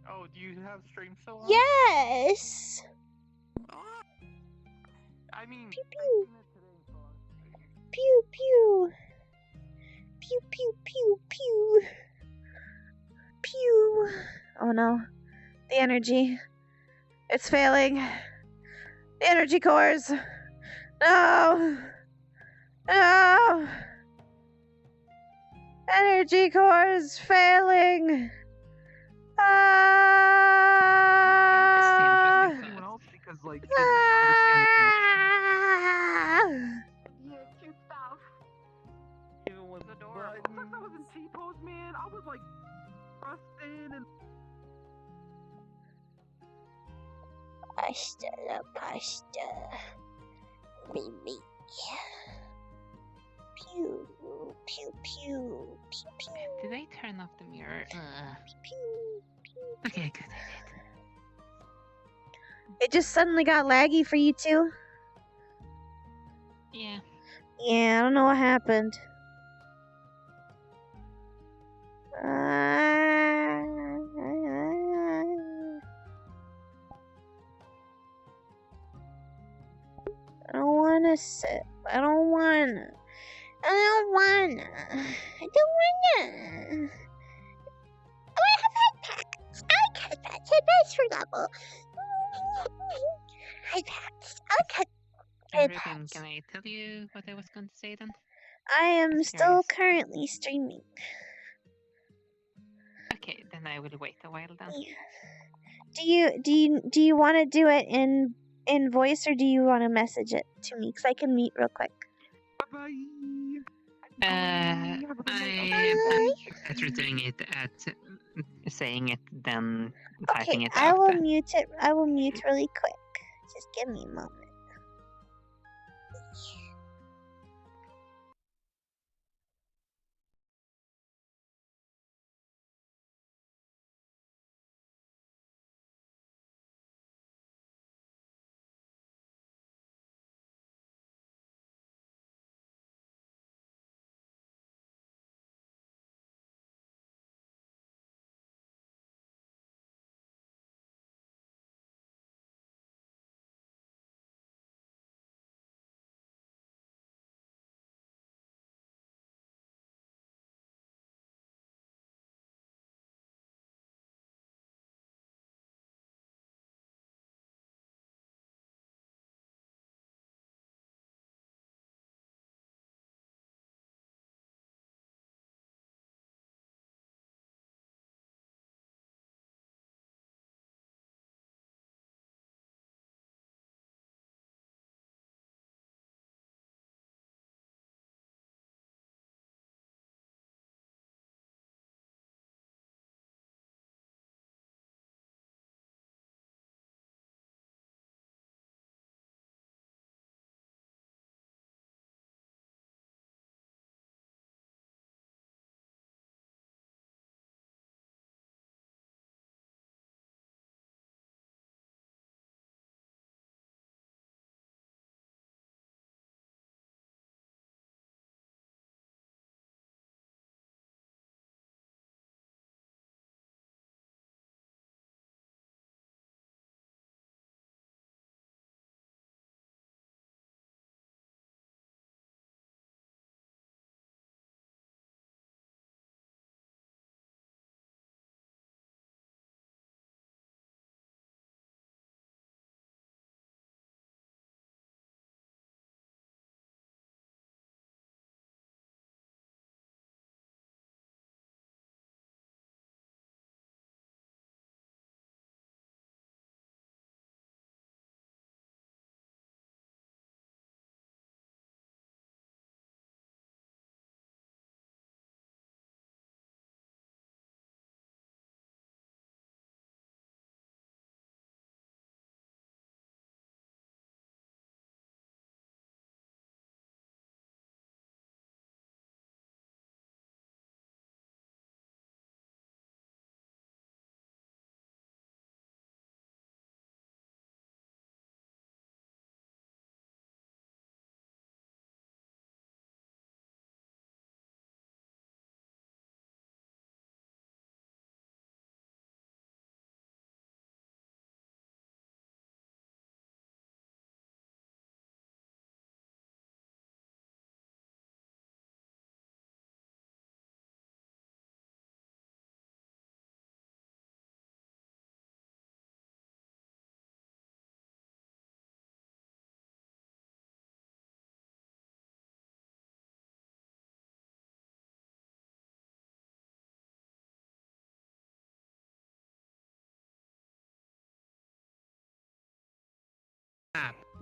Oh, do you have stream so long? Yes. I mean, Pew pew. Pew pew. Pew pew pew pew. Pew. Oh no. The energy. It's failing. The energy cores. No! No! Energy core is failing! Ah! Anyone else? Because like I don't understand the connection. Ah! Yeah, cute stuff. It was adorable. Since I was in T-pose, man, I was like thrusting and. Pasta la pasta. Me. Pew, pew, pew, pew, pew. Did I turn off the mirror? Pew, pew. Okay, good. It just suddenly got laggy for you too? Yeah. Yeah, I don't know what happened. I don't wanna sit. I don't wanna. I don't wanna. I have headpacks. I cut that headpacks for level. Headpacks. I cut Ruben, can I tell you what I was going to say then? I am Just still curious. currently streaming. Okay, then I will wait a while then. Do you want to do it in voice or do you want to message it to me? Because I can mute real quick. I'm better doing it at saying it than typing it I out. will mute it. I will mute really quick. Just give me a moment.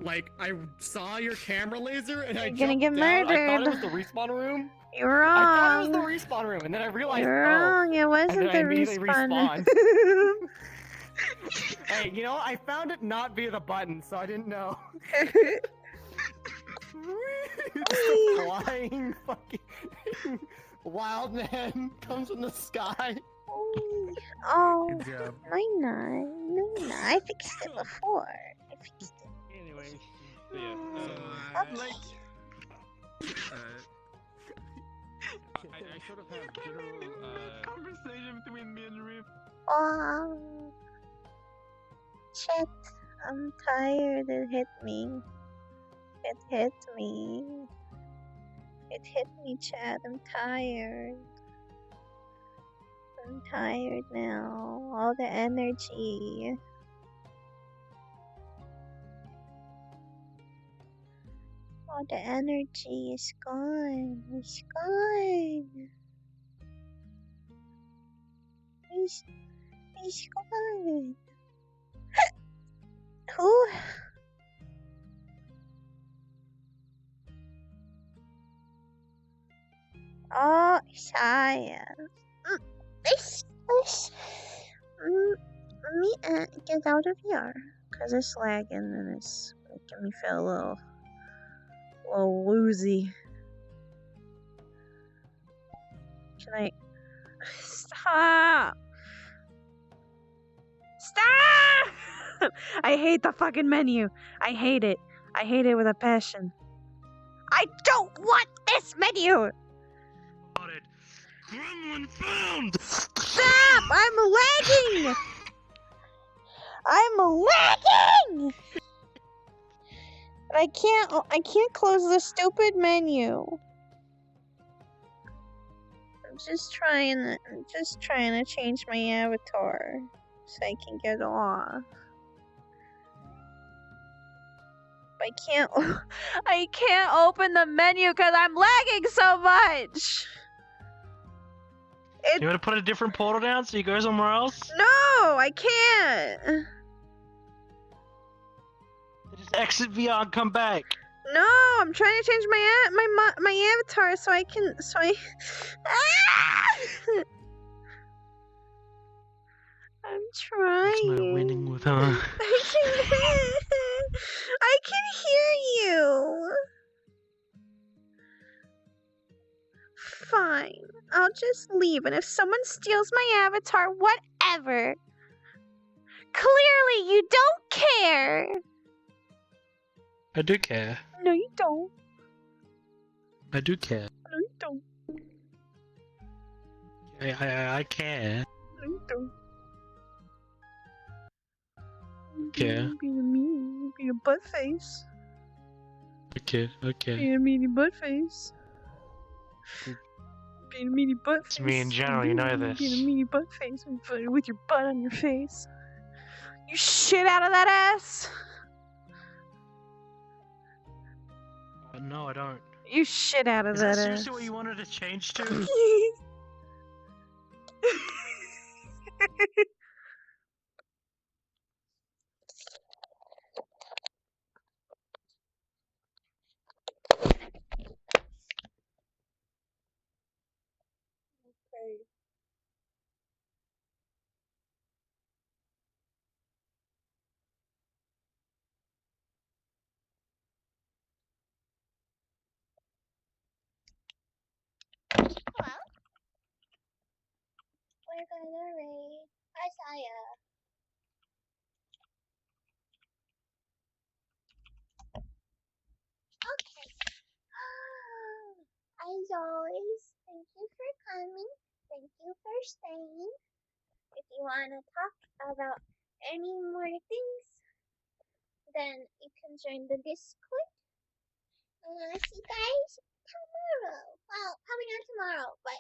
Like, I saw your camera laser and I You're gonna jumped get down. I thought it was murdered. the respawn room. You're I thought it was the wrong. respawn room, and then I realized, You're oh. wrong. It And wasn't then the I immediately respawn. respawned. Hey, you know, I found it not via the button, so I didn't know. It's the flying fucking wild man comes from the sky. Oh, Good job. no, I fixed it before. I fixed it. Anyway, so yeah, Okay. I sort of have general conversation between me and Riff. Shit, I'm tired. It hit me. It hit me. It hit me, Chad. I'm tired. I'm tired now. All the energy. All the energy is gone. It's gone. It's gone. Who? Oh, Shia. Let me get out of here. Cause it's lagging and it's making me feel a little woozy. Can I... Stop! Stop! I hate the fucking menu. I hate it. I hate it with a passion. I don't want this menu! Gremlin found! Stop! I'm lagging! I'm lagging! I can't close the stupid menu. I'm just trying to change my avatar so I can get off. I can't open the menu because I'm lagging so much. You want to put a different portal down so you go somewhere else? No, I can't. Just exit VR and come back. No, I'm trying to change my avatar so I can I'm trying. There's no winning with her. I can hear you. Fine, I'll just leave, and if someone steals my avatar, whatever. Clearly, you don't care. I do care. No, you don't. I do care. No, you don't. I care. No, you don't. Care. Being a butt face. Okay. Being a meaty butt face. Being a meaty butt face. It's me in general, you know this. Being a meaty butt face with your butt on your face. You shit out of that ass. No, I don't. You shit out of Is that that ass. seriously what you wanted to change to? Okay. Hello? We're gonna raid Isaiah. Okay. As always, thank you for coming. Thank you for staying. If you want to talk about any more things, then you can join the Discord. And I'll see you guys tomorrow. Well, probably not tomorrow, but